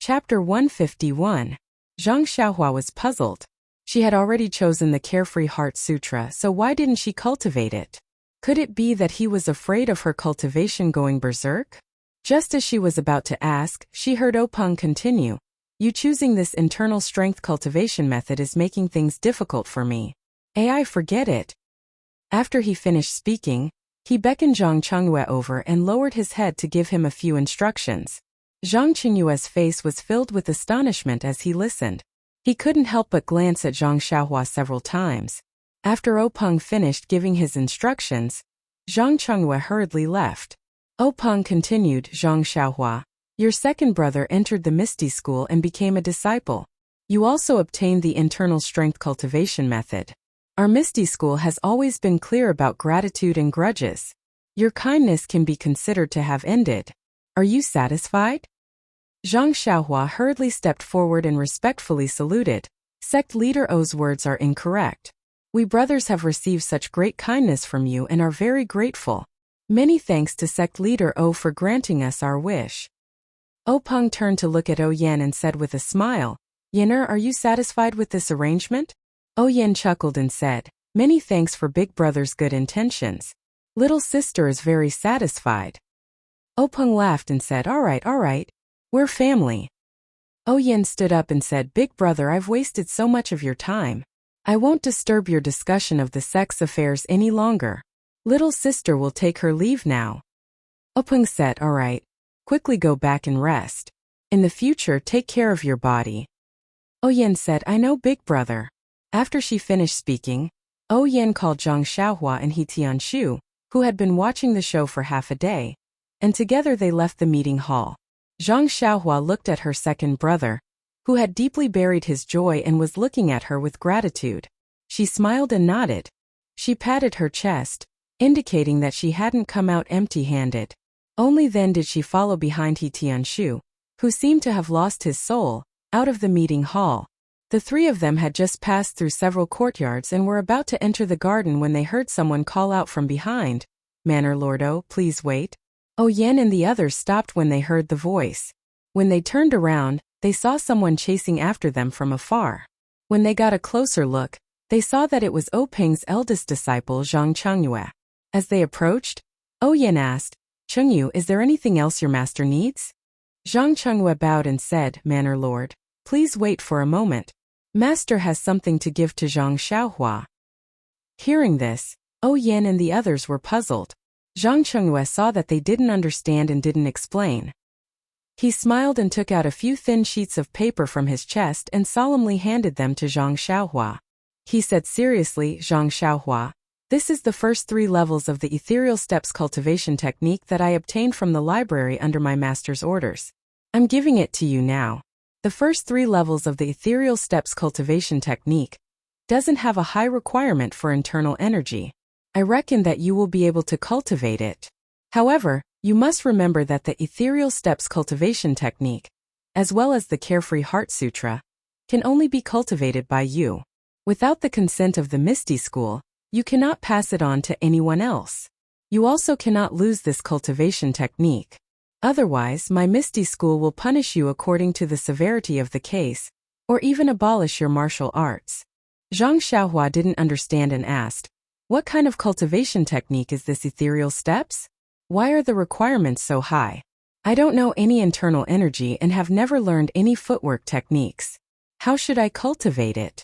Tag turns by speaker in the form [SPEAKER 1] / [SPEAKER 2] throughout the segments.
[SPEAKER 1] Chapter 151. Zhang Xiaohua was puzzled. She had already chosen the Carefree Heart Sutra, so why didn't she cultivate it? Could it be that he was afraid of her cultivation going berserk? Just as she was about to ask, she heard Openg continue. You choosing this internal strength cultivation method is making things difficult for me. I forget it. After he finished speaking, he beckoned Zhang Chengyue over and lowered his head to give him a few instructions. Zhang Chengyue's face was filled with astonishment as he listened. He couldn't help but glance at Zhang Xiaohua several times. After Openg finished giving his instructions, Zhang Chengyue hurriedly left. Openg continued, Zhang Xiaohua, your second brother entered the Misty School and became a disciple. You also obtained the internal strength cultivation method. Our Misty School has always been clear about gratitude and grudges. Your kindness can be considered to have ended. Are you satisfied? Zhang Xiaohua hurriedly stepped forward and respectfully saluted. Sect Leader O's words are incorrect. We brothers have received such great kindness from you and are very grateful. Many thanks to Sect Leader O for granting us our wish. Openg turned to look at O Yan and said with a smile, Yener, are you satisfied with this arrangement? O Yan chuckled and said, many thanks for big brother's good intentions. Little sister is very satisfied. Openg laughed and said, all right, we're family. O Yan stood up and said, big brother, I've wasted so much of your time. I won't disturb your discussion of the sex affairs any longer. Little sister will take her leave now. Openg said, all right, quickly go back and rest. In the future, take care of your body. O Yan said, I know, big brother. After she finished speaking, O Yan called Zhang Xiaohua and He Tianshu, who had been watching the show for half a day, and together they left the meeting hall. Zhang Xiaohua looked at her second brother, who had deeply buried his joy and was looking at her with gratitude. She smiled and nodded. She patted her chest, indicating that she hadn't come out empty-handed. Only then did she follow behind He Tianshu, who seemed to have lost his soul, out of the meeting hall. The three of them had just passed through several courtyards and were about to enter the garden when they heard someone call out from behind, Manor Lordo, please wait. O Yan and the others stopped when they heard the voice. When they turned around, they saw someone chasing after them from afar. When they got a closer look, they saw that it was Openg's eldest disciple Zhang Chengyue. As they approached, O Yan asked, Chengyu, is there anything else your master needs? Zhang Chengyue bowed and said, Manor Lord, please wait for a moment. Master has something to give to Zhang Xiaohua. Hearing this, O Yan and the others were puzzled. Zhang Chengyue saw that they didn't understand and didn't explain. He smiled and took out a few thin sheets of paper from his chest and solemnly handed them to Zhang Xiaohua. He said seriously, Zhang Xiaohua, this is the first 3 levels of the Ethereal Steps cultivation technique that I obtained from the library under my master's orders. I'm giving it to you now. The first 3 levels of the Ethereal Steps cultivation technique doesn't have a high requirement for internal energy. I reckon that you will be able to cultivate it. However, you must remember that the Ethereal Steps cultivation technique, as well as the Carefree Heart Sutra, can only be cultivated by you. Without the consent of the Misty School, you cannot pass it on to anyone else. You also cannot lose this cultivation technique. Otherwise, my Misty School will punish you according to the severity of the case, or even abolish your martial arts. Zhang Xiaohua didn't understand and asked, what kind of cultivation technique is this Ethereal Steps? Why are the requirements so high? I don't know any internal energy and have never learned any footwork techniques. How should I cultivate it?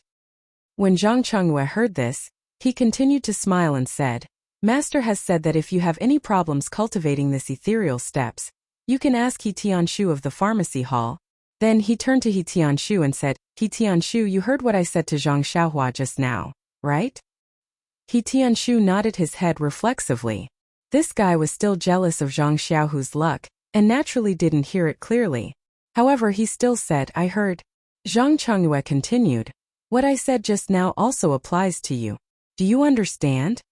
[SPEAKER 1] When Zhang Chengyue heard this, he continued to smile and said, Master has said that if you have any problems cultivating this Ethereal Steps, you can ask He Tianshu of the pharmacy hall. Then he turned to He Tianshu and said, He Tianshu, you heard what I said to Zhang Xiaohua just now, right? He Tianshu nodded his head reflexively. This guy was still jealous of Zhang Xiaohua's luck, and naturally didn't hear it clearly. However, he still said, I heard. Zhang Chengyue continued, what I said just now also applies to you. Do you understand?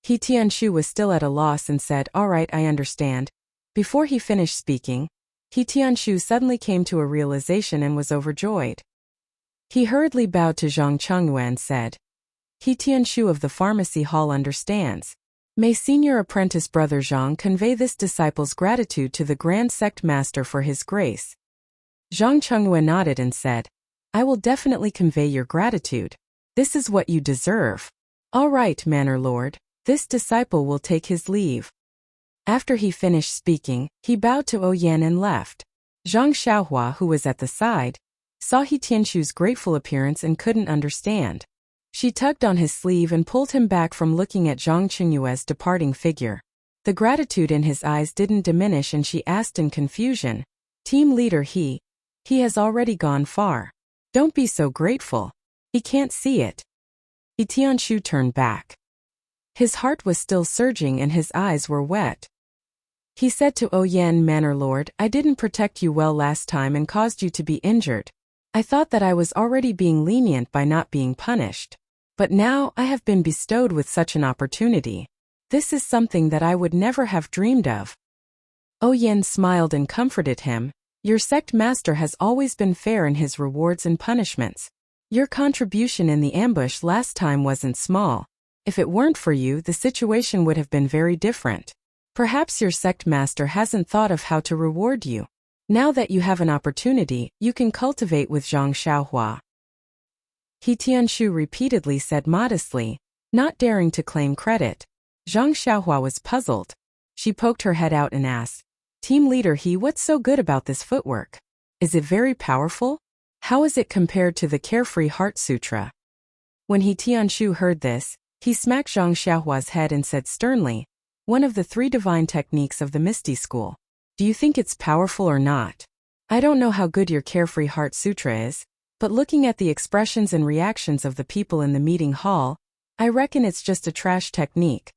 [SPEAKER 1] He Tianshu was still at a loss and said, all right, I understand. Before he finished speaking, He Tianshu suddenly came to a realization and was overjoyed. He hurriedly bowed to Zhang Chengyue and said, He Tianshu of the pharmacy hall understands. May senior apprentice brother Zhang convey this disciple's gratitude to the Grand Sect Master for his grace. Zhang Chengyue nodded and said, I will definitely convey your gratitude. This is what you deserve. All right, Manor Lord, this disciple will take his leave. After he finished speaking, he bowed to Ouyang and left. Zhang Xiaohua, who was at the side, saw He Tianshu's grateful appearance and couldn't understand. She tugged on his sleeve and pulled him back from looking at Zhang Chengyue's departing figure. The gratitude in his eyes didn't diminish and she asked in confusion, Team leader he has already gone far. Don't be so grateful. He can't see it. He Tianshu turned back. His heart was still surging and his eyes were wet. He said to Ouyang, Manor Lord, I didn't protect you well last time and caused you to be injured. I thought that I was already being lenient by not being punished. But now I have been bestowed with such an opportunity. This is something that I would never have dreamed of. Ouyang smiled and comforted him. Your sect master has always been fair in his rewards and punishments. Your contribution in the ambush last time wasn't small. If it weren't for you, the situation would have been very different. Perhaps your sect master hasn't thought of how to reward you. Now that you have an opportunity, you can cultivate with Zhang Xiaohua. He Tianshu repeatedly said modestly, not daring to claim credit. Zhang Xiaohua was puzzled. She poked her head out and asked, Team leader what's so good about this footwork? Is it very powerful? How is it compared to the Carefree Heart Sutra? When He Tianshu heard this, he smacked Zhang Xiaohua's head and said sternly, one of the 3 divine techniques of the Misty School. Do you think it's powerful or not? I don't know how good your Carefree Heart Sutra is, but looking at the expressions and reactions of the people in the meeting hall, I reckon it's just a trash technique.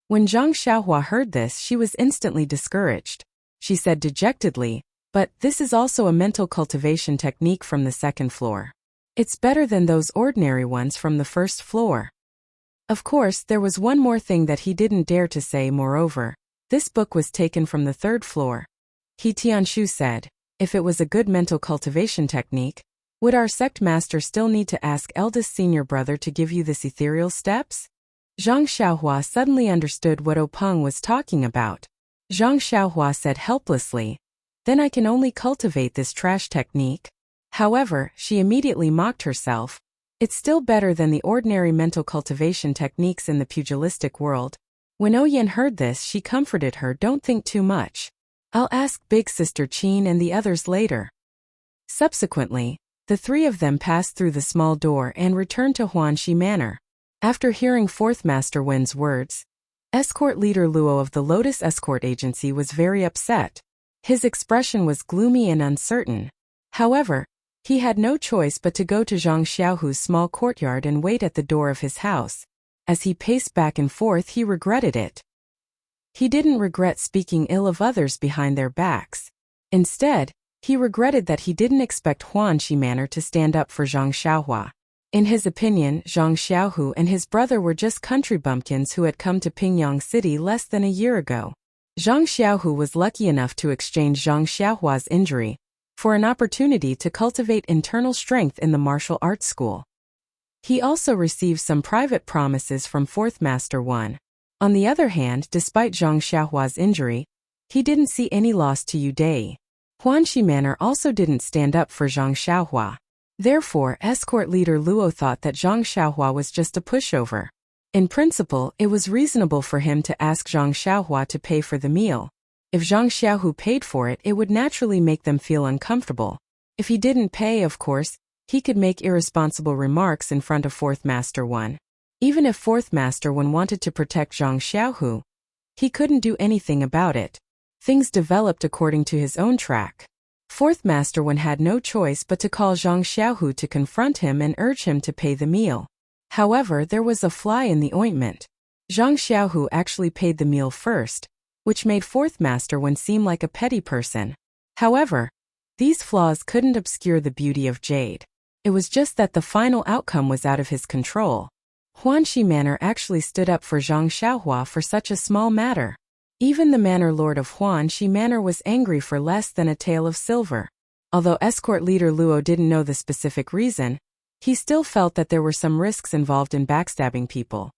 [SPEAKER 1] When Zhang Xiaohua heard this, she was instantly discouraged. She said dejectedly, but this is also a mental cultivation technique from the 2nd floor. It's better than those ordinary ones from the 1st floor. Of course, there was one more thing that he didn't dare to say. Moreover, this book was taken from the 3rd floor. He Tianshu said, if it was a good mental cultivation technique, would our sect master still need to ask eldest senior brother to give you this ethereal steps? Zhang Xiaohua suddenly understood what Openg was talking about. Zhang Xiaohua said helplessly, then I can only cultivate this trash technique. However, she immediately mocked herself. It's still better than the ordinary mental cultivation techniques in the pugilistic world. When Ouyang heard this, she comforted her, don't think too much. I'll ask Big Sister Qin and the others later. Subsequently, the 3 of them passed through the small door and returned to Huanxi Manor. After hearing 4th Master Wen's words, escort leader Luo of the Lotus Escort Agency was very upset. His expression was gloomy and uncertain. However, he had no choice but to go to Zhang Xiaohu's small courtyard and wait at the door of his house. As he paced back and forth, he regretted it. He didn't regret speaking ill of others behind their backs. Instead, he regretted that he didn't expect Huanxi Manor to stand up for Zhang Xiaohua. In his opinion, Zhang Xiaohu and his brother were just country bumpkins who had come to Pingyang City less than a year ago. Zhang Xiaohu was lucky enough to exchange Zhang Xiaohua's injury for an opportunity to cultivate internal strength in the martial arts school. He also received some private promises from 4th Master Wen. On the other hand, despite Zhang Xiaohua's injury, he didn't see any loss to Yu Dai. Huanxi Manor also didn't stand up for Zhang Xiaohua. Therefore, escort leader Luo thought that Zhang Xiaohua was just a pushover. In principle, it was reasonable for him to ask Zhang Xiaohua to pay for the meal. If Zhang Xiaohu paid for it, it would naturally make them feel uncomfortable. If he didn't pay, of course, he could make irresponsible remarks in front of 4th Master Wen. Even if 4th Master Wen wanted to protect Zhang Xiaohu, he couldn't do anything about it. Things developed according to his own track. 4th Master Wen had no choice but to call Zhang Xiaohu to confront him and urge him to pay the meal. However, there was a fly in the ointment. Zhang Xiaohu actually paid the meal first, which made 4th Master Wen seem like a petty person. However, these flaws couldn't obscure the beauty of Jade. It was just that the final outcome was out of his control. Huanxi Manor actually stood up for Zhang Xiaohua for such a small matter. Even the Manor Lord of Huanxi Manor was angry for less than a tael of silver. Although escort leader Luo didn't know the specific reason, he still felt that there were some risks involved in backstabbing people.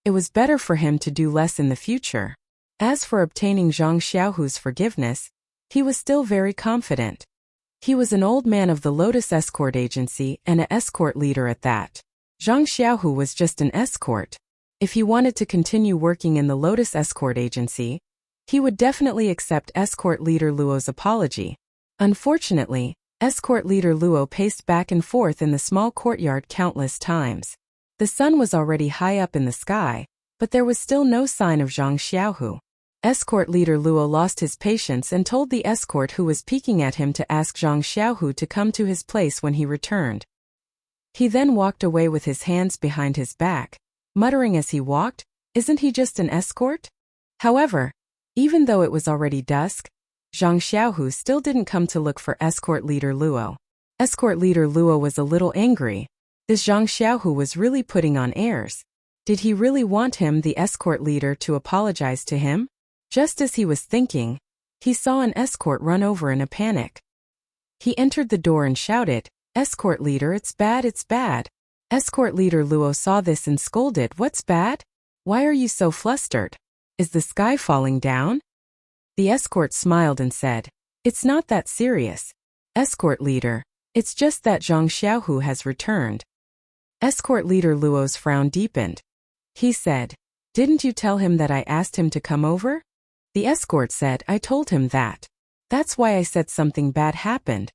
[SPEAKER 1] It was better for him to do less in the future. As for obtaining Zhang Xiaohu's forgiveness, he was still very confident. He was an old man of the Lotus Escort Agency and an escort leader at that. Zhang Xiaohu was just an escort. If he wanted to continue working in the Lotus Escort Agency, he would definitely accept escort leader Luo's apology. Unfortunately, escort leader Luo paced back and forth in the small courtyard countless times. The sun was already high up in the sky, but there was still no sign of Zhang Xiaohu. Escort leader Luo lost his patience and told the escort who was peeking at him to ask Zhang Xiaohu to come to his place when he returned. He then walked away with his hands behind his back, muttering as he walked, "Isn't he just an escort?" However, even though it was already dusk, Zhang Xiaohu still didn't come to look for escort leader Luo. Escort leader Luo was a little angry. This Zhang Xiaohu was really putting on airs. Did he really want him, the escort leader, to apologize to him? Just as he was thinking, he saw an escort run over in a panic. He entered the door and shouted, "Escort leader, it's bad, it's bad." Escort leader Luo saw this and scolded, "What's bad? Why are you so flustered? Is the sky falling down?" The escort smiled and said, "It's not that serious, escort leader. It's just that Zhang Xiaohu has returned." Escort leader Luo's frown deepened. He said, "Didn't you tell him that I asked him to come over?" The escort said, "I told him that. That's why I said something bad happened."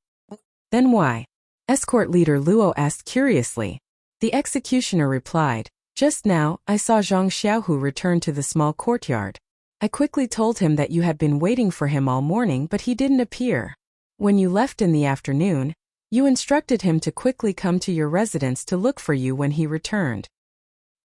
[SPEAKER 1] "Then why?" Escort leader Luo asked curiously. The executioner replied, "Just now, I saw Zhang Xiaohu return to the small courtyard. I quickly told him that you had been waiting for him all morning, but he didn't appear. When you left in the afternoon, you instructed him to quickly come to your residence to look for you when he returned."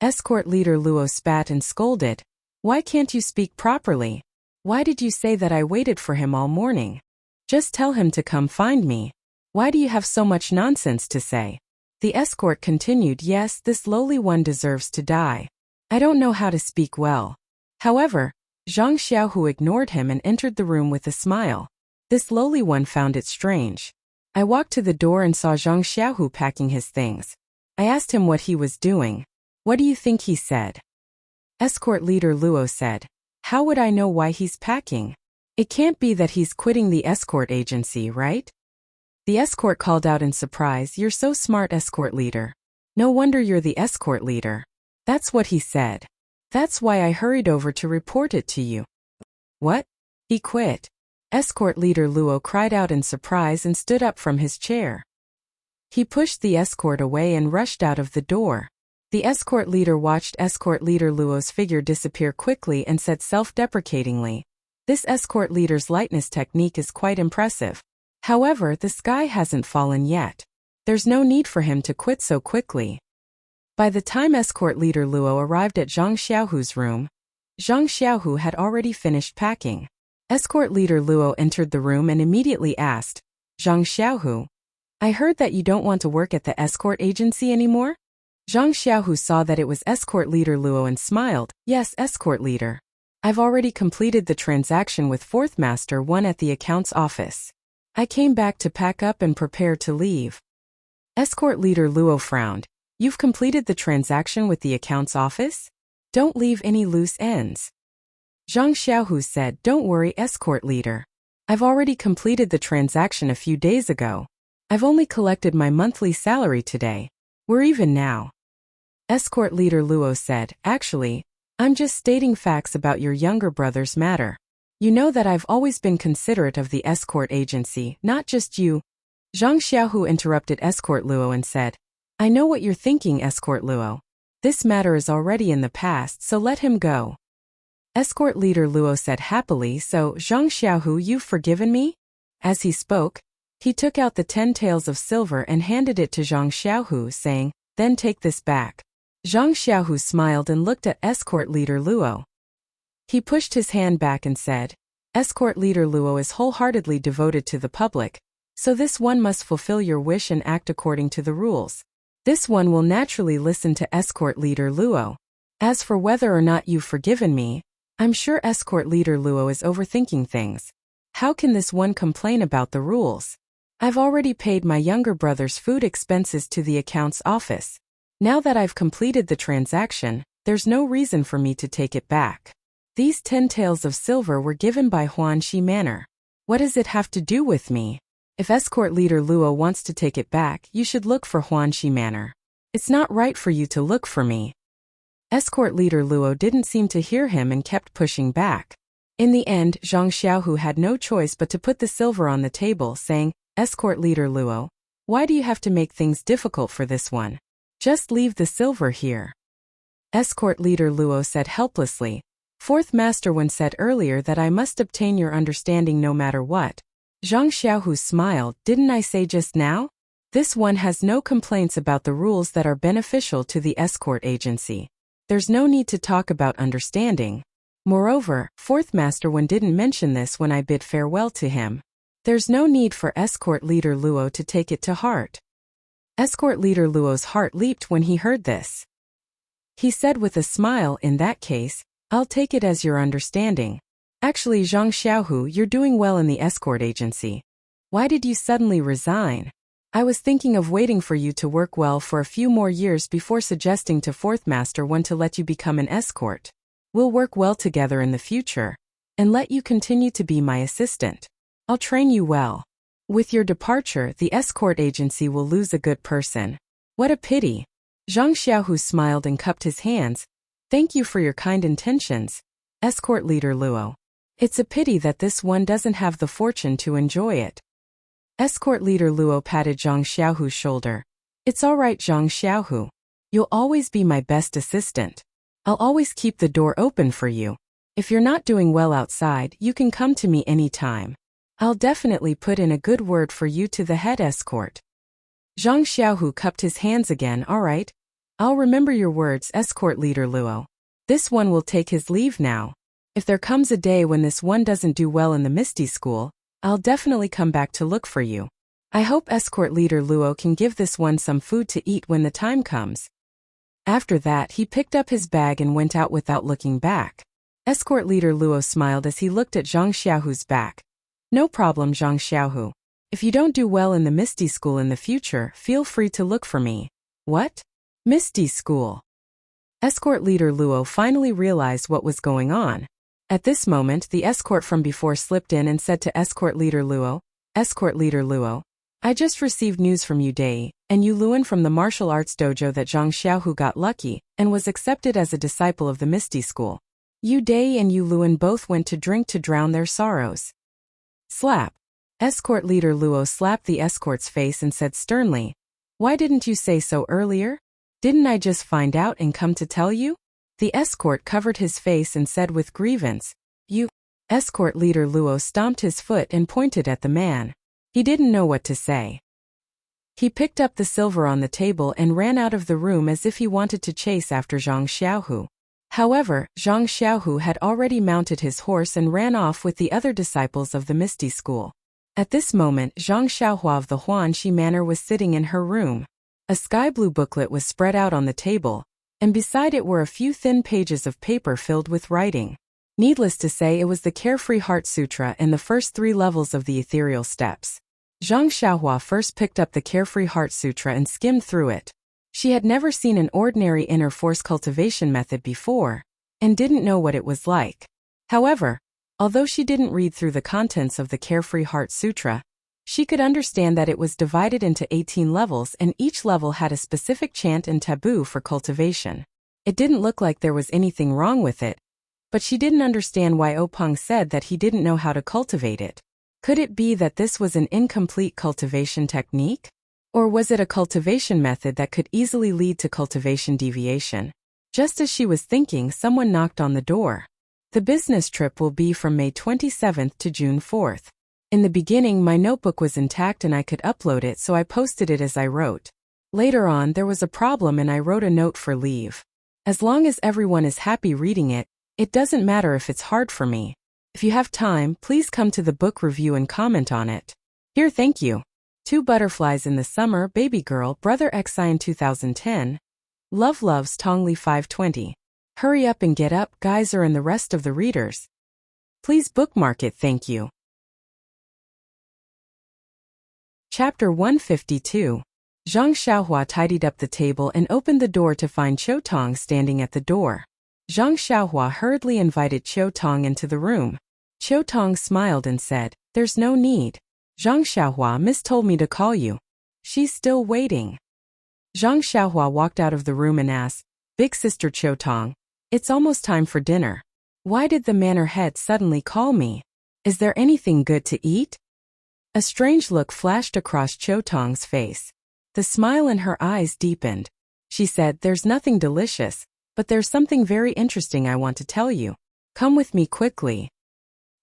[SPEAKER 1] Escort leader Luo spat and scolded, "Why can't you speak properly? Why did you say that I waited for him all morning? Just tell him to come find me. Why do you have so much nonsense to say?" The escort continued, "Yes, this lowly one deserves to die. I don't know how to speak well." However, Zhang Xiaohu ignored him and entered the room with a smile. This lowly one found it strange. I walked to the door and saw Zhang Xiaohu packing his things. I asked him what he was doing. "What do you think he said?" Escort leader Luo said, "How would I know why he's packing? It can't be that he's quitting the escort agency, right?" The escort called out in surprise, "You're so smart, escort leader. No wonder you're the escort leader." That's what he said. "That's why I hurried over to report it to you." "What? He quit?" Escort leader Luo cried out in surprise and stood up from his chair. He pushed the escort away and rushed out of the door. The escort leader watched escort leader Luo's figure disappear quickly and said self-deprecatingly, "This escort leader's lightness technique is quite impressive. However, the sky hasn't fallen yet. There's no need for him to quit so quickly." By the time escort leader Luo arrived at Zhang Xiaohu's room, Zhang Xiaohu had already finished packing. Escort leader Luo entered the room and immediately asked, "Zhang Xiaohu, I heard that you don't want to work at the escort agency anymore?" Zhang Xiaohu saw that it was escort leader Luo and smiled, "Yes, escort leader. I've already completed the transaction with Fourth Master 1 at the accounts office. I came back to pack up and prepare to leave." Escort leader Luo frowned. "You've completed the transaction with the accounts office? Don't leave any loose ends." Zhang Xiaohu said, "Don't worry, escort leader. I've already completed the transaction a few days ago. I've only collected my monthly salary today. We're even now." Escort leader Luo said, "Actually, I'm just stating facts about your younger brother's matter. You know that I've always been considerate of the escort agency, not just you." Zhang Xiaohu interrupted escort Luo and said, "I know what you're thinking, escort Luo. This matter is already in the past, so let him go." Escort leader Luo said happily, "So, Zhang Xiaohu, you've forgiven me?" As he spoke, he took out the 10 taels of silver and handed it to Zhang Xiaohu, saying, "Then take this back." Zhang Xiaohu smiled and looked at escort leader Luo. He pushed his hand back and said, "Escort leader Luo is wholeheartedly devoted to the public, so this one must fulfill your wish and act according to the rules. This one will naturally listen to escort leader Luo. As for whether or not you've forgiven me, I'm sure escort leader Luo is overthinking things. How can this one complain about the rules? I've already paid my younger brother's food expenses to the accounts office. Now that I've completed the transaction, there's no reason for me to take it back. These 10 taels of silver were given by Huanxi Manor. What does it have to do with me? If escort leader Luo wants to take it back, you should look for Huanxi Manor. It's not right for you to look for me. Escort leader Luo didn't seem to hear him and kept pushing back. In the end, Zhang Xiaohu had no choice but to put the silver on the table, saying, Escort leader Luo, why do you have to make things difficult for this one? Just leave the silver here. Escort leader Luo said helplessly, Fourth Master Wen said earlier that I must obtain your understanding no matter what. Zhang Xiaohu smiled, didn't I say just now? This one has no complaints about the rules that are beneficial to the escort agency. There's no need to talk about understanding. Moreover, Fourth Master Wen didn't mention this when I bid farewell to him. There's no need for escort leader Luo to take it to heart. Escort leader Luo's heart leaped when he heard this. He said with a smile, in that case, I'll take it as your understanding. Actually, Zhang Xiaohu, you're doing well in the escort agency. Why did you suddenly resign? I was thinking of waiting for you to work well for a few more years before suggesting to Fourth Master Wen to let you become an escort. We'll work well together in the future, and let you continue to be my assistant. I'll train you well. With your departure, the escort agency will lose a good person. What a pity. Zhang Xiaohu smiled and cupped his hands. Thank you for your kind intentions, escort leader Luo. It's a pity that this one doesn't have the fortune to enjoy it. Escort leader Luo patted Zhang Xiaohu's shoulder. It's all right, Zhang Xiaohu. You'll always be my best assistant. I'll always keep the door open for you. If you're not doing well outside, you can come to me anytime. I'll definitely put in a good word for you to the head escort. Zhang Xiaohu cupped his hands again. All right. I'll remember your words, escort leader Luo. This one will take his leave now. If there comes a day when this one doesn't do well in the Misty School, I'll definitely come back to look for you. I hope escort leader Luo can give this one some food to eat when the time comes. After that, he picked up his bag and went out without looking back. Escort leader Luo smiled as he looked at Zhang Xiaohu's back. No problem, Zhang Xiaohu. If you don't do well in the Misty School in the future, feel free to look for me. What? Misty School. Escort leader Luo finally realized what was going on. At this moment, the escort from before slipped in and said to escort leader Luo, I just received news from Yu Dai and Yu Luan from the martial arts dojo that Zhang Xiaohu got lucky and was accepted as a disciple of the Misty School. Yu Dai and Yu Luan both went to drink to drown their sorrows. Slap. Escort leader Luo slapped the escort's face and said sternly, Why didn't you say so earlier? Didn't I just find out and come to tell you? The escort covered his face and said with grievance, You. Escort leader Luo stomped his foot and pointed at the man. He didn't know what to say. He picked up the silver on the table and ran out of the room as if he wanted to chase after Zhang Xiaohu. However, Zhang Xiaohu had already mounted his horse and ran off with the other disciples of the Misty School. At this moment, Zhang Xiaohua of the Huanxi Manor was sitting in her room. A sky-blue booklet was spread out on the table, and beside it were a few thin pages of paper filled with writing. Needless to say, it was the Carefree Heart Sutra and the first 3 levels of the ethereal steps. Zhang Xiaohua first picked up the Carefree Heart Sutra and skimmed through it. She had never seen an ordinary inner force cultivation method before, and didn't know what it was like. However, although she didn't read through the contents of the Carefree Heart Sutra, she could understand that it was divided into 18 levels and each level had a specific chant and taboo for cultivation. It didn't look like there was anything wrong with it, but she didn't understand why Openg said that he didn't know how to cultivate it. Could it be that this was an incomplete cultivation technique? Or was it a cultivation method that could easily lead to cultivation deviation? Just as she was thinking, someone knocked on the door. The business trip will be from May 27th to June 4th. In the beginning, my notebook was intact and I could upload it, so I posted it as I wrote. Later on, there was a problem and I wrote a note for leave. As long as everyone is happy reading it, it doesn't matter if it's hard for me. If you have time, please come to the book review and comment on it. Here, thank you. 2 Butterflies in the Summer, Baby Girl, Brother Xian 2010. Love Loves Tongli 520. Hurry up and get up, Geyser and the rest of the readers. Please bookmark it, thank you. Chapter 152. Zhang Xiaohua tidied up the table and opened the door to find Qiu Tong standing at the door. Zhang Xiaohua hurriedly invited Qiu Tong into the room. Qiu Tong smiled and said, There's no need. Zhang Xiaohua, Miss told me to call you. She's still waiting. Zhang Xiaohua walked out of the room and asked, Big Sister Qiutong, it's almost time for dinner. Why did the manor head suddenly call me? Is there anything good to eat? A strange look flashed across Qiutong's face. The smile in her eyes deepened. She said, there's nothing delicious, but there's something very interesting I want to tell you. Come with me quickly.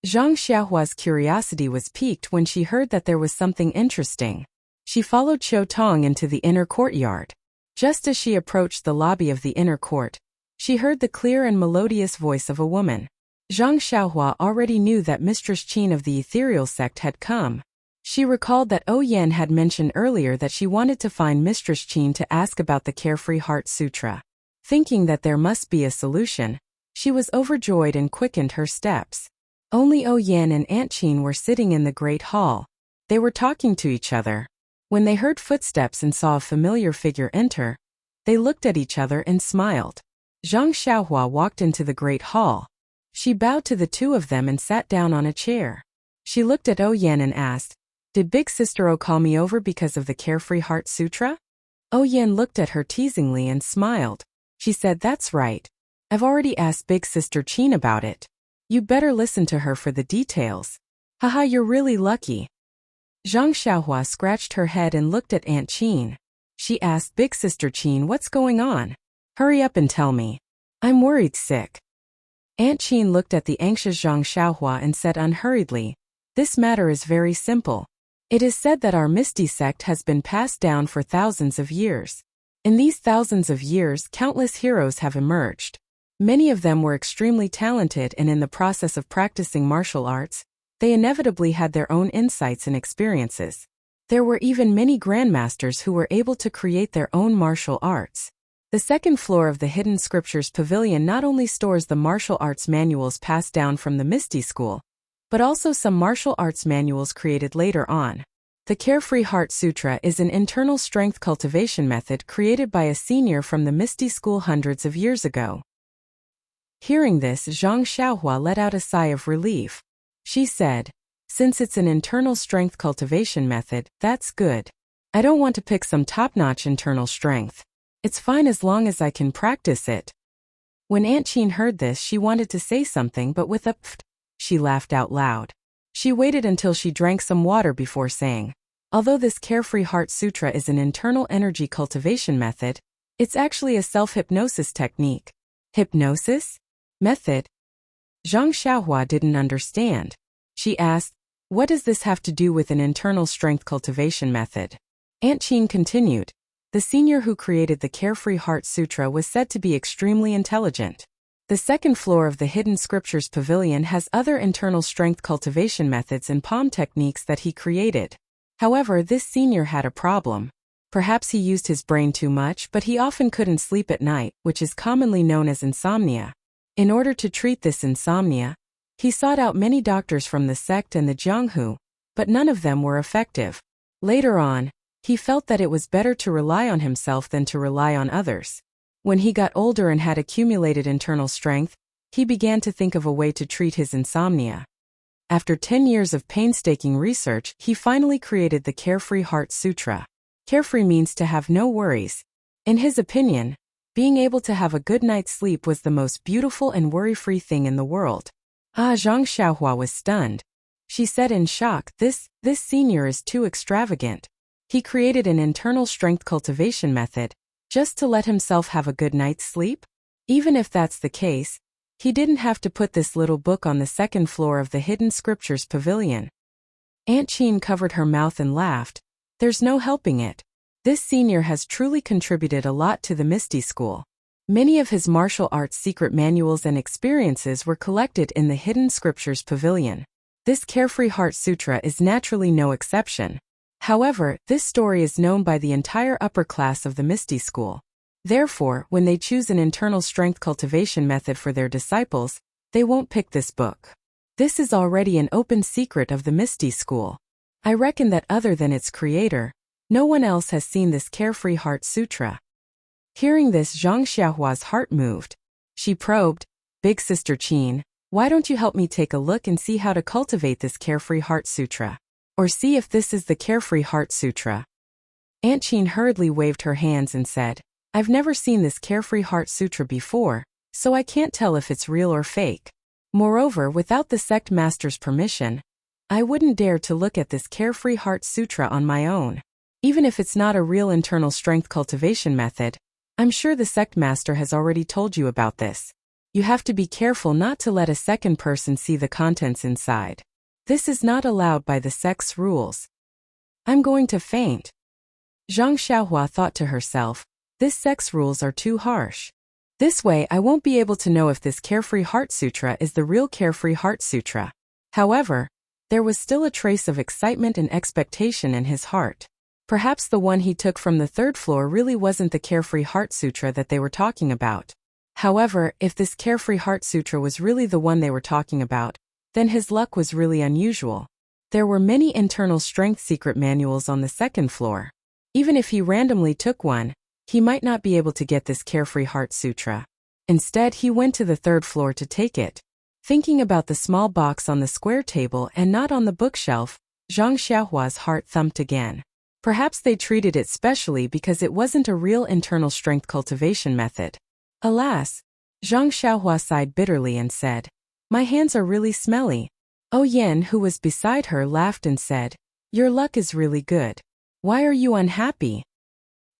[SPEAKER 1] Zhang Xiaohua's curiosity was piqued when she heard that there was something interesting. She followed Qiutong into the inner courtyard. Just as she approached the lobby of the inner court, she heard the clear and melodious voice of a woman. Zhang Xiaohua already knew that Mistress Qin of the ethereal sect had come. She recalled that Yan had mentioned earlier that she wanted to find Mistress Qin to ask about the Carefree Heart Sutra. Thinking that there must be a solution, she was overjoyed and quickened her steps. Only Yan and Aunt Qin were sitting in the great hall. They were talking to each other. When they heard footsteps and saw a familiar figure enter, they looked at each other and smiled. Zhang Xiaohua walked into the great hall. She bowed to the two of them and sat down on a chair. She looked at Yan and asked, Did Big Sister O call me over because of the Carefree Heart Sutra? Yan looked at her teasingly and smiled. She said, That's right. I've already asked Big Sister Qin about it. You better listen to her for the details. Haha, you're really lucky. Zhang Xiaohua scratched her head and looked at Aunt Qin. She asked, Big Sister Qin, what's going on? Hurry up and tell me. I'm worried sick. Aunt Qin looked at the anxious Zhang Xiaohua and said unhurriedly, This matter is very simple. It is said that our Misty sect has been passed down for thousands of years. In these thousands of years, countless heroes have emerged. Many of them were extremely talented, and in the process of practicing martial arts, they inevitably had their own insights and experiences. There were even many grandmasters who were able to create their own martial arts. The second floor of the Hidden Scriptures Pavilion not only stores the martial arts manuals passed down from the Misty School, but also some martial arts manuals created later on. The Carefree Heart Sutra is an internal strength cultivation method created by a senior from the Misty School hundreds of years ago. Hearing this, Zhang Xiaohua let out a sigh of relief. She said, Since it's an internal strength cultivation method, that's good. I don't want to pick some top-notch internal strength. It's fine as long as I can practice it. When Aunt Qin heard this, she wanted to say something, but with a pfft, she laughed out loud. She waited until she drank some water before saying, Although this Carefree Heart Sutra is an internal energy cultivation method, it's actually a self-hypnosis technique. Hypnosis? Method? Zhang Xiaohua didn't understand. She asked, What does this have to do with an internal strength cultivation method? Aunt Qin continued, The senior who created the Carefree Heart Sutra was said to be extremely intelligent. The second floor of the Hidden Scriptures Pavilion has other internal strength cultivation methods and palm techniques that he created. However, this senior had a problem. Perhaps he used his brain too much, but he often couldn't sleep at night, which is commonly known as insomnia. In order to treat this insomnia, he sought out many doctors from the sect and the Jianghu, but none of them were effective. Later on, he felt that it was better to rely on himself than to rely on others. When he got older and had accumulated internal strength, he began to think of a way to treat his insomnia. After 10 years of painstaking research, he finally created the Carefree Heart Sutra. Carefree means to have no worries. In his opinion, being able to have a good night's sleep was the most beautiful and worry-free thing in the world. Zhang Xiaohua was stunned. She said in shock, This senior is too extravagant. He created an internal strength cultivation method, just to let himself have a good night's sleep? Even if that's the case, he didn't have to put this little book on the second floor of the Hidden Scriptures Pavilion. Aunt Qin covered her mouth and laughed. There's no helping it. This senior has truly contributed a lot to the Misty School. Many of his martial arts secret manuals and experiences were collected in the Hidden Scriptures Pavilion. This Carefree Heart Sutra is naturally no exception. However, this story is known by the entire upper class of the Misty School. Therefore, when they choose an internal strength cultivation method for their disciples, they won't pick this book. This is already an open secret of the Misty School. I reckon that other than its creator, no one else has seen this Carefree Heart Sutra. Hearing this, Zhang Xiaohua's heart moved. She probed, Big Sister Qin, why don't you help me take a look and see how to cultivate this Carefree Heart Sutra? Or see if this is the Carefree Heart Sutra. Aunt Chin hurriedly waved her hands and said, I've never seen this Carefree Heart Sutra before, so I can't tell if it's real or fake. Moreover, without the sect master's permission, I wouldn't dare to look at this Carefree Heart Sutra on my own. Even if it's not a real internal strength cultivation method, I'm sure the sect master has already told you about this. You have to be careful not to let a second person see the contents inside. This is not allowed by the sect's rules. I'm going to faint. Zhang Xiaohua thought to herself, this sect's rules are too harsh. This way I won't be able to know if this Carefree Heart Sutra is the real Carefree Heart Sutra. However, there was still a trace of excitement and expectation in his heart. Perhaps the one he took from the third floor really wasn't the Carefree Heart Sutra that they were talking about. However, if this Carefree Heart Sutra was really the one they were talking about, then his luck was really unusual. There were many internal strength secret manuals on the second floor. Even if he randomly took one, he might not be able to get this Carefree Heart Sutra. Instead, he went to the third floor to take it. Thinking about the small box on the square table and not on the bookshelf, Zhang Xiaohua's heart thumped again. Perhaps they treated it specially because it wasn't a real internal strength cultivation method. Alas, Zhang Xiaohua sighed bitterly and said, My hands are really smelly. Oh Yan, who was beside her, laughed and said, Your luck is really good. Why are you unhappy?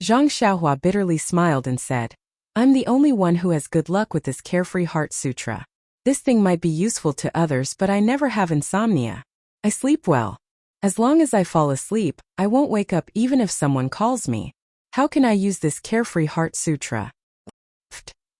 [SPEAKER 1] Zhang Xiaohua bitterly smiled and said, I'm the only one who has good luck with this Carefree Heart Sutra. This thing might be useful to others, but I never have insomnia. I sleep well. As long as I fall asleep, I won't wake up even if someone calls me. How can I use this Carefree Heart Sutra?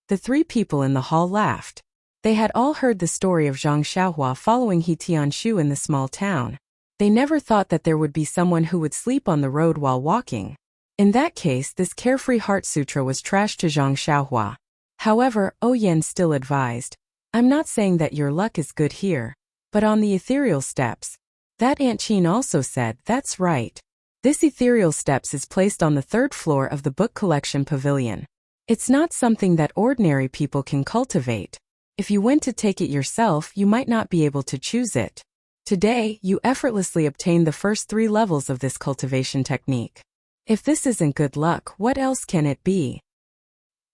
[SPEAKER 1] The three people in the hall laughed. They had all heard the story of Zhang Xiaohua following He Tianshu in the small town. They never thought that there would be someone who would sleep on the road while walking. In that case, this Carefree Heart Sutra was trash to Zhang Xiaohua. However, Yan still advised, I'm not saying that your luck is good here, but on the ethereal steps. That Aunt Chin also said, that's right. This ethereal steps is placed on the third floor of the book collection pavilion. It's not something that ordinary people can cultivate. If you went to take it yourself, you might not be able to choose it. Today, you effortlessly obtained the first 3 levels of this cultivation technique. If this isn't good luck, what else can it be?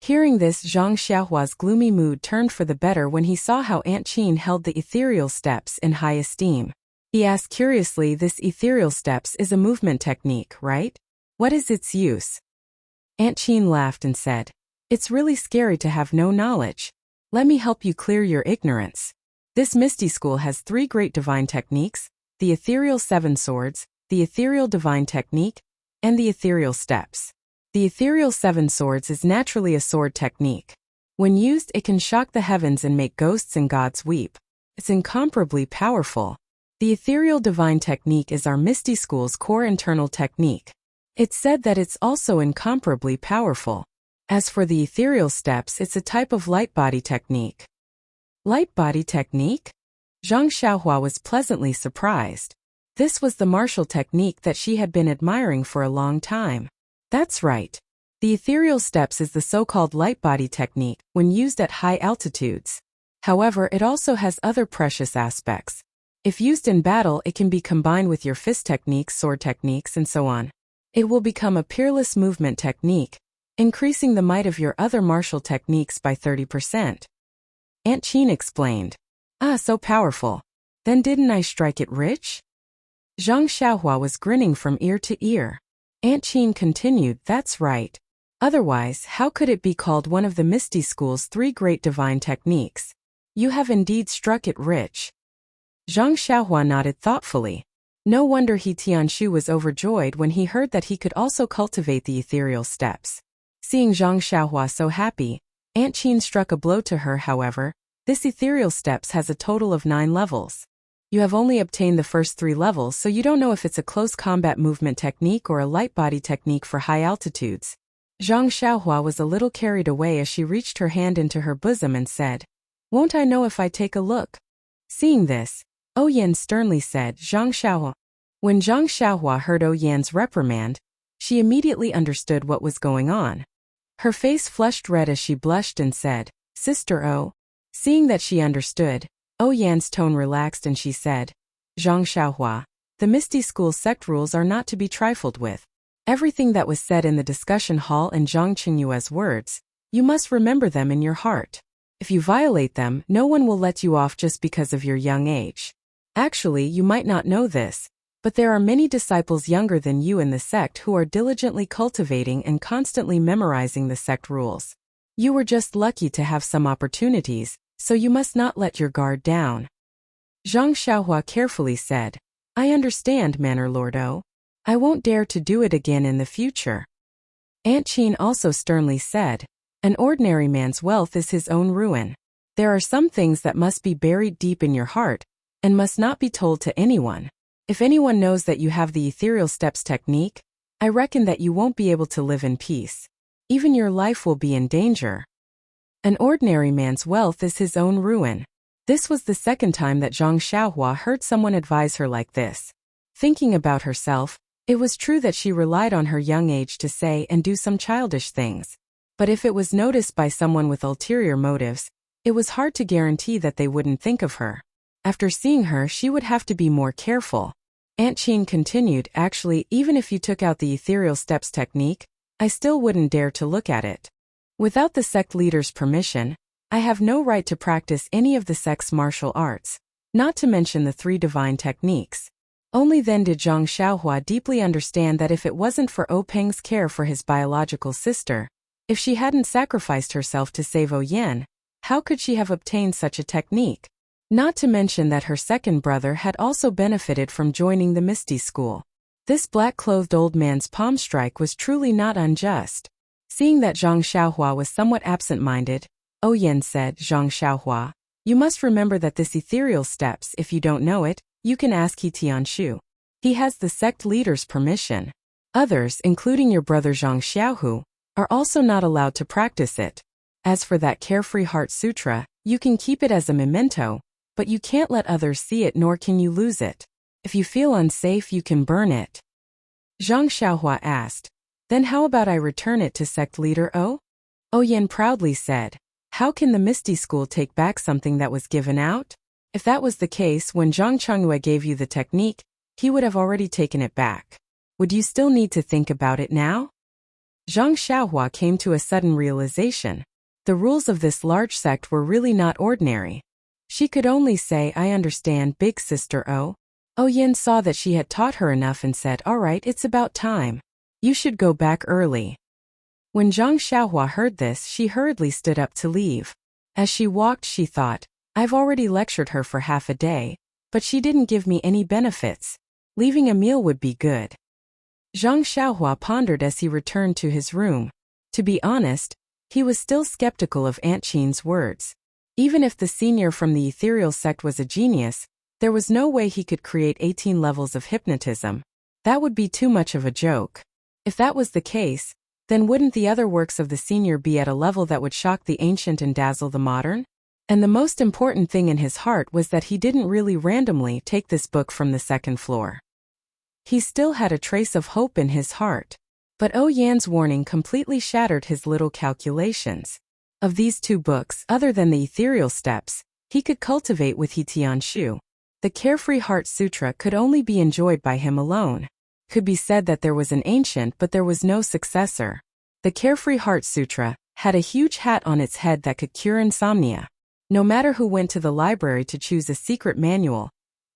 [SPEAKER 1] Hearing this, Zhang Xiaohua's gloomy mood turned for the better when he saw how Aunt Chin held the ethereal steps in high esteem. He asked curiously, this ethereal steps is a movement technique, right? What is its use? Aunt Chin laughed and said, It's really scary to have no knowledge. Let me help you clear your ignorance. This Misty School has 3 great divine techniques, the Ethereal 7 Swords, the Ethereal Divine Technique, and the Ethereal Steps. The Ethereal 7 Swords is naturally a sword technique. When used, it can shock the heavens and make ghosts and gods weep. It's incomparably powerful. The Ethereal Divine Technique is our Misty School's core internal technique. It's said that it's also incomparably powerful. As for the ethereal steps, it's a type of light body technique. Light body technique? Zhang Xiaohua was pleasantly surprised. This was the martial technique that she had been admiring for a long time. That's right. The ethereal steps is the so-called light body technique when used at high altitudes. However, it also has other precious aspects. If used in battle, it can be combined with your fist techniques, sword techniques, and so on. It will become a peerless movement technique, increasing the might of your other martial techniques by 30%. Aunt Chin explained. Ah, so powerful. Then didn't I strike it rich? Zhang Xiaohua was grinning from ear to ear. Aunt Chin continued, that's right. Otherwise, how could it be called one of the Misty School's 3 great divine techniques? You have indeed struck it rich. Zhang Xiaohua nodded thoughtfully. No wonder He Tianshu was overjoyed when he heard that he could also cultivate the ethereal steps. Seeing Zhang Xiaohua so happy, Aunt Chin struck a blow to her. However, this ethereal steps has a total of 9 levels. You have only obtained the first 3 levels, so you don't know if it's a close combat movement technique or a light body technique for high altitudes. Zhang Xiaohua was a little carried away as she reached her hand into her bosom and said, Won't I know if I take a look? Seeing this, Yan sternly said, Zhang Xiaohua. When Zhang Xiaohua heard Yan's reprimand, she immediately understood what was going on. Her face flushed red as she blushed and said, Sister O. Seeing that she understood, Yan's tone relaxed and she said, Zhang Xiaohua, The Misty School sect rules are not to be trifled with. Everything that was said in the discussion hall and Zhang Qingyue's words, you must remember them in your heart. If you violate them, no one will let you off just because of your young age. Actually, you might not know this, but there are many disciples younger than you in the sect who are diligently cultivating and constantly memorizing the sect rules. You were just lucky to have some opportunities, so you must not let your guard down. Zhang Xiaohua carefully said, I understand, Manor Lord O. I won't dare to do it again in the future. Aunt Qin also sternly said, an ordinary man's wealth is his own ruin. There are some things that must be buried deep in your heart, and must not be told to anyone. If anyone knows that you have the ethereal steps technique, I reckon that you won't be able to live in peace. Even your life will be in danger. An ordinary man's wealth is his own ruin. This was the second time that Zhang Xiaohua heard someone advise her like this. Thinking about herself, it was true that she relied on her young age to say and do some childish things. But if it was noticed by someone with ulterior motives, it was hard to guarantee that they wouldn't think of her. After seeing her, she would have to be more careful. Aunt Qin continued, actually, even if you took out the ethereal steps technique, I still wouldn't dare to look at it. Without the sect leader's permission, I have no right to practice any of the sect's martial arts, not to mention the 3 divine techniques. Only then did Zhang Xiaohua deeply understand that if it wasn't for O Peng's care for his biological sister, if she hadn't sacrificed herself to save O Yan, how could she have obtained such a technique? Not to mention that her second brother had also benefited from joining the Misty School. This black-clothed old man's palm strike was truly not unjust. Seeing that Zhang Xiaohua was somewhat absent-minded, O Yan said, Zhang Xiaohua, you must remember that this ethereal steps, if you don't know it, you can ask He Tianshu. He has the sect leader's permission. Others, including your brother Zhang Xiaohu, are also not allowed to practice it. As for that Carefree Heart Sutra, you can keep it as a memento, but you can't let others see it nor can you lose it. If you feel unsafe, you can burn it. Zhang Xiaohua asked, then how about I return it to sect leader O? O Yan proudly said, how can the Misty School take back something that was given out? If that was the case, when Zhang Chongyue gave you the technique, he would have already taken it back. Would you still need to think about it now? Zhang Xiaohua came to a sudden realization. The rules of this large sect were really not ordinary. She could only say, I understand, big sister O. O Yan saw that she had taught her enough and said, all right, it's about time. You should go back early. When Zhang Xiaohua heard this, she hurriedly stood up to leave. As she walked, she thought, I've already lectured her for half a day, but she didn't give me any benefits. Leaving a meal would be good. Zhang Xiaohua pondered as he returned to his room. To be honest, he was still skeptical of Aunt Qin's words. Even if the senior from the ethereal sect was a genius, there was no way he could create 18 levels of hypnotism. That would be too much of a joke. If that was the case, then wouldn't the other works of the senior be at a level that would shock the ancient and dazzle the modern? And the most important thing in his heart was that he didn't really randomly take this book from the second floor. He still had a trace of hope in his heart. But O Yan's warning completely shattered his little calculations. Of these 2 books, other than the ethereal steps, he could cultivate with He Tianshu. The Carefree Heart Sutra could only be enjoyed by him alone. Could be said that there was an ancient but there was no successor. The Carefree Heart Sutra had a huge hat on its head that could cure insomnia. No matter who went to the library to choose a secret manual,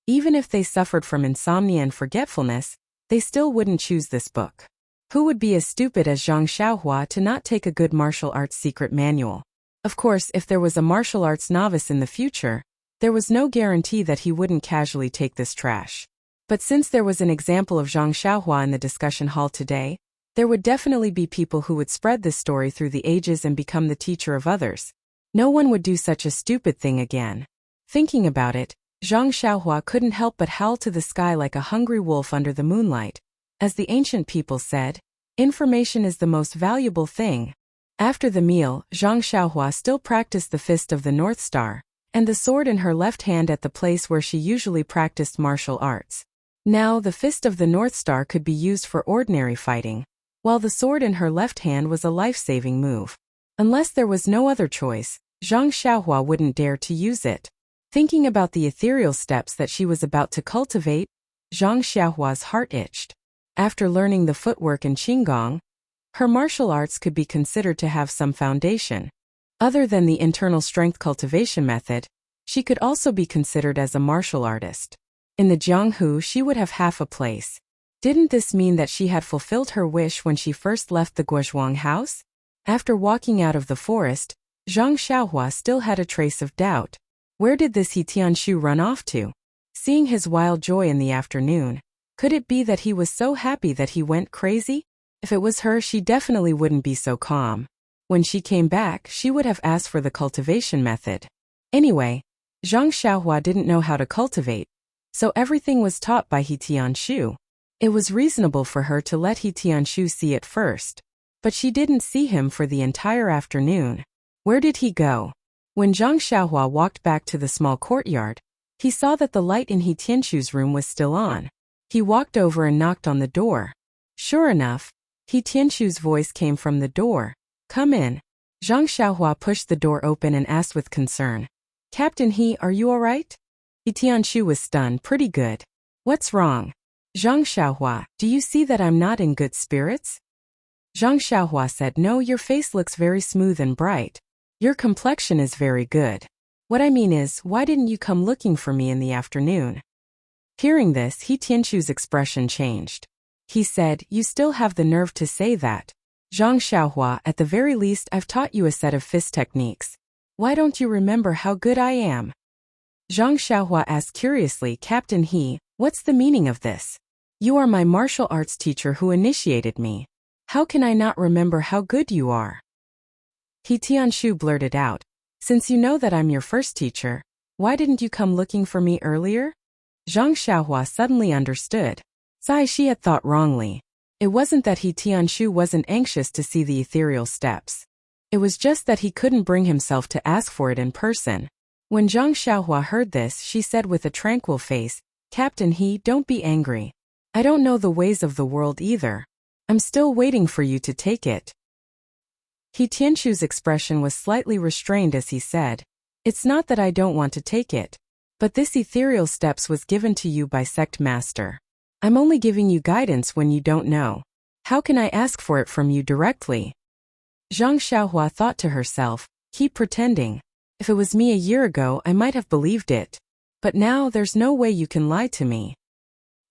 [SPEAKER 1] even if they suffered from insomnia and forgetfulness, they still wouldn't choose this book. Who would be as stupid as Zhang Xiaohua to not take a good martial arts secret manual? Of course, if there was a martial arts novice in the future, there was no guarantee that he wouldn't casually take this trash. But since there was an example of Zhang Xiaohua in the discussion hall today, there would definitely be people who would spread this story through the ages and become the teacher of others. No one would do such a stupid thing again. Thinking about it, Zhang Xiaohua couldn't help but howl to the sky like a hungry wolf under the moonlight. As the ancient people said, information is the most valuable thing. After the meal, Zhang Xiaohua still practiced the Fist of the North Star, and the sword in her left hand at the place where she usually practiced martial arts. Now, the Fist of the North Star could be used for ordinary fighting, while the sword in her left hand was a life-saving move. Unless there was no other choice, Zhang Xiaohua wouldn't dare to use it. Thinking about the ethereal steps that she was about to cultivate, Zhang Xiaohua's heart itched. After learning the footwork in Qigong, her martial arts could be considered to have some foundation. Other than the internal strength cultivation method, she could also be considered as a martial artist. In the Jianghu, she would have half a place. Didn't this mean that she had fulfilled her wish when she first left the Guozhuang house? After walking out of the forest, Zhang Xiaohua still had a trace of doubt. Where did this He Tianshu run off to? Seeing his wild joy in the afternoon, could it be that he was so happy that he went crazy? If it was her, she definitely wouldn't be so calm. When she came back, she would have asked for the cultivation method. Anyway, Zhang Xiaohua didn't know how to cultivate, so everything was taught by He Tianshu. It was reasonable for her to let He Tianshu see it first, but she didn't see him for the entire afternoon. Where did he go? When Zhang Xiaohua walked back to the small courtyard, he saw that the light in He Tianshu's room was still on. He walked over and knocked on the door. Sure enough, He Tianshu's voice came from the door. Come in. Zhang Xiaohua pushed the door open and asked with concern. Captain He, are you all right? He Tianshu was stunned. Pretty good. What's wrong? Zhang Xiaohua, do you see that I'm not in good spirits? Zhang Xiaohua said, no, your face looks very smooth and bright. Your complexion is very good. What I mean is, why didn't you come looking for me in the afternoon? Hearing this, He Tianshu's expression changed. He said, you still have the nerve to say that. Zhang Xiaohua, at the very least I've taught you a set of fist techniques. Why don't you remember how good I am? Zhang Xiaohua asked curiously, Captain He, what's the meaning of this? You are my martial arts teacher who initiated me. How can I not remember how good you are? He Tianshu blurted out, since you know that I'm your first teacher, why didn't you come looking for me earlier? Zhang Xiaohua suddenly understood. She had thought wrongly. It wasn't that He Tianshu wasn't anxious to see the ethereal steps. It was just that he couldn't bring himself to ask for it in person. When Zhang Xiaohua heard this, she said with a tranquil face, Captain He, don't be angry. I don't know the ways of the world either. I'm still waiting for you to take it. He Tianshu's expression was slightly restrained as he said, it's not that I don't want to take it, but this ethereal steps was given to you by sect master. I'm only giving you guidance when you don't know. How can I ask for it from you directly? Zhang Xiaohua thought to herself, keep pretending. If it was me a year ago, I might have believed it. But now there's no way you can lie to me.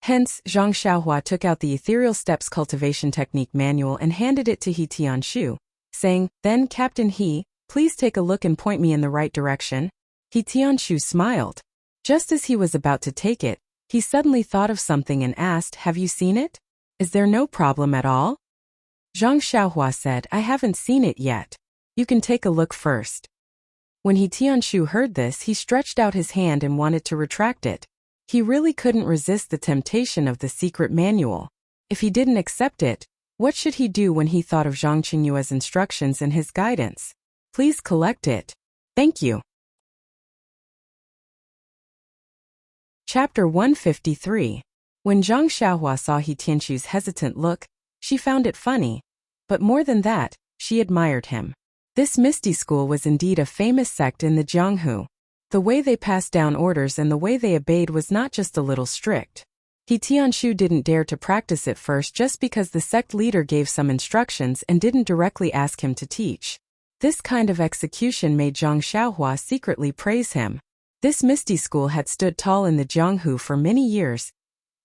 [SPEAKER 1] Hence, Zhang Xiaohua took out the Ethereal Steps Cultivation Technique Manual and handed it to He Tianshu, saying, then Captain He, please take a look and point me in the right direction. He Tianshu smiled. Just as he was about to take it, he suddenly thought of something and asked, have you seen it? Is there no problem at all? Zhang Xiaohua said, I haven't seen it yet. You can take a look first. When He Tianshu heard this, he stretched out his hand and wanted to retract it. He really couldn't resist the temptation of the secret manual. If he didn't accept it, what should he do when he thought of Zhang Qingyue's instructions and his guidance? Please collect it. Thank you. Chapter 153. When Zhang Xiaohua saw He Tianshu's hesitant look, she found it funny. But more than that, she admired him. This Misty School was indeed a famous sect in the Jianghu. The way they passed down orders and the way they obeyed was not just a little strict. He Tianshu didn't dare to practice it first just because the sect leader gave some instructions and didn't directly ask him to teach. This kind of execution made Zhang Xiaohua secretly praise him. This Misty School had stood tall in the Jianghu for many years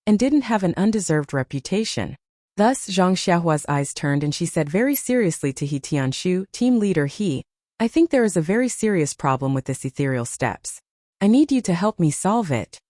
[SPEAKER 1] and didn't have an undeserved reputation. Thus, Zhang Xiaohua's eyes turned and she said very seriously to He Tianshu, Team Leader He, I think there is a very serious problem with this ethereal steps. I need you to help me solve it.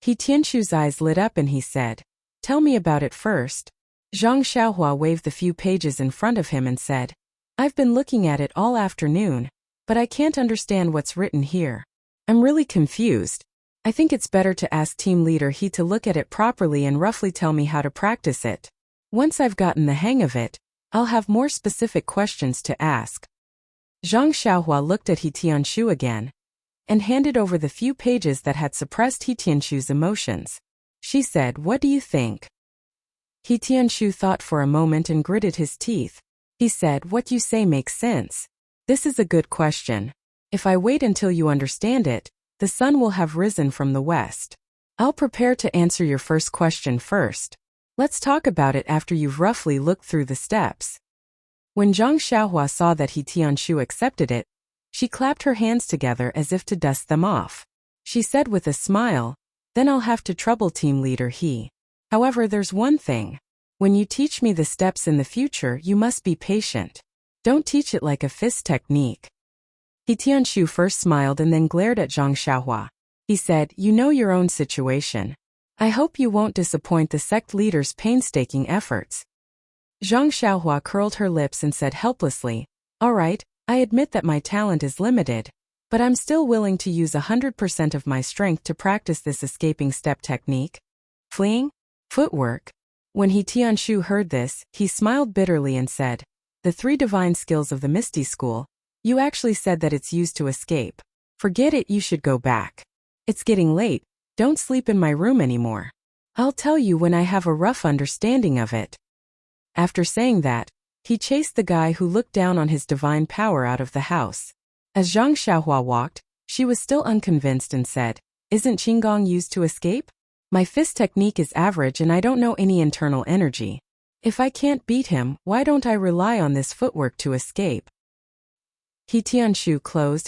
[SPEAKER 1] He Tianshu's eyes lit up and he said, tell me about it first. Zhang Xiaohua waved the few pages in front of him and said, I've been looking at it all afternoon, but I can't understand what's written here. I'm really confused. I think it's better to ask Team Leader He to look at it properly and roughly tell me how to practice it. Once I've gotten the hang of it, I'll have more specific questions to ask. Zhang Xiaohua looked at He Tianshu again and handed over the few pages that had suppressed He Tianshu's emotions. She said, what do you think? He Tianshu thought for a moment and gritted his teeth. He said, what you say makes sense. This is a good question. If I wait until you understand it, the sun will have risen from the west. I'll prepare to answer your first question first. Let's talk about it after you've roughly looked through the steps. When Zhang Xiaohua saw that He Tianshu accepted it, she clapped her hands together as if to dust them off. She said with a smile, "Then I'll have to trouble team leader He. However, there's one thing. When you teach me the steps in the future, you must be patient. Don't teach it like a fist technique." He Tianshu first smiled and then glared at Zhang Xiaohua. He said, "You know your own situation. I hope you won't disappoint the sect leader's painstaking efforts." Zhang Xiaohua curled her lips and said helplessly, "All right, I admit that my talent is limited, but I'm still willing to use 100% of my strength to practice this escaping step technique." Fleeing? Footwork? When He Tianshu heard this, he smiled bitterly and said, "The 3 divine skills of the Misty School, you actually said that it's used to escape. Forget it, you should go back. It's getting late, don't sleep in my room anymore. I'll tell you when I have a rough understanding of it." After saying that, he chased the guy who looked down on his divine power out of the house. As Zhang Xiaohua walked, she was still unconvinced and said, "Isn't Qinggong used to escape? My fist technique is average and I don't know any internal energy. If I can't beat him, why don't I rely on this footwork to escape?" He Tianshu closed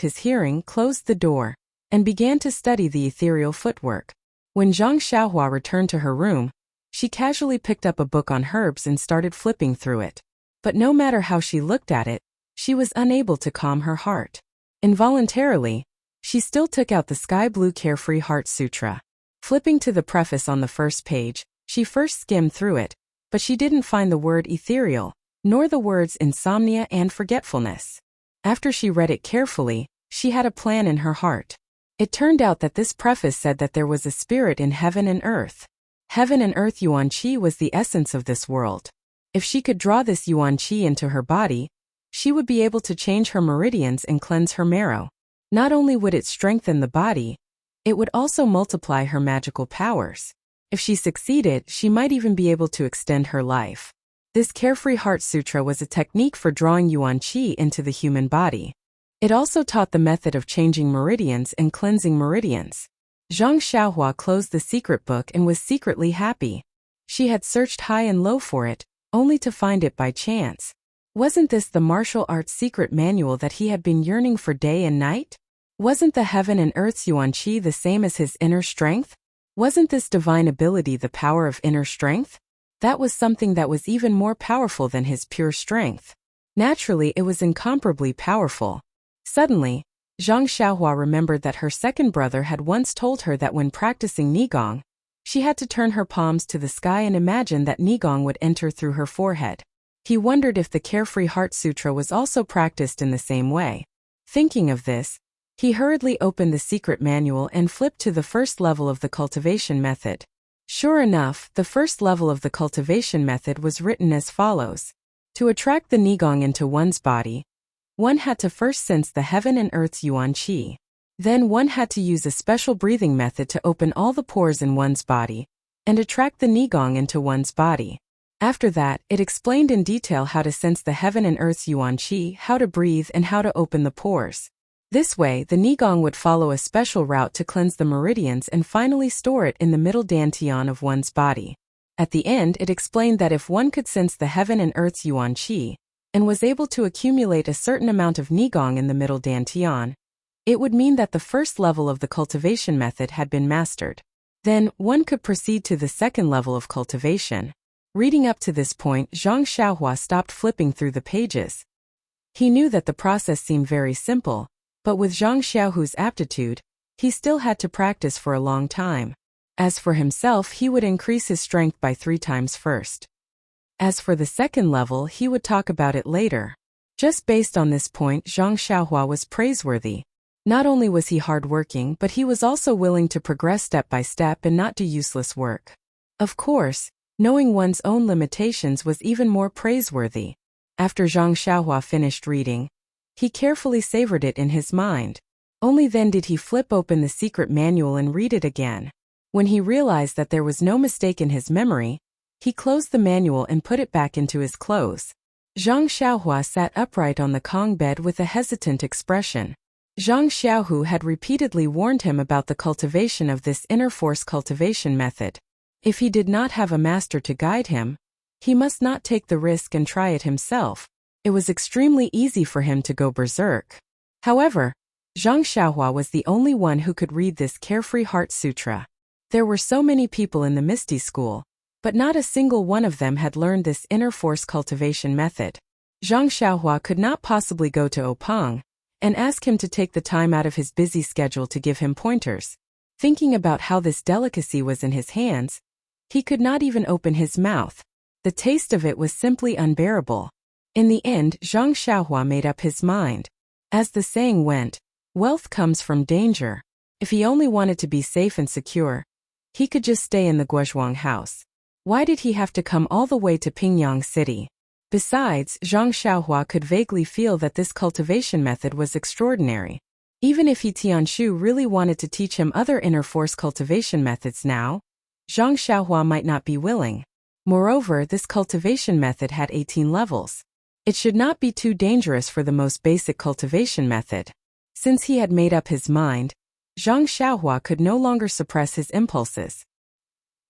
[SPEAKER 1] the door, and began to study the ethereal footwork. When Zhang Xiaohua returned to her room, she casually picked up a book on herbs and started flipping through it. But no matter how she looked at it, she was unable to calm her heart. Involuntarily, she still took out the sky blue Carefree Heart Sutra. Flipping to the preface on the first page, she first skimmed through it, but she didn't find the word ethereal, nor the words insomnia and forgetfulness. After she read it carefully, she had a plan in her heart. It turned out that this preface said that there was a spirit in heaven and earth. Heaven and earth Yuan Qi was the essence of this world. If she could draw this Yuan Qi into her body, she would be able to change her meridians and cleanse her marrow. Not only would it strengthen the body, it would also multiply her magical powers. If she succeeded, she might even be able to extend her life. This Carefree Heart Sutra was a technique for drawing Yuan Qi into the human body. It also taught the method of changing meridians and cleansing meridians. Zhang Xiaohua closed the secret book and was secretly happy. She had searched high and low for it, only to find it by chance. Wasn't this the martial arts secret manual that he had been yearning for day and night? Wasn't the heaven and earth's Yuan Qi the same as his inner strength? Wasn't this divine ability the power of inner strength? That was something that was even more powerful than his pure strength. Naturally, it was incomparably powerful. Suddenly, Zhang Xiaohua remembered that her second brother had once told her that when practicing Nigong, she had to turn her palms to the sky and imagine that Nigong would enter through her forehead. He wondered if the Carefree Heart Sutra was also practiced in the same way. Thinking of this, he hurriedly opened the secret manual and flipped to the first level of the cultivation method. Sure enough, the first level of the cultivation method was written as follows. To attract the Nigong into one's body, one had to first sense the heaven and earth's Yuan Qi. Then one had to use a special breathing method to open all the pores in one's body and attract the Nigong into one's body. After that, it explained in detail how to sense the heaven and earth's Yuan Qi, how to breathe, and how to open the pores. This way, the Nigong would follow a special route to cleanse the meridians and finally store it in the middle dantian of one's body. At the end, it explained that if one could sense the heaven and earth's Yuan Qi, and was able to accumulate a certain amount of Nigong in the middle dantian, it would mean that the first level of the cultivation method had been mastered. Then, one could proceed to the second level of cultivation. Reading up to this point, Zhang Xiaohua stopped flipping through the pages. He knew that the process seemed very simple, but with Zhang Xiaohu's aptitude, he still had to practice for a long time. As for himself, he would increase his strength by 3 times first. As for the second level, he would talk about it later. Just based on this point, Zhang Xiaohua was praiseworthy. Not only was he hardworking, but he was also willing to progress step by step and not do useless work. Of course, knowing one's own limitations was even more praiseworthy. After Zhang Xiaohua finished reading, he carefully savored it in his mind. Only then did he flip open the secret manual and read it again. When he realized that there was no mistake in his memory, he closed the manual and put it back into his clothes. Zhang Xiaohua sat upright on the Kong bed with a hesitant expression. Zhang Xiaohu had repeatedly warned him about the cultivation of this inner force cultivation method. If he did not have a master to guide him, he must not take the risk and try it himself. It was extremely easy for him to go berserk. However, Zhang Xiaohua was the only one who could read this Carefree Heart Sutra. There were so many people in the Misty School, but not a single one of them had learned this inner force cultivation method. Zhang Xiaohua could not possibly go to Opang and ask him to take the time out of his busy schedule to give him pointers. Thinking about how this delicacy was in his hands, he could not even open his mouth. The taste of it was simply unbearable. In the end, Zhang Xiaohua made up his mind. As the saying went, wealth comes from danger. If he only wanted to be safe and secure, he could just stay in the Guozhuang house. Why did he have to come all the way to Pingyang City? Besides, Zhang Xiaohua could vaguely feel that this cultivation method was extraordinary. Even if He Tianshu really wanted to teach him other inner force cultivation methods now, Zhang Xiaohua might not be willing. Moreover, this cultivation method had 18 levels. It should not be too dangerous for the most basic cultivation method. Since he had made up his mind, Zhang Xiaohua could no longer suppress his impulses.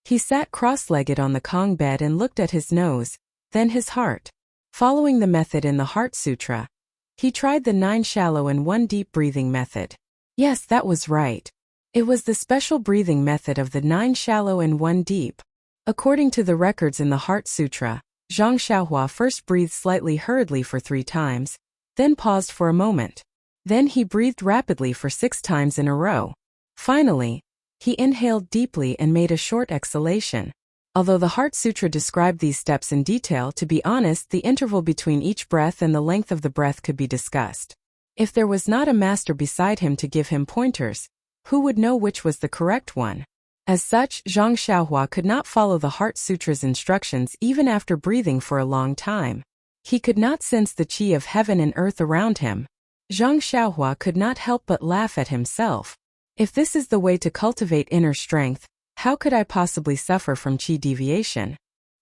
[SPEAKER 1] He sat cross-legged on the Kong bed and looked at his nose, then his heart. Following the method in the Heart Sutra, he tried the 9 shallow and 1 deep breathing method. Yes, that was right. It was the special breathing method of the 9 shallow and 1 deep. According to the records in the Heart Sutra, Zhang Xiaohua first breathed slightly hurriedly for 3 times, then paused for a moment. Then he breathed rapidly for 6 times in a row. Finally, he inhaled deeply and made a short exhalation. Although the Heart Sutra described these steps in detail, to be honest, the interval between each breath and the length of the breath could be discussed. If there was not a master beside him to give him pointers, who would know which was the correct one? As such, Zhang Xiaohua could not follow the Heart Sutra's instructions even after breathing for a long time. He could not sense the qi of heaven and earth around him. Zhang Xiaohua could not help but laugh at himself. If this is the way to cultivate inner strength, how could I possibly suffer from qi deviation?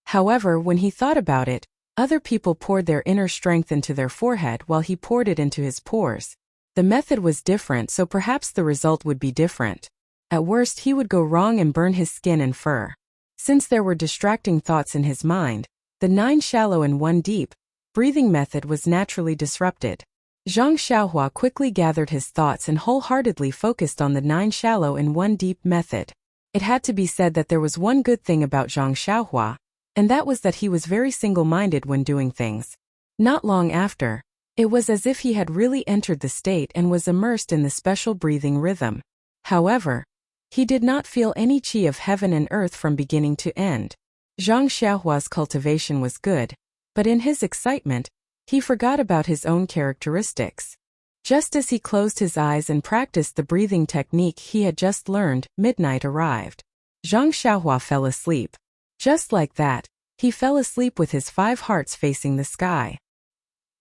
[SPEAKER 1] However, when he thought about it, other people poured their inner strength into their forehead while he poured it into his pores. The method was different, so perhaps the result would be different. At worst, he would go wrong and burn his skin and fur. Since there were distracting thoughts in his mind, the 9 shallow and 1 deep breathing method was naturally disrupted. Zhang Xiaohua quickly gathered his thoughts and wholeheartedly focused on the 9 shallow and 1 deep method. It had to be said that there was one good thing about Zhang Xiaohua, and that was that he was very single-minded when doing things. Not long after, it was as if he had really entered the state and was immersed in the special breathing rhythm. However, he did not feel any qi of heaven and earth from beginning to end. Zhang Xiaohua's cultivation was good, but in his excitement, he forgot about his own characteristics. Just as he closed his eyes and practiced the breathing technique he had just learned, midnight arrived. Zhang Xiaohua fell asleep. Just like that, he fell asleep with his 5 hearts facing the sky.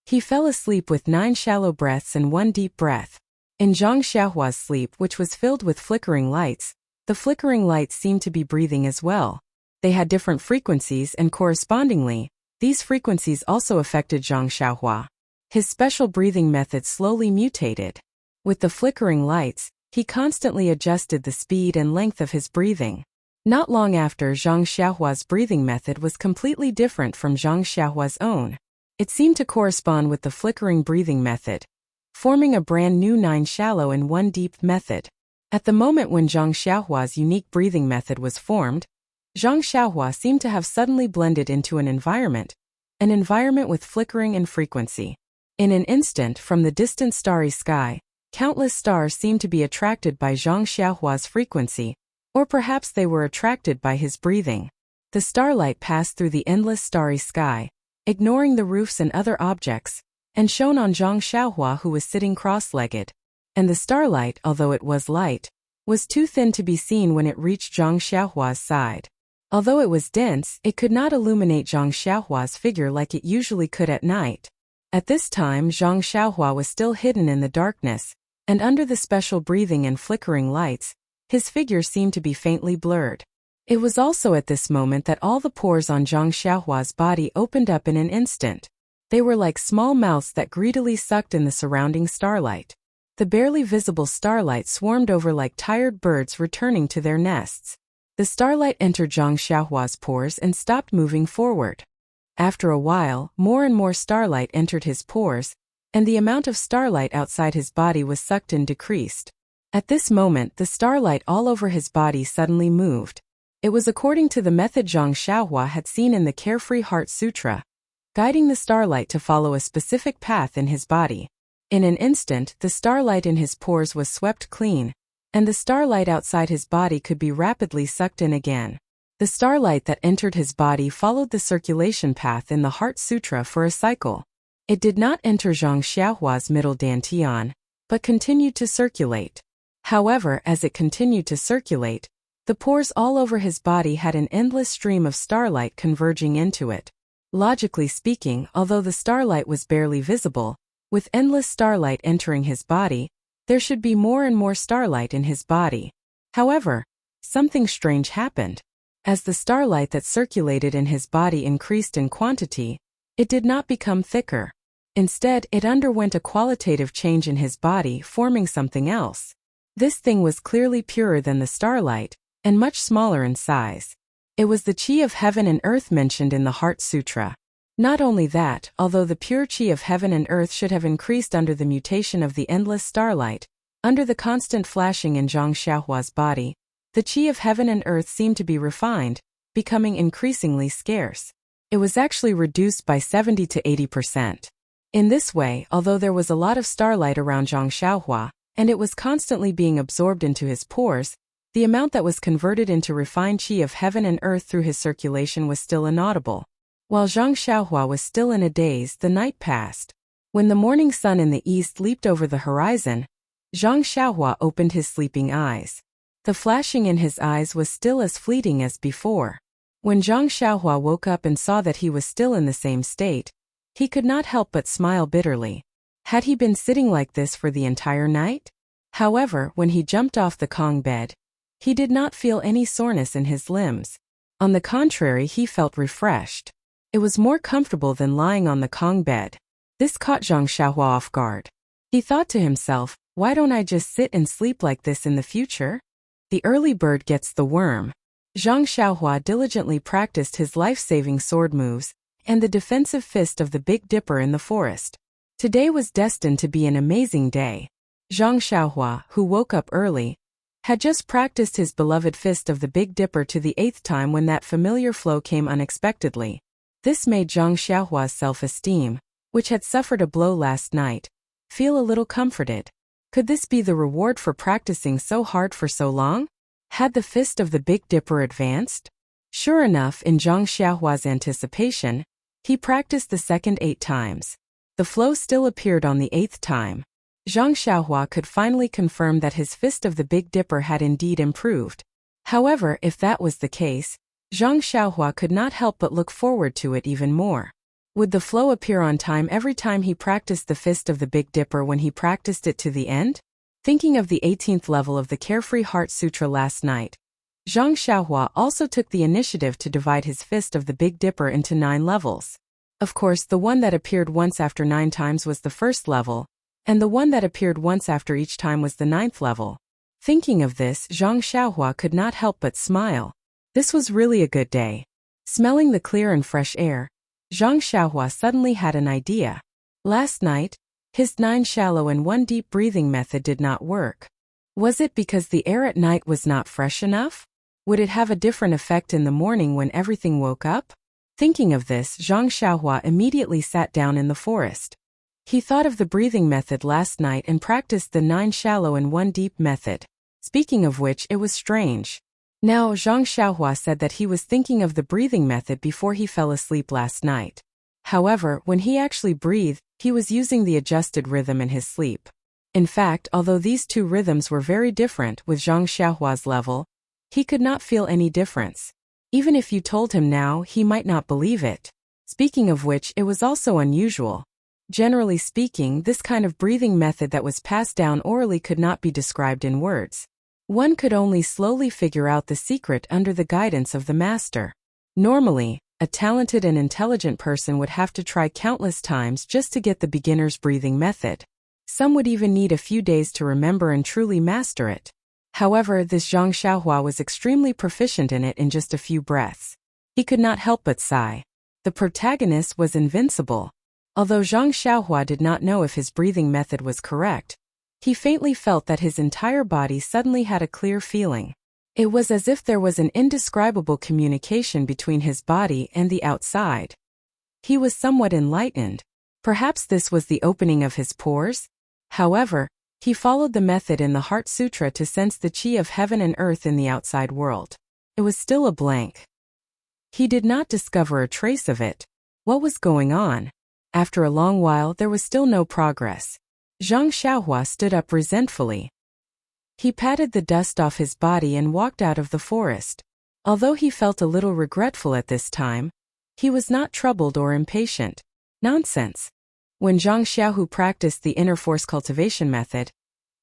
[SPEAKER 1] He fell asleep with 9 shallow breaths and 1 deep breath. In Zhang Xiaohua's sleep, which was filled with flickering lights, the flickering lights seemed to be breathing as well. They had different frequencies and correspondingly, these frequencies also affected Zhang Xiaohua. His special breathing method slowly mutated. With the flickering lights, he constantly adjusted the speed and length of his breathing. Not long after, Zhang Xiaohua's breathing method was completely different from Zhang Xiaohua's own. It seemed to correspond with the flickering breathing method, forming a brand new 9 shallow and 1 deep method. At the moment when Zhang Xiaohua's unique breathing method was formed, Zhang Xiaohua seemed to have suddenly blended into an environment with flickering and frequency. In an instant, from the distant starry sky, countless stars seemed to be attracted by Zhang Xiaohua's frequency, or perhaps they were attracted by his breathing. The starlight passed through the endless starry sky, ignoring the roofs and other objects, and shone on Zhang Xiaohua, who was sitting cross-legged. And the starlight, although it was light, was too thin to be seen when it reached Zhang Xiaohua's side. Although it was dense, it could not illuminate Zhang Xiaohua's figure like it usually could at night. At this time, Zhang Xiaohua was still hidden in the darkness, and under the special breathing and flickering lights, his figure seemed to be faintly blurred. It was also at this moment that all the pores on Zhang Xiaohua's body opened up in an instant. They were like small mouths that greedily sucked in the surrounding starlight. The barely visible starlight swarmed over like tired birds returning to their nests. The starlight entered Zhang Xiaohua's pores and stopped moving forward. After a while, more and more starlight entered his pores, and the amount of starlight outside his body was sucked in decreased. At this moment, the starlight all over his body suddenly moved. It was according to the method Zhang Xiaohua had seen in the Carefree Heart Sutra, guiding the starlight to follow a specific path in his body. In an instant, the starlight in his pores was swept clean, and the starlight outside his body could be rapidly sucked in again. The starlight that entered his body followed the circulation path in the Heart Sutra for a cycle. It did not enter Zhang Xiaohua's middle dantian, but continued to circulate. However, as it continued to circulate, the pores all over his body had an endless stream of starlight converging into it. Logically speaking, although the starlight was barely visible, with endless starlight entering his body, there should be more and more starlight in his body. However, something strange happened. As the starlight that circulated in his body increased in quantity, it did not become thicker. Instead, it underwent a qualitative change in his body, forming something else. This thing was clearly purer than the starlight, and much smaller in size. It was the Qi of heaven and earth mentioned in the Heart Sutra. Not only that, although the pure Qi of heaven and earth should have increased under the mutation of the endless starlight, under the constant flashing in Zhang Xiaohua's body, the Qi of heaven and earth seemed to be refined, becoming increasingly scarce. It was actually reduced by 70 to 80%. In this way, although there was a lot of starlight around Zhang Xiaohua, and it was constantly being absorbed into his pores, the amount that was converted into refined Qi of heaven and earth through his circulation was still inaudible. While Zhang Xiaohua was still in a daze, the night passed. When the morning sun in the east leaped over the horizon, Zhang Xiaohua opened his sleeping eyes. The flashing in his eyes was still as fleeting as before. When Zhang Xiaohua woke up and saw that he was still in the same state, he could not help but smile bitterly. Had he been sitting like this for the entire night? However, when he jumped off the Kong bed, he did not feel any soreness in his limbs. On the contrary, he felt refreshed. It was more comfortable than lying on the Kong bed. This caught Zhang Xiaohua off guard. He thought to himself, why don't I just sit and sleep like this in the future? The early bird gets the worm. Zhang Xiaohua diligently practiced his life-saving sword moves and the defensive fist of the Big Dipper in the forest. Today was destined to be an amazing day. Zhang Xiaohua, who woke up early, had just practiced his beloved fist of the Big Dipper to the 8th time when that familiar flow came unexpectedly. This made Zhang Xiaohua's self-esteem, which had suffered a blow last night, feel a little comforted. Could this be the reward for practicing so hard for so long? Had the fist of the Big Dipper advanced? Sure enough, in Zhang Xiaohua's anticipation, he practiced the second 8 times. The flow still appeared on the 8th time. Zhang Xiaohua could finally confirm that his fist of the Big Dipper had indeed improved. However, if that was the case, Zhang Xiaohua could not help but look forward to it even more. Would the flow appear on time every time he practiced the fist of the Big Dipper when he practiced it to the end? Thinking of the 18th level of the Carefree Heart Sutra last night, Zhang Xiaohua also took the initiative to divide his fist of the Big Dipper into 9 levels. Of course, the one that appeared once after 9 times was the first level, and the one that appeared once after each time was the 9th level. Thinking of this, Zhang Xiaohua could not help but smile. This was really a good day. Smelling the clear and fresh air, Zhang Xiaohua suddenly had an idea. Last night, his 9 shallow and 1 deep breathing method did not work. Was it because the air at night was not fresh enough? Would it have a different effect in the morning when everything woke up? Thinking of this, Zhang Xiaohua immediately sat down in the forest. He thought of the breathing method last night and practiced the 9 shallow and 1 deep method. Speaking of which, it was strange. Now, Zhang Xiaohua said that he was thinking of the breathing method before he fell asleep last night. However, when he actually breathed, he was using the adjusted rhythm in his sleep. In fact, although these 2 rhythms were very different with Zhang Xiaohua's level, he could not feel any difference. Even if you told him now, he might not believe it. Speaking of which, it was also unusual. Generally speaking, this kind of breathing method that was passed down orally could not be described in words. One could only slowly figure out the secret under the guidance of the master. Normally, a talented and intelligent person would have to try countless times just to get the beginner's breathing method. Some would even need a few days to remember and truly master it. However, this Zhang Xiaohua was extremely proficient in it in just a few breaths. He could not help but sigh. The protagonist was invincible. Although Zhang Xiaohua did not know if his breathing method was correct, he faintly felt that his entire body suddenly had a clear feeling. It was as if there was an indescribable communication between his body and the outside. He was somewhat enlightened. Perhaps this was the opening of his pores? However, he followed the method in the Heart Sutra to sense the chi of heaven and earth in the outside world. It was still a blank. He did not discover a trace of it. What was going on? After a long while, there was still no progress. Zhang Xiaohua stood up resentfully. He patted the dust off his body and walked out of the forest. Although he felt a little regretful at this time, he was not troubled or impatient. Nonsense. When Zhang Xiaohu practiced the inner force cultivation method,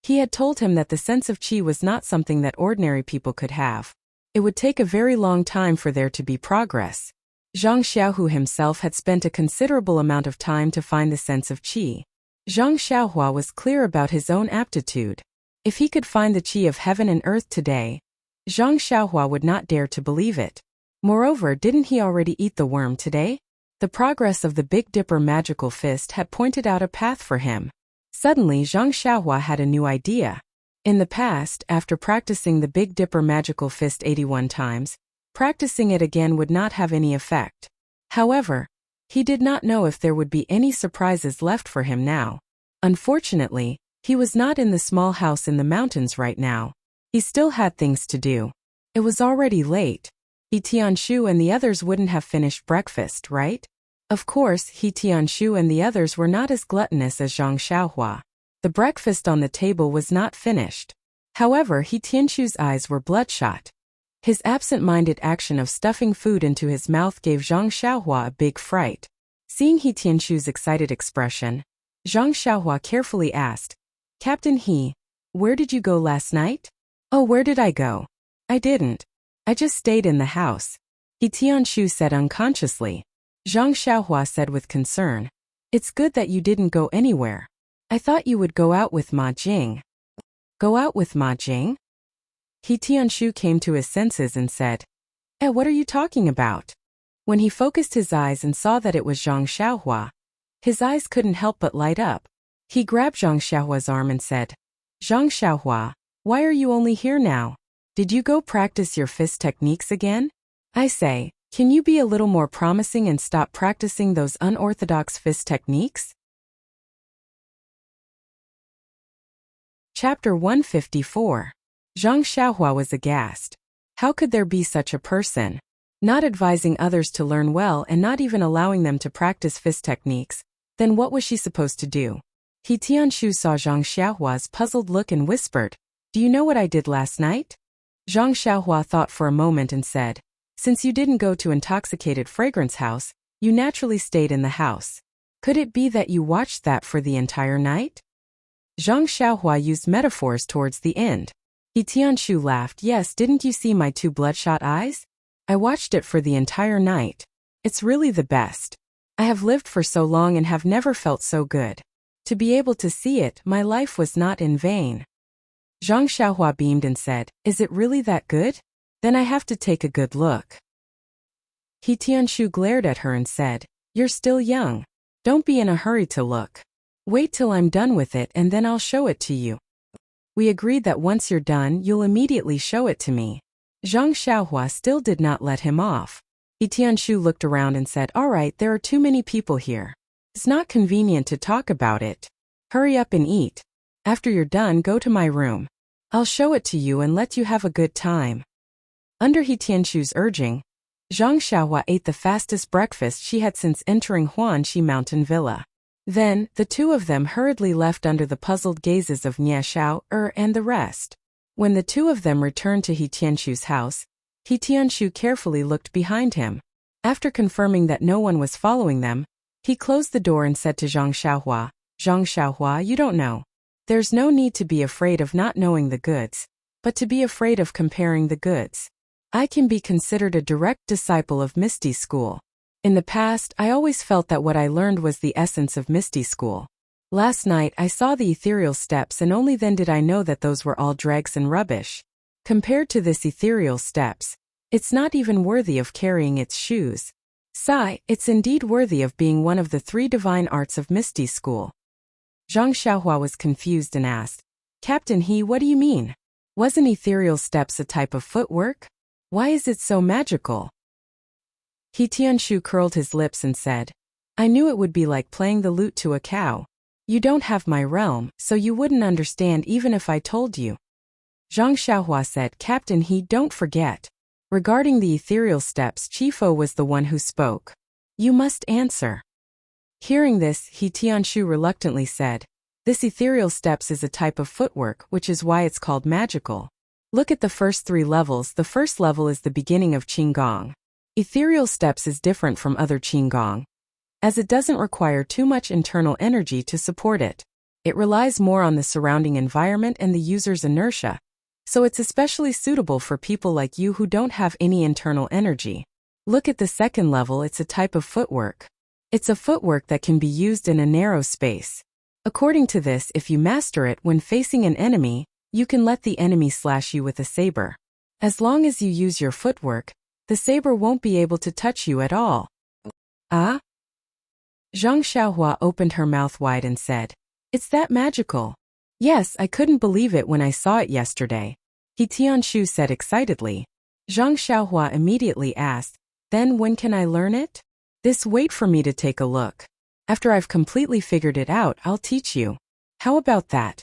[SPEAKER 1] he had told him that the sense of qi was not something that ordinary people could have. It would take a very long time for there to be progress. Zhang Xiaohu himself had spent a considerable amount of time to find the sense of qi. Zhang Xiaohua was clear about his own aptitude. If he could find the qi of heaven and earth today, Zhang Xiaohua would not dare to believe it. Moreover, didn't he already eat the worm today? The progress of the Big Dipper magical fist had pointed out a path for him. Suddenly, Zhang Xiaohua had a new idea. In the past, after practicing the Big Dipper magical fist 81 times, practicing it again would not have any effect. However, he did not know if there would be any surprises left for him now. Unfortunately, he was not in the small house in the mountains right now. He still had things to do. It was already late. He Tianshu and the others wouldn't have finished breakfast, right? Of course, He Tianshu and the others were not as gluttonous as Zhang Xiaohua. The breakfast on the table was not finished. However, He Tianshu's eyes were bloodshot. His absent-minded action of stuffing food into his mouth gave Zhang Xiaohua a big fright. Seeing He Tianshu's excited expression, Zhang Xiaohua carefully asked, "Captain He, where did you go last night?" "Oh, where did I go? I didn't. I just stayed in the house," He Tianshu said unconsciously. Zhang Xiaohua said with concern, "It's good that you didn't go anywhere. I thought you would go out with Ma Jing." "Go out with Ma Jing?" He Tianshu came to his senses and said, what are you talking about?" When he focused his eyes and saw that it was Zhang Xiaohua, his eyes couldn't help but light up. He grabbed Zhang Xiaohua's arm and said, "Zhang Xiaohua, why are you only here now? Did you go practice your fist techniques again? I say, can you be a little more promising and stop practicing those unorthodox fist techniques?" Chapter 154. Zhang Xiaohua was aghast. How could there be such a person? Not advising others to learn well and not even allowing them to practice fist techniques, then what was she supposed to do? He Tianshu saw Zhang Xiaohua's puzzled look and whispered, "Do you know what I did last night?" Zhang Xiaohua thought for a moment and said, "Since you didn't go to Intoxicated Fragrance House, you naturally stayed in the house. Could it be that you watched that for the entire night?" Zhang Xiaohua used metaphors towards the end. He Tianshu laughed. "Yes, didn't you see my two bloodshot eyes? I watched it for the entire night. It's really the best. I have lived for so long and have never felt so good. To be able to see it, my life was not in vain." Zhang Xiaohua beamed and said, "Is it really that good? Then I have to take a good look." He Tianshu glared at her and said, "You're still young. Don't be in a hurry to look. Wait till I'm done with it and then I'll show it to you. We agreed that once you're done, you'll immediately show it to me." Zhang Xiaohua still did not let him off. He Tianshu looked around and said, "All right, there are too many people here. It's not convenient to talk about it. Hurry up and eat. After you're done, go to my room. I'll show it to you and let you have a good time." Under He Tianshu's urging, Zhang Xiaohua ate the fastest breakfast she had since entering Huanxi Mountain Villa. Then, the two of them hurriedly left under the puzzled gazes of Nie Xiao, and the rest. When the two of them returned to He Tianshu's house, He Tianshu carefully looked behind him. After confirming that no one was following them, he closed the door and said to Zhang Xiaohua, "Zhang Xiaohua, you don't know. There's no need to be afraid of not knowing the goods, but to be afraid of comparing the goods. I can be considered a direct disciple of Misty School. In the past, I always felt that what I learned was the essence of Misty School. Last night I saw the ethereal steps and only then did I know that those were all dregs and rubbish. Compared to this ethereal steps, it's not even worthy of carrying its shoes. Sigh, it's indeed worthy of being one of the 3 divine arts of Misty School. Zhang Xiaohua was confused and asked, Captain He, what do you mean? Wasn't ethereal steps a type of footwork? Why is it so magical? He Tianshu curled his lips and said, I knew it would be like playing the lute to a cow. You don't have my realm, so you wouldn't understand even if I told you. Zhang Xiaohua said, Captain He, don't forget. Regarding the ethereal steps, Chifo was the one who spoke. You must answer. Hearing this, He Tianshu reluctantly said, This ethereal steps is a type of footwork, which is why it's called magical. Look at the first 3 levels. The first level is the beginning of Qinggong. Ethereal steps is different from other Qinggong, as it doesn't require too much internal energy to support it. It relies more on the surrounding environment and the user's inertia, so it's especially suitable for people like you who don't have any internal energy. Look at the second level. It's a type of footwork. It's a footwork that can be used in a narrow space. According to this, if you master it when facing an enemy, you can let the enemy slash you with a saber. As long as you use your footwork, the saber won't be able to touch you at all. Ah? Zhang Xiaohua opened her mouth wide and said, It's that magical. Yes, I couldn't believe it when I saw it yesterday. He Tianshu said excitedly. Zhang Xiaohua immediately asked, Then when can I learn it? This wait for me to take a look. After I've completely figured it out, I'll teach you. How about that?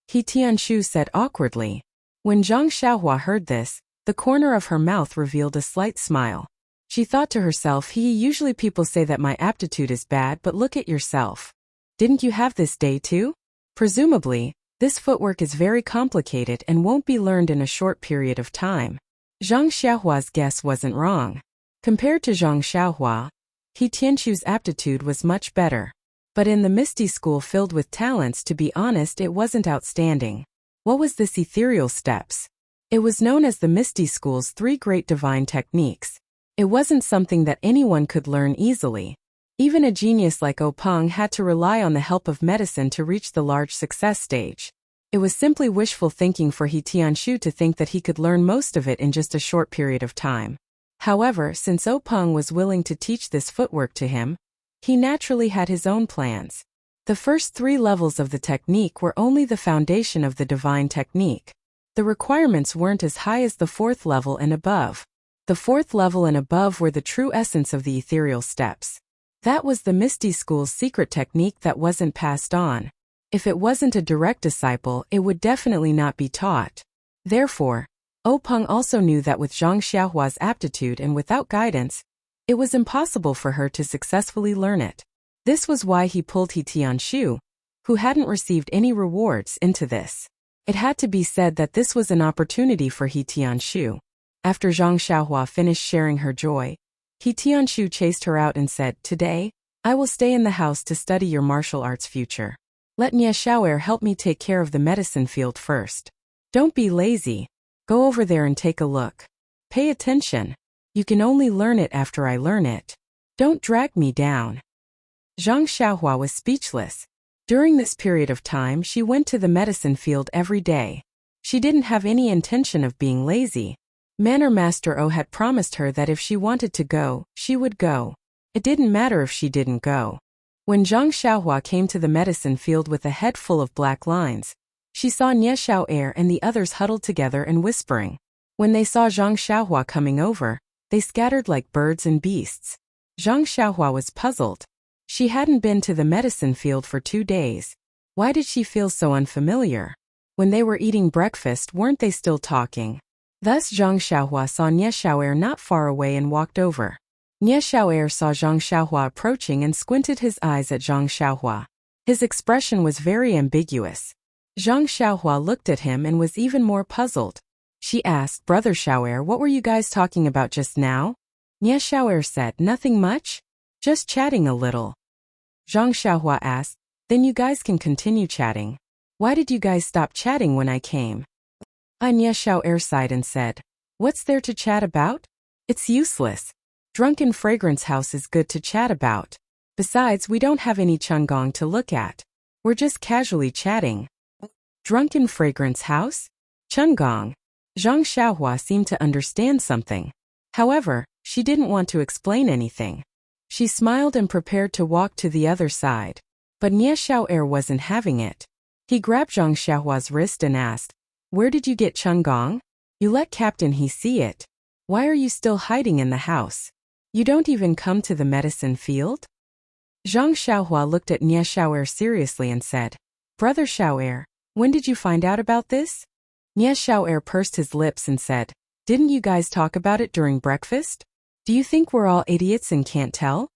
[SPEAKER 1] He Tianshu said awkwardly. When Zhang Xiaohua heard this, the corner of her mouth revealed a slight smile. She thought to herself, usually people say that my aptitude is bad, but look at yourself. Didn't you have this day too? Presumably, this footwork is very complicated and won't be learned in a short period of time. Zhang Xiaohua's guess wasn't wrong. Compared to Zhang Xiaohua, He Tianshu's aptitude was much better. But in the Misty School filled with talents, to be honest, it wasn't outstanding. What was this ethereal steps? It was known as the Misty School's 3 great divine techniques. It wasn't something that anyone could learn easily. Even a genius like Peng had to rely on the help of medicine to reach the large success stage. It was simply wishful thinking for He Tianshu to think that he could learn most of it in just a short period of time. However, since Peng was willing to teach this footwork to him, he naturally had his own plans. The first 3 levels of the technique were only the foundation of the divine technique. The requirements weren't as high as the 4th level and above. The 4th level and above were the true essence of the ethereal steps. That was the Misty School's secret technique that wasn't passed on. If it wasn't a direct disciple, it would definitely not be taught. Therefore, Peng also knew that with Zhang Xiaohua's aptitude and without guidance, it was impossible for her to successfully learn it. This was why he pulled He Tianshu, who hadn't received any rewards, into this. It had to be said that this was an opportunity for He Tianshu. After Zhang Xiaohua finished sharing her joy, He Tianshu chased her out and said, Today, I will stay in the house to study your martial arts future. Let Nie Xiaoer help me take care of the medicine field first. Don't be lazy. Go over there and take a look. Pay attention. You can only learn it after I learn it. Don't drag me down. Zhang Xiaohua was speechless. During this period of time, she went to the medicine field every day. She didn't have any intention of being lazy. Manor Master O had promised her that if she wanted to go, she would go. It didn't matter if she didn't go. When Zhang Xiaohua came to the medicine field with a head full of black lines, she saw Nie Xiaoer and the others huddled together and whispering. When they saw Zhang Xiaohua coming over, they scattered like birds and beasts. Zhang Xiaohua was puzzled. She hadn't been to the medicine field for 2 days. Why did she feel so unfamiliar? When they were eating breakfast, weren't they still talking? Thus Zhang Xiaohua saw Nie Xiaoer not far away and walked over. Nie Xiaoer saw Zhang Xiaohua approaching and squinted his eyes at Zhang Xiaohua. His expression was very ambiguous. Zhang Xiaohua looked at him and was even more puzzled. She asked, Brother Xiaoer, what were you guys talking about just now? Nie Xiaoer said, Nothing much. Just chatting a little. Zhang Xiaohua asked, Then you guys can continue chatting. Why did you guys stop chatting when I came? Nie Xiaoer sighed and said, What's there to chat about? It's useless. Drunken Fragrance House is good to chat about. Besides, we don't have any Chunggong to look at. We're just casually chatting. Drunken fragrance house? Chungong. Zhang Xiaohua seemed to understand something. However, she didn't want to explain anything. She smiled and prepared to walk to the other side. But Nie Xiao'er wasn't having it. He grabbed Zhang Xiaohua's wrist and asked, "Where did you get Chungong? You let Captain He see it. Why are you still hiding in the house? You don't even come to the medicine field?" Zhang Xiaohua looked at Nie Xiao'er seriously and said, "Brother Xiao'er, when did you find out about this?" Nie Xiao'er pursed his lips and said, "Didn't you guys talk about it during breakfast? Do you think we're all idiots and can't tell?"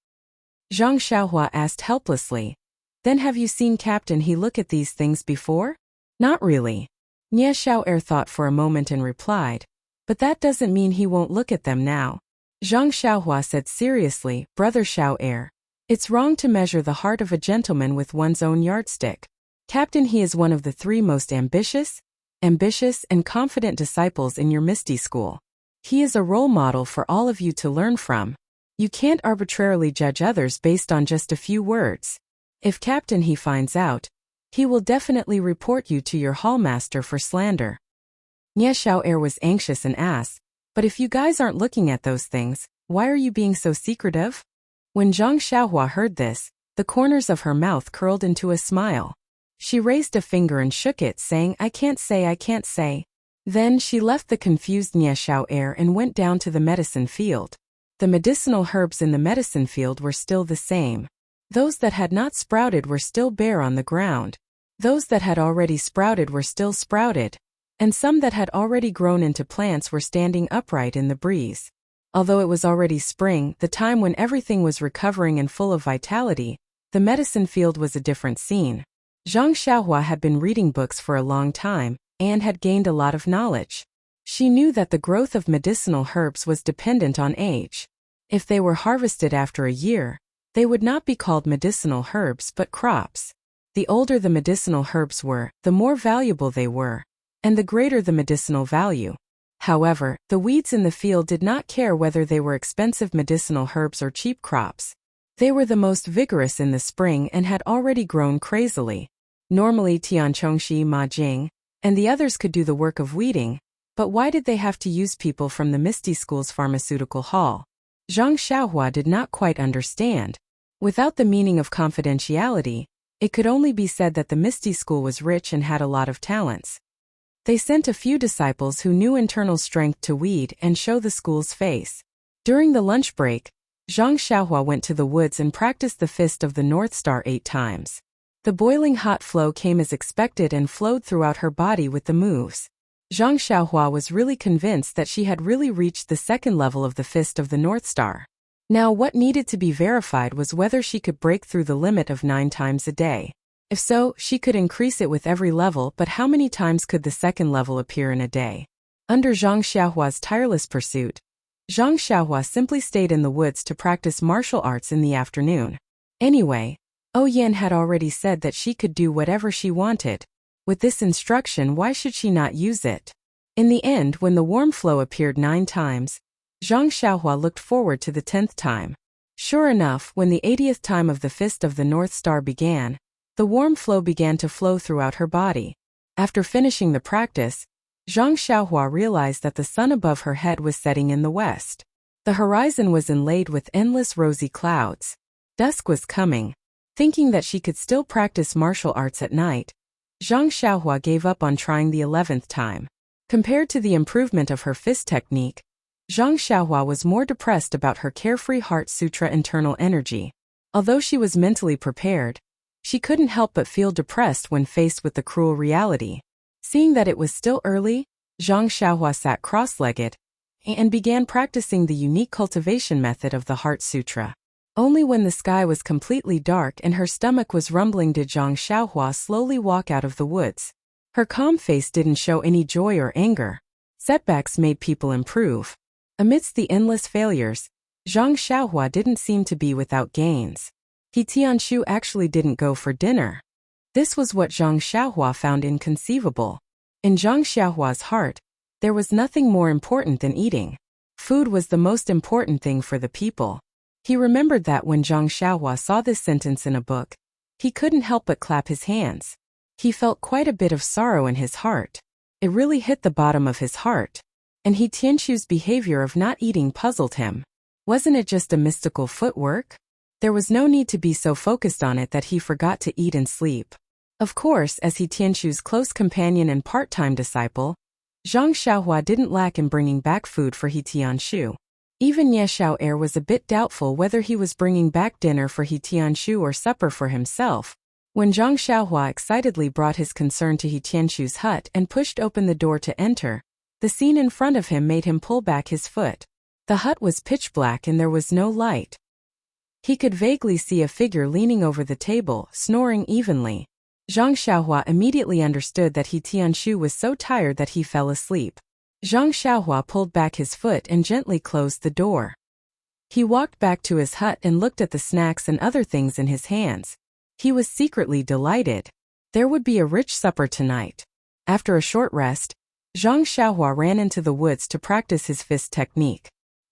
[SPEAKER 1] Zhang Xiaohua asked helplessly, "Then have you seen Captain He look at these things before?" "Not really." Nie Xiao'er thought for a moment and replied, "But that doesn't mean he won't look at them now." Zhang Xiaohua said seriously, "Brother Xiao'er, it's wrong to measure the heart of a gentleman with one's own yardstick. Captain He is one of the 3 most ambitious and confident disciples in your Misty School. He is a role model for all of you to learn from. You can't arbitrarily judge others based on just a few words. If Captain He finds out, he will definitely report you to your hallmaster for slander." Nie Xiao'er was anxious and asked, "But if you guys aren't looking at those things, why are you being so secretive?" When Zhang Xiaohua heard this, the corners of her mouth curled into a smile. She raised a finger and shook it, saying, I can't say. Then she left the confused Nie Xiao'er and went down to the medicine field. The medicinal herbs in the medicine field were still the same. Those that had not sprouted were still bare on the ground. Those that had already sprouted were still sprouted. And some that had already grown into plants were standing upright in the breeze. Although it was already spring, the time when everything was recovering and full of vitality, the medicine field was a different scene. Zhang Xiaohua had been reading books for a long time, and had gained a lot of knowledge. She knew that the growth of medicinal herbs was dependent on age. If they were harvested after a year, they would not be called medicinal herbs but crops. The older the medicinal herbs were, the more valuable they were, and the greater the medicinal value. However, the weeds in the field did not care whether they were expensive medicinal herbs or cheap crops. They were the most vigorous in the spring and had already grown crazily. Normally Tianchongxi Ma Jing and the others could do the work of weeding, but why did they have to use people from the Misty School's pharmaceutical hall? Zhang Xiaohua did not quite understand. Without the meaning of confidentiality, it could only be said that the Misty School was rich and had a lot of talents. They sent a few disciples who knew internal strength to weed and show the school's face. During the lunch break, Zhang Xiaohua went to the woods and practiced the fist of the North Star 8 times. The boiling hot flow came as expected and flowed throughout her body with the moves. Zhang Xiaohua was really convinced that she had really reached the 2nd level of the fist of the North Star. Now what needed to be verified was whether she could break through the limit of 9 times a day. If so, she could increase it with every level, but how many times could the 2nd level appear in a day? Under Zhang Xiaohua's tireless pursuit, Zhang Xiaohua simply stayed in the woods to practice martial arts in the afternoon. Anyway, Yan had already said that she could do whatever she wanted. With this instruction, why should she not use it? In the end, when the warm flow appeared 9 times, Zhang Xiaohua looked forward to the 10th time. Sure enough, when the 80th time of the Fist of the North Star began, the warm flow began to flow throughout her body. After finishing the practice, Zhang Xiaohua realized that the sun above her head was setting in the west. The horizon was inlaid with endless rosy clouds. Dusk was coming. Thinking that she could still practice martial arts at night, Zhang Xiaohua gave up on trying the 11th time. Compared to the improvement of her fist technique, Zhang Xiaohua was more depressed about her carefree Heart Sutra internal energy. Although she was mentally prepared, she couldn't help but feel depressed when faced with the cruel reality. Seeing that it was still early, Zhang Xiaohua sat cross-legged and began practicing the unique cultivation method of the Heart Sutra. Only when the sky was completely dark and her stomach was rumbling did Zhang Xiaohua slowly walk out of the woods. Her calm face didn't show any joy or anger. Setbacks made people improve. Amidst the endless failures, Zhang Xiaohua didn't seem to be without gains. He Tianshu actually didn't go for dinner. This was what Zhang Xiaohua found inconceivable. In Zhang Xiaohua's heart, there was nothing more important than eating. Food was the most important thing for the people. He remembered that when Zhang Xiaohua saw this sentence in a book, He couldn't help but clap his hands. He felt quite a bit of sorrow in his heart. It really hit the bottom of his heart. And He Tianshu's behavior of not eating puzzled him. Wasn't it just a mystical footwork? There was no need to be so focused on it that he forgot to eat and sleep. Of course, as He Tianshu's close companion and part-time disciple, Zhang Xiaohua didn't lack in bringing back food for He Tianshu. Even Ye Xiao'er was a bit doubtful whether he was bringing back dinner for He Tianshu or supper for himself, when Zhang Xiaohua excitedly brought his concern to He Tianshu's hut and pushed open the door to enter. The scene in front of him made him pull back his foot. The hut was pitch black and there was no light. He could vaguely see a figure leaning over the table, snoring evenly. Zhang Xiaohua immediately understood that He Tianshu was so tired that he fell asleep. Zhang Xiaohua pulled back his foot and gently closed the door. He walked back to his hut and looked at the snacks and other things in his hands. He was secretly delighted. There would be a rich supper tonight. After a short rest, Zhang Xiaohua ran into the woods to practice his fist technique.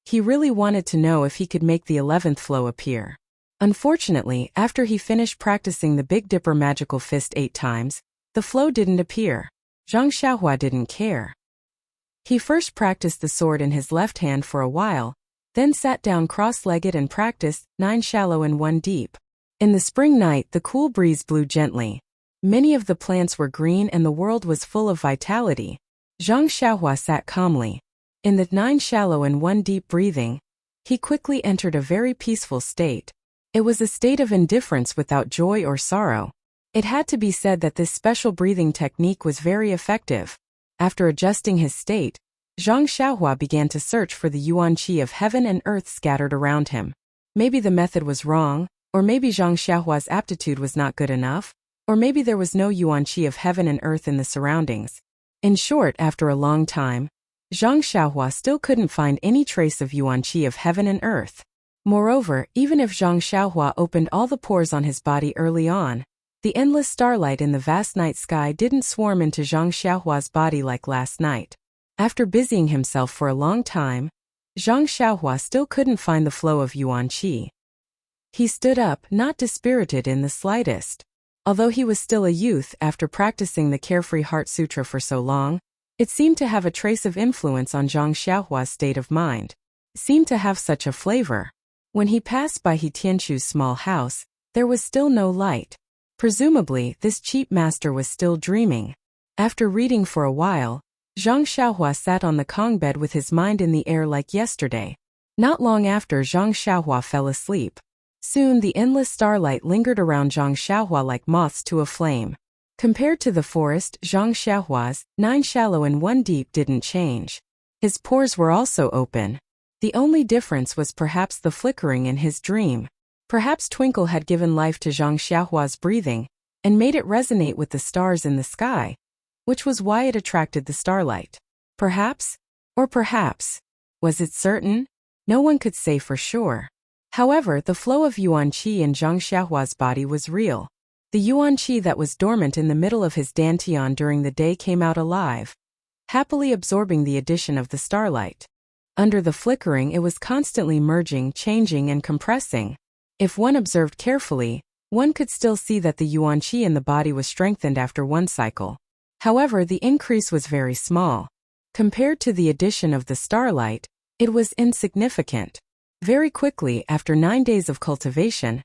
[SPEAKER 1] He really wanted to know if he could make the 11th flow appear. Unfortunately, after he finished practicing the Big Dipper magical fist 8 times, the flow didn't appear. Zhang Xiaohua didn't care. He first practiced the sword in his left hand for a while, then sat down cross-legged and practiced 9 shallow and 1 deep. In the spring night, the cool breeze blew gently. Many of the plants were green and the world was full of vitality. Zhang Xiaohua sat calmly. In the 9 shallow and 1 deep breathing, he quickly entered a very peaceful state. It was a state of indifference without joy or sorrow. It had to be said that this special breathing technique was very effective. After adjusting his state, Zhang Xiaohua began to search for the yuan qi of heaven and earth scattered around him. Maybe the method was wrong, or maybe Zhang Xiaohua's aptitude was not good enough, or maybe there was no yuan qi of heaven and earth in the surroundings. In short, after a long time, Zhang Xiaohua still couldn't find any trace of yuan qi of heaven and earth. Moreover, even if Zhang Xiaohua opened all the pores on his body early on, the endless starlight in the vast night sky didn't swarm into Zhang Xiaohua's body like last night. After busying himself for a long time, Zhang Xiaohua still couldn't find the flow of yuan qi. He stood up, not dispirited in the slightest. Although he was still a youth after practicing the Carefree Heart Sutra for so long, it seemed to have a trace of influence on Zhang Xiaohua's state of mind. It seemed to have such a flavor. When he passed by He Tianshu's small house, there was still no light. Presumably, this cheap master was still dreaming. After reading for a while, Zhang Xiaohua sat on the Kong bed with his mind in the air like yesterday. Not long after, Zhang Xiaohua fell asleep. Soon the endless starlight lingered around Zhang Xiaohua like moths to a flame. Compared to the forest, Zhang Xiaohua's 9 shallow and 1 deep didn't change. His pores were also open. The only difference was perhaps the flickering in his dream. Perhaps Twinkle had given life to Zhang Xiaohua's breathing, and made it resonate with the stars in the sky, which was why it attracted the starlight. Perhaps, or perhaps, was it certain? No one could say for sure. However, the flow of yuan qi in Zhang Xiaohua's body was real. The yuan qi that was dormant in the middle of his dantian during the day came out alive, happily absorbing the addition of the starlight. Under the flickering, it was constantly merging, changing, and compressing. If one observed carefully, one could still see that the yuan qi in the body was strengthened after one cycle. However, the increase was very small. Compared to the addition of the starlight, it was insignificant. Very quickly, after 9 days of cultivation,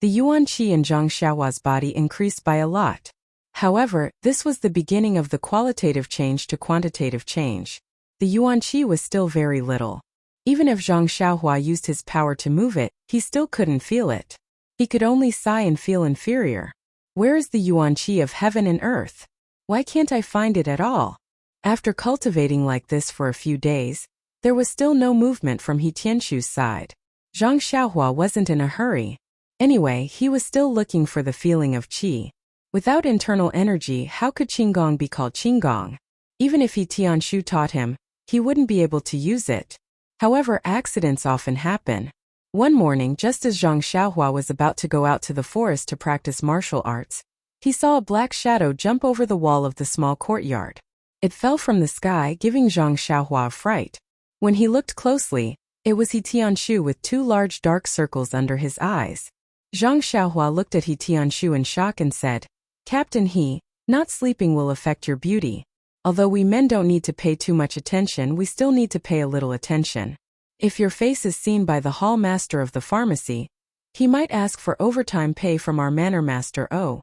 [SPEAKER 1] the yuan qi in Zhang Xiaohua's body increased by a lot. However, this was the beginning of the qualitative change to quantitative change. The yuan qi was still very little. Even if Zhang Xiaohua used his power to move it, he still couldn't feel it. He could only sigh and feel inferior. Where is the yuan qi of heaven and earth? Why can't I find it at all? After cultivating like this for a few days, there was still no movement from He Tianshu's side. Zhang Xiaohua wasn't in a hurry. Anyway, he was still looking for the feeling of qi. Without internal energy, how could qigong be called qigong? Even if He Tianshu taught him, he wouldn't be able to use it. However, accidents often happen. One morning, just as Zhang Xiaohua was about to go out to the forest to practice martial arts, he saw a black shadow jump over the wall of the small courtyard. It fell from the sky, giving Zhang Xiaohua a fright. When he looked closely, it was He Tianshu with 2 large dark circles under his eyes. Zhang Xiaohua looked at He Tianshu in shock and said, Captain He, not sleeping will affect your beauty. Although we men don't need to pay too much attention, we still need to pay a little attention. If your face is seen by the hall master of the pharmacy, he might ask for overtime pay from our manor master. Oh.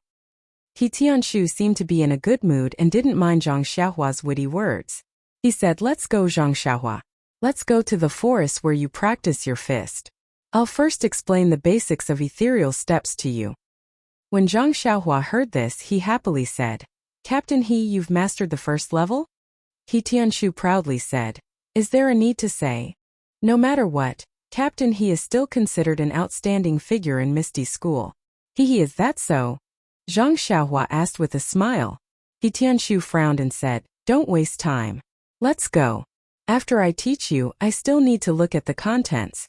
[SPEAKER 1] He Tianshu seemed to be in a good mood and didn't mind Zhang Xiaohua's witty words. He said, let's go, Zhang Xiaohua. Let's go to the forest where you practice your fist. I'll first explain the basics of ethereal steps to you. When Zhang Xiaohua heard this, he happily said, Captain He, you've mastered the first level? He Tianshu proudly said, is there a need to say? No matter what, Captain He is still considered an outstanding figure in Misty School. He is that so? Zhang Xiaohua asked with a smile. He Tianshu frowned and said, don't waste time. Let's go. After I teach you, I still need to look at the contents.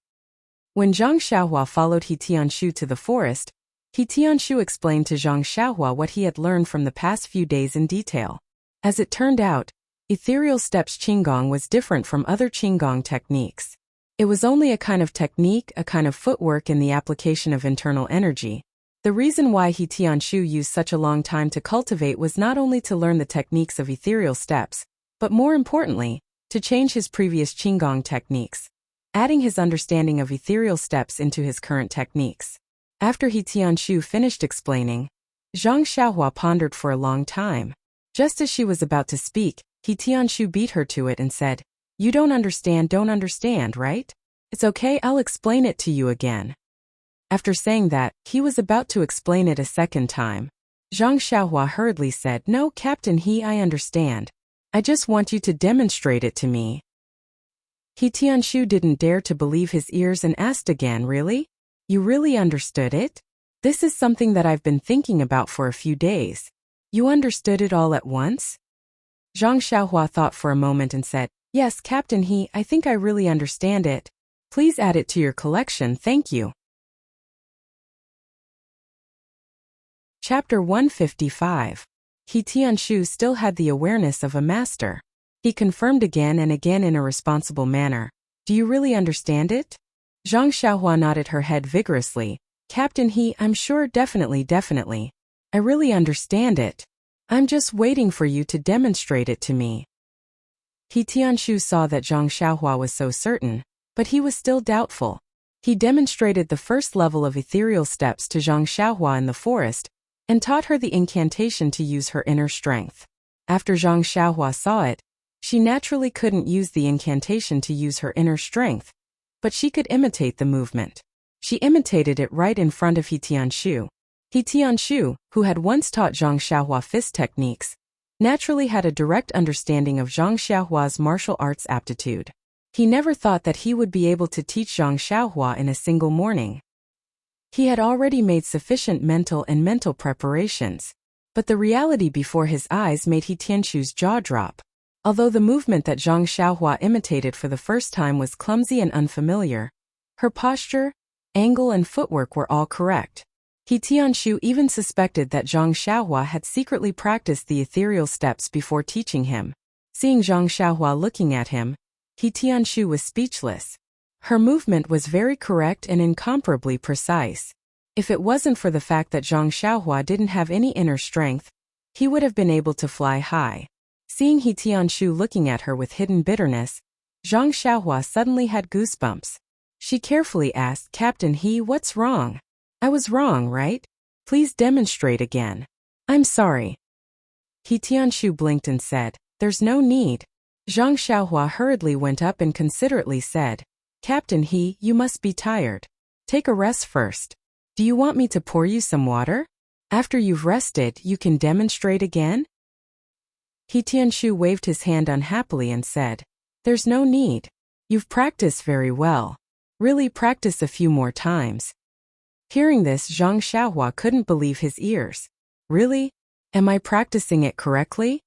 [SPEAKER 1] When Zhang Xiaohua followed He Tianshu to the forest, He Tianshu explained to Zhang Xiaohua what he had learned from the past few days in detail. As it turned out, ethereal steps Qigong was different from other Qigong techniques. It was only a kind of technique, a kind of footwork in the application of internal energy. The reason why He Tianshu used such a long time to cultivate was not only to learn the techniques of ethereal steps, but more importantly, to change his previous Qigong techniques, adding his understanding of ethereal steps into his current techniques. After He Tianshu finished explaining, Zhang Xiaohua pondered for a long time. Just as she was about to speak, He Tianshu beat her to it and said, you don't understand, right? It's okay, I'll explain it to you again. After saying that, he was about to explain it a second time. Zhang Xiaohua hurriedly said, no, Captain He, I understand. I just want you to demonstrate it to me. He Tianshu didn't dare to believe his ears and asked again, really? You really understood it? This is something that I've been thinking about for a few days. You understood it all at once? Zhang Xiaohua thought for a moment and said, yes, Captain He, I think I really understand it. Please add it to your collection, thank you. Chapter 155. He Tianshu still had the awareness of a master. He confirmed again and again in a responsible manner. Do you really understand it? Zhang Xiaohua nodded her head vigorously. Captain He, I'm sure, definitely. I really understand it. I'm just waiting for you to demonstrate it to me. He Tianshu saw that Zhang Xiaohua was so certain, but he was still doubtful. He demonstrated the first level of ethereal steps to Zhang Xiaohua in the forest, and taught her the incantation to use her inner strength. After Zhang Xiaohua saw it, she naturally couldn't use the incantation to use her inner strength, but she could imitate the movement. She imitated it right in front of He Tianshu. He Tianshu, who had once taught Zhang Xiaohua fist techniques, naturally had a direct understanding of Zhang Xiaohua's martial arts aptitude. He never thought that he would be able to teach Zhang Xiaohua in a single morning. He had already made sufficient mental preparations, but the reality before his eyes made He Tianshu's jaw drop. Although the movement that Zhang Xiaohua imitated for the first time was clumsy and unfamiliar, her posture, angle and footwork were all correct. He Tianshu even suspected that Zhang Xiaohua had secretly practiced the ethereal steps before teaching him. Seeing Zhang Xiaohua looking at him, He Tianshu was speechless. Her movement was very correct and incomparably precise. If it wasn't for the fact that Zhang Xiaohua didn't have any inner strength, he would have been able to fly high. Seeing He Tianshu looking at her with hidden bitterness, Zhang Xiaohua suddenly had goosebumps. She carefully asked, Captain He, what's wrong? I was wrong, right? Please demonstrate again. I'm sorry. He Tianshu blinked and said, there's no need. Zhang Xiaohua hurriedly went up and considerately said, Captain He, you must be tired. Take a rest first. Do you want me to pour you some water? After you've rested, you can demonstrate again? He Tianshu waved his hand unhappily and said, there's no need. You've practiced very well. Really practice a few more times. Hearing this, Zhang Xiaohua couldn't believe his ears. Really? Am I practicing it correctly?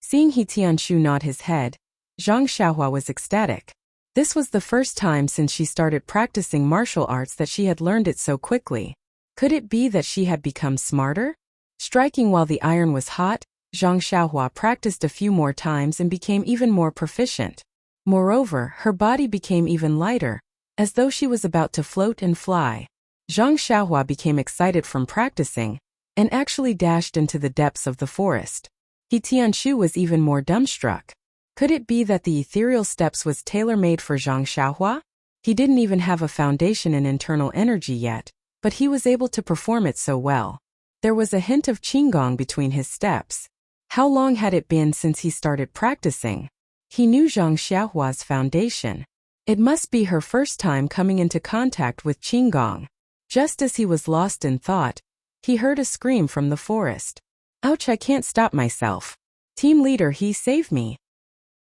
[SPEAKER 1] Seeing He Tianshu nod his head, Zhang Xiaohua was ecstatic. This was the first time since she started practicing martial arts that she had learned it so quickly. Could it be that she had become smarter? Striking while the iron was hot, Zhang Xiaohua practiced a few more times and became even more proficient. Moreover, her body became even lighter, as though she was about to float and fly. Zhang Xiaohua became excited from practicing and actually dashed into the depths of the forest. He Tianshu was even more dumbstruck. Could it be that the ethereal steps was tailor-made for Zhang Xiaohua? He didn't even have a foundation in internal energy yet, but he was able to perform it so well. There was a hint of qigong between his steps. How long had it been since he started practicing? He knew Zhang Xiaohua's foundation. It must be her first time coming into contact with qigong. Just as he was lost in thought, he heard a scream from the forest. Ouch, I can't stop myself. Team leader, he saved me.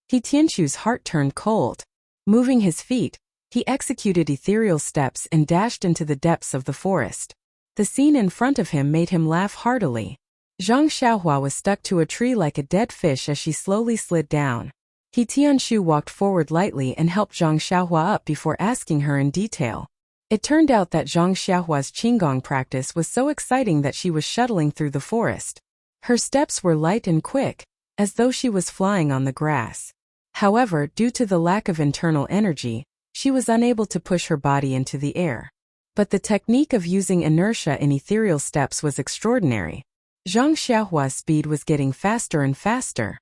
[SPEAKER 1] He Tianshu's heart turned cold. Moving his feet, he executed ethereal steps and dashed into the depths of the forest. The scene in front of him made him laugh heartily. Zhang Xiaohua was stuck to a tree like a dead fish as she slowly slid down. He Tianshu walked forward lightly and helped Zhang Xiaohua up before asking her in detail. It turned out that Zhang Xiaohua's qigong practice was so exciting that she was shuttling through the forest. Her steps were light and quick, as though she was flying on the grass. However, due to the lack of internal energy, she was unable to push her body into the air. But the technique of using inertia in ethereal steps was extraordinary. Zhang Xiaohua's speed was getting faster and faster.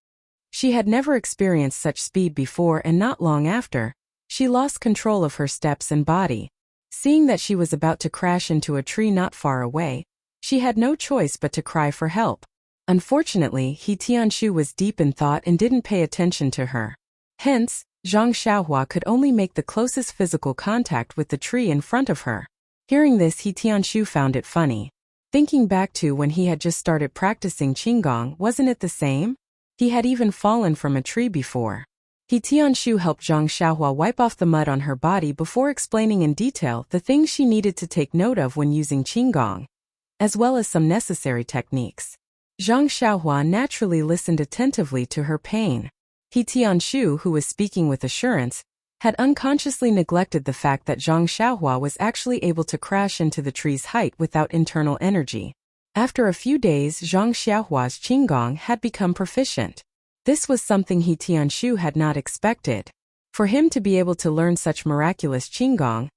[SPEAKER 1] She had never experienced such speed before, and not long after, she lost control of her steps and body. Seeing that she was about to crash into a tree not far away, she had no choice but to cry for help. Unfortunately, He Tianshu was deep in thought and didn't pay attention to her. Hence, Zhang Xiaohua could only make the closest physical contact with the tree in front of her. Hearing this, He Tianshu found it funny. Thinking back to when he had just started practicing qigong, wasn't it the same? He had even fallen from a tree before. He Tianshu helped Zhang Xiaohua wipe off the mud on her body before explaining in detail the things she needed to take note of when using qigong, as well as some necessary techniques. Zhang Xiaohua naturally listened attentively to her pain. He Tianshu, who was speaking with assurance, had unconsciously neglected the fact that Zhang Xiaohua was actually able to crash into the tree's height without internal energy. After a few days, Zhang Xiaohua's qigong had become proficient. This was something He Tianshu had not expected. For him to be able to learn such miraculous qigong,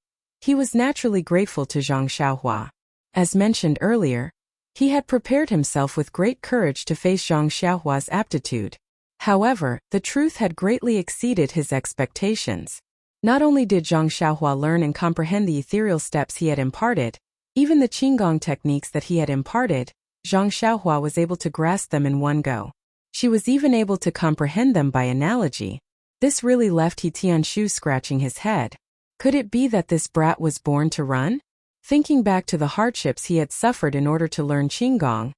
[SPEAKER 1] he was naturally grateful to Zhang Xiaohua. As mentioned earlier, he had prepared himself with great courage to face Zhang Xiaohua's aptitude. However, the truth had greatly exceeded his expectations. Not only did Zhang Xiaohua learn and comprehend the ethereal steps he had imparted, even the qigong techniques that he had imparted, Zhang Xiaohua was able to grasp them in one go. She was even able to comprehend them by analogy. This really left He Tianshu scratching his head. Could it be that this brat was born to run? Thinking back to the hardships he had suffered in order to learn qigong,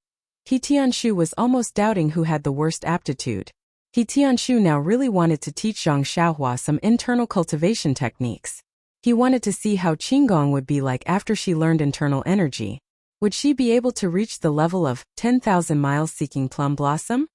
[SPEAKER 1] He Tianshu was almost doubting who had the worst aptitude. He Tianshu now really wanted to teach Zhang Xiaohua some internal cultivation techniques. He wanted to see how qigong would be like after she learned internal energy. Would she be able to reach the level of 10,000 miles seeking plum blossom?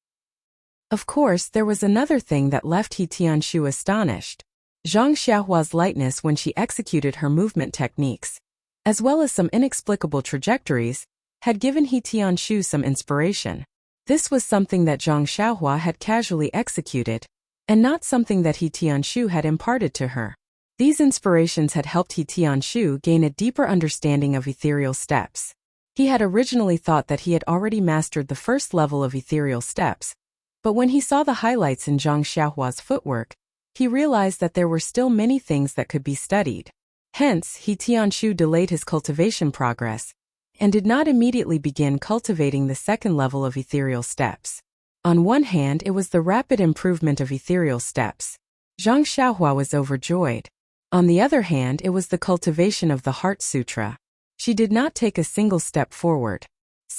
[SPEAKER 1] Of course, there was another thing that left He Tianshu astonished. Zhang Xiaohua's lightness when she executed her movement techniques, as well as some inexplicable trajectories, had given He Tianshu some inspiration. This was something that Zhang Xiaohua had casually executed, and not something that He Tianshu had imparted to her. These inspirations had helped He Tianshu gain a deeper understanding of ethereal steps. He had originally thought that he had already mastered the first level of ethereal steps, but when he saw the highlights in Zhang Xiaohua's footwork, he realized that there were still many things that could be studied. Hence, He Tianshu delayed his cultivation progress, and did not immediately begin cultivating the second level of ethereal steps. On one hand, it was the rapid improvement of ethereal steps. Zhang Xiaohua was overjoyed. On the other hand, it was the cultivation of the Heart Sutra. She did not take a single step forward.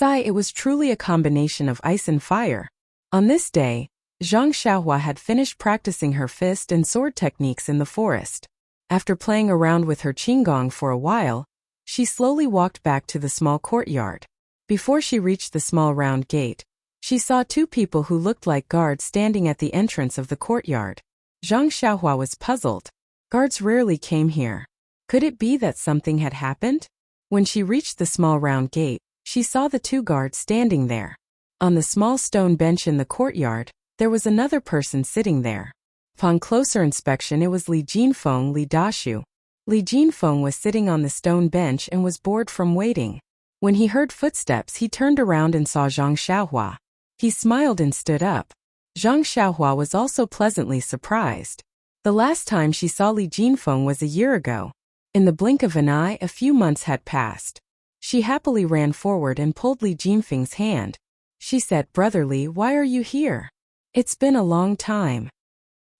[SPEAKER 1] It was truly a combination of ice and fire. On this day, Zhang Xiaohua had finished practicing her fist and sword techniques in the forest. After playing around with her qigong for a while, she slowly walked back to the small courtyard. Before she reached the small round gate, she saw two people who looked like guards standing at the entrance of the courtyard. Zhang Xiaohua was puzzled. Guards rarely came here. Could it be that something had happened? When she reached the small round gate, she saw the two guards standing there. On the small stone bench in the courtyard, there was another person sitting there. Upon closer inspection, it was Li Jinfeng Li Dashu. Li Jinfeng was sitting on the stone bench and was bored from waiting. When he heard footsteps, he turned around and saw Zhang Xiaohua. He smiled and stood up. Zhang Xiaohua was also pleasantly surprised. The last time she saw Li Jinfeng was a year ago. In the blink of an eye, a few months had passed. She happily ran forward and pulled Li Jinfeng's hand. She said, "Brother Li, why are you here? It's been a long time."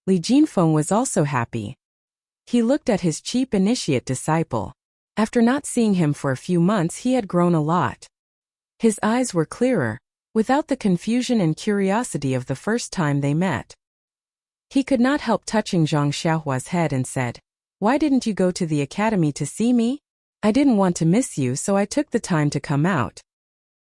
[SPEAKER 1] Li Jinfeng was also happy. He looked at his cheap initiate disciple. After not seeing him for a few months, he had grown a lot. His eyes were clearer, without the confusion and curiosity of the first time they met. He could not help touching Zhang Xiaohua's head and said, "Why didn't you go to the academy to see me? I didn't want to miss you, so I took the time to come out."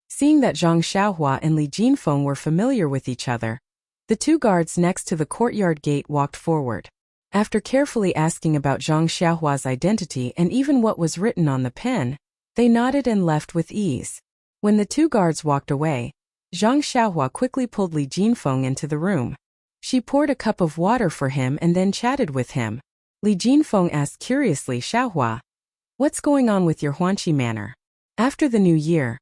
[SPEAKER 1] Seeing that Zhang Xiaohua and Li Jinfeng were familiar with each other, the two guards next to the courtyard gate walked forward. After carefully asking about Zhang Xiaohua's identity and even what was written on the pen, they nodded and left with ease. When the two guards walked away, Zhang Xiaohua quickly pulled Li Jinfeng into the room. She poured a cup of water for him and then chatted with him. Li Jinfeng asked curiously, "Xiaohua, what's going on with your Huanqi manor?" "After the new year,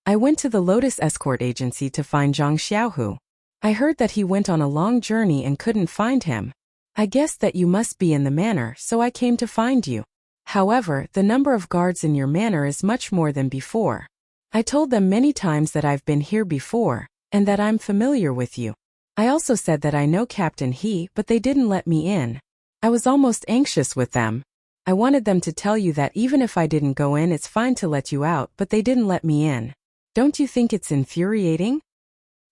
[SPEAKER 1] I went to the Lotus Escort Agency to find Zhang Xiaohu. I heard that he went on a long journey and couldn't find him. I guessed that you must be in the manor, so I came to find you. However, the number of guards in your manor is much more than before. I told them many times that I've been here before, and that I'm familiar with you. I also said that I know Captain He, but they didn't let me in. I was almost anxious with them. I wanted them to tell you that even if I didn't go in, it's fine to let you out, but they didn't let me in. Don't you think it's infuriating?"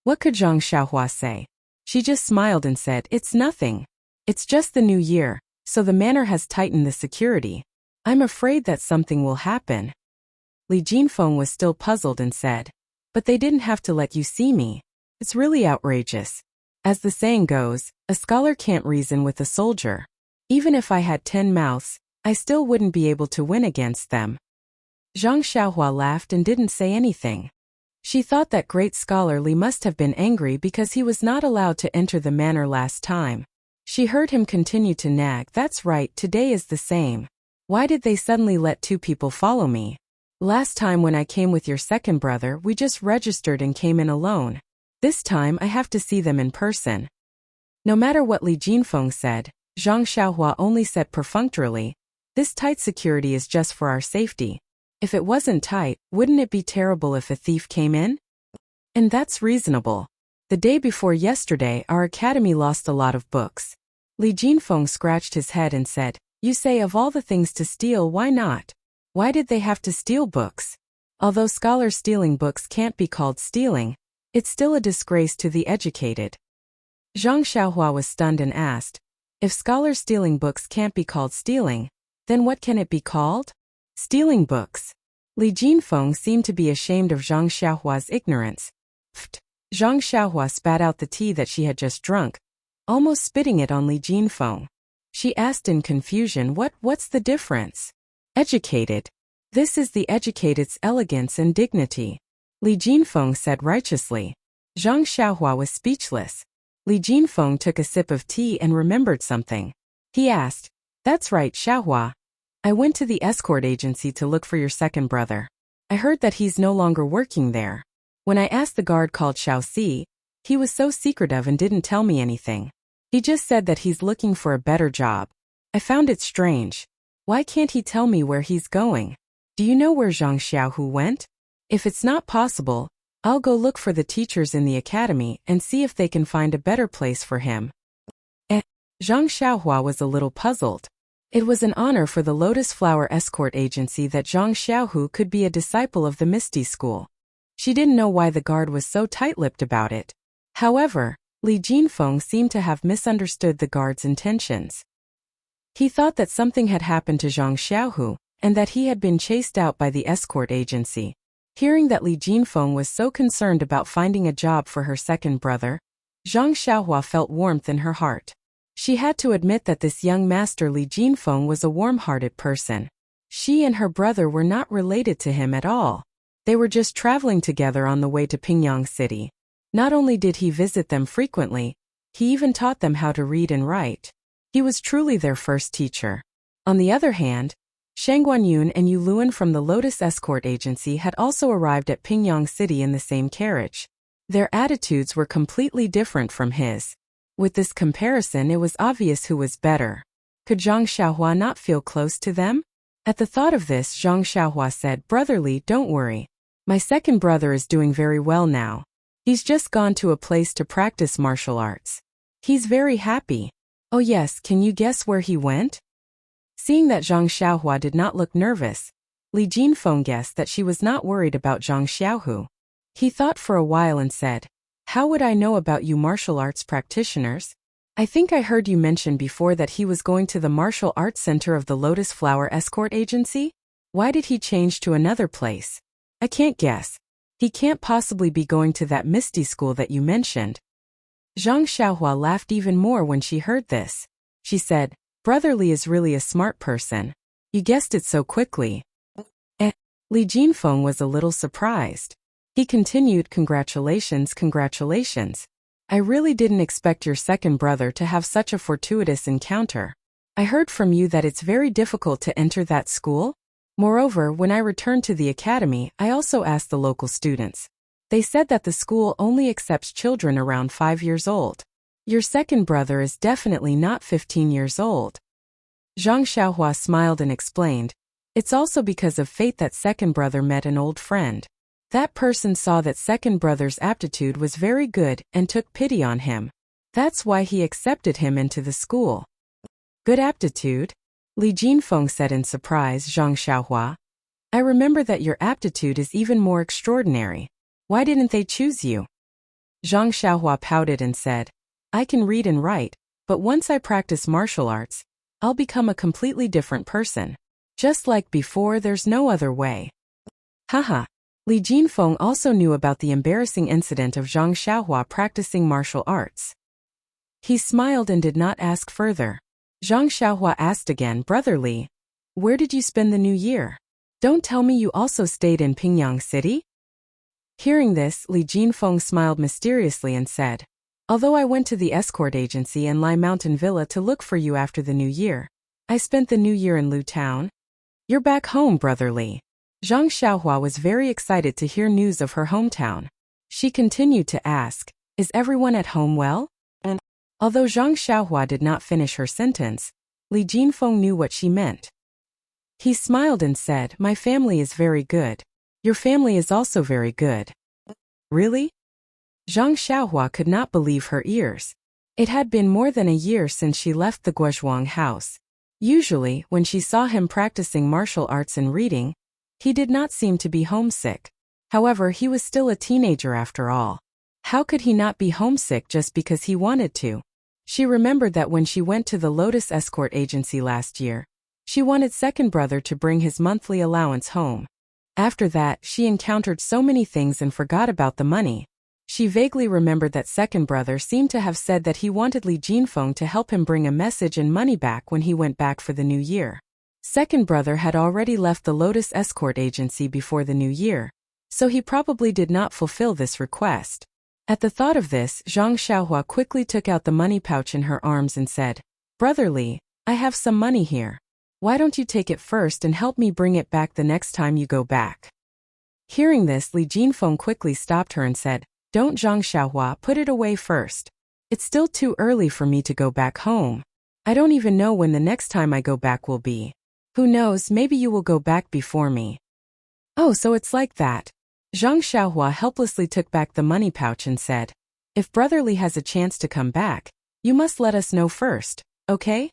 [SPEAKER 1] What could Zhang Xiaohua say? She just smiled and said, "It's nothing. It's just the new year, so the manor has tightened the security. I'm afraid that something will happen." Li Jinfeng was still puzzled and said, "But they didn't have to let you see me. It's really outrageous. As the saying goes, a scholar can't reason with a soldier. Even if I had 10 mouths, I still wouldn't be able to win against them." Zhang Xiaohua laughed and didn't say anything. She thought that great scholar Li must have been angry because he was not allowed to enter the manor last time. She heard him continue to nag, "That's right, today is the same. Why did they suddenly let two people follow me? Last time when I came with your second brother, we just registered and came in alone. This time I have to see them in person." No matter what Li Jinfeng said, Zhang Xiaohua only said perfunctorily, "This tight security is just for our safety. If it wasn't tight, wouldn't it be terrible if a thief came in? And that's reasonable. The day before yesterday, our academy lost a lot of books." Li Jinfeng scratched his head and said, "You say of all the things to steal, why not? Why did they have to steal books? Although scholars stealing books can't be called stealing, it's still a disgrace to the educated." Zhang Xiaohua was stunned and asked, "If scholars stealing books can't be called stealing, then what can it be called?" "Stealing books." Li Jinfeng seemed to be ashamed of Zhang Xiaohua's ignorance. Pfft! Zhang Xiaohua spat out the tea that she had just drunk, almost spitting it on Li Jinfeng. She asked in confusion, What's the difference?" "Educated. This is the educated's elegance and dignity," Li Jinfeng said righteously. Zhang Xiaohua was speechless. Li Jinfeng took a sip of tea and remembered something. He asked, "That's right, Xiaohua. I went to the escort agency to look for your second brother. I heard that he's no longer working there. When I asked the guard called Xiaoxi, he was so secretive and didn't tell me anything. He just said that he's looking for a better job. I found it strange. Why can't he tell me where he's going? Do you know where Zhang Xiaohu went? If it's not possible, I'll go look for the teachers in the academy and see if they can find a better place for him." Zhang Xiaohua was a little puzzled. It was an honor for the Lotus Flower Escort Agency that Zhang Xiaohu could be a disciple of the Misty School. She didn't know why the guard was so tight-lipped about it. However, Li Jinfeng seemed to have misunderstood the guard's intentions. He thought that something had happened to Zhang Xiaohu, and that he had been chased out by the escort agency. Hearing that Li Jinfeng was so concerned about finding a job for her second brother, Zhang Xiaohua felt warmth in her heart. She had to admit that this young master Li Jinfeng was a warm-hearted person. She and her brother were not related to him at all. They were just traveling together on the way to Pingyang City. Not only did he visit them frequently, he even taught them how to read and write. He was truly their first teacher. On the other hand, Shang Guanyun and Yu Luan from the Lotus Escort Agency had also arrived at Pingyang City in the same carriage. Their attitudes were completely different from his. With this comparison, it was obvious who was better. Could Zhang Xiaohua not feel close to them? At the thought of this, Zhang Xiaohua said, "Brotherly, don't worry. My second brother is doing very well now. He's just gone to a place to practice martial arts. He's very happy." "Oh yes, can you guess where he went?" Seeing that Zhang Xiaohua did not look nervous, Li Jinfeng guessed that she was not worried about Zhang Xiaohu. He thought for a while and said, "How would I know about you martial arts practitioners? I think I heard you mention before that he was going to the martial arts center of the Lotus Flower Escort Agency? Why did he change to another place? I can't guess. He can't possibly be going to that Misty school that you mentioned." Zhang Xiaohua laughed even more when she heard this. She said, "Brotherly is really a smart person. You guessed it so quickly." Li Jinfeng was a little surprised. He continued, "Congratulations, congratulations. I really didn't expect your second brother to have such a fortuitous encounter. I heard from you that it's very difficult to enter that school. Moreover, when I returned to the academy, I also asked the local students. They said that the school only accepts children around 5 years old. Your second brother is definitely not 15 years old." Zhang Xiaohua smiled and explained, "It's also because of fate that second brother met an old friend. That person saw that second brother's aptitude was very good and took pity on him. That's why he accepted him into the school." "Good aptitude?" Li Jinfeng said in surprise. "Zhang Xiaohua, I remember that your aptitude is even more extraordinary. Why didn't they choose you?" Zhang Xiaohua pouted and said, "I can read and write, but once I practice martial arts, I'll become a completely different person. Just like before, there's no other way." Haha. Li Jinfeng also knew about the embarrassing incident of Zhang Xiaohua practicing martial arts. He smiled and did not ask further. Zhang Xiaohua asked again, "Brotherly, where did you spend the new year? Don't tell me you also stayed in Pingyang City?" Hearing this, Li Jinfeng smiled mysteriously and said, "Although I went to the escort agency and Lai Mountain Villa to look for you after the new year, I spent the new year in Lu Town." "You're back home, Brotherly." Zhang Xiaohua was very excited to hear news of her hometown. She continued to ask, "Is everyone at home well?" And although Zhang Xiaohua did not finish her sentence, Li Jinfeng knew what she meant. He smiled and said, "My family is very good. Your family is also very good." "Really?" Zhang Xiaohua could not believe her ears. It had been more than a year since she left the Guozhuang house. Usually, when she saw him practicing martial arts and reading, he did not seem to be homesick. However, he was still a teenager after all. How could he not be homesick just because he wanted to? She remembered that when she went to the Lotus Escort Agency last year, she wanted second brother to bring his monthly allowance home. After that, she encountered so many things and forgot about the money. She vaguely remembered that second brother seemed to have said that he wanted Li Jinfeng to help him bring a message and money back when he went back for the new year. Second brother had already left the Lotus Escort Agency before the new year, so he probably did not fulfill this request. At the thought of this, Zhang Xiaohua quickly took out the money pouch in her arms and said, "Brotherly, I have some money here. Why don't you take it first and help me bring it back the next time you go back?" Hearing this, Li Jinfeng quickly stopped her and said, "Don't, Zhang Xiaohua, put it away first. It's still too early for me to go back home. I don't even know when the next time I go back will be. Who knows, maybe you will go back before me." "Oh, so it's like that." Zhang Xiaohua helplessly took back the money pouch and said, "If Brotherly has a chance to come back, you must let us know first, okay?"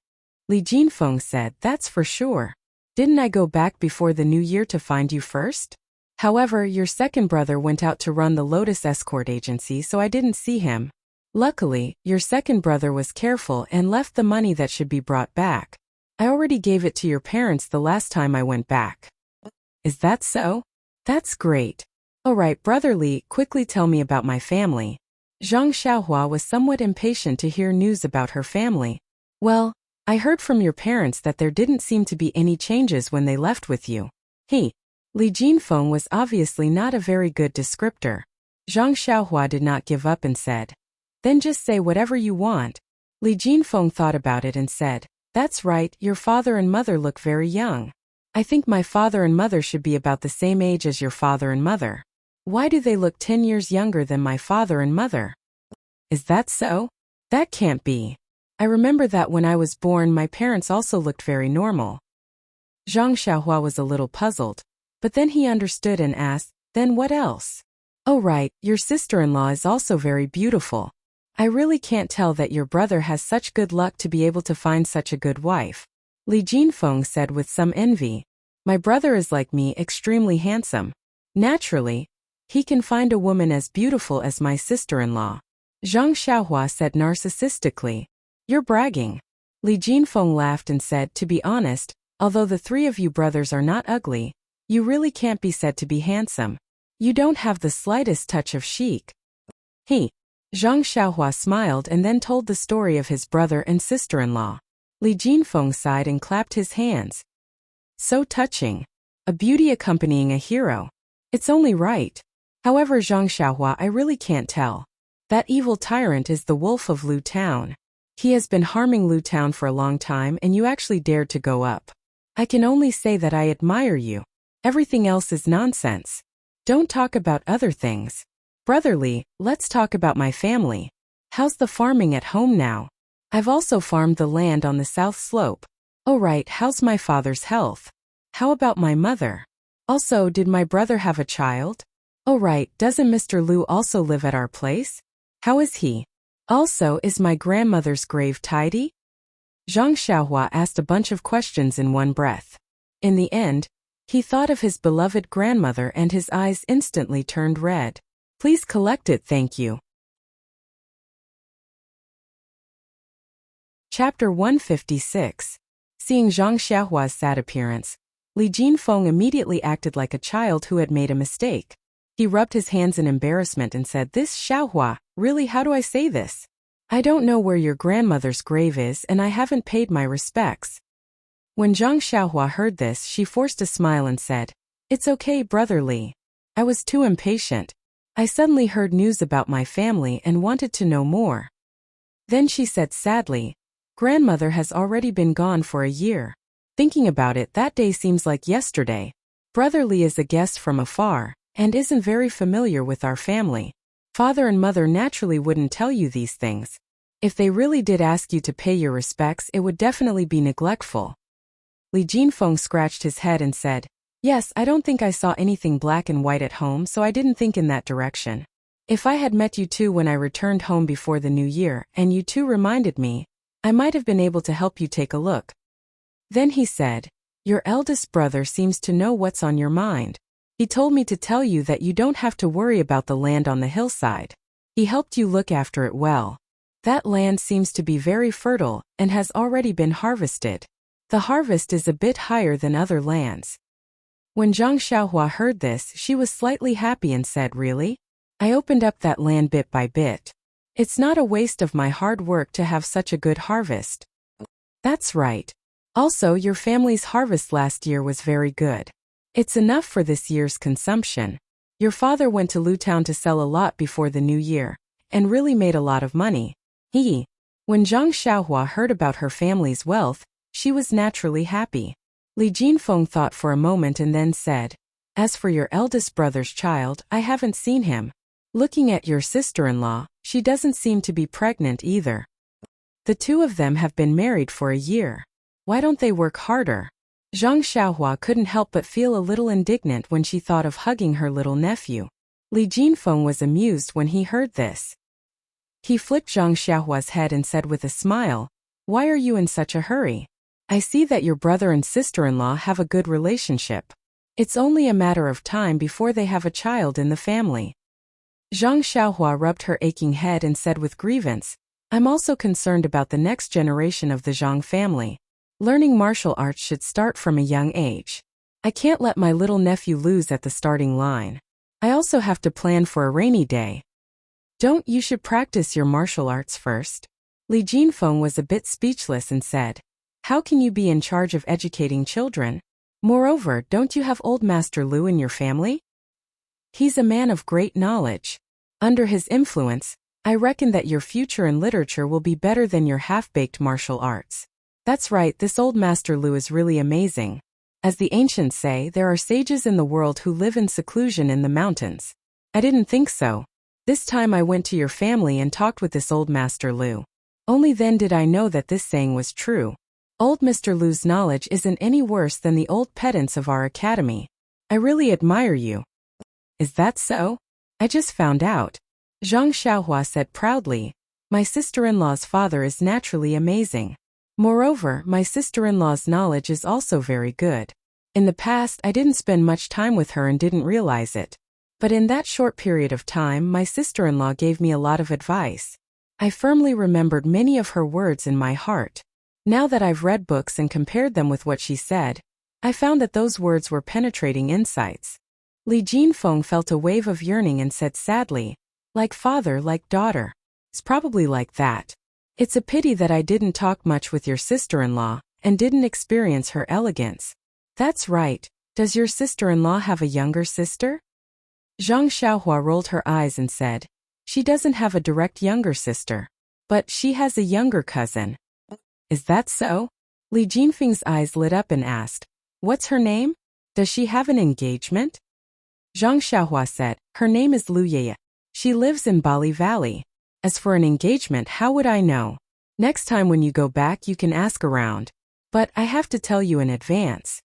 [SPEAKER 1] Li Jinfeng said, "That's for sure. Didn't I go back before the new year to find you first? However, your second brother went out to run the Lotus Escort Agency, so I didn't see him. Luckily, your second brother was careful and left the money that should be brought back. I already gave it to your parents the last time I went back." "Is that so? That's great. Alright, Brotherly, quickly tell me about my family." Zhang Xiaohua was somewhat impatient to hear news about her family. "Well, I heard from your parents that there didn't seem to be any changes when they left with you." Li Jinfeng was obviously not a very good descriptor. Zhang Xiaohua did not give up and said, "Then just say whatever you want." Li Jinfeng thought about it and said, That's right, your father and mother look very young. I think my father and mother should be about the same age as your father and mother. Why do they look 10 years younger than my father and mother? Is that so? That can't be. I remember that when I was born my parents also looked very normal. Zhang Xiaohua was a little puzzled, but then he understood and asked, then what else? Oh right, your sister-in-law is also very beautiful. I really can't tell that your brother has such good luck to be able to find such a good wife. Li Jinfeng said with some envy. My brother is like me, extremely handsome. Naturally, he can find a woman as beautiful as my sister-in-law. Zhang Xiaohua said narcissistically. You're bragging. Li Jinfeng laughed and said, to be honest, although the three of you brothers are not ugly, you really can't be said to be handsome. You don't have the slightest touch of chic. He. Zhang Xiaohua smiled and then told the story of his brother and sister-in-law. Li Jinfeng sighed and clapped his hands. So touching. A beauty accompanying a hero. It's only right. However, Zhang Xiaohua, I really can't tell. That evil tyrant is the wolf of Lu Town. He has been harming Lu Town for a long time and you actually dared to go up. I can only say that I admire you. Everything else is nonsense. Don't talk about other things. Brotherly, let's talk about my family. How's the farming at home now? I've also farmed the land on the south slope. Oh right, how's my father's health? How about my mother? Also, did my brother have a child? Oh right, doesn't Mr. Liu also live at our place? How is he? Also, is my grandmother's grave tidy? Zhang Xiaohua asked a bunch of questions in one breath. In the end, he thought of his beloved grandmother and his eyes instantly turned red. Please collect it, thank you. Chapter 156. Seeing Zhang Xiaohua's sad appearance, Li Jinfeng immediately acted like a child who had made a mistake. He rubbed his hands in embarrassment and said, This Xiaohua, really, how do I say this? I don't know where your grandmother's grave is and I haven't paid my respects. When Zhang Xiaohua heard this, she forced a smile and said, It's okay, brother Li. I was too impatient. I suddenly heard news about my family and wanted to know more. Then she said sadly, Grandmother has already been gone for a year. Thinking about it, that day seems like yesterday. Brother Li is a guest from afar and isn't very familiar with our family. Father and mother naturally wouldn't tell you these things. If they really did ask you to pay your respects, it would definitely be neglectful. Li Jinfeng scratched his head and said, Yes, I don't think I saw anything black and white at home, so I didn't think in that direction. If I had met you two when I returned home before the new year, and you two reminded me, I might have been able to help you take a look. Then he said, Your eldest brother seems to know what's on your mind. He told me to tell you that you don't have to worry about the land on the hillside. He helped you look after it well. That land seems to be very fertile and has already been harvested. The harvest is a bit higher than other lands. When Zhang Xiaohua heard this, she was slightly happy and said, Really? I opened up that land bit by bit. It's not a waste of my hard work to have such a good harvest. That's right. Also, your family's harvest last year was very good. It's enough for this year's consumption. Your father went to Lu Town to sell a lot before the new year, and really made a lot of money. When Zhang Xiaohua heard about her family's wealth, she was naturally happy. Li Jinfeng thought for a moment and then said, As for your eldest brother's child, I haven't seen him. Looking at your sister-in-law, she doesn't seem to be pregnant either. The two of them have been married for a year. Why don't they work harder? Zhang Xiaohua couldn't help but feel a little indignant when she thought of hugging her little nephew. Li Jinfeng was amused when he heard this. He flicked Zhang Xiaohua's head and said with a smile, Why are you in such a hurry? I see that your brother and sister-in-law have a good relationship. It's only a matter of time before they have a child in the family. Zhang Xiaohua rubbed her aching head and said with grievance, I'm also concerned about the next generation of the Zhang family. Learning martial arts should start from a young age. I can't let my little nephew lose at the starting line. I also have to plan for a rainy day. Don't you should practice your martial arts first? Li Jinfeng was a bit speechless and said, How can you be in charge of educating children? Moreover, don't you have old Master Liu in your family? He's a man of great knowledge. Under his influence, I reckon that your future in literature will be better than your half-baked martial arts. That's right, this old Master Lu is really amazing. As the ancients say, there are sages in the world who live in seclusion in the mountains. I didn't think so. This time I went to your family and talked with this old Master Lu. Only then did I know that this saying was true. Old Mr. Lu's knowledge isn't any worse than the old pedants of our academy. I really admire you. Is that so? I just found out. Zhang Xiaohua said proudly. My sister-in-law's father is naturally amazing. Moreover, my sister-in-law's knowledge is also very good. In the past, I didn't spend much time with her and didn't realize it. But in that short period of time, my sister-in-law gave me a lot of advice. I firmly remembered many of her words in my heart. Now that I've read books and compared them with what she said, I found that those words were penetrating insights. Li Jinfeng felt a wave of yearning and said sadly, like father, like daughter. It's probably like that. It's a pity that I didn't talk much with your sister-in-law and didn't experience her elegance. That's right. Does your sister-in-law have a younger sister? Zhang Xiaohua rolled her eyes and said, she doesn't have a direct younger sister. But she has a younger cousin. Is that so? Li Jinfeng's eyes lit up and asked, what's her name? Does she have an engagement? Zhang Xiaohua said, her name is Lu Yeye. She lives in Bali Valley. As for an engagement, how would I know? Next time when you go back you can ask around. But I have to tell you in advance.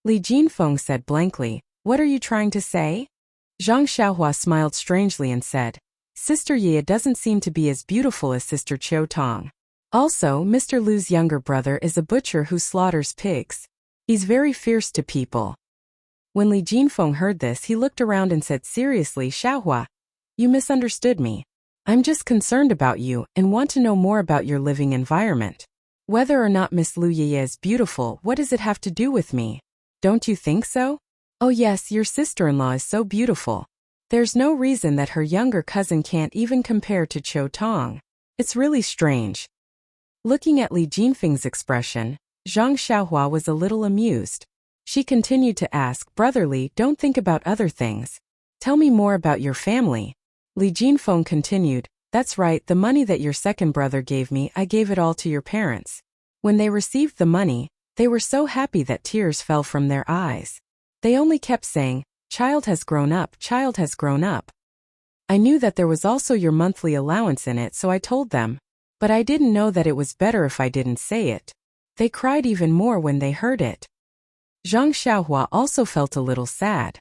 [SPEAKER 1] Li Jinfeng said blankly, what are you trying to say? Zhang Xiaohua smiled strangely and said, Sister Ye doesn't seem to be as beautiful as Sister Qiu Tong. Also, Mr. Lu's younger brother is a butcher who slaughters pigs. He's very fierce to people. When Li Jinfeng heard this, he looked around and said seriously, Xiaohua, you misunderstood me. I'm just concerned about you and want to know more about your living environment. Whether or not Miss Lu Yeye is beautiful, what does it have to do with me? Don't you think so? Oh yes, your sister-in-law is so beautiful. There's no reason that her younger cousin can't even compare to Qiu Tong. It's really strange. Looking at Li Jinfeng's expression, Zhang Xiaohua was a little amused. She continued to ask, brotherly, don't think about other things. Tell me more about your family. Li Jinfeng continued, that's right, the money that your second brother gave me, I gave it all to your parents. When they received the money, they were so happy that tears fell from their eyes. They only kept saying, child has grown up, child has grown up. I knew that there was also your monthly allowance in it, so I told them. But I didn't know that it was better if I didn't say it. They cried even more when they heard it. Zhang Xiaohua also felt a little sad.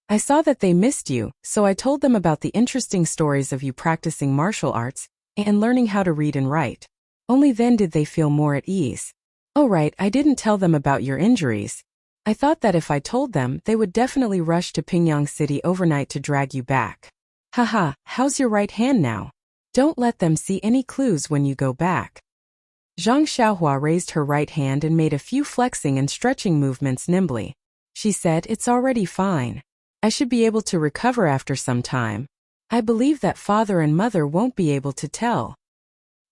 [SPEAKER 1] I saw that they missed you, so I told them about the interesting stories of you practicing martial arts and learning how to read and write. Only then did they feel more at ease. Oh right, I didn't tell them about your injuries. I thought that if I told them, they would definitely rush to Pingyang City overnight to drag you back. Haha, how's your right hand now? Don't let them see any clues when you go back. Zhang Xiaohua raised her right hand and made a few flexing and stretching movements nimbly. She said, it's already fine. I should be able to recover after some time. I believe that father and mother won't be able to tell.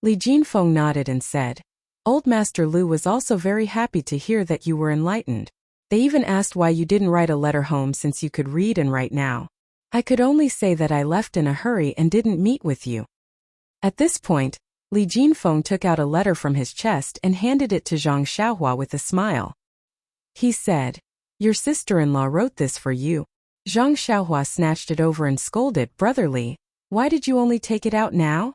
[SPEAKER 1] Li Jinfeng nodded and said, Old Master Lu was also very happy to hear that you were enlightened. They even asked why you didn't write a letter home since you could read and write now. I could only say that I left in a hurry and didn't meet with you. At this point, Li Jinfeng took out a letter from his chest and handed it to Zhang Xiaohua with a smile. He said, your sister-in-law wrote this for you. Zhang Xiaohua snatched it over and scolded, brotherly, why did you only take it out now?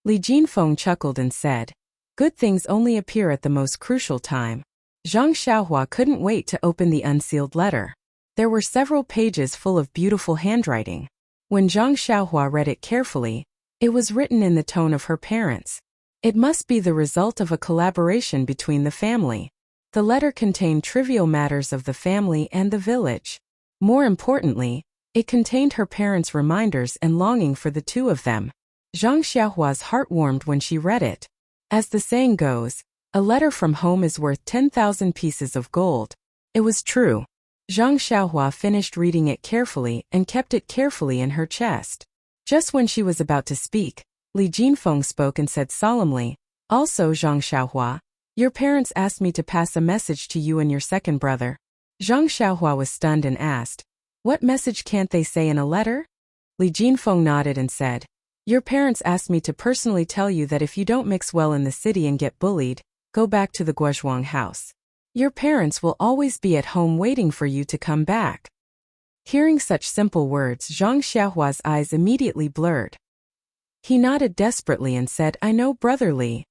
[SPEAKER 1] Li Jinfeng chuckled and said, good things only appear at the most crucial time. Zhang Xiaohua couldn't wait to open the unsealed letter. There were several pages full of beautiful handwriting. When Zhang Xiaohua read it carefully, it was written in the tone of her parents. It must be the result of a collaboration between the family. The letter contained trivial matters of the family and the village. More importantly, it contained her parents' reminders and longing for the two of them. Zhang Xiaohua's heart warmed when she read it. As the saying goes, a letter from home is worth 10,000 pieces of gold. It was true. Zhang Xiaohua finished reading it carefully and kept it carefully in her chest. Just when she was about to speak, Li Jinfeng spoke and said solemnly, also Zhang Xiaohua, your parents asked me to pass a message to you and your second brother. Zhang Xiaohua was stunned and asked, what message can't they say in a letter? Li Jinfeng nodded and said, your parents asked me to personally tell you that if you don't mix well in the city and get bullied, go back to the Guozhuang house. Your parents will always be at home waiting for you to come back." Hearing such simple words, Zhang Xiaohua's eyes immediately blurred. He nodded desperately and said, "I know, Brother Li.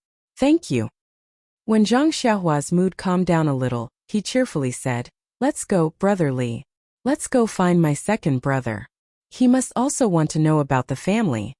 [SPEAKER 1] Thank you." When Zhang Xiaohua's mood calmed down a little, he cheerfully said, "Let's go, Brother Li. Let's go find my second brother. He must also want to know about the family."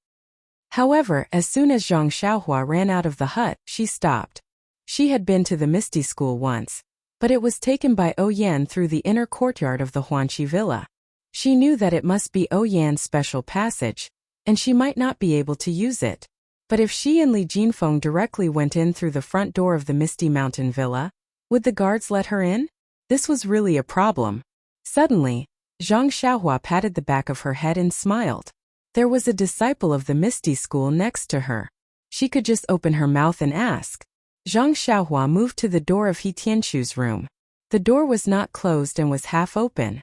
[SPEAKER 1] However, as soon as Zhang Xiaohua ran out of the hut, she stopped. She had been to the Misty School once, but it was taken by Yan through the inner courtyard of the Huanqi villa. She knew that it must be Yan's special passage, and she might not be able to use it. But if she and Li Jinfeng directly went in through the front door of the Misty Mountain villa, would the guards let her in? This was really a problem. Suddenly, Zhang Xiaohua patted the back of her head and smiled. There was a disciple of the Misty School next to her. She could just open her mouth and ask. Zhang Xiaohua moved to the door of He Tianshu's room. The door was not closed and was half open.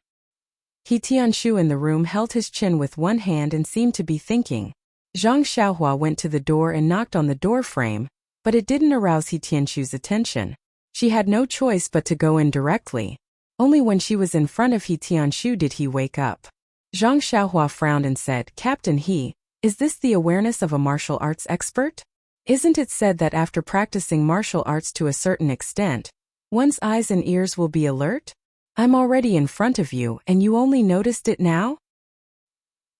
[SPEAKER 1] He Tianshu in the room held his chin with one hand and seemed to be thinking. Zhang Xiaohua went to the door and knocked on the door frame, but it didn't arouse He Tianshu's attention. She had no choice but to go in directly. Only when she was in front of He Tianshu did he wake up. Zhang Xiaohua frowned and said, "Captain He, is this the awareness of a martial arts expert? Isn't it said that after practicing martial arts to a certain extent, one's eyes and ears will be alert? I'm already in front of you and you only noticed it now?"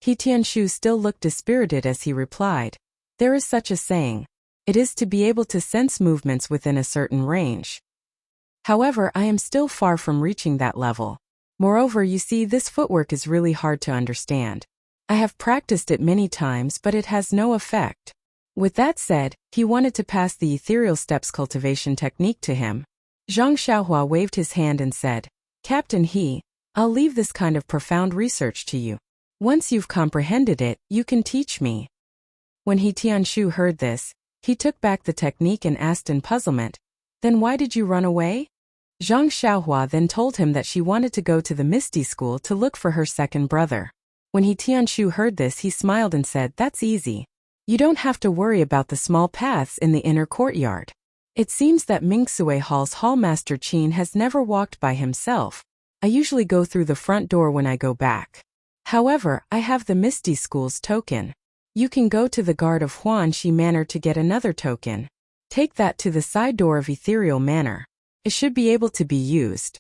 [SPEAKER 1] He Tianshu still looked dispirited as he replied, "There is such a saying. It is to be able to sense movements within a certain range. However, I am still far from reaching that level. Moreover, you see, this footwork is really hard to understand. I have practiced it many times, but it has no effect." With that said, he wanted to pass the ethereal steps cultivation technique to him. Zhang Xiaohua waved his hand and said, "Captain He, I'll leave this kind of profound research to you. Once you've comprehended it, you can teach me." When He Tianshu heard this, he took back the technique and asked in puzzlement, "Then why did you run away?" Zhang Xiaohua then told him that she wanted to go to the Misty School to look for her second brother. When He Tianshu heard this, he smiled and said, "That's easy. You don't have to worry about the small paths in the inner courtyard. It seems that Mingsue Hall's hallmaster Qin has never walked by himself. I usually go through the front door when I go back. However, I have the Misty School's token. You can go to the guard of Huanxi Manor to get another token. Take that to the side door of Ethereal Manor. It should be able to be used.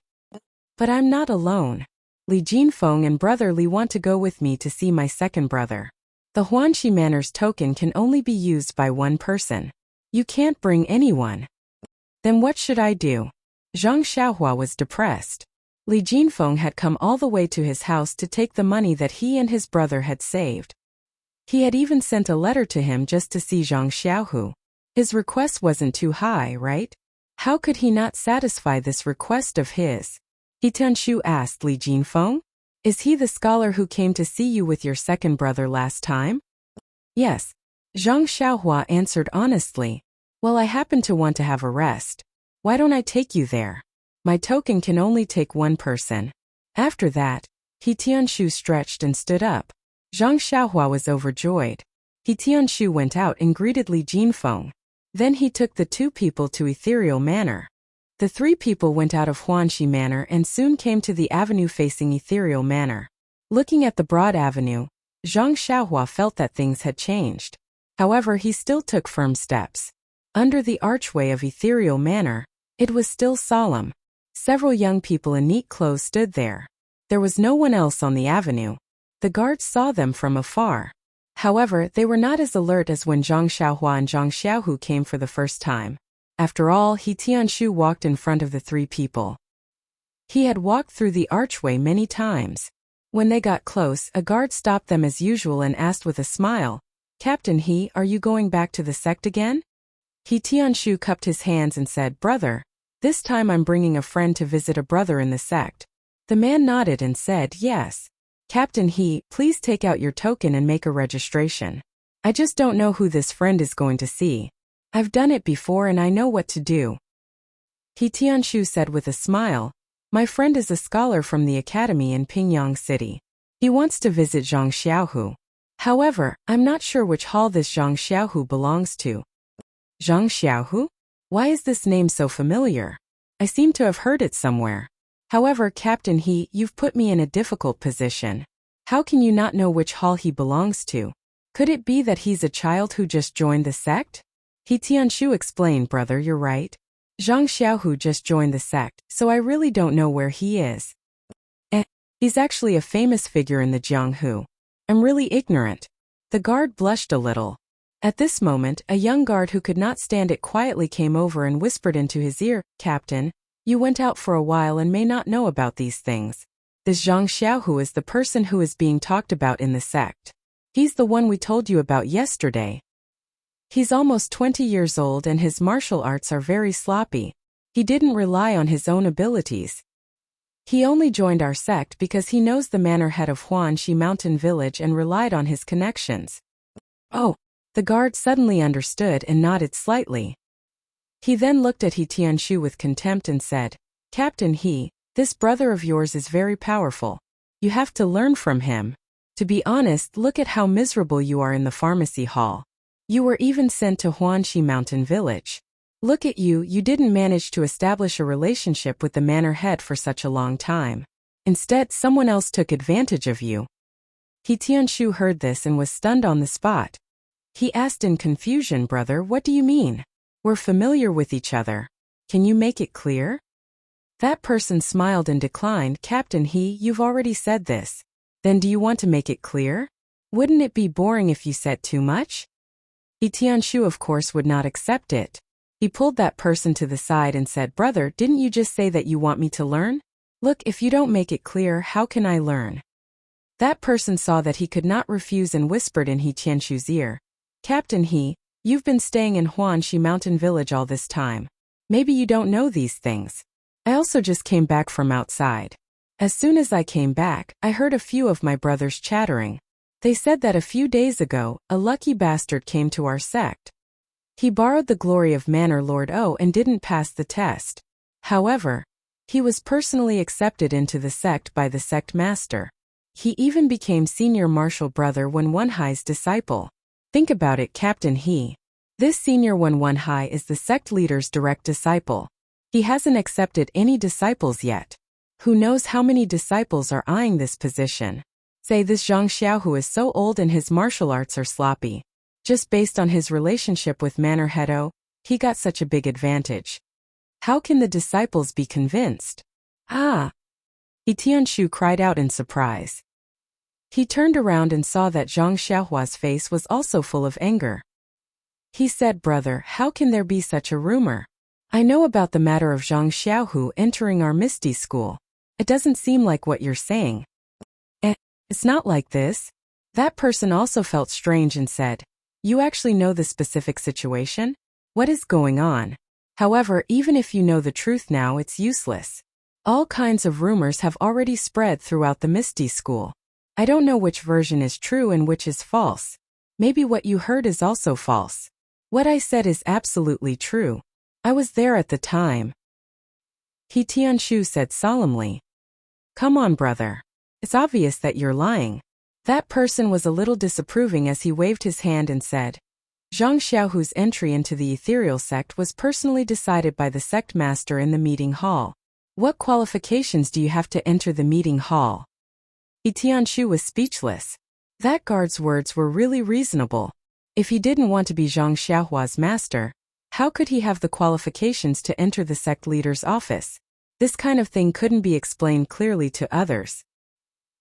[SPEAKER 1] But I'm not alone. Li Jinfeng and Brother Li want to go with me to see my second brother. The Huanxi Manor's token can only be used by one person. You can't bring anyone. Then what should I do?" Zhang Xiaohua was depressed. Li Jinfeng had come all the way to his house to take the money that he and his brother had saved. He had even sent a letter to him just to see Zhang Xiaohu. His request wasn't too high, right? How could he not satisfy this request of his? He Tianshu asked Li Jinfeng, "Is he the scholar who came to see you with your second brother last time?" "Yes." Zhang Xiaohua answered honestly. "Well, I happen to want to have a rest. Why don't I take you there? My token can only take one person." After that, He Tianshu stretched and stood up. Zhang Xiaohua was overjoyed. He Tianshu went out and greeted Li Jinfeng. Then he took the two people to Ethereal Manor. The three people went out of Huanxi Manor and soon came to the avenue facing Ethereal Manor. Looking at the broad avenue, Zhang Xiaohua felt that things had changed. However, he still took firm steps. Under the archway of Ethereal Manor, it was still solemn. Several young people in neat clothes stood there. There was no one else on the avenue. The guards saw them from afar. However, they were not as alert as when Zhang Xiaohua and Zhang Xiaohu came for the first time. After all, He Tianshu walked in front of the three people. He had walked through the archway many times. When they got close, a guard stopped them as usual and asked with a smile, "Captain He, are you going back to the sect again?" He Tianshu cupped his hands and said, "Brother, this time I'm bringing a friend to visit a brother in the sect." The man nodded and said, "Yes. Captain He, please take out your token and make a registration. I just don't know who this friend is going to see. I've done it before and I know what to do." He Tianshu said with a smile, "My friend is a scholar from the academy in Pingyang City. He wants to visit Zhang Xiaohu. However, I'm not sure which hall this Zhang Xiaohu belongs to." "Zhang Xiaohu? Why is this name so familiar? I seem to have heard it somewhere. However, Captain He, you've put me in a difficult position. How can you not know which hall he belongs to? Could it be that he's a child who just joined the sect? He Tianshu explained, brother, you're right. Zhang Xiaohu just joined the sect, so I really don't know where he is. He's actually a famous figure in the Jianghu. I'm really ignorant. The guard blushed a little. At this moment, a young guard who could not stand it quietly came over and whispered into his ear, Captain, you went out for a while and may not know about these things. This Zhang Xiaohu is the person who is being talked about in the sect. He's the one we told you about yesterday. He's almost 20 years old and his martial arts are very sloppy. He didn't rely on his own abilities. He only joined our sect because he knows the manor head of Huanxi Mountain Village and relied on his connections. Oh, the guard suddenly understood and nodded slightly. He then looked at He Tianshu with contempt and said, Captain He, this brother of yours is very powerful. You have to learn from him. To be honest, look at how miserable you are in the pharmacy hall. You were even sent to Huanxi Mountain Village. Look at you, you didn't manage to establish a relationship with the manor head for such a long time. Instead, someone else took advantage of you. He Tianshu heard this and was stunned on the spot. He asked in confusion, brother, what do you mean? We're familiar with each other. Can you make it clear? That person smiled and declined, Captain He, you've already said this. Then do you want to make it clear? Wouldn't it be boring if you said too much? He Tianshu of course would not accept it. He pulled that person to the side and said, brother, didn't you just say that you want me to learn? Look, if you don't make it clear, how can I learn? That person saw that he could not refuse and whispered in He Tianshu's ear, Captain He, you've been staying in Huanxi Mountain Village all this time. Maybe you don't know these things. I also just came back from outside. As soon as I came back, I heard a few of my brothers chattering. They said that a few days ago, a lucky bastard came to our sect. He borrowed the glory of Manor Lord O and didn't pass the test. However, he was personally accepted into the sect by the sect master. He even became senior martial brother Wenhai's disciple. Think about it, Captain He. This senior Wenhai is the sect leader's direct disciple. He hasn't accepted any disciples yet. Who knows how many disciples are eyeing this position? Say this Zhang Xiaohu is so old and his martial arts are sloppy. Just based on his relationship with Manor Head O, he got such a big advantage. How can the disciples be convinced? Ah! He Tianshu cried out in surprise. He turned around and saw that Zhang Xiaohua's face was also full of anger. He said, brother, how can there be such a rumor? I know about the matter of Zhang Xiaohu entering our Misty school. It doesn't seem like what you're saying. It's not like this. That person also felt strange and said, you actually know the specific situation? What is going on? However, even if you know the truth now, it's useless. All kinds of rumors have already spread throughout the Misty school. I don't know which version is true and which is false. Maybe what you heard is also false. What I said is absolutely true. I was there at the time. He Tianshu said solemnly. Come on, brother. It's obvious that you're lying. That person was a little disapproving as he waved his hand and said, Zhang Xiaohu's entry into the ethereal sect was personally decided by the sect master in the meeting hall. What qualifications do you have to enter the meeting hall? He Tianshu was speechless. That guard's words were really reasonable. If he didn't want to be Zhang Xiaohua's master, how could he have the qualifications to enter the sect leader's office? This kind of thing couldn't be explained clearly to others.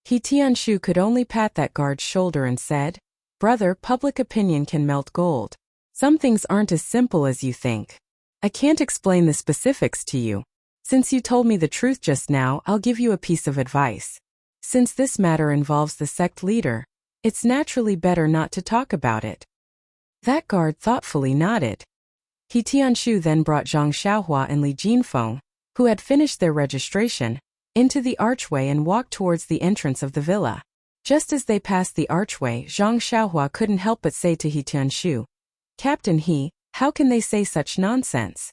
[SPEAKER 1] He Tianshu could only pat that guard's shoulder and said, brother, public opinion can melt gold. Some things aren't as simple as you think. I can't explain the specifics to you. Since you told me the truth just now, I'll give you a piece of advice. Since this matter involves the sect leader, it's naturally better not to talk about it. That guard thoughtfully nodded. He Tianshu then brought Zhang Xiaohua and Li Jinfeng, who had finished their registration, into the archway and walked towards the entrance of the villa. Just as they passed the archway, Zhang Xiaohua couldn't help but say to He Tianshu, Captain He, how can they say such nonsense?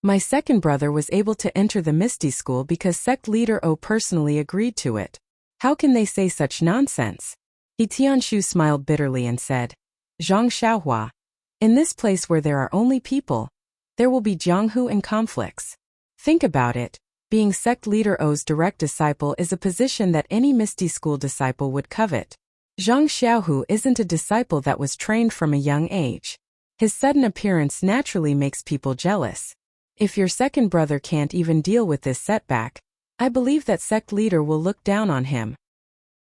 [SPEAKER 1] My second brother was able to enter the Misty School because sect leader O personally agreed to it. How can they say such nonsense? He Tianshu smiled bitterly and said, Zhang Xiaohua, in this place where there are only people, there will be jianghu and conflicts. Think about it. Being sect leader O's direct disciple is a position that any Misty School disciple would covet. Zhang Xiaohu isn't a disciple that was trained from a young age. His sudden appearance naturally makes people jealous. If your second brother can't even deal with this setback, I believe that sect leader will look down on him.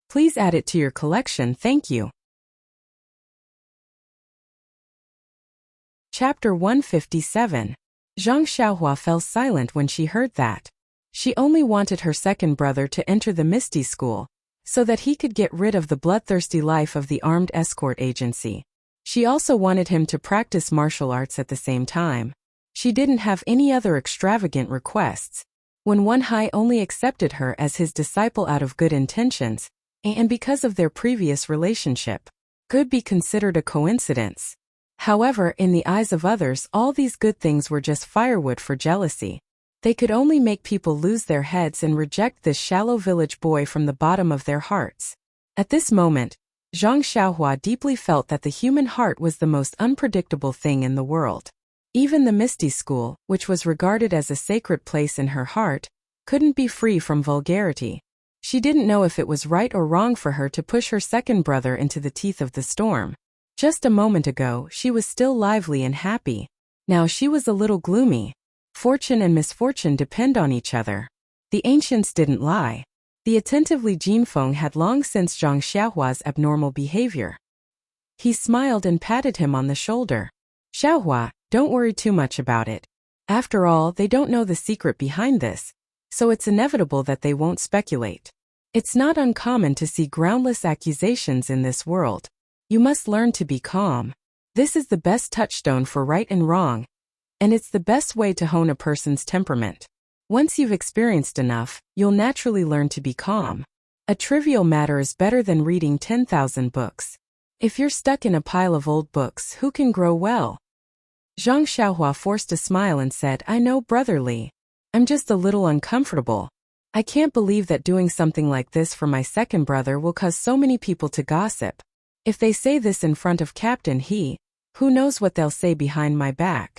[SPEAKER 1] Please add it to your collection, thank you. Chapter 157. Zhang Xiaohua fell silent when she heard that. She only wanted her second brother to enter the Misty School, so that he could get rid of the bloodthirsty life of the armed escort agency. She also wanted him to practice martial arts at the same time. She didn't have any other extravagant requests. When Wenhai only accepted her as his disciple out of good intentions, and because of their previous relationship, could be considered a coincidence. However, in the eyes of others, all these good things were just firewood for jealousy. They could only make people lose their heads and reject this shallow village boy from the bottom of their hearts. At this moment, Zhang Xiaohua deeply felt that the human heart was the most unpredictable thing in the world. Even the Misty School, which was regarded as a sacred place in her heart, couldn't be free from vulgarity. She didn't know if it was right or wrong for her to push her second brother into the teeth of the storm. Just a moment ago, she was still lively and happy. Now she was a little gloomy. Fortune and misfortune depend on each other. The ancients didn't lie. The attentive Li Jinfeng had long since Zhang Xiaohua's abnormal behavior. He smiled and patted him on the shoulder. Xiaohua, don't worry too much about it. After all, they don't know the secret behind this, so it's inevitable that they won't speculate. It's not uncommon to see groundless accusations in this world. You must learn to be calm. This is the best touchstone for right and wrong, and it's the best way to hone a person's temperament. Once you've experienced enough, you'll naturally learn to be calm. A trivial matter is better than reading 10,000 books. If you're stuck in a pile of old books, who can grow well? Zhang Xiaohua forced a smile and said, I know, Brother Li. I'm just a little uncomfortable. I can't believe that doing something like this for my second brother will cause so many people to gossip. If they say this in front of Captain He, who knows what they'll say behind my back?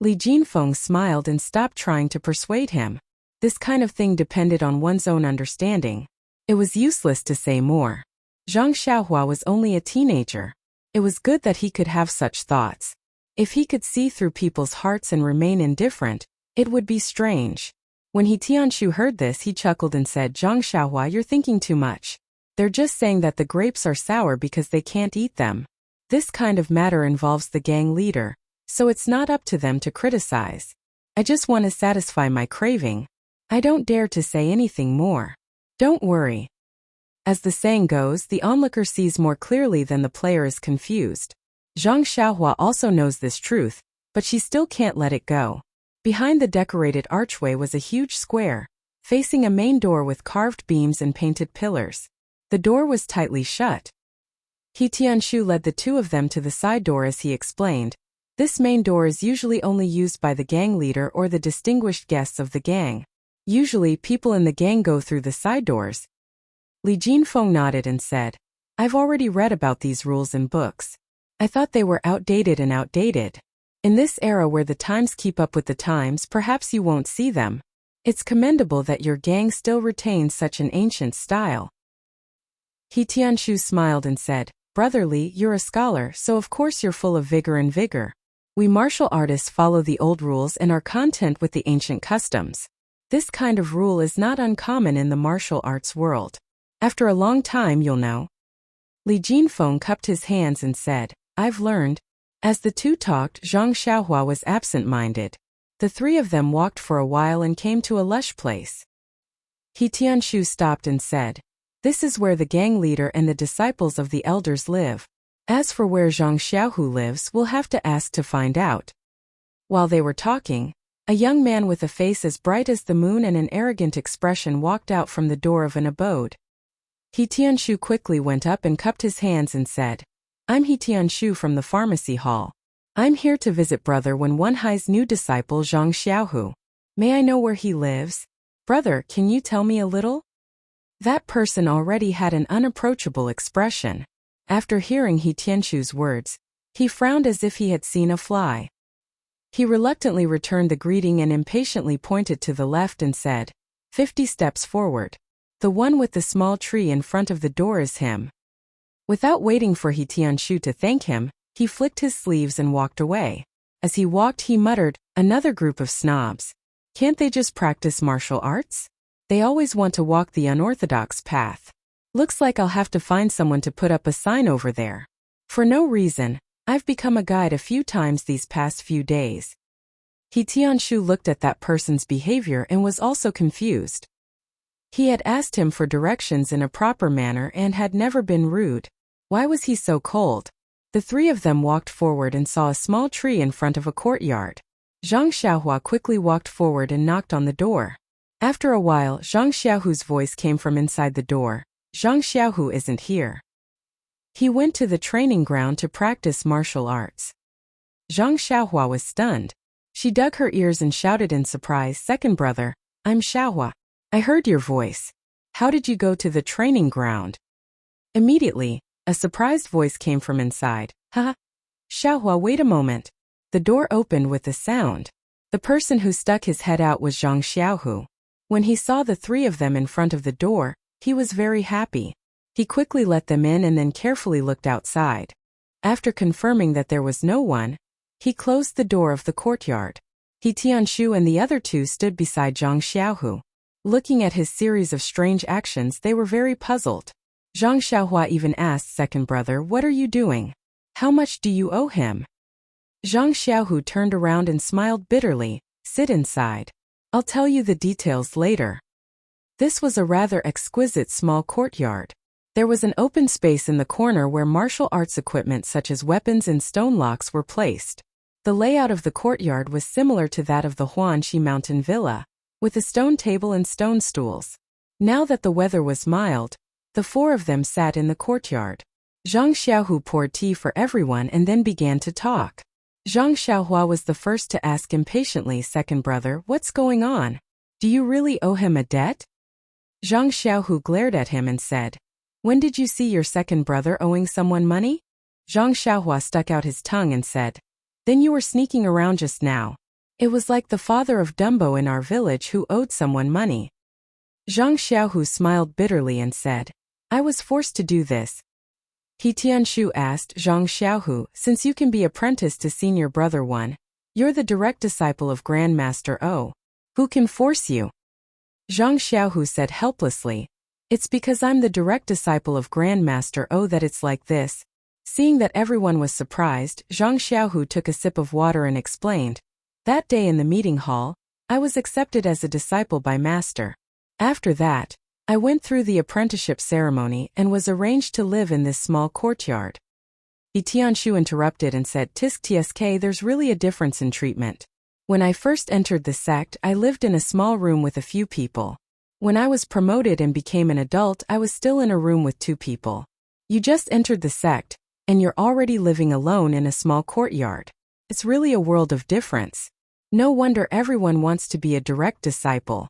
[SPEAKER 1] Li Jinfeng smiled and stopped trying to persuade him. This kind of thing depended on one's own understanding. It was useless to say more. Zhang Xiaohua was only a teenager. It was good that he could have such thoughts. If he could see through people's hearts and remain indifferent, it would be strange. When He Tianshu heard this, he chuckled and said, Zhang Xiaohua, you're thinking too much. They're just saying that the grapes are sour because they can't eat them. This kind of matter involves the gang leader, so it's not up to them to criticize. I just want to satisfy my craving. I don't dare to say anything more. Don't worry. As the saying goes, the onlooker sees more clearly than the player is confused. Zhang Xiaohua also knows this truth, but she still can't let it go. Behind the decorated archway was a huge square, facing a main door with carved beams and painted pillars. The door was tightly shut. He Tianshu led the two of them to the side door as he explained. This main door is usually only used by the gang leader or the distinguished guests of the gang. Usually, people in the gang go through the side doors. Li Jinfeng nodded and said, I've already read about these rules in books. I thought they were outdated and outdated. In this era where the times keep up with the times, perhaps you won't see them. It's commendable that your gang still retains such an ancient style. He Tianshu smiled and said, Brother Li, you're a scholar, so of course you're full of vigor and vigor. We martial artists follow the old rules and are content with the ancient customs. This kind of rule is not uncommon in the martial arts world. After a long time, you'll know. Li Jinfeng cupped his hands and said, I've learned. As the two talked, Zhang Xiaohua was absent-minded. The three of them walked for a while and came to a lush place. He Tianshu stopped and said, This is where the gang leader and the disciples of the elders live. As for where Zhang Xiaohu lives, we'll have to ask to find out. While they were talking, a young man with a face as bright as the moon and an arrogant expression walked out from the door of an abode. He Tianshu quickly went up and cupped his hands and said, I'm He Tianshu from the pharmacy hall. I'm here to visit Brother Wenhai's new disciple Zhang Xiaohu. May I know where he lives? Brother, can you tell me a little? That person already had an unapproachable expression. After hearing He Tianshu's words, he frowned as if he had seen a fly. He reluctantly returned the greeting and impatiently pointed to the left and said, 50 steps forward. The one with the small tree in front of the door is him. Without waiting for He Tianshu to thank him, he flicked his sleeves and walked away. As he walked, he muttered, another group of snobs. Can't they just practice martial arts? They always want to walk the unorthodox path. Looks like I'll have to find someone to put up a sign over there. For no reason, I've become a guide a few times these past few days. He Tianshu looked at that person's behavior and was also confused. He had asked him for directions in a proper manner and had never been rude. Why was he so cold? The three of them walked forward and saw a small tree in front of a courtyard. Zhang Xiaohua quickly walked forward and knocked on the door. After a while, Zhang Xiaohu's voice came from inside the door. Zhang Xiaohu isn't here. He went to the training ground to practice martial arts. Zhang Xiaohua was stunned. She dug her ears and shouted in surprise, second brother, I'm Xiaohua. I heard your voice. How did you go to the training ground? Immediately, a surprised voice came from inside. Haha. Xiaohua, wait a moment. The door opened with a sound. The person who stuck his head out was Zhang Xiaohu. When he saw the three of them in front of the door, he was very happy. He quickly let them in and then carefully looked outside. After confirming that there was no one, he closed the door of the courtyard. He Tianshu and the other two stood beside Zhang Xiaohu. Looking at his series of strange actions, they were very puzzled. Zhang Xiaohua even asked, second brother, what are you doing? How much do you owe him? Zhang Xiaohu turned around and smiled bitterly. Sit inside. I'll tell you the details later. This was a rather exquisite small courtyard. There was an open space in the corner where martial arts equipment such as weapons and stone locks were placed. The layout of the courtyard was similar to that of the Huanxi Mountain Villa, with a stone table and stone stools. Now that the weather was mild, the four of them sat in the courtyard. Zhang Xiaohu poured tea for everyone and then began to talk. Zhang Xiaohua was the first to ask impatiently, second brother, what's going on? Do you really owe him a debt? Zhang Xiaohu glared at him and said, when did you see your second brother owing someone money? Zhang Xiaohua stuck out his tongue and said, then you were sneaking around just now. It was like the father of Dumbo in our village who owed someone money. Zhang Xiaohu smiled bitterly and said, I was forced to do this. He Tianshu asked Zhang Xiaohu, since you can be apprenticed to senior brother 1, you're the direct disciple of Grandmaster O. Who can force you? Zhang Xiaohu said helplessly, it's because I'm the direct disciple of Grandmaster O that it's like this. Seeing that everyone was surprised, Zhang Xiaohu took a sip of water and explained, that day in the meeting hall, I was accepted as a disciple by Master. After that, I went through the apprenticeship ceremony and was arranged to live in this small courtyard. He Tianshu interrupted and said, Tisk tsk, there's really a difference in treatment. When I first entered the sect, I lived in a small room with a few people. When I was promoted and became an adult, I was still in a room with 2 people. You just entered the sect, and you're already living alone in a small courtyard. It's really a world of difference. No wonder everyone wants to be a direct disciple.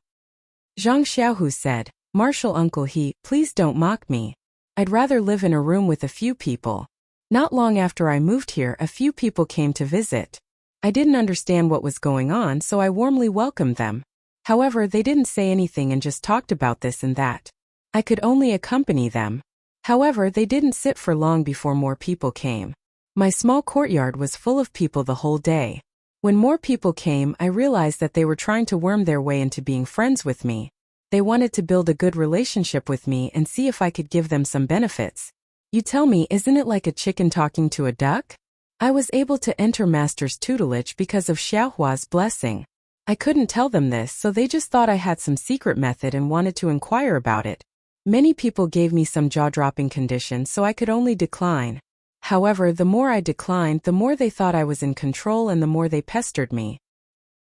[SPEAKER 1] Zhang Xiaohu said, Martial Uncle He, please don't mock me. I'd rather live in a room with a few people. Not long after I moved here, a few people came to visit. I didn't understand what was going on, so I warmly welcomed them. However, they didn't say anything and just talked about this and that. I could only accompany them. However, they didn't sit for long before more people came. My small courtyard was full of people the whole day. When more people came, I realized that they were trying to worm their way into being friends with me. They wanted to build a good relationship with me and see if I could give them some benefits. You tell me, isn't it like a chicken talking to a duck? I was able to enter Master's tutelage because of Xiaohua's blessing. I couldn't tell them this, so they just thought I had some secret method and wanted to inquire about it. Many people gave me some jaw-dropping conditions, so I could only decline. However, the more I declined, the more they thought I was in control and the more they pestered me.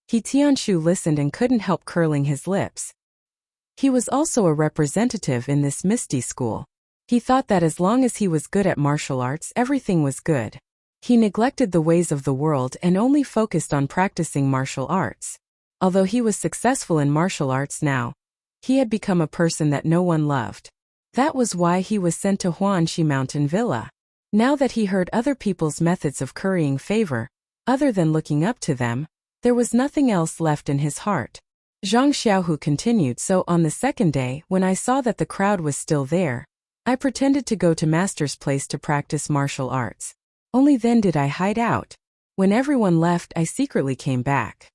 [SPEAKER 1] He Tianshu listened and couldn't help curling his lips. He was also a representative in this Misty school. He thought that as long as he was good at martial arts, everything was good. He neglected the ways of the world and only focused on practicing martial arts. Although he was successful in martial arts now, he had become a person that no one loved. That was why he was sent to Huanxi Mountain Villa. Now that he heard other people's methods of currying favor, Other than looking up to them, there was nothing else left in his heart. Zhang Xiaohu continued, so on the second day, when I saw that the crowd was still there, I pretended to go to Master's place to practice martial arts. Only then did I hide out. When everyone left, I secretly came back.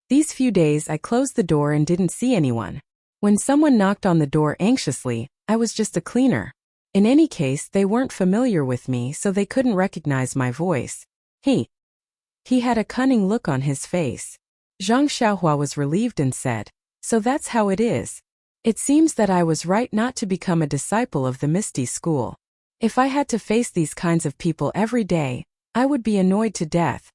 [SPEAKER 1] These few days I closed the door and didn't see anyone. When someone knocked on the door anxiously, I was just a cleaner. In any case, they weren't familiar with me, so they couldn't recognize my voice. He had a cunning look on his face. Zhang Xiaohua was relieved and said, "So that's how it is. It seems that I was right not to become a disciple of the Misty School. If I had to face these kinds of people every day, I would be annoyed to death."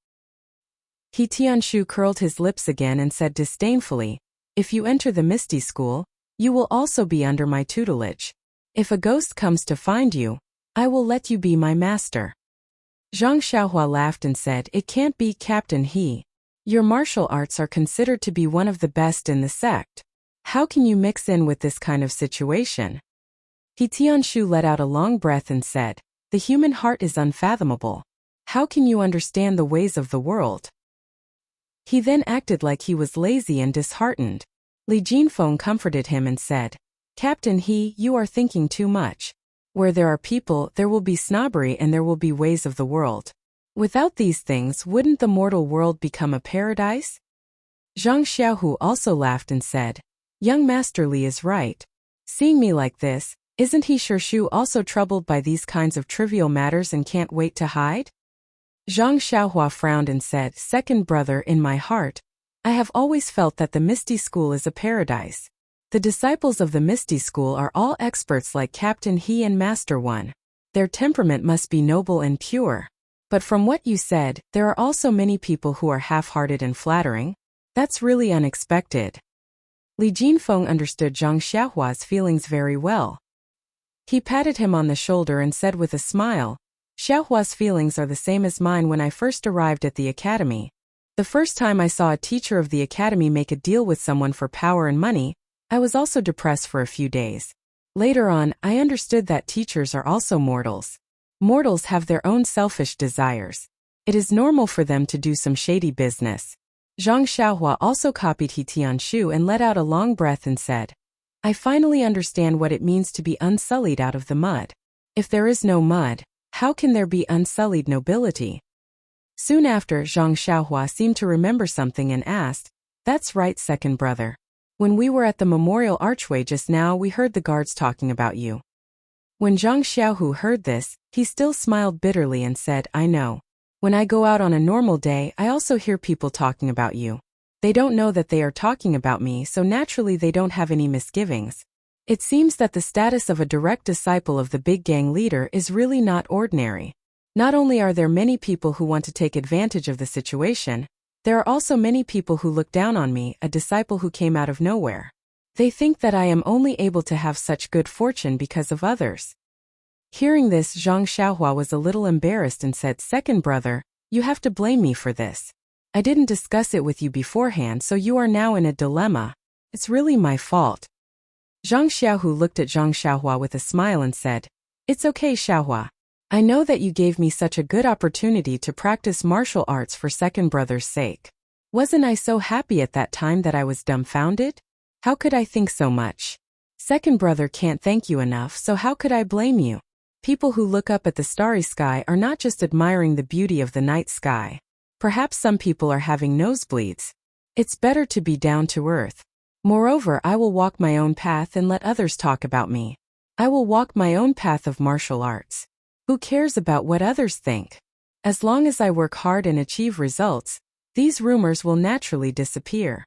[SPEAKER 1] He Tianshu curled his lips again and said disdainfully, "If you enter the Misty School, you will also be under my tutelage. If a ghost comes to find you, I will let you be my master." Zhang Xiaohua laughed and said, "It can't be, Captain He. Your martial arts are considered to be one of the best in the sect. How can you mix in with this kind of situation?" He Tianshu let out a long breath and said, "The human heart is unfathomable. How can you understand the ways of the world?" He then acted like he was lazy and disheartened. Li Jinfeng comforted him and said, "Captain He, you are thinking too much. Where there are people, there will be snobbery and there will be ways of the world. Without these things, wouldn't the mortal world become a paradise?" Zhang Xiaohu also laughed and said, "Young Master Li is right. Seeing me like this, isn't he Shu also troubled by these kinds of trivial matters and can't wait to hide?" Zhang Xiaohua frowned and said, "Second brother, in my heart, I have always felt that the Misty School is a paradise. The disciples of the Misty School are all experts like Captain He and Master One. Their temperament must be noble and pure. But from what you said, there are also many people who are half-hearted and flattering. That's really unexpected." Li Jinfeng understood Zhang Xiaohua's feelings very well. He patted him on the shoulder and said with a smile, "Xiaohua's feelings are the same as mine when I first arrived at the academy. The first time I saw a teacher of the academy make a deal with someone for power and money, I was also depressed for a few days. Later on, I understood that teachers are also mortals. Mortals have their own selfish desires. It is normal for them to do some shady business." Zhang Xiaohua also copied He Tianshu and let out a long breath and said, "I finally understand what it means to be unsullied out of the mud. If there is no mud, how can there be unsullied nobility?" Soon after, Zhang Xiaohua seemed to remember something and asked, "That's right, second brother. When we were at the memorial archway just now, we heard the guards talking about you." When Zhang Xiaohu heard this, he still smiled bitterly and said, "I know. When I go out on a normal day, I also hear people talking about you. They don't know that they are talking about me, so naturally they don't have any misgivings. It seems that the status of a direct disciple of the big gang leader is really not ordinary. Not only are there many people who want to take advantage of the situation, there are also many people who look down on me, a disciple who came out of nowhere. They think that I am only able to have such good fortune because of others." Hearing this, Zhang Xiaohua was a little embarrassed and said, "Second brother, you have to blame me for this. I didn't discuss it with you beforehand, so you are now in a dilemma. It's really my fault." Zhang Xiaohu looked at Zhang Xiaohua with a smile and said, "It's okay, Xiaohua. I know that you gave me such a good opportunity to practice martial arts for second brother's sake. Wasn't I so happy at that time that I was dumbfounded? How could I think so much? Second brother can't thank you enough, so how could I blame you? People who look up at the starry sky are not just admiring the beauty of the night sky. Perhaps some people are having nosebleeds. It's better to be down to earth. Moreover, I will walk my own path and let others talk about me. I will walk my own path of martial arts. Who cares about what others think? As long as I work hard and achieve results, these rumors will naturally disappear."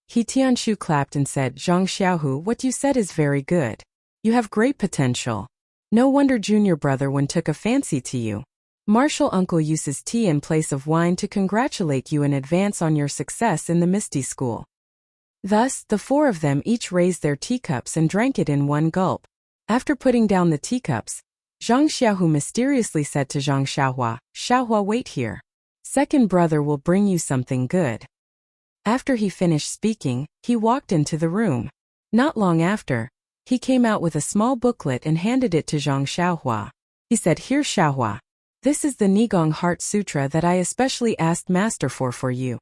[SPEAKER 1] He Tianshu clapped and said, "Zhang Xiaohu, what you said is very good. You have great potential. No wonder junior brother Wen took a fancy to you. Martial uncle uses tea in place of wine to congratulate you in advance on your success in the Misty School." Thus, the four of them each raised their teacups and drank it in one gulp. After putting down the teacups, Zhang Xiaohu mysteriously said to Zhang Xiaohua, "Xiaohua, wait here. Second brother will bring you something good." After he finished speaking, he walked into the room. Not long after, he came out with a small booklet and handed it to Zhang Xiaohua. He said, "Here, Xiaohua. This is the Nigong Heart Sutra that I especially asked Master for you.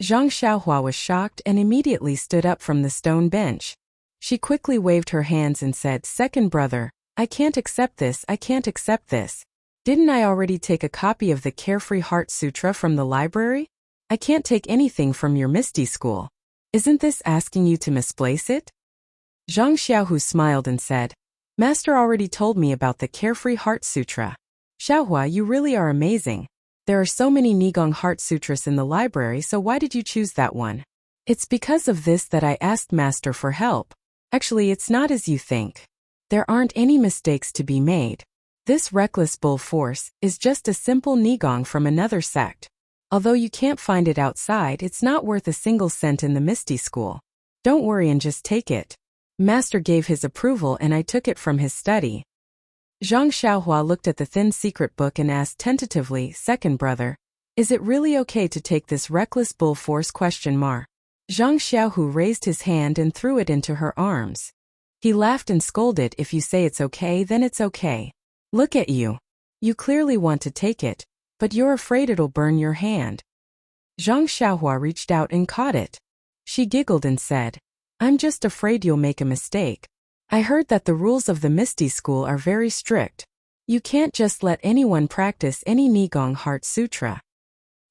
[SPEAKER 1] Zhang Xiaohua was shocked and immediately stood up from the stone bench. She quickly waved her hands and said, "Second brother, I can't accept this, I can't accept this. Didn't I already take a copy of the Carefree Heart Sutra from the library? I can't take anything from your Misty School. Isn't this asking you to misplace it?" Zhang Xiaohu smiled and said, "Master already told me about the Carefree Heart Sutra. Xiaohua, you really are amazing. There are so many Nigong Heart Sutras in the library, so why did you choose that one? It's because of this that I asked Master for help. Actually, it's not as you think. There aren't any mistakes to be made. This reckless bull force is just a simple Nigong from another sect. Although you can't find it outside, it's not worth a single cent in the Misty School. Don't worry and just take it." Master gave his approval and I took it from his study. Zhang Xiaohua looked at the thin secret book and asked tentatively, "Second brother, is it really okay to take this reckless bull force?" Zhang Xiaohu raised his hand and threw it into her arms. He laughed and scolded, "If you say it's okay, then it's okay. Look at you. You clearly want to take it, but you're afraid it'll burn your hand." Zhang Xiaohua reached out and caught it. She giggled and said, "I'm just afraid you'll make a mistake. I heard that the rules of the Misty School are very strict. You can't just let anyone practice any Nigong Heart Sutra."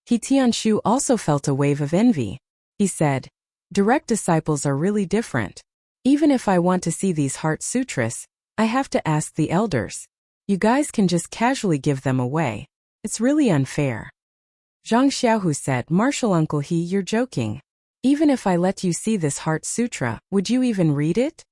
[SPEAKER 1] He Tianshu also felt a wave of envy. He said, "Direct disciples are really different. Even if I want to see these Heart Sutras, I have to ask the elders. You guys can just casually give them away. It's really unfair." Zhang Xiaohu said, "Martial Uncle He, you're joking. Even if I let you see this Heart Sutra, would you even read it?"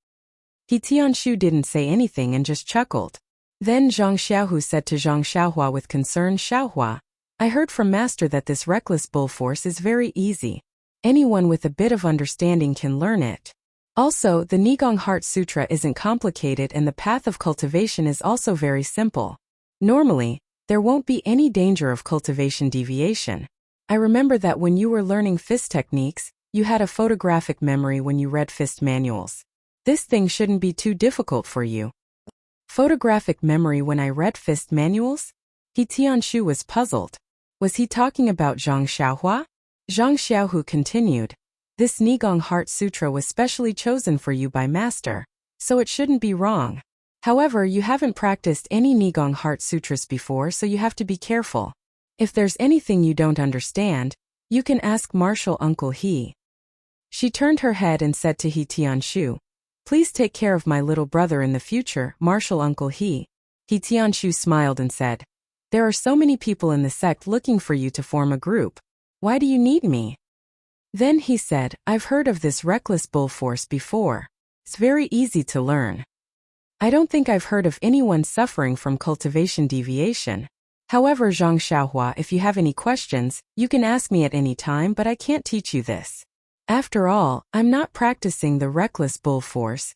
[SPEAKER 1] He Tianshu didn't say anything and just chuckled. Then Zhang Xiaohu said to Zhang Xiaohua with concern, "Xiaohua, I heard from Master that this reckless bull force is very easy. Anyone with a bit of understanding can learn it. Also, the Nigong Heart Sutra isn't complicated and the path of cultivation is also very simple. Normally, there won't be any danger of cultivation deviation. I remember that when you were learning fist techniques, you had a photographic memory when you read fist manuals. This thing shouldn't be too difficult for you." Photographic memory when I read fist manuals? He Tianshu was puzzled. Was he talking about Zhang Xiaohua? Zhang Xiaohu continued, "This Nigong Heart Sutra was specially chosen for you by Master, so it shouldn't be wrong. However, you haven't practiced any Nigong Heart Sutras before, so you have to be careful. If there's anything you don't understand, you can ask Martial Uncle He." She turned her head and said to He Tianshu, "Please take care of my little brother in the future, Martial Uncle He." He Tianshu smiled and said, "There are so many people in the sect looking for you to form a group. Why do you need me?" Then he said, "I've heard of this reckless bull force before. It's very easy to learn. I don't think I've heard of anyone suffering from cultivation deviation. However, Zhang Xiaohua, if you have any questions, you can ask me at any time, but I can't teach you this. After all, I'm not practicing the reckless bull force."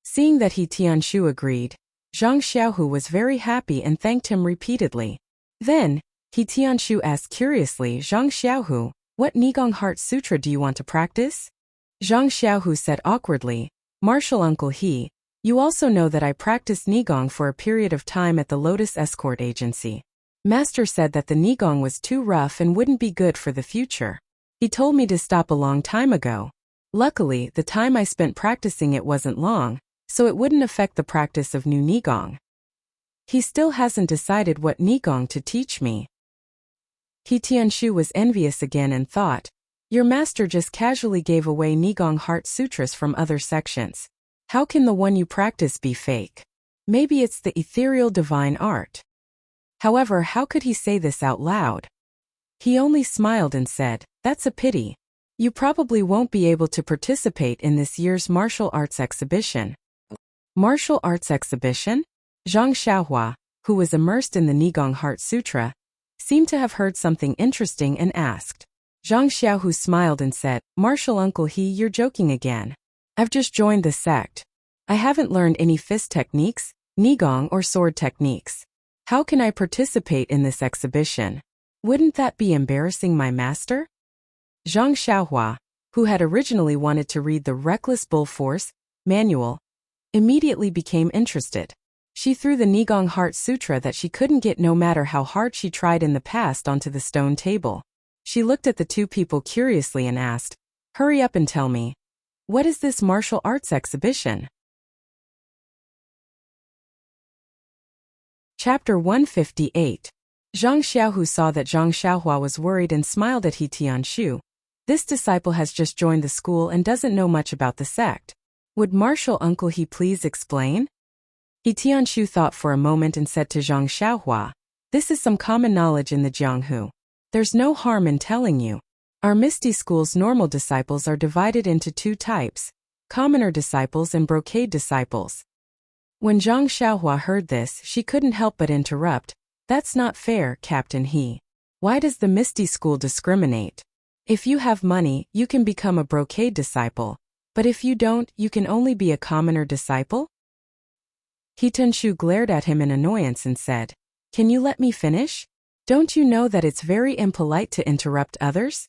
[SPEAKER 1] Seeing that He Tianshu agreed, Zhang Xiaohu was very happy and thanked him repeatedly. Then, He Tianshu asked curiously, "Zhang Xiaohu, what Nigong Heart Sutra do you want to practice?" Zhang Xiaohu said awkwardly, "Martial Uncle He, you also know that I practiced Nigong for a period of time at the Lotus Escort Agency. Master said that the Nigong was too rough and wouldn't be good for the future. He told me to stop a long time ago. Luckily, the time I spent practicing it wasn't long, so it wouldn't affect the practice of new Nigong. He still hasn't decided what Nigong to teach me." He Tianshu was envious again and thought, "Your master just casually gave away Nigong Heart Sutras from other sections. How can the one you practice be fake? Maybe it's the ethereal divine art." However, how could he say this out loud? He only smiled and said, "That's a pity. You probably won't be able to participate in this year's martial arts exhibition." Martial arts exhibition? Zhang Xiaohua, who was immersed in the Nigong Heart Sutra, seemed to have heard something interesting and asked. Zhang Xiaohu smiled and said, "Martial Uncle He, you're joking again. I've just joined the sect. I haven't learned any fist techniques, Nigong or sword techniques. How can I participate in this exhibition? Wouldn't that be embarrassing my master?" Zhang Xiaohua, who had originally wanted to read the Reckless Bull Force manual, immediately became interested. She threw the Nigong Heart Sutra that she couldn't get no matter how hard she tried in the past onto the stone table. She looked at the two people curiously and asked, "Hurry up and tell me. What is this martial arts exhibition?" Chapter 158. Zhang Xiaohu saw that Zhang Xiaohua was worried and smiled at He Tianshu. This disciple has just joined the school and doesn't know much about the sect. Would martial uncle he please explain? He Tianshu thought for a moment and said to Zhang Xiaohua, "This is some common knowledge in the Jianghu. There's no harm in telling you. Our Misty School's normal disciples are divided into two types, commoner disciples and brocade disciples." When Zhang Xiaohua heard this, she couldn't help but interrupt, "That's not fair, Captain He. Why does the Misty School discriminate? If you have money, you can become a brocade disciple, but if you don't, you can only be a commoner disciple?" He Tianshu glared at him in annoyance and said, "Can you let me finish? Don't you know that it's very impolite to interrupt others?"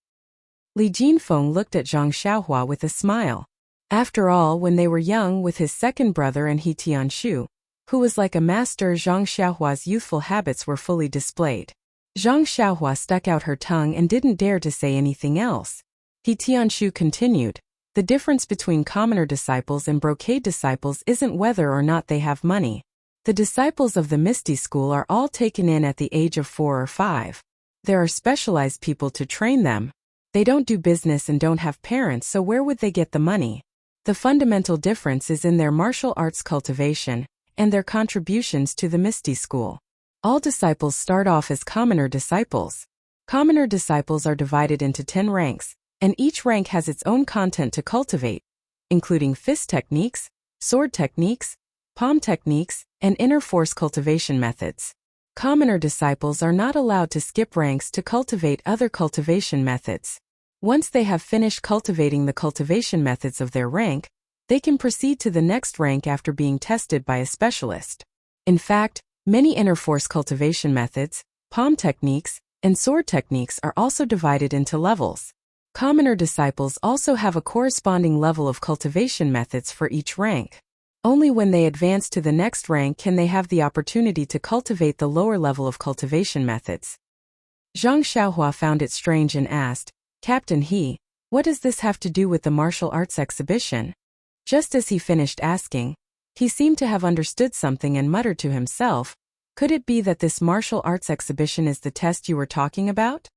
[SPEAKER 1] Li Jinfeng looked at Zhang Xiaohua with a smile. After all, when they were young with his second brother and He Tianshu, who was like a master, Zhang Xiaohua's youthful habits were fully displayed. Zhang Xiaohua stuck out her tongue and didn't dare to say anything else. He Tianshu continued, "The difference between commoner disciples and brocade disciples isn't whether or not they have money. The disciples of the Misty School are all taken in at the age of 4 or 5. There are specialized people to train them. They don't do business and don't have parents, so where would they get the money? The fundamental difference is in their martial arts cultivation and their contributions to the Misty School. All disciples start off as commoner disciples. Commoner disciples are divided into 10 ranks, and each rank has its own content to cultivate, including fist techniques, sword techniques, palm techniques, and inner force cultivation methods. Commoner disciples are not allowed to skip ranks to cultivate other cultivation methods. Once they have finished cultivating the cultivation methods of their rank, they can proceed to the next rank after being tested by a specialist. In fact, many inner force cultivation methods, palm techniques, and sword techniques are also divided into levels. Commoner disciples also have a corresponding level of cultivation methods for each rank. Only when they advance to the next rank can they have the opportunity to cultivate the lower level of cultivation methods. Zhang Xiaohua found it strange and asked, "Captain He, what does this have to do with the martial arts exhibition?" Just as he finished asking, he seemed to have understood something and muttered to himself, "Could it be that this martial arts exhibition is the test you were talking about?"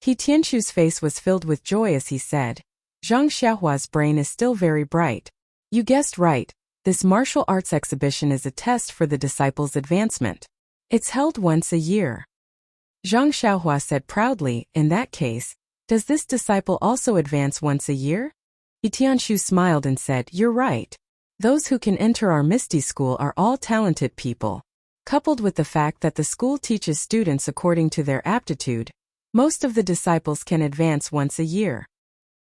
[SPEAKER 1] He Tianshu's face was filled with joy as he said, "Zhang Xiaohua's brain is still very bright. You guessed right. This martial arts exhibition is a test for the disciples' advancement. It's held once a year." Zhang Xiaohua said proudly, "In that case, does this disciple also advance once a year?" He Tianshu smiled and said, "You're right. Those who can enter our Misty School are all talented people. Coupled with the fact that the school teaches students according to their aptitude, most of the disciples can advance once a year."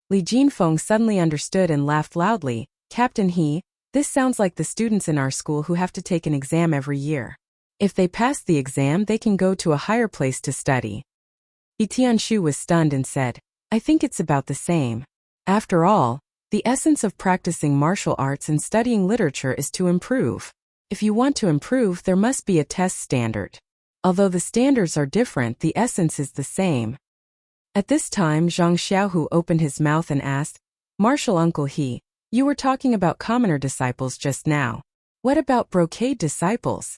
[SPEAKER 1] Li Jinfeng suddenly understood and laughed loudly, "Captain He, this sounds like the students in our school who have to take an exam every year. If they pass the exam, they can go to a higher place to study." He Tianshu was stunned and said, "I think it's about the same. After all, the essence of practicing martial arts and studying literature is to improve. If you want to improve, there must be a test standard. Although the standards are different, the essence is the same." At this time, Zhang Xiaohu opened his mouth and asked, "Martial Uncle He, you were talking about commoner disciples just now. What about brocade disciples?"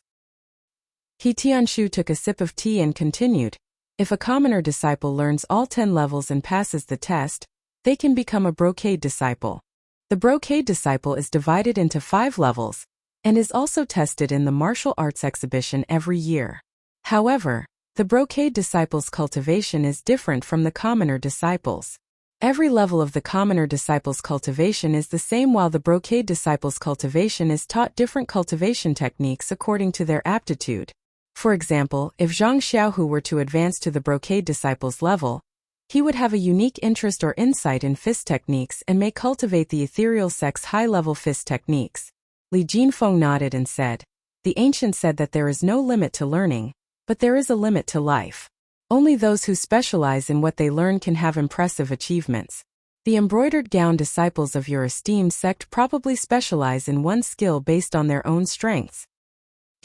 [SPEAKER 1] He Tianshu took a sip of tea and continued, "If a commoner disciple learns all 10 levels and passes the test, they can become a brocade disciple. The brocade disciple is divided into 5 levels, and is also tested in the martial arts exhibition every year. However, the brocade disciple's cultivation is different from the commoner disciples. Every level of the commoner disciple's cultivation is the same, while the brocade disciple's cultivation is taught different cultivation techniques according to their aptitude. For example, if Zhang Xiaohu were to advance to the brocade disciple's level, he would have a unique interest or insight in fist techniques and may cultivate the ethereal sect's high-level fist techniques." Li Jinfeng nodded and said, "The ancient said that there is no limit to learning, but there is a limit to life. Only those who specialize in what they learn can have impressive achievements. The embroidered gown disciples of your esteemed sect probably specialize in one skill based on their own strengths.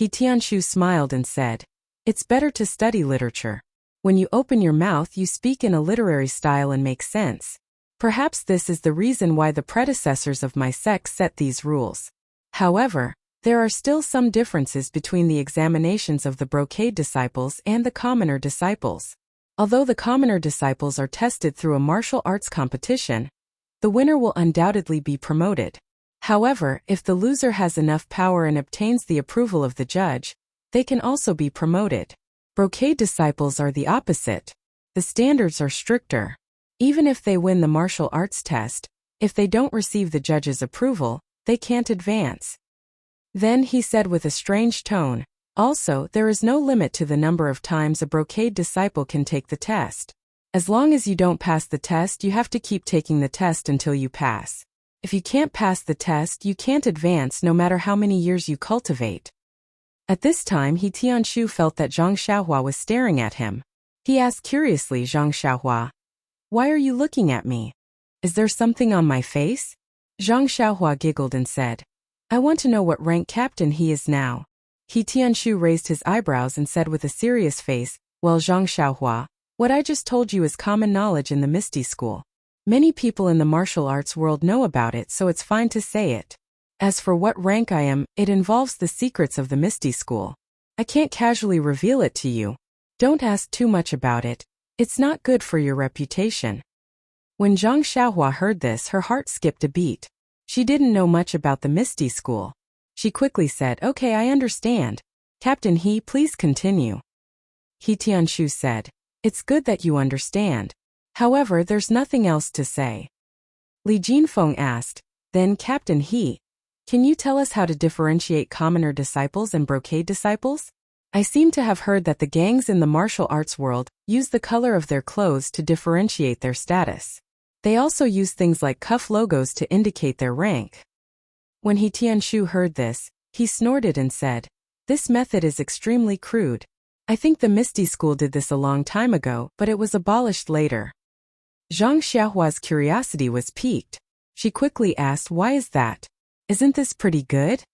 [SPEAKER 1] He Tianshu smiled and said, "It's better to study literature. When you open your mouth you speak in a literary style and make sense. Perhaps this is the reason why the predecessors of my sect set these rules. However, there are still some differences between the examinations of the brocade disciples and the commoner disciples. Although the commoner disciples are tested through a martial arts competition, the winner will undoubtedly be promoted. However, if the loser has enough power and obtains the approval of the judge, they can also be promoted. Brocade disciples are the opposite. The standards are stricter. Even if they win the martial arts test, if they don't receive the judge's approval, they can't advance." Then he said with a strange tone, "Also, there is no limit to the number of times a brocade disciple can take the test. As long as you don't pass the test, you have to keep taking the test until you pass. If you can't pass the test, you can't advance no matter how many years you cultivate." At this time, He Tianshu felt that Zhang Xiaohua was staring at him. He asked curiously, "Zhang Xiaohua, why are you looking at me? Is there something on my face?" Zhang Xiaohua giggled and said, "I want to know what rank captain he is now." He Tianshu raised his eyebrows and said with a serious face, "Well, Zhang Xiaohua, what I just told you is common knowledge in the Misty School. Many people in the martial arts world know about it, so it's fine to say it. As for what rank I am, it involves the secrets of the Misty School. I can't casually reveal it to you. Don't ask too much about it. It's not good for your reputation." When Zhang Xiaohua heard this, her heart skipped a beat. She didn't know much about the Misty School. She quickly said, "Okay, I understand. Captain He, please continue." He Tianshu said, "It's good that you understand. However, there's nothing else to say." Li Jinfeng asked, "Then Captain He, can you tell us how to differentiate commoner disciples and brocade disciples? I seem to have heard that the gangs in the martial arts world use the color of their clothes to differentiate their status. They also use things like cuff logos to indicate their rank." When He Tianshu heard this, he snorted and said, "This method is extremely crude. I think the Misty School did this a long time ago, but it was abolished later." Zhang Xiaohua's curiosity was piqued. She quickly asked, "Why is that? Isn't this pretty good?"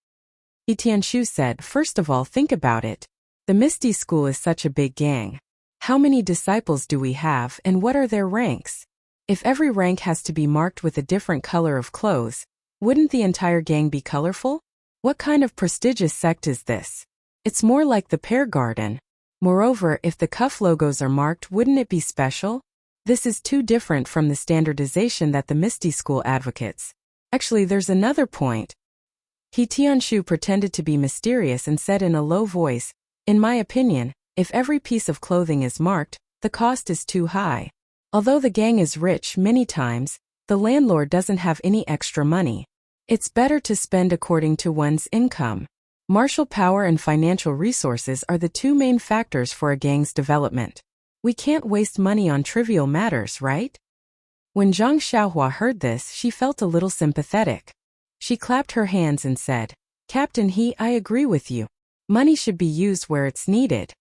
[SPEAKER 1] He Tianshu said, "First of all, think about it. The Misty School is such a big gang. How many disciples do we have, and what are their ranks? If every rank has to be marked with a different color of clothes, wouldn't the entire gang be colorful? What kind of prestigious sect is this? It's more like the Pear Garden. Moreover, if the cuff logos are marked, wouldn't it be special? This is too different from the standardization that the Misty School advocates. Actually, there's another point." He Tianshu pretended to be mysterious and said in a low voice, "In my opinion, if every piece of clothing is marked, the cost is too high. Although the gang is rich many times, the landlord doesn't have any extra money. It's better to spend according to one's income. Martial power and financial resources are the two main factors for a gang's development. We can't waste money on trivial matters, right?" When Zhang Xiaohua heard this, she felt a little sympathetic. She clapped her hands and said, "Captain He, I agree with you. Money should be used where it's needed."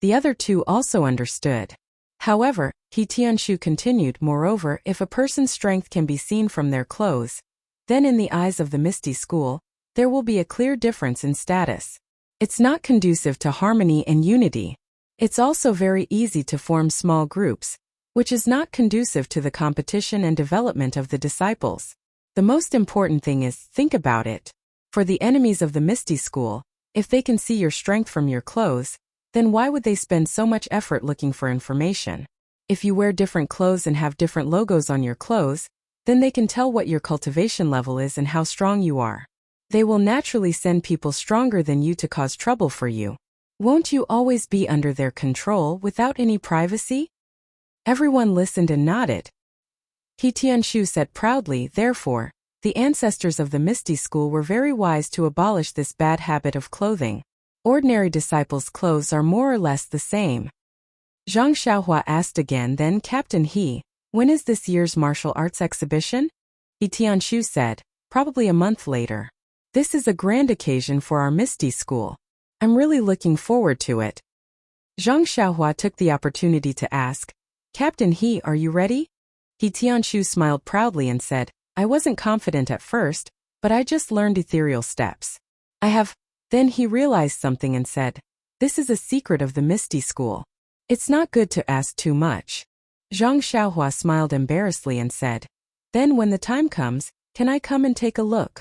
[SPEAKER 1] The other two also understood. However, He Tianshu continued, "Moreover, if a person's strength can be seen from their clothes, then in the eyes of the Misty School, there will be a clear difference in status. It's not conducive to harmony and unity. It's also very easy to form small groups, which is not conducive to the competition and development of the disciples. The most important thing is, think about it. For the enemies of the Misty School, if they can see your strength from your clothes, then why would they spend so much effort looking for information? If you wear different clothes and have different logos on your clothes, then they can tell what your cultivation level is and how strong you are. They will naturally send people stronger than you to cause trouble for you. Won't you always be under their control without any privacy?" Everyone listened and nodded. He Tianshu said proudly, "Therefore, the ancestors of the Misty School were very wise to abolish this bad habit of clothing. Ordinary disciples' clothes are more or less the same." Zhang Xiaohua asked again, "Then Captain He, when is this year's martial arts exhibition?" He Tianshu said, "Probably a month later. This is a grand occasion for our Misty School. I'm really looking forward to it." Zhang Xiaohua took the opportunity to ask, "Captain He, are you ready?" He Tianshu smiled proudly and said, "I wasn't confident at first, but I just learned ethereal steps. I have Then he realized something and said, "This is a secret of the Misty School. It's not good to ask too much." Zhang Xiaohua smiled embarrassedly and said, "Then when the time comes, can I come and take a look?"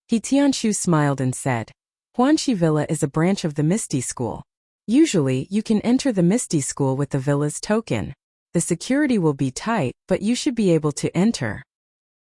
[SPEAKER 1] He Tianshu smiled and said, "Huanxi Villa is a branch of the Misty School. Usually, you can enter the Misty School with the villa's token. The security will be tight, but you should be able to enter."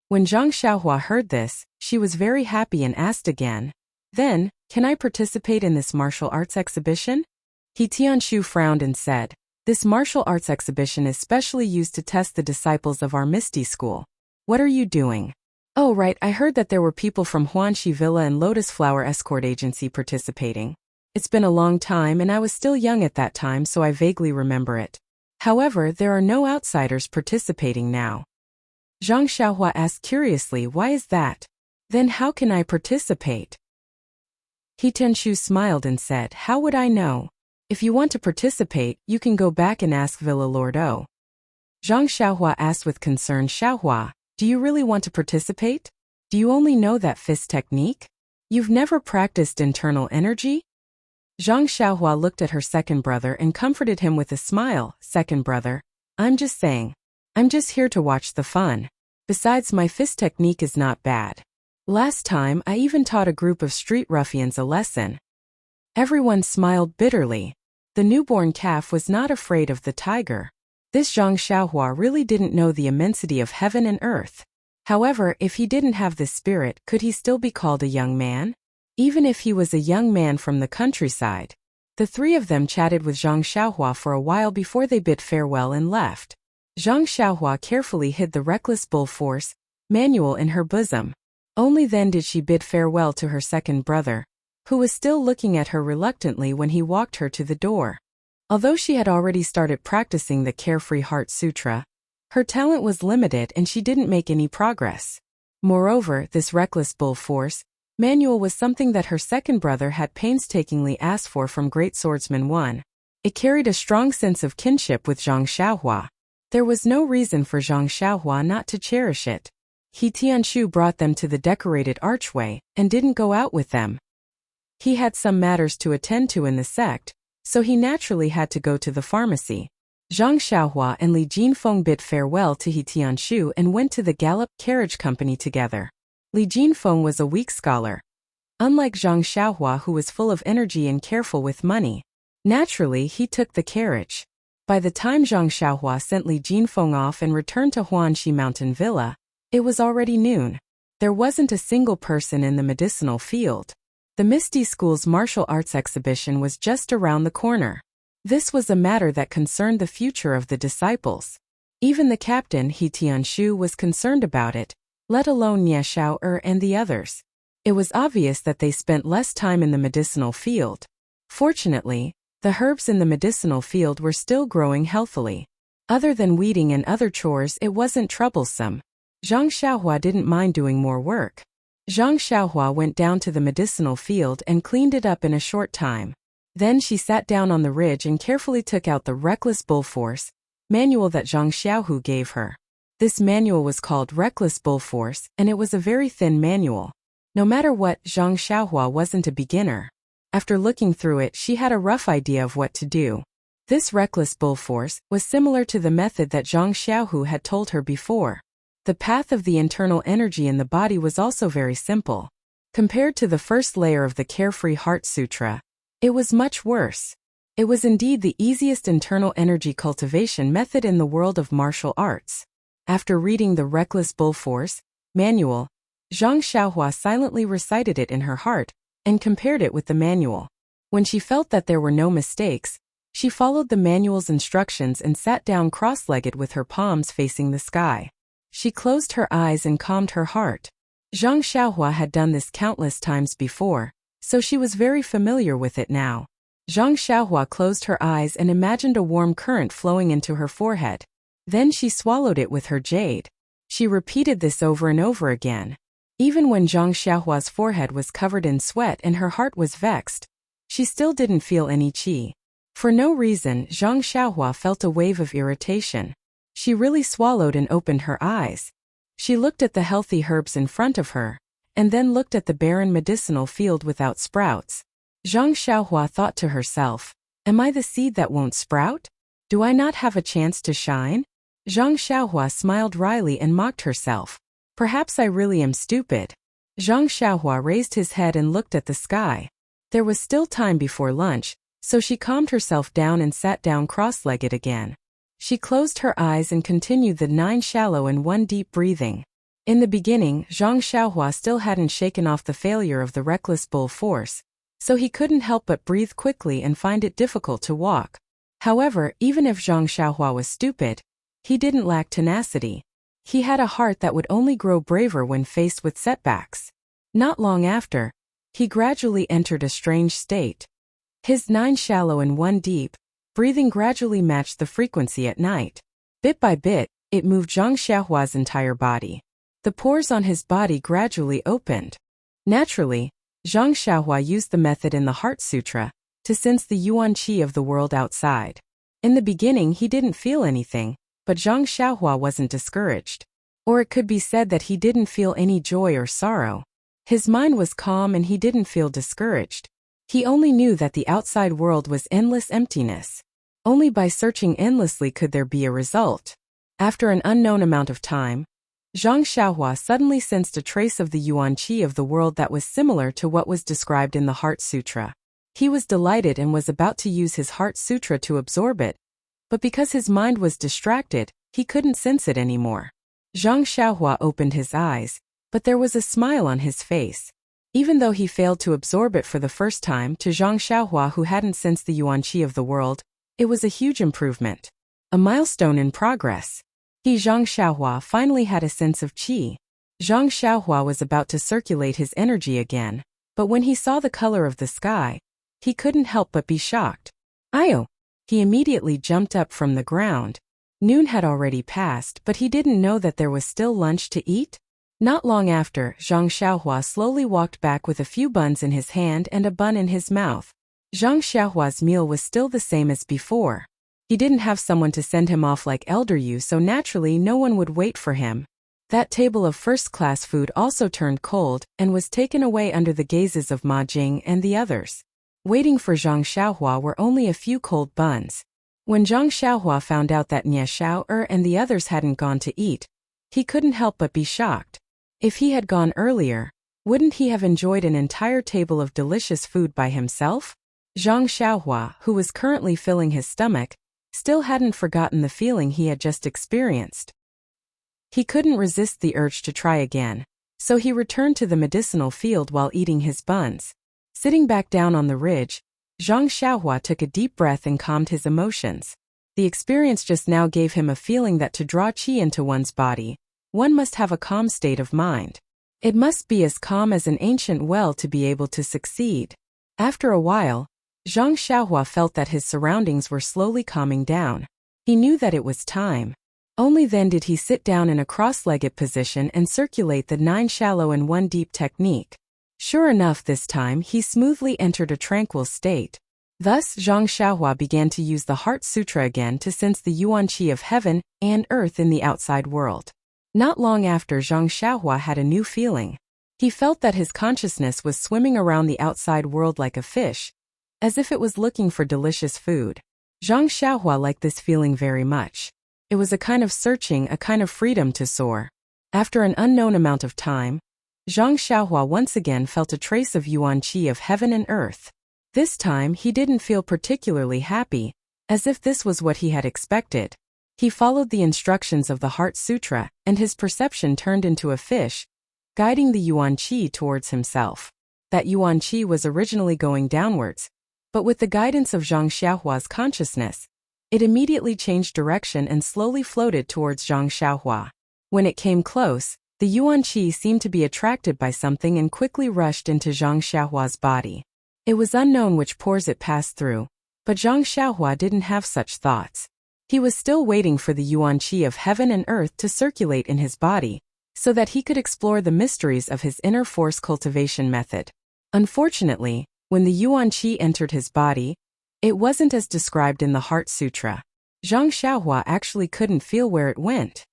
[SPEAKER 1] When Zhang Xiaohua heard this, she was very happy and asked again, "Then, can I participate in this martial arts exhibition?" He Tianshu frowned and said, "This martial arts exhibition is specially used to test the disciples of our Misty School. What are you doing?" "Oh right, I heard that there were people from Huanxi Villa and Lotus Flower Escort Agency participating. It's been a long time and I was still young at that time, so I vaguely remember it. However, there are no outsiders participating now." Zhang Xiaohua asked curiously, "Why is that? Then how can I participate?" He Tianshu smiled and said, "How would I know? If you want to participate, you can go back and ask Villa Lord O." Zhang Xiaohua asked with concern, "Xiaohua, do you really want to participate? Do you only know that fist technique? You've never practiced internal energy?" Zhang Xiaohua looked at her second brother and comforted him with a smile. "Second brother, I'm just saying. I'm just here to watch the fun. Besides, my fist technique is not bad. Last time, I even taught a group of street ruffians a lesson." Everyone smiled bitterly. The newborn calf was not afraid of the tiger. This Zhang Xiaohua really didn't know the immensity of heaven and earth. However, if he didn't have this spirit, could he still be called a young man? Even if he was a young man from the countryside. The three of them chatted with Zhang Xiaohua for a while before they bid farewell and left. Zhang Xiaohua carefully hid the Reckless Bull Force manual in her bosom. Only then did she bid farewell to her second brother, who was still looking at her reluctantly when he walked her to the door. Although she had already started practicing the Carefree Heart Sutra, her talent was limited and she didn't make any progress. Moreover, this Reckless Bull Force manual was something that her second brother had painstakingly asked for from Great Swordsman 1. It carried a strong sense of kinship with Zhang Xiaohua. There was no reason for Zhang Xiaohua not to cherish it. He Tianshu brought them to the decorated archway and didn't go out with them. He had some matters to attend to in the sect, so he naturally had to go to the pharmacy. Zhang Xiaohua and Li Jinfeng bid farewell to He Tianshu and went to the Gallop Carriage Company together. Li Jinfeng was a weak scholar, unlike Zhang Xiaohua, who was full of energy and careful with money. Naturally, he took the carriage. By the time Zhang Xiaohua sent Li Jinfeng off and returned to Huanxi Mountain Villa, it was already noon. There wasn't a single person in the medicinal field. The Misty School's martial arts exhibition was just around the corner. This was a matter that concerned the future of the disciples. Even the captain, He Tianshu, was concerned about it, let alone Nie Xiao and the others. It was obvious that they spent less time in the medicinal field. Fortunately, the herbs in the medicinal field were still growing healthily. Other than weeding and other chores, it wasn't troublesome. Zhang Xiaohua didn't mind doing more work. Zhang Xiaohua went down to the medicinal field and cleaned it up in a short time. Then she sat down on the ridge and carefully took out the Reckless Bull Force manual that Zhang Xiaohu gave her. This manual was called Reckless Bull Force, and it was a very thin manual. No matter what, Zhang Xiaohua wasn't a beginner. After looking through it, she had a rough idea of what to do. This Reckless Bull Force was similar to the method that Zhang Xiaohu had told her before. The path of the internal energy in the body was also very simple. Compared to the first layer of the Carefree Heart Sutra, it was much worse. It was indeed the easiest internal energy cultivation method in the world of martial arts. After reading the Reckless Bull Force manual, Zhang Xiaohua silently recited it in her heart and compared it with the manual. When she felt that there were no mistakes, she followed the manual's instructions and sat down cross-legged with her palms facing the sky. She closed her eyes and calmed her heart. Zhang Xiaohua had done this countless times before, so she was very familiar with it now. Zhang Xiaohua closed her eyes and imagined a warm current flowing into her forehead. Then she swallowed it with her jade. She repeated this over and over again. Even when Zhang Xiaohua's forehead was covered in sweat and her heart was vexed, she still didn't feel any qi. For no reason, Zhang Xiaohua felt a wave of irritation. She really swallowed and opened her eyes. She looked at the healthy herbs in front of her, and then looked at the barren medicinal field without sprouts. Zhang Xiaohua thought to herself, am I the seed that won't sprout? Do I not have a chance to shine? Zhang Xiaohua smiled wryly and mocked herself. Perhaps I really am stupid. Zhang Xiaohua raised his head and looked at the sky. There was still time before lunch, so she calmed herself down and sat down cross-legged again. She closed her eyes and continued the 9 shallow and 1 deep breathing. In the beginning, Zhang Xiaohua still hadn't shaken off the failure of the reckless bull force, so he couldn't help but breathe quickly and find it difficult to walk. However, even if Zhang Xiaohua was stupid, he didn't lack tenacity. He had a heart that would only grow braver when faced with setbacks. Not long after, he gradually entered a strange state. His 9 shallow and 1 deep breathing gradually matched the frequency at night. Bit by bit, it moved Zhang Xiaohua's entire body. The pores on his body gradually opened. Naturally, Zhang Xiaohua used the method in the Heart Sutra to sense the yuan qi of the world outside. In the beginning he didn't feel anything, but Zhang Xiaohua wasn't discouraged. Or it could be said that he didn't feel any joy or sorrow. His mind was calm and he didn't feel discouraged. He only knew that the outside world was endless emptiness. Only by searching endlessly could there be a result. After an unknown amount of time, Zhang Xiaohua suddenly sensed a trace of the yuan qi of the world that was similar to what was described in the Heart Sutra. He was delighted and was about to use his Heart Sutra to absorb it, but because his mind was distracted, he couldn't sense it anymore. Zhang Xiaohua opened his eyes, but there was a smile on his face. Even though he failed to absorb it for the first time, to Zhang Xiaohua who hadn't sensed the yuan qi of the world, it was a huge improvement. A milestone in progress. He, Zhang Xiaohua, finally had a sense of qi. Zhang Xiaohua was about to circulate his energy again, but when he saw the color of the sky, he couldn't help but be shocked. Ayo! He immediately jumped up from the ground. Noon had already passed, but he didn't know that there was still lunch to eat. Not long after, Zhang Xiaohua slowly walked back with a few buns in his hand and a bun in his mouth. Zhang Xiaohua's meal was still the same as before. He didn't have someone to send him off like Elder Yu, so naturally no one would wait for him. That table of first-class food also turned cold and was taken away under the gazes of Ma Jing and the others. Waiting for Zhang Xiaohua were only a few cold buns. When Zhang Xiaohua found out that Nie Xiao and the others hadn't gone to eat, he couldn't help but be shocked. If he had gone earlier, wouldn't he have enjoyed an entire table of delicious food by himself? Zhang Xiaohua, who was currently filling his stomach, still hadn't forgotten the feeling he had just experienced. He couldn't resist the urge to try again, so he returned to the medicinal field while eating his buns. Sitting back down on the ridge, Zhang Xiaohua took a deep breath and calmed his emotions. The experience just now gave him a feeling that to draw qi into one's body, one must have a calm state of mind. It must be as calm as an ancient well to be able to succeed. After a while, Zhang Xiaohua felt that his surroundings were slowly calming down. He knew that it was time. Only then did he sit down in a cross-legged position and circulate the 9 shallow and 1 deep technique. Sure enough, this time he smoothly entered a tranquil state. Thus, Zhang Xiaohua began to use the Heart Sutra again to sense the yuan qi of heaven and earth in the outside world. Not long after, Zhang Xiaohua had a new feeling. He felt that his consciousness was swimming around the outside world like a fish, as if it was looking for delicious food. Zhang Xiaohua liked this feeling very much. It was a kind of searching, a kind of freedom to soar. After an unknown amount of time, Zhang Xiaohua once again felt a trace of yuan qi of heaven and earth. This time he didn't feel particularly happy, as if this was what he had expected. He followed the instructions of the Heart Sutra, and his perception turned into a fish, guiding the yuan qi towards himself. That yuan qi was originally going downwards, but with the guidance of Zhang Xiaohua's consciousness, it immediately changed direction and slowly floated towards Zhang Xiaohua. When it came close, the yuan qi seemed to be attracted by something and quickly rushed into Zhang Xiaohua's body. It was unknown which pores it passed through, but Zhang Xiaohua didn't have such thoughts. He was still waiting for the yuan qi of heaven and earth to circulate in his body, so that he could explore the mysteries of his inner force cultivation method. Unfortunately, when the yuan qi entered his body, it wasn't as described in the Heart Sutra. Zhang Xiaohua actually couldn't feel where it went.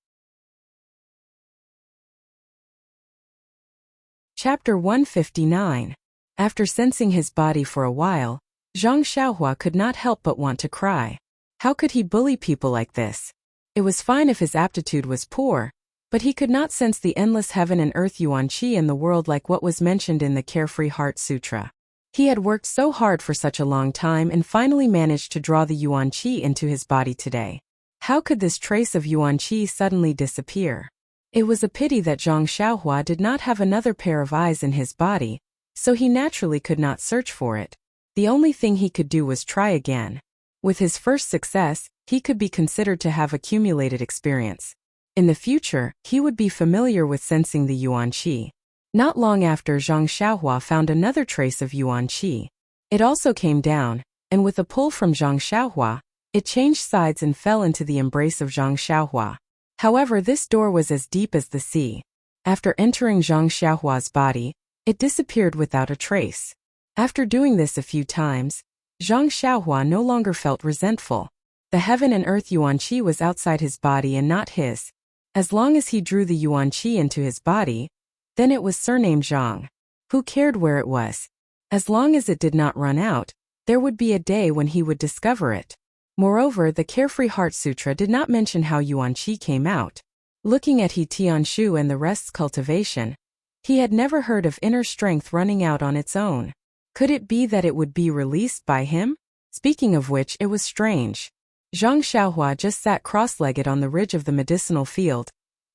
[SPEAKER 1] Chapter 159. After sensing his body for a while, Zhang Xiaohua could not help but want to cry. How could he bully people like this? It was fine if his aptitude was poor, but he could not sense the endless heaven and earth yuan qi in the world like what was mentioned in the Carefree Heart Sutra. He had worked so hard for such a long time and finally managed to draw the yuan qi into his body today. How could this trace of yuan qi suddenly disappear? It was a pity that Zhang Xiaohua did not have another pair of eyes in his body, so he naturally could not search for it. The only thing he could do was try again. With his first success, he could be considered to have accumulated experience. In the future, he would be familiar with sensing the yuan qi. Not long after, Zhang Xiaohua found another trace of yuan qi. It also came down, and with a pull from Zhang Xiaohua, it changed sides and fell into the embrace of Zhang Xiaohua. However, this door was as deep as the sea. After entering Zhang Xiaohua's body, it disappeared without a trace. After doing this a few times, Zhang Xiaohua no longer felt resentful. The heaven and earth yuan qi was outside his body and not his. As long as he drew the yuan qi into his body, then it was surnamed Zhang. Who cared where it was? As long as it did not run out, there would be a day when he would discover it. Moreover, the Carefree Heart Sutra did not mention how yuan qi came out. Looking at He Tianshu and the rest's cultivation, he had never heard of inner strength running out on its own. Could it be that it would be released by him? Speaking of which, it was strange. Zhang Xiaohua just sat cross-legged on the ridge of the medicinal field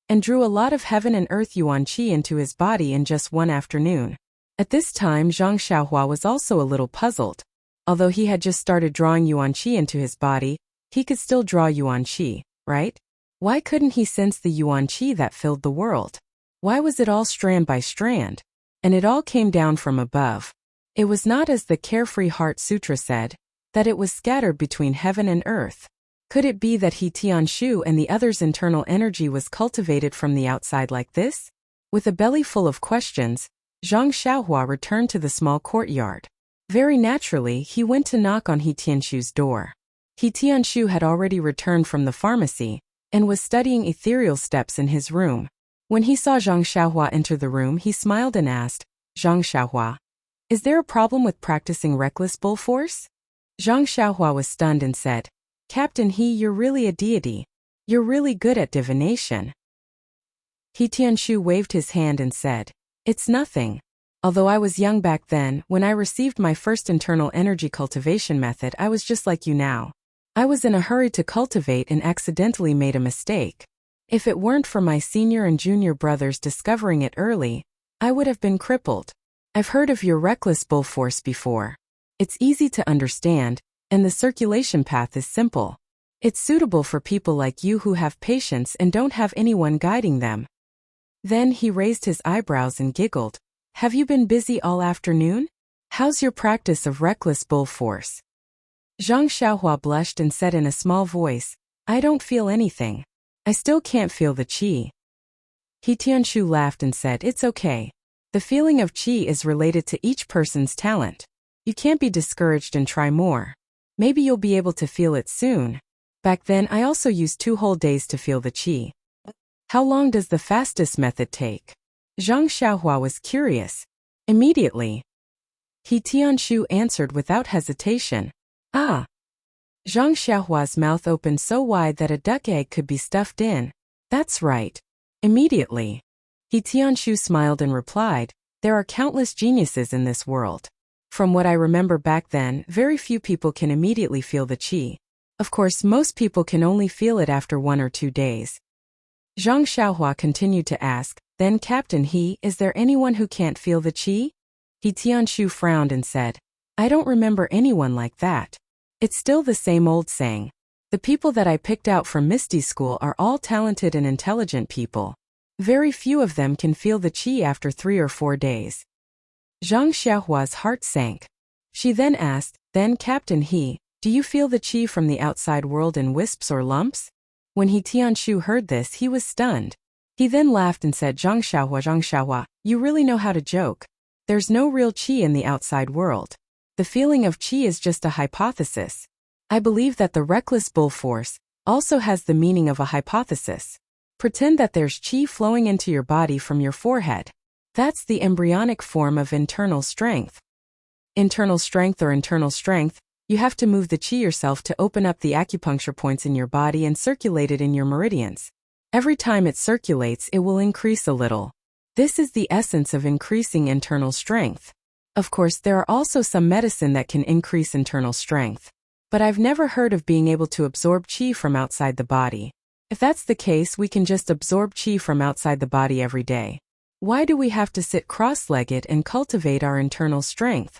[SPEAKER 1] and drew a lot of heaven and earth yuan qi into his body in just one afternoon. At this time, Zhang Xiaohua was also a little puzzled. Although he had just started drawing yuan qi into his body, he could still draw yuan qi, right? Why couldn't he sense the yuan qi that filled the world? Why was it all strand by strand? And it all came down from above. It was not as the Carefree Heart Sutra said, that it was scattered between heaven and earth. Could it be that He Tianshu and the other's internal energy was cultivated from the outside like this? With a belly full of questions, Zhang Xiaohua returned to the small courtyard. Very naturally, he went to knock on He Tianshu's door. He Tianshu had already returned from the pharmacy and was studying ethereal steps in his room. When he saw Zhang Xiaohua enter the room, he smiled and asked, "Zhang Xiaohua, is there a problem with practicing reckless bull force?" Zhang Xiaohua was stunned and said, "Captain He, you're really a deity. You're really good at divination." He Tianshu waved his hand and said, "It's nothing. Although I was young back then, when I received my first internal energy cultivation method, I was just like you now. I was in a hurry to cultivate and accidentally made a mistake. If it weren't for my senior and junior brothers discovering it early, I would have been crippled. I've heard of your reckless bull force before. It's easy to understand, and the circulation path is simple. It's suitable for people like you who have patience and don't have anyone guiding them." Then he raised his eyebrows and giggled. "Have you been busy all afternoon? How's your practice of reckless bull force?" Zhang Xiaohua blushed and said in a small voice, "I don't feel anything. I still can't feel the qi." He Tianshu laughed and said, "It's okay. The feeling of qi is related to each person's talent. You can't be discouraged and try more. Maybe you'll be able to feel it soon. Back then I also used 2 whole days to feel the qi." "How long does the fastest method take?" Zhang Xiaohua was curious. "Immediately." He Tianshu answered without hesitation. "Ah." Zhang Xiaohua's mouth opened so wide that a duck egg could be stuffed in. "That's right. Immediately." He Tianshu smiled and replied, "There are countless geniuses in this world. From what I remember back then, very few people can immediately feel the qi. Of course, most people can only feel it after 1 or 2 days." Zhang Xiaohua continued to ask, "Then Captain He, is there anyone who can't feel the qi?" He Tianshu frowned and said, "I don't remember anyone like that. It's still the same old saying. The people that I picked out from Misty School are all talented and intelligent people. Very few of them can feel the qi after 3 or 4 days." Zhang Xiaohua's heart sank. She then asked, "Then Captain He, do you feel the qi from the outside world in wisps or lumps?" When He Tianshu heard this, he was stunned. He then laughed and said, Zhang Xiaohua, you really know how to joke. There's no real qi in the outside world. The feeling of qi is just a hypothesis. I believe that the reckless bull force also has the meaning of a hypothesis. Pretend that there's qi flowing into your body from your forehead. That's the embryonic form of internal strength. Internal strength or internal strength, you have to move the qi yourself to open up the acupuncture points in your body and circulate it in your meridians. Every time it circulates, it will increase a little. This is the essence of increasing internal strength. Of course, there are also some medicine that can increase internal strength. But I've never heard of being able to absorb qi from outside the body. If that's the case, we can just absorb qi from outside the body every day. Why do we have to sit cross-legged and cultivate our internal strength?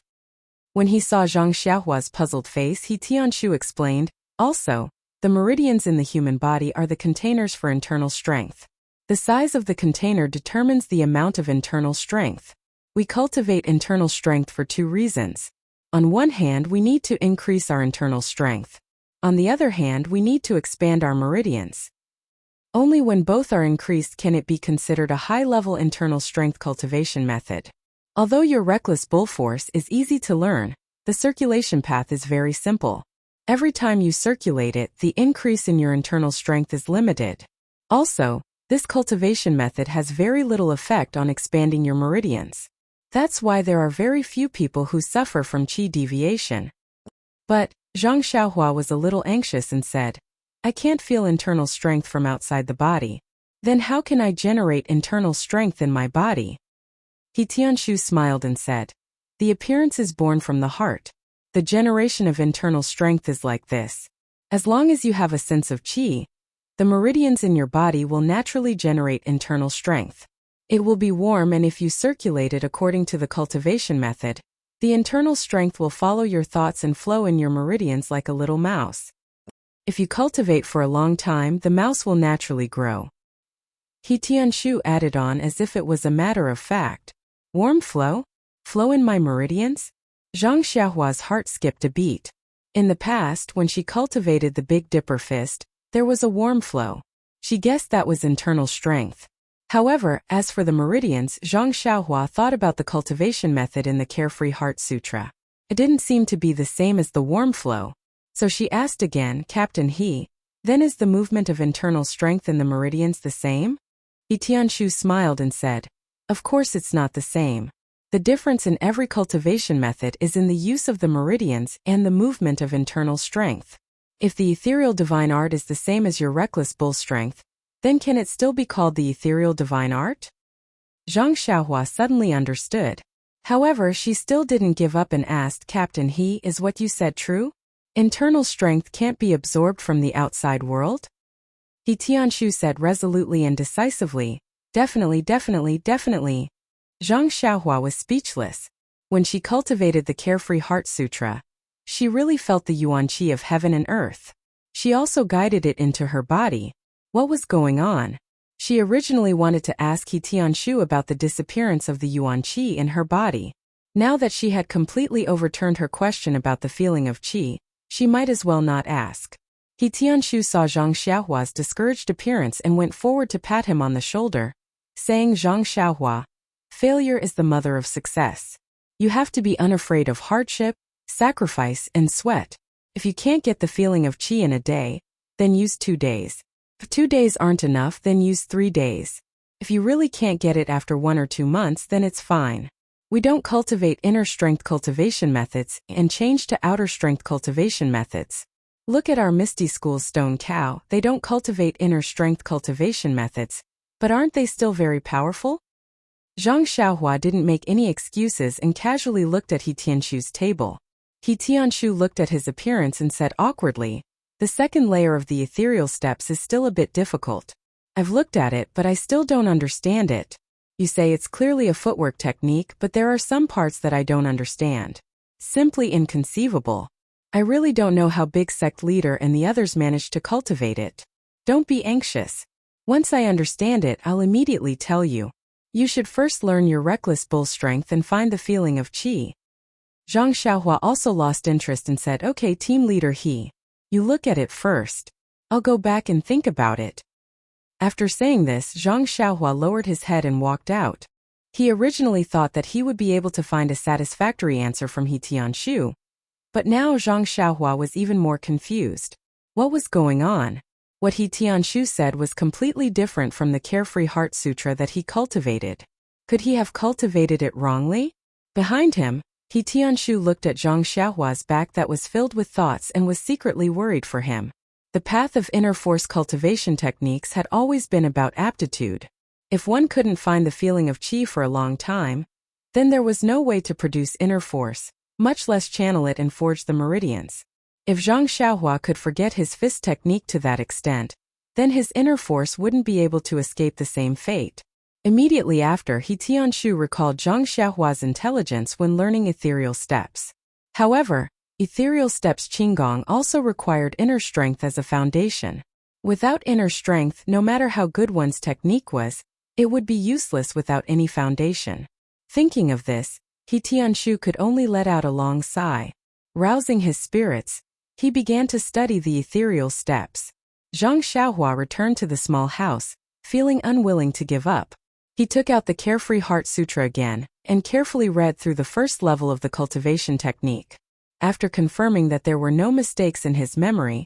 [SPEAKER 1] When he saw Zhang Xiaohua's puzzled face, He Tianshu explained, also, the meridians in the human body are the containers for internal strength. The size of the container determines the amount of internal strength. We cultivate internal strength for two reasons. On one hand, we need to increase our internal strength. On the other hand, we need to expand our meridians. Only when both are increased can it be considered a high-level internal strength cultivation method. Although your reckless bull force is easy to learn, the circulation path is very simple. Every time you circulate it, the increase in your internal strength is limited. Also, this cultivation method has very little effect on expanding your meridians. That's why there are very few people who suffer from qi deviation. But Zhang Xiaohua was a little anxious and said, I can't feel internal strength from outside the body. Then how can I generate internal strength in my body? He Tianshu smiled and said, the appearance is born from the heart. The generation of internal strength is like this. As long as you have a sense of qi, the meridians in your body will naturally generate internal strength. It will be warm, and if you circulate it according to the cultivation method, the internal strength will follow your thoughts and flow in your meridians like a little mouse. If you cultivate for a long time, the mouse will naturally grow. He Tianshu added on as if it was a matter of fact. Warm flow? Flow in my meridians? Zhang Xiaohua's heart skipped a beat. In the past, when she cultivated the Big Dipper fist, there was a warm flow. She guessed that was internal strength. However, as for the meridians, Zhang Xiaohua thought about the cultivation method in the Carefree Heart Sutra. It didn't seem to be the same as the warm flow. So she asked again, Captain He, then is the movement of internal strength in the meridians the same? He Tianshu smiled and said, of course it's not the same. The difference in every cultivation method is in the use of the meridians and the movement of internal strength. If the ethereal divine art is the same as your reckless bull strength, then can it still be called the ethereal divine art? Zhang Xiaohua suddenly understood. However, she still didn't give up and asked, Captain He, is what you said true? Internal strength can't be absorbed from the outside world? He Tianshu said resolutely and decisively, definitely, definitely, definitely. Zhang Xiaohua was speechless. When she cultivated the Carefree Heart Sutra, she really felt the yuan qi of heaven and earth. She also guided it into her body. What was going on? She originally wanted to ask He Tianshu about the disappearance of the yuan qi in her body. Now that she had completely overturned her question about the feeling of qi, she might as well not ask. He Tianshu saw Zhang Xiaohua's discouraged appearance and went forward to pat him on the shoulder, saying, Zhang Xiaohua, failure is the mother of success. You have to be unafraid of hardship, sacrifice, and sweat. If you can't get the feeling of qi in a day, then use 2 days. If 2 days aren't enough, then use 3 days. If you really can't get it after 1 or 2 months, then it's fine. We don't cultivate inner strength cultivation methods and change to outer strength cultivation methods. Look at our Misty School's stone cow. They don't cultivate inner strength cultivation methods, but aren't they still very powerful? Zhang Xiaohua didn't make any excuses and casually looked at He Tianshu's table. He Tianshu looked at his appearance and said awkwardly, the second layer of the ethereal steps is still a bit difficult. I've looked at it, but I still don't understand it. You say it's clearly a footwork technique, but there are some parts that I don't understand. Simply inconceivable. I really don't know how Big Sect Leader and the others managed to cultivate it. Don't be anxious. Once I understand it, I'll immediately tell you. You should first learn your reckless bull strength and find the feeling of qi. Zhang Xiaohua also lost interest and said, okay, team leader He. You look at it first. I'll go back and think about it. After saying this, Zhang Xiaohua lowered his head and walked out. He originally thought that he would be able to find a satisfactory answer from He Tianshu. But now Zhang Xiaohua was even more confused. What was going on? What He Tianshu said was completely different from the Carefree Heart Sutra that he cultivated. Could he have cultivated it wrongly? Behind him, He Tianshu looked at Zhang Xiaohua's back that was filled with thoughts and was secretly worried for him. The path of inner force cultivation techniques had always been about aptitude. If one couldn't find the feeling of qi for a long time, then there was no way to produce inner force, much less channel it and forge the meridians. If Zhang Xiaohua could forget his fist technique to that extent, then his inner force wouldn't be able to escape the same fate. Immediately after, He Tianshu recalled Zhang Xiaohua's intelligence when learning ethereal steps. However, ethereal steps Qigong also required inner strength as a foundation. Without inner strength, no matter how good one's technique was, it would be useless without any foundation. Thinking of this, He Tianshu could only let out a long sigh. Rousing his spirits, he began to study the ethereal steps. Zhang Xiaohua returned to the small house, feeling unwilling to give up. He took out the Carefree Heart Sutra again, and carefully read through the first level of the cultivation technique. After confirming that there were no mistakes in his memory,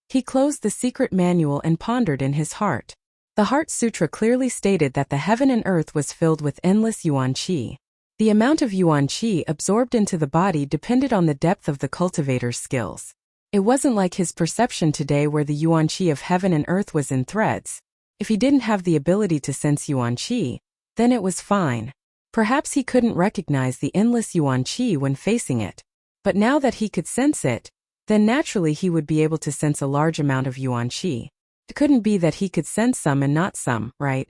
[SPEAKER 1] he closed the secret manual and pondered in his heart. The Heart Sutra clearly stated that the heaven and earth was filled with endless yuan qi. The amount of yuan qi absorbed into the body depended on the depth of the cultivator's skills. It wasn't like his perception today where the yuan qi of heaven and earth was in threads. If he didn't have the ability to sense yuan qi, then it was fine. Perhaps he couldn't recognize the endless yuan qi when facing it. But now that he could sense it, then naturally he would be able to sense a large amount of yuan qi. It couldn't be that he could sense some and not some, right?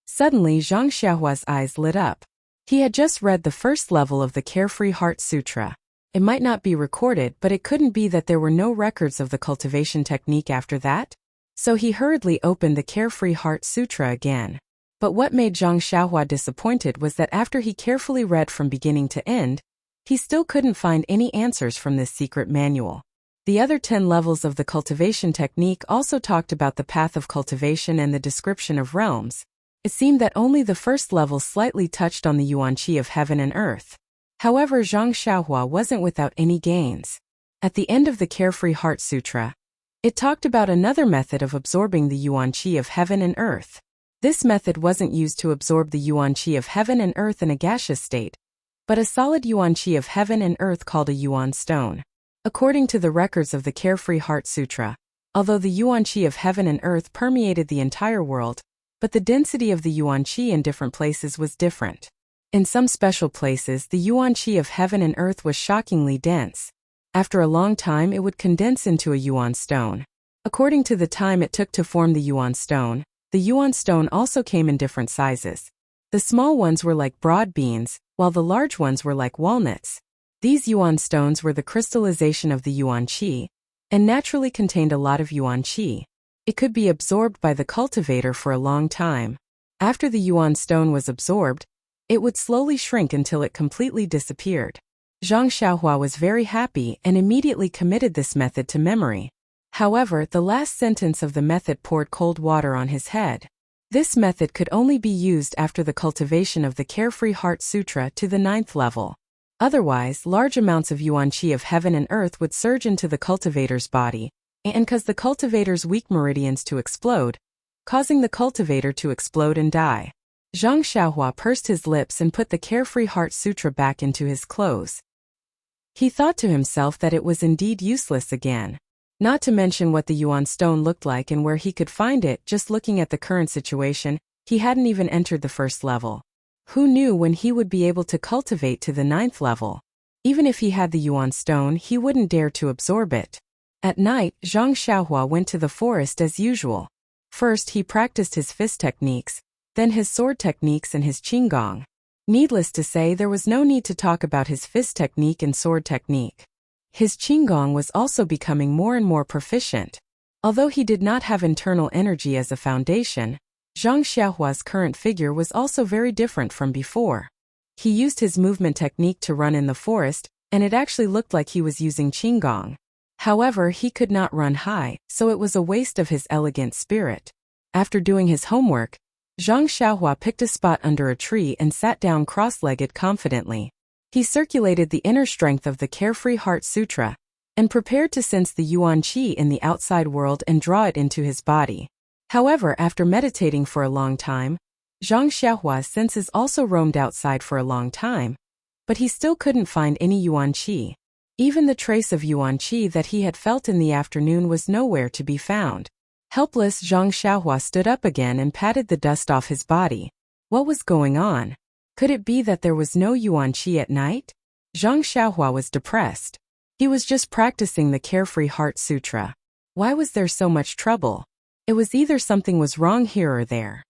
[SPEAKER 1] Suddenly Zhang Xiaohua's eyes lit up. He had just read the first level of the Carefree Heart Sutra. It might not be recorded, but it couldn't be that there were no records of the cultivation technique after that. So he hurriedly opened the Carefree Heart Sutra again. But what made Zhang Xiaohua disappointed was that after he carefully read from beginning to end, he still couldn't find any answers from this secret manual. The other 10 levels of the cultivation technique also talked about the path of cultivation and the description of realms. It seemed that only the first level slightly touched on the yuan qi of heaven and earth. However, Zhang Xiaohua wasn't without any gains. At the end of the Carefree Heart Sutra, it talked about another method of absorbing the yuan qi of heaven and earth. This method wasn't used to absorb the yuan qi of heaven and earth in a gaseous state, but a solid yuan qi of heaven and earth called a yuan stone. According to the records of the Carefree Heart Sutra, although the yuan qi of heaven and earth permeated the entire world, but the density of the yuan qi in different places was different. In some special places, the yuan qi of heaven and earth was shockingly dense. After a long time, it would condense into a yuan stone. According to the time it took to form the yuan stone also came in different sizes. The small ones were like broad beans, while the large ones were like walnuts. These yuan stones were the crystallization of the yuan qi, and naturally contained a lot of yuan qi. It could be absorbed by the cultivator for a long time. After the yuan stone was absorbed, it would slowly shrink until it completely disappeared. Zhang Xiaohua was very happy and immediately committed this method to memory. However, the last sentence of the method poured cold water on his head. This method could only be used after the cultivation of the Carefree Heart Sutra to the 9th level. Otherwise, large amounts of yuan qi of heaven and earth would surge into the cultivator's body, and cause the cultivator's weak meridians to explode, causing the cultivator to explode and die. Zhang Xiaohua pursed his lips and put the Carefree Heart Sutra back into his clothes. He thought to himself that it was indeed useless again. Not to mention what the yuan stone looked like and where he could find it. Just looking at the current situation, he hadn't even entered the first level. Who knew when he would be able to cultivate to the 9th level? Even if he had the yuan stone, he wouldn't dare to absorb it. At night, Zhang Xiaohua went to the forest as usual. First, he practiced his fist techniques, then his sword techniques and his qigong. Needless to say, there was no need to talk about his fist technique and sword technique. His qigong was also becoming more and more proficient. Although he did not have internal energy as a foundation, Zhang Xiaohua's current figure was also very different from before. He used his movement technique to run in the forest, and it actually looked like he was using qigong. However, he could not run high, so it was a waste of his elegant spirit. After doing his homework, Zhang Xiaohua picked a spot under a tree and sat down cross-legged confidently. He circulated the inner strength of the Carefree Heart Sutra, and prepared to sense the yuan qi in the outside world and draw it into his body. However, after meditating for a long time, Zhang Xiaohua's senses also roamed outside for a long time, But he still couldn't find any yuan qi. Even the trace of yuan qi that he had felt in the afternoon was nowhere to be found. Helpless, Zhang Xiaohua stood up again and patted the dust off his body. What was going on? Could it be that there was no yuan qi at night? Zhang Xiaohua was depressed. He was just practicing the Carefree Heart Sutra. Why was there so much trouble? It was either something was wrong here or there.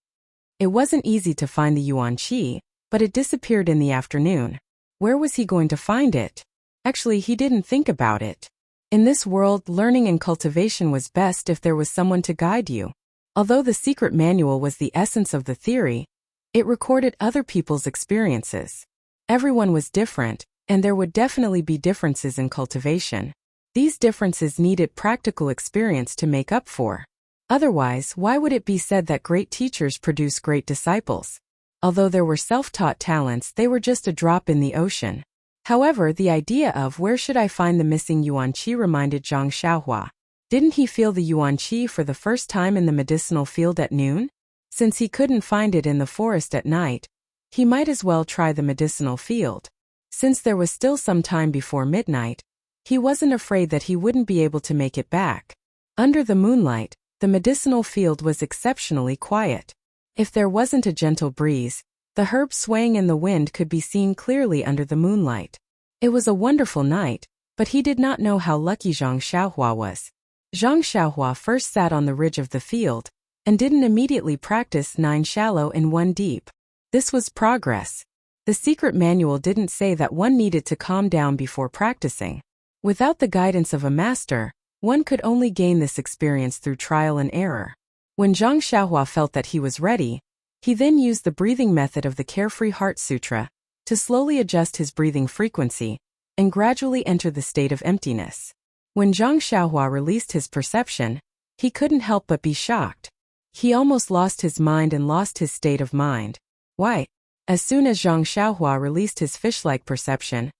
[SPEAKER 1] It wasn't easy to find the yuan qi, but it disappeared in the afternoon. Where was he going to find it? Actually, he didn't think about it. In this world, learning and cultivation was best if there was someone to guide you. Although the secret manual was the essence of the theory, it recorded other people's experiences. Everyone was different, and there would definitely be differences in cultivation. These differences needed practical experience to make up for. Otherwise, why would it be said that great teachers produce great disciples? Although there were self-taught talents, they were just a drop in the ocean. However, the idea of where should I find the missing yuan qi reminded Zhang Xiaohua. Didn't he feel the yuan qi for the first time in the medicinal field at noon? Since he couldn't find it in the forest at night, he might as well try the medicinal field. Since there was still some time before midnight, he wasn't afraid that he wouldn't be able to make it back. Under the moonlight, the medicinal field was exceptionally quiet. If there wasn't a gentle breeze, the herbs swaying in the wind could be seen clearly under the moonlight. It was a wonderful night, but he did not know how lucky Zhang Xiaohua was. Zhang Xiaohua first sat on the ridge of the field, and didn't immediately practice 9 shallow and 1 deep. This was progress. The secret manual didn't say that one needed to calm down before practicing. Without the guidance of a master, one could only gain this experience through trial and error. When Zhang Xiaohua felt that he was ready, he then used the breathing method of the Carefree Heart Sutra to slowly adjust his breathing frequency and gradually enter the state of emptiness. When Zhang Xiaohua released his perception, he couldn't help but be shocked. He almost lost his mind and lost his state of mind. Why? As soon as Zhang Xiaohua released his fish-like perception,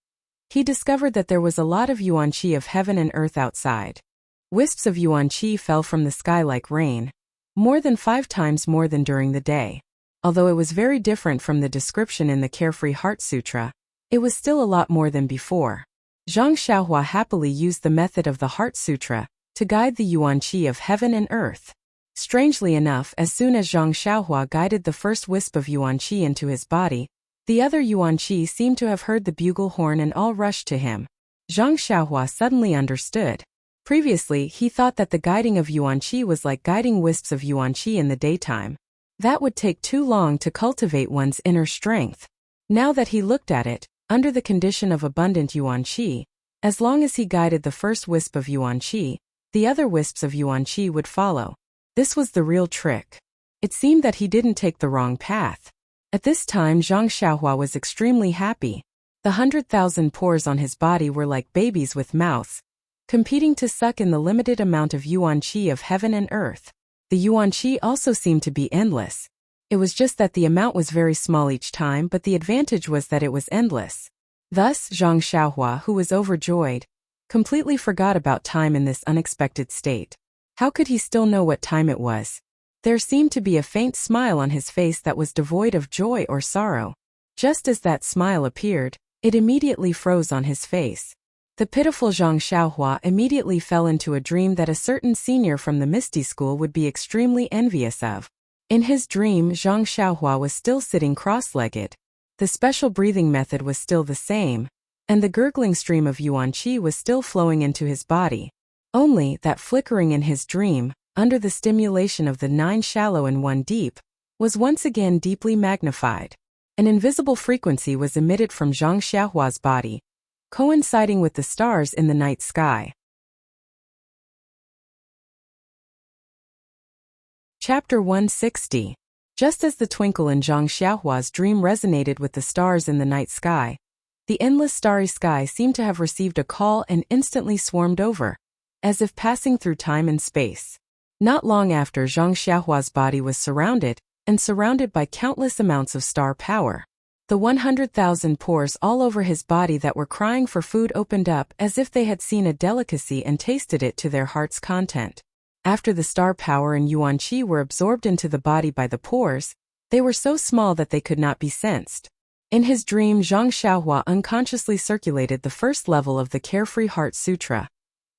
[SPEAKER 1] he discovered that there was a lot of yuan qi of heaven and earth outside. Wisps of yuan qi fell from the sky like rain, more than 5 times more than during the day. Although it was very different from the description in the Carefree Heart Sutra, it was still a lot more than before. Zhang Xiaohua happily used the method of the Heart Sutra to guide the yuan qi of heaven and earth. Strangely enough, as soon as Zhang Xiaohua guided the first wisp of yuan qi into his body, the other yuan qi seemed to have heard the bugle horn and all rushed to him. Zhang Xiaohua suddenly understood. Previously, he thought that the guiding of yuan qi was like guiding wisps of yuan qi in the daytime. That would take too long to cultivate one's inner strength. Now that he looked at it, under the condition of abundant yuan qi, as long as he guided the first wisp of yuan qi, the other wisps of yuan qi would follow. This was the real trick. It seemed that he didn't take the wrong path. At this time, Zhang Xiaohua was extremely happy. The 100,000 pores on his body were like babies with mouths, competing to suck in the limited amount of yuan qi of heaven and earth. The yuan qi also seemed to be endless. It was just that the amount was very small each time, but the advantage was that it was endless. Thus, Zhang Xiaohua, who was overjoyed, completely forgot about time in this unexpected state. How could he still know what time it was? There seemed to be a faint smile on his face that was devoid of joy or sorrow. Just as that smile appeared, it immediately froze on his face. The pitiful Zhang Xiaohua immediately fell into a dream that a certain senior from the Misty School would be extremely envious of. In his dream, Zhang Xiaohua was still sitting cross-legged. The special breathing method was still the same, and the gurgling stream of yuan qi was still flowing into his body. Only that flickering in his dream, under the stimulation of the 9 shallow and 1 deep, was once again deeply magnified. An invisible frequency was emitted from Zhang Xiaohua's body, coinciding with the stars in the night sky. Chapter 160. Just as the twinkle in Zhang Xiaohua's dream resonated with the stars in the night sky, the endless starry sky seemed to have received a call and instantly swarmed over, as if passing through time and space. Not long after, Zhang Xiaohua's body was surrounded by countless amounts of star power. The 100,000 pores all over his body that were crying for food opened up as if they had seen a delicacy and tasted it to their heart's content. After the star power and yuan qi were absorbed into the body by the pores, they were so small that they could not be sensed. In his dream, Zhang Xiaohua unconsciously circulated the first level of the Carefree Heart Sutra,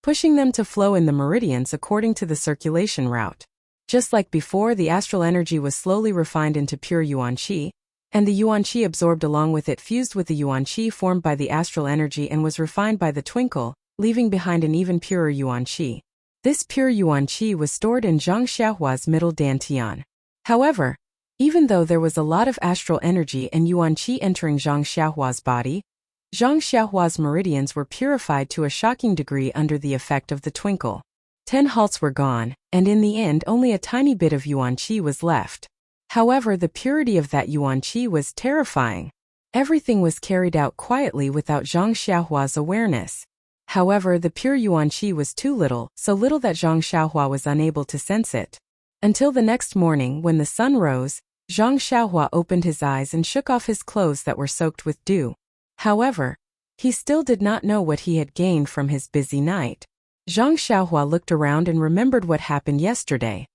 [SPEAKER 1] pushing them to flow in the meridians according to the circulation route. Just like before, the astral energy was slowly refined into pure Yuan Qi, and the Yuan Qi absorbed along with it fused with the Yuan Qi formed by the astral energy and was refined by the twinkle, leaving behind an even purer Yuan Qi. This pure Yuan Qi was stored in Zhang Xiaohua's middle dantian. However, even though there was a lot of astral energy and Yuan Qi entering Zhang Xiaohua's body, Zhang Xiaohua's meridians were purified to a shocking degree under the effect of the twinkle. 10 halts were gone, and in the end only a tiny bit of Yuan Qi was left. However, the purity of that Yuan Qi was terrifying. Everything was carried out quietly without Zhang Xiaohua's awareness. However, the pure Yuan Qi was too little, so little that Zhang Xiaohua was unable to sense it. Until the next morning, when the sun rose, Zhang Xiaohua opened his eyes and shook off his clothes that were soaked with dew. However, he still did not know what he had gained from his busy night. Zhang Xiaohua looked around and remembered what happened yesterday.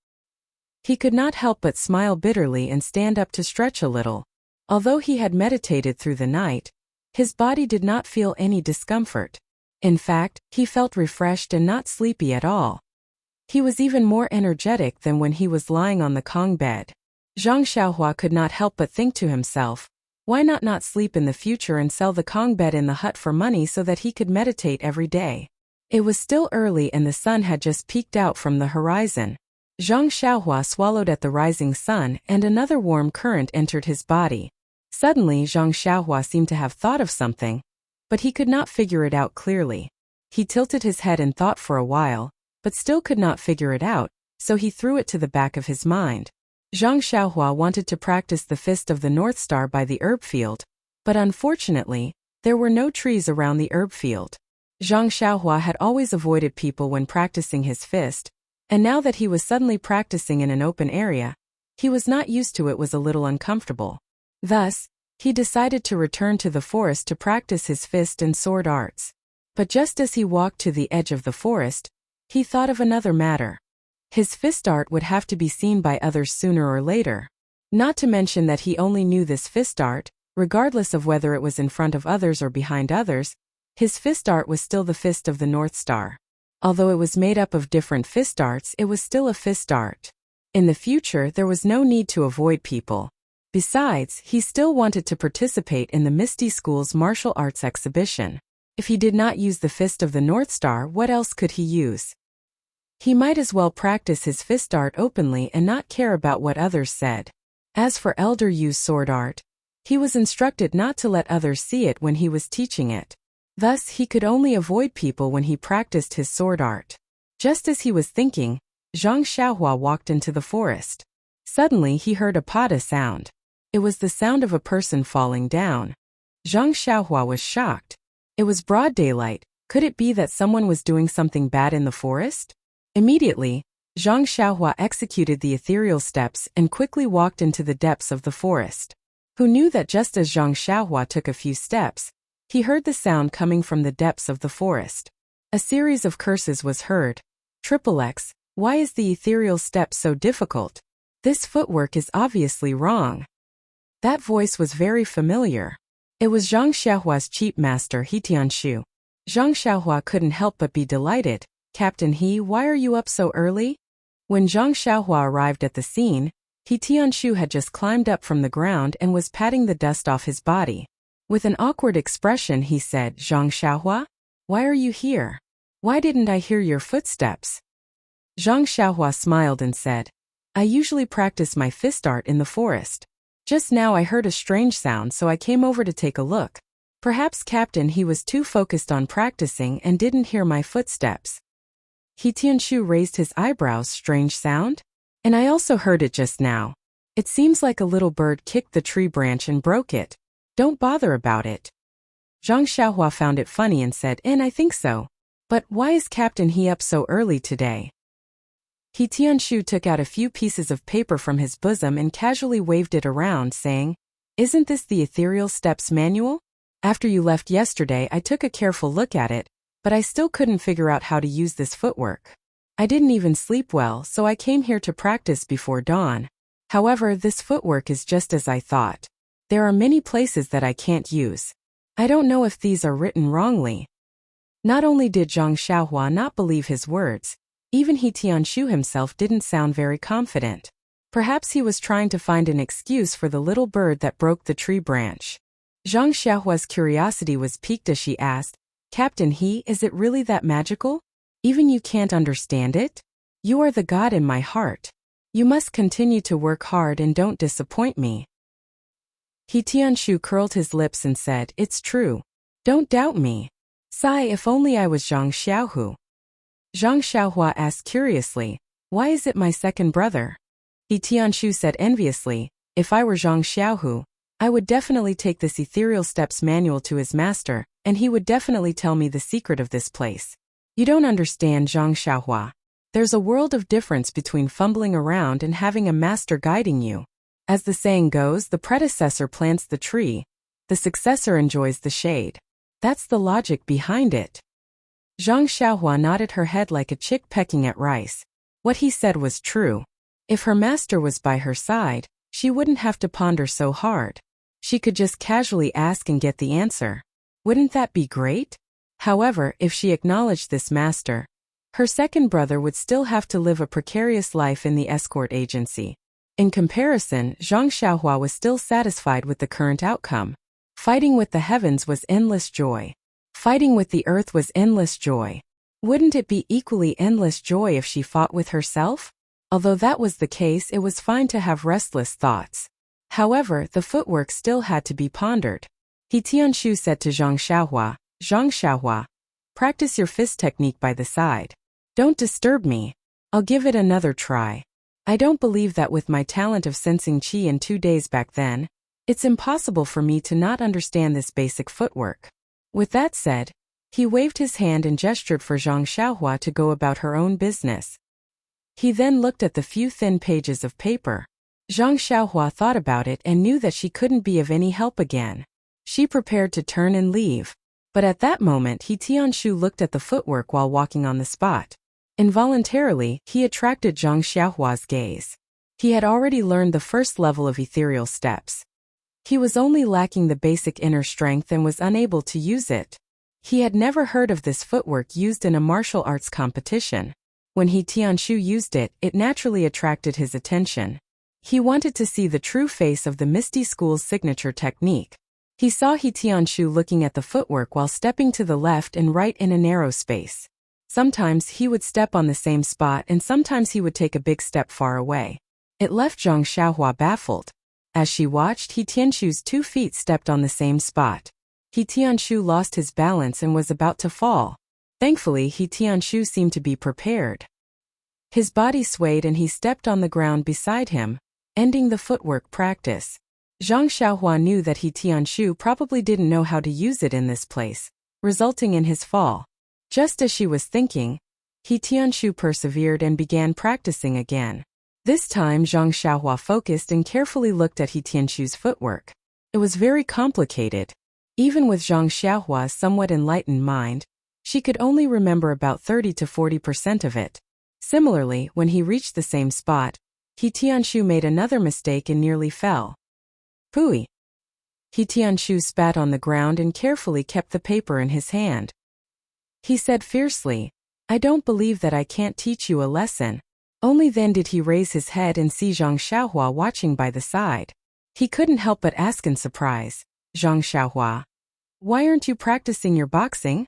[SPEAKER 1] He could not help but smile bitterly and stand up to stretch a little. Although he had meditated through the night, his body did not feel any discomfort. In fact, he felt refreshed and not sleepy at all. He was even more energetic than when he was lying on the Kong bed. Zhang Xiaohua could not help but think to himself, why not sleep in the future and sell the Kong bed in the hut for money so that he could meditate every day? It was still early and the sun had just peeked out from the horizon. Zhang Xiaohua swallowed at the rising sun and another warm current entered his body. Suddenly Zhang Xiaohua seemed to have thought of something, but he could not figure it out clearly. He tilted his head and thought for a while, but still could not figure it out, so he threw it to the back of his mind. Zhang Xiaohua wanted to practice the Fist of the North Star by the herb field, but unfortunately, there were no trees around the herb field. Zhang Xiaohua had always avoided people when practicing his fist, and now that he was suddenly practicing in an open area, he was not used to it was a little uncomfortable. Thus, he decided to return to the forest to practice his fist and sword arts. But just as he walked to the edge of the forest, he thought of another matter. His fist art would have to be seen by others sooner or later. Not to mention that he only knew this fist art, regardless of whether it was in front of others or behind others, his fist art was still the Fist of the North Star. Although it was made up of different fist arts, it was still a fist art. In the future, there was no need to avoid people. Besides, he still wanted to participate in the Misty School's martial arts exhibition. If he did not use the Fist of the North Star, what else could he use? He might as well practice his fist art openly and not care about what others said. As for Elder Yu's sword art, he was instructed not to let others see it when he was teaching it. Thus, he could only avoid people when he practiced his sword art. Just as he was thinking, Zhang Xiaohua walked into the forest. Suddenly, he heard a pada sound. It was the sound of a person falling down. Zhang Xiaohua was shocked. It was broad daylight. Could it be that someone was doing something bad in the forest? Immediately, Zhang Xiaohua executed the ethereal steps and quickly walked into the depths of the forest. Who knew that just as Zhang Xiaohua took a few steps, he heard the sound coming from the depths of the forest. A series of curses was heard. X, why is the ethereal step so difficult? This footwork is obviously wrong. That voice was very familiar. It was Zhang Xiaohua's cheap master He Tianshu. Zhang Xiaohua couldn't help but be delighted. Captain He, why are you up so early? When Zhang Xiaohua arrived at the scene, He Tianshu had just climbed up from the ground and was patting the dust off his body. With an awkward expression he said, Zhang Xiaohua? Why are you here? Why didn't I hear your footsteps? Zhang Xiaohua smiled and said, I usually practice my fist art in the forest. Just now I heard a strange sound, so I came over to take a look. Perhaps Captain He was too focused on practicing and didn't hear my footsteps. He Tianshu raised his eyebrows. Strange sound? And I also heard it just now. It seems like a little bird kicked the tree branch and broke it. Don't bother about it. Zhang Xiaohua found it funny and said, I think so. But why is Captain He up so early today? He Tianshu took out a few pieces of paper from his bosom and casually waved it around, saying, Isn't this the Ethereal Steps manual? After you left yesterday, I took a careful look at it, but I still couldn't figure out how to use this footwork. I didn't even sleep well, so I came here to practice before dawn. However, this footwork is just as I thought. There are many places that I can't use. I don't know if these are written wrongly. Not only did Zhang Xiaohua not believe his words, even He Tianshu himself didn't sound very confident. Perhaps he was trying to find an excuse for the little bird that broke the tree branch. Zhang Xiaohua's curiosity was piqued as she asked, Captain He, is it really that magical? Even you can't understand it? You are the god in my heart. You must continue to work hard and don't disappoint me. He Tianshu curled his lips and said, It's true. Don't doubt me. Sigh, if only I was Zhang Xiaohu. Zhang Xiaohua asked curiously, Why is it my second brother? He Tianshu said enviously, If I were Zhang Xiaohu, I would definitely take this ethereal steps manual to his master, and he would definitely tell me the secret of this place. You don't understand, Zhang Xiaohua. There's a world of difference between fumbling around and having a master guiding you. As the saying goes, the predecessor plants the tree, the successor enjoys the shade. That's the logic behind it. Zhang Xiaohua nodded her head like a chick pecking at rice. What he said was true. If her master was by her side, she wouldn't have to ponder so hard. She could just casually ask and get the answer. Wouldn't that be great? However, if she acknowledged this master, her second brother would still have to live a precarious life in the escort agency. In comparison, Zhang Xiaohua was still satisfied with the current outcome. Fighting with the heavens was endless joy. Fighting with the earth was endless joy. Wouldn't it be equally endless joy if she fought with herself? Although that was the case, it was fine to have restless thoughts. However, the footwork still had to be pondered. He Tianshu said to Zhang Xiaohua, practice your fist technique by the side. Don't disturb me. I'll give it another try. I don't believe that with my talent of sensing qi in 2 days back then, it's impossible for me to not understand this basic footwork. With that said, he waved his hand and gestured for Zhang Xiaohua to go about her own business. He then looked at the few thin pages of paper. Zhang Xiaohua thought about it and knew that she couldn't be of any help again. She prepared to turn and leave. But at that moment He Tianshu looked at the footwork while walking on the spot. Involuntarily, he attracted Zhang Xiaohua's gaze. He had already learned the first level of ethereal steps. He was only lacking the basic inner strength and was unable to use it. He had never heard of this footwork used in a martial arts competition. When He Tianshu used it, it naturally attracted his attention. He wanted to see the true face of the Misty School's signature technique. He saw He Tianshu looking at the footwork while stepping to the left and right in a narrow space. Sometimes he would step on the same spot and sometimes he would take a big step far away. It left Zhang Xiaohua baffled. As she watched, He Tianshu's 2 feet stepped on the same spot. He Tianshu lost his balance and was about to fall. Thankfully, He Tianshu seemed to be prepared. His body swayed and he stepped on the ground beside him, ending the footwork practice. Zhang Xiaohua knew that He Tianshu probably didn't know how to use it in this place, resulting in his fall. Just as she was thinking, He Tianshu persevered and began practicing again. This time Zhang Xiaohua focused and carefully looked at He Tianshu's footwork. It was very complicated. Even with Zhang Xiaohua's somewhat enlightened mind, she could only remember about 30 to 40% of it. Similarly, when he reached the same spot, He Tianshu made another mistake and nearly fell. Pooey! He Tianshu spat on the ground and carefully kept the paper in his hand. He said fiercely, I don't believe that I can't teach you a lesson. Only then did he raise his head and see Zhang Xiaohua watching by the side. He couldn't help but ask in surprise, Zhang Xiaohua, why aren't you practicing your boxing?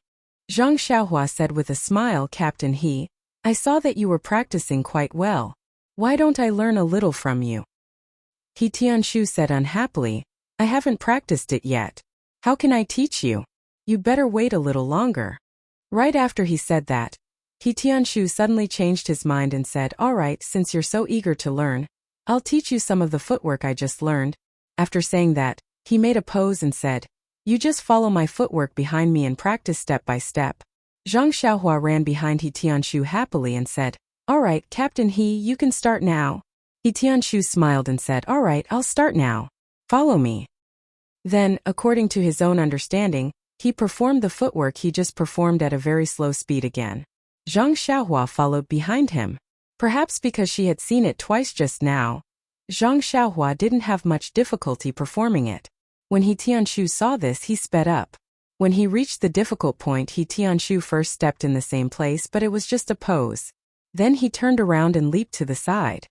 [SPEAKER 1] Zhang Xiaohua said with a smile, Captain He, I saw that you were practicing quite well. Why don't I learn a little from you? He Tianshu said unhappily, I haven't practiced it yet. How can I teach you? You better wait a little longer. Right after he said that, He Tianshu suddenly changed his mind and said, all right, since you're so eager to learn, I'll teach you some of the footwork I just learned. After saying that, he made a pose and said, you just follow my footwork behind me and practice step by step. Zhang Xiaohua ran behind He Tianshu happily and said, all right, Captain He, you can start now. He Tianshu smiled and said, all right, I'll start now. Follow me. Then, according to his own understanding, he performed the footwork he just performed at a very slow speed again. Zhang Xiaohua followed behind him. Perhaps because she had seen it twice just now, Zhang Xiaohua didn't have much difficulty performing it. When He Tianshu saw this, he sped up. When he reached the difficult point, He Tianshu first stepped in the same place, but it was just a pose. Then he turned around and leaped to the side.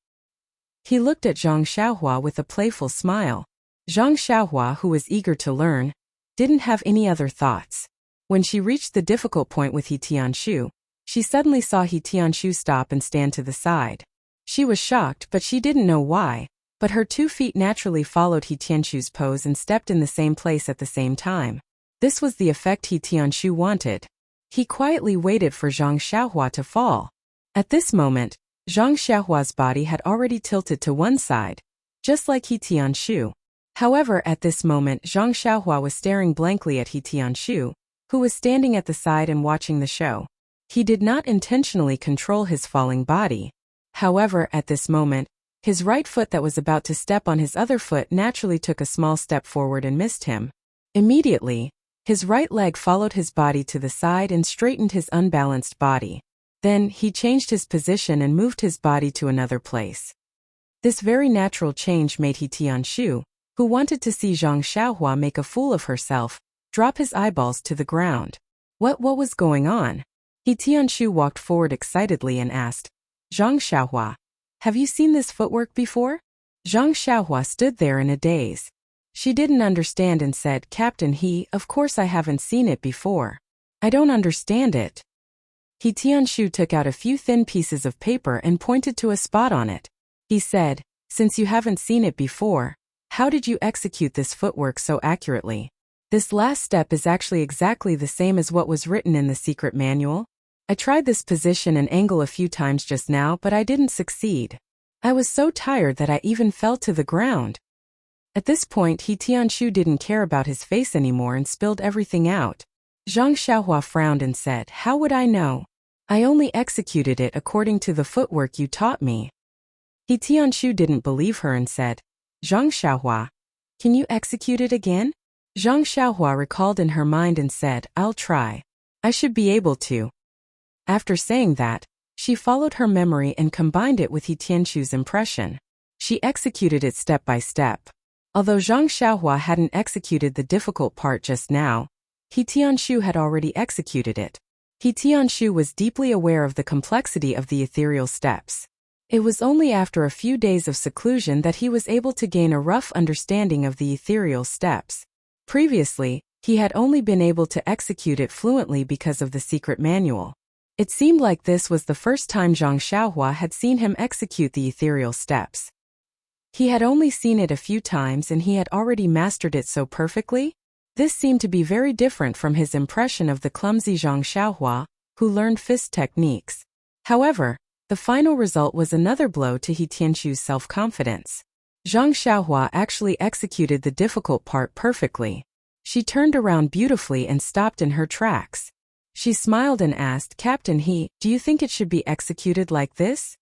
[SPEAKER 1] He looked at Zhang Xiaohua with a playful smile. Zhang Xiaohua, who was eager to learn, didn't have any other thoughts. When she reached the difficult point with He Tianshu, she suddenly saw He Tianshu stop and stand to the side. She was shocked, but she didn't know why, but her 2 feet naturally followed He Tianshu's pose and stepped in the same place at the same time. This was the effect He Tianshu wanted. He quietly waited for Zhang Xiaohua to fall. At this moment, Zhang Xiaohua's body had already tilted to one side, just like He Tianshu. However, at this moment, Zhang Xiaohua was staring blankly at He Tianshu, who was standing at the side and watching the show. He did not intentionally control his falling body. However, at this moment, his right foot that was about to step on his other foot naturally took a small step forward and missed him. Immediately, his right leg followed his body to the side and straightened his unbalanced body. Then, he changed his position and moved his body to another place. This very natural change made He Tianshu, who wanted to see Zhang Xiaohua make a fool of herself, drop his eyeballs to the ground. What was going on? He Tianshu walked forward excitedly and asked, Zhang Xiaohua, have you seen this footwork before? Zhang Xiaohua stood there in a daze. She didn't understand and said, Captain He, of course I haven't seen it before. I don't understand it. He Tianshu took out a few thin pieces of paper and pointed to a spot on it. He said, since you haven't seen it before, how did you execute this footwork so accurately? This last step is actually exactly the same as what was written in the secret manual. I tried this position and angle a few times just now, but I didn't succeed. I was so tired that I even fell to the ground. At this point, He Tianshu didn't care about his face anymore and spilled everything out. Zhang Xiaohua frowned and said, how would I know? I only executed it according to the footwork you taught me. He Tianshu didn't believe her and said, Zhang Xiaohua, can you execute it again? Zhang Xiaohua recalled in her mind and said, I'll try. I should be able to. After saying that, she followed her memory and combined it with He Tianshu's impression. She executed it step by step. Although Zhang Xiaohua hadn't executed the difficult part just now, He Tianshu had already executed it. He Tianshu was deeply aware of the complexity of the ethereal steps. It was only after a few days of seclusion that he was able to gain a rough understanding of the ethereal steps. Previously, he had only been able to execute it fluently because of the secret manual. It seemed like this was the first time Zhang Xiaohua had seen him execute the ethereal steps. He had only seen it a few times and he had already mastered it so perfectly. This seemed to be very different from his impression of the clumsy Zhang Xiaohua, who learned fist techniques. However, the final result was another blow to He Tianshu's self-confidence. Zhang Xiaohua actually executed the difficult part perfectly. She turned around beautifully and stopped in her tracks. She smiled and asked, Captain He, do you think it should be executed like this?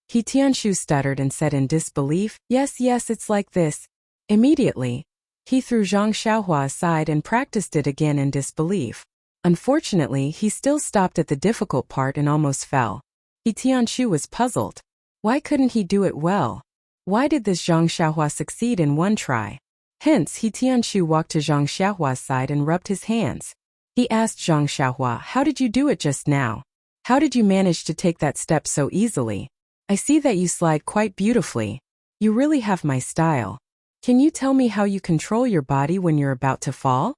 [SPEAKER 1] He Tianshu stuttered and said in disbelief, yes, it's like this. Immediately, he threw Zhang Xiaohua aside and practiced it again in disbelief. Unfortunately, he still stopped at the difficult part and almost fell. He Tianshu was puzzled. Why couldn't he do it well? Why did this Zhang Xiaohua succeed in one try? Hence, He Tianshu walked to Zhang Xiaohua's side and rubbed his hands. He asked Zhang Xiaohua, how did you do it just now? How did you manage to take that step so easily? I see that you slide quite beautifully. You really have my style. Can you tell me how you control your body when you're about to fall?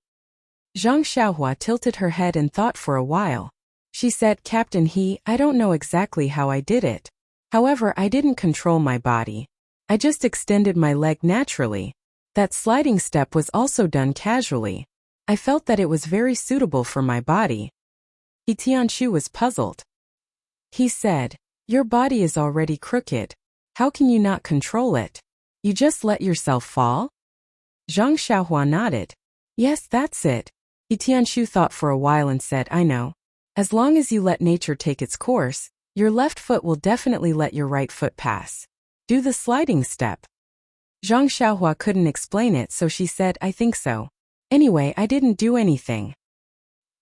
[SPEAKER 1] Zhang Xiaohua tilted her head and thought for a while. She said, Captain He, I don't know exactly how I did it. However, I didn't control my body. I just extended my leg naturally. That sliding step was also done casually. I felt that it was very suitable for my body. He Tianshu was puzzled. He said, your body is already crooked. How can you not control it? You just let yourself fall? Zhang Xiaohua nodded. Yes, that's it. He Tianshu thought for a while and said, I know. As long as you let nature take its course, your left foot will definitely let your right foot pass. Do the sliding step. Zhang Xiaohua couldn't explain it, so she said, I think so. Anyway, I didn't do anything.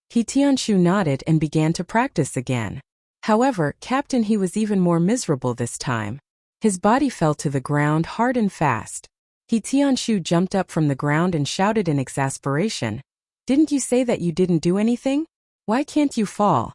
[SPEAKER 1] He Tianshu nodded and began to practice again. However, Captain He was even more miserable this time. His body fell to the ground hard and fast. He Tianshu jumped up from the ground and shouted in exasperation. Didn't you say that you didn't do anything? Why can't you fall?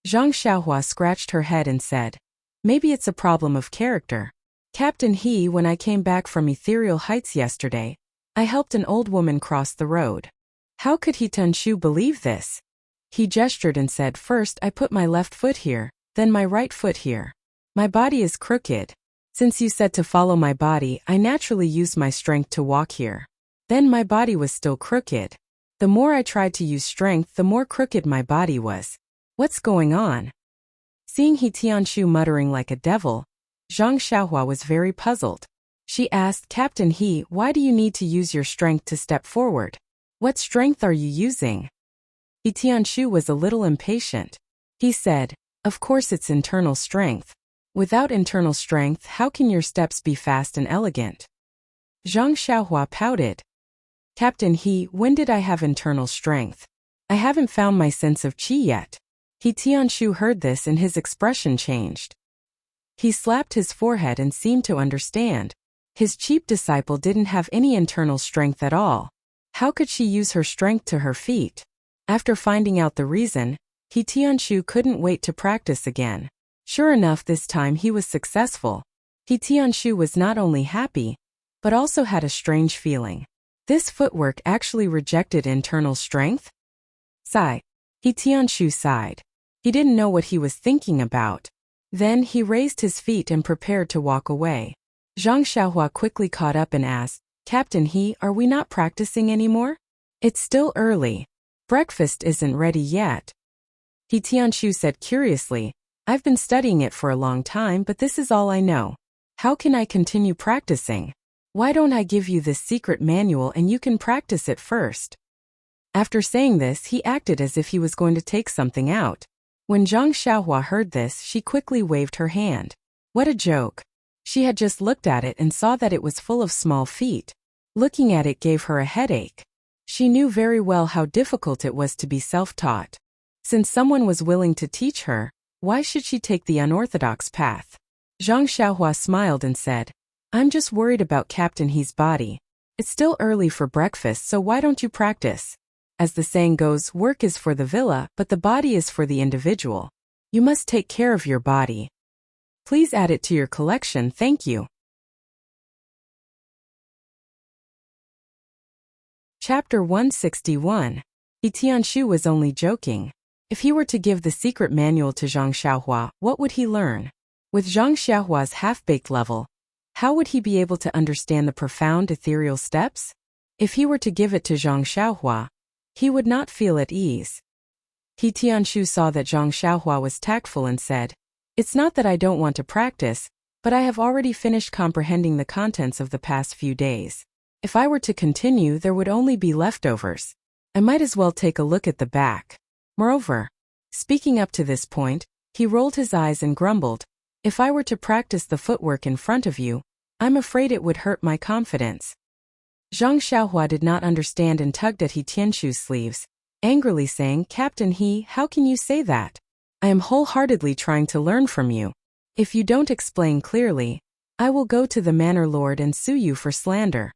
[SPEAKER 1] Zhang Xiaohua scratched her head and said, maybe it's a problem of character. Captain He, when I came back from Ethereal Heights yesterday, I helped an old woman cross the road. How could He Tianshu believe this? He gestured and said, first I put my left foot here, then my right foot here. My body is crooked. Since you said to follow my body, I naturally used my strength to walk here. Then my body was still crooked. The more I tried to use strength, the more crooked my body was. What's going on? Seeing He Tianshu muttering like a devil, Zhang Xiaohua was very puzzled. She asked, Captain He, why do you need to use your strength to step forward? What strength are you using? He Tianshu was a little impatient. He said, of course it's internal strength. Without internal strength, how can your steps be fast and elegant? Zhang Xiaohua pouted. Captain He, when did I have internal strength? I haven't found my sense of qi yet. He Tianshu heard this and his expression changed. He slapped his forehead and seemed to understand. His cheap disciple didn't have any internal strength at all. How could she use her strength to her feet? After finding out the reason, He Tianshu couldn't wait to practice again. Sure enough, this time he was successful. He Tianshu was not only happy, but also had a strange feeling. This footwork actually rejected internal strength? Sigh. He Tianshu sighed. He didn't know what he was thinking about. Then he raised his feet and prepared to walk away. Zhang Xiaohua quickly caught up and asked, Captain He, are we not practicing anymore? It's still early. Breakfast isn't ready yet. He Tianshu said curiously, I've been studying it for a long time, but this is all I know. How can I continue practicing? Why don't I give you this secret manual and you can practice it first? After saying this, he acted as if he was going to take something out. When Zhang Xiaohua heard this, she quickly waved her hand. What a joke. She had just looked at it and saw that it was full of small feet. Looking at it gave her a headache. She knew very well how difficult it was to be self-taught. Since someone was willing to teach her, why should she take the unorthodox path? Zhang Xiaohua smiled and said, I'm just worried about Captain He's body. It's still early for breakfast, so why don't you practice? As the saying goes, work is for the villa, but the body is for the individual. You must take care of your body. Please add it to your collection, thank you. Chapter 161. He Tianshu was only joking. If he were to give the secret manual to Zhang Xiaohua, what would he learn? With Zhang Xiaohua's half-baked level, how would he be able to understand the profound ethereal steps? If he were to give it to Zhang Xiaohua, he would not feel at ease. He Tianshu saw that Zhang Xiaohua was tactful and said, It's not that I don't want to practice, but I have already finished comprehending the contents of the past few days. If I were to continue, there would only be leftovers. I might as well take a look at the back. Moreover, speaking up to this point, he rolled his eyes and grumbled, If I were to practice the footwork in front of you, I'm afraid it would hurt my confidence. Zhang Xiaohua did not understand and tugged at He Tianshu's sleeves, angrily saying, Captain He, how can you say that? I am wholeheartedly trying to learn from you. If you don't explain clearly, I will go to the manor lord and sue you for slander.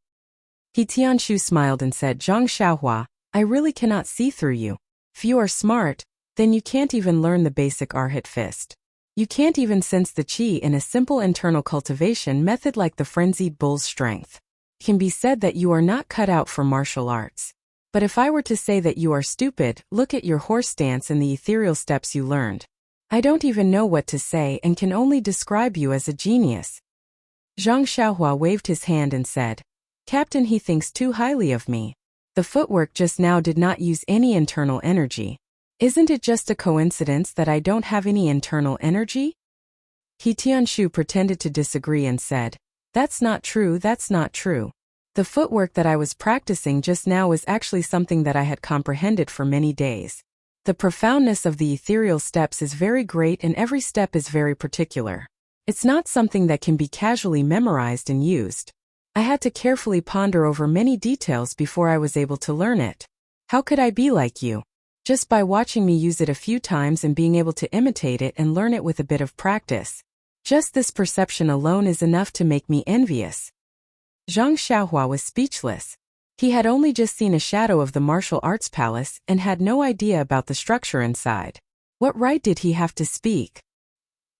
[SPEAKER 1] He Tianshu smiled and said, Zhang Xiaohua, I really cannot see through you. If you are smart, then you can't even learn the basic Arhat fist. You can't even sense the qi in a simple internal cultivation method like the frenzied bull's strength. It can be said that you are not cut out for martial arts. But if I were to say that you are stupid, look at your horse stance and the ethereal steps you learned. I don't even know what to say and can only describe you as a genius. Zhang Xiaohua waved his hand and said, Captain, he thinks too highly of me. The footwork just now did not use any internal energy. Isn't it just a coincidence that I don't have any internal energy? He Tianshu pretended to disagree and said, That's not true, that's not true. The footwork that I was practicing just now was actually something that I had comprehended for many days. The profoundness of the ethereal steps is very great and every step is very particular. It's not something that can be casually memorized and used. I had to carefully ponder over many details before I was able to learn it. How could I be like you? Just by watching me use it a few times and being able to imitate it and learn it with a bit of practice. Just this perception alone is enough to make me envious. Zhang Xiaohua was speechless. He had only just seen a shadow of the martial arts palace and had no idea about the structure inside. What right did he have to speak?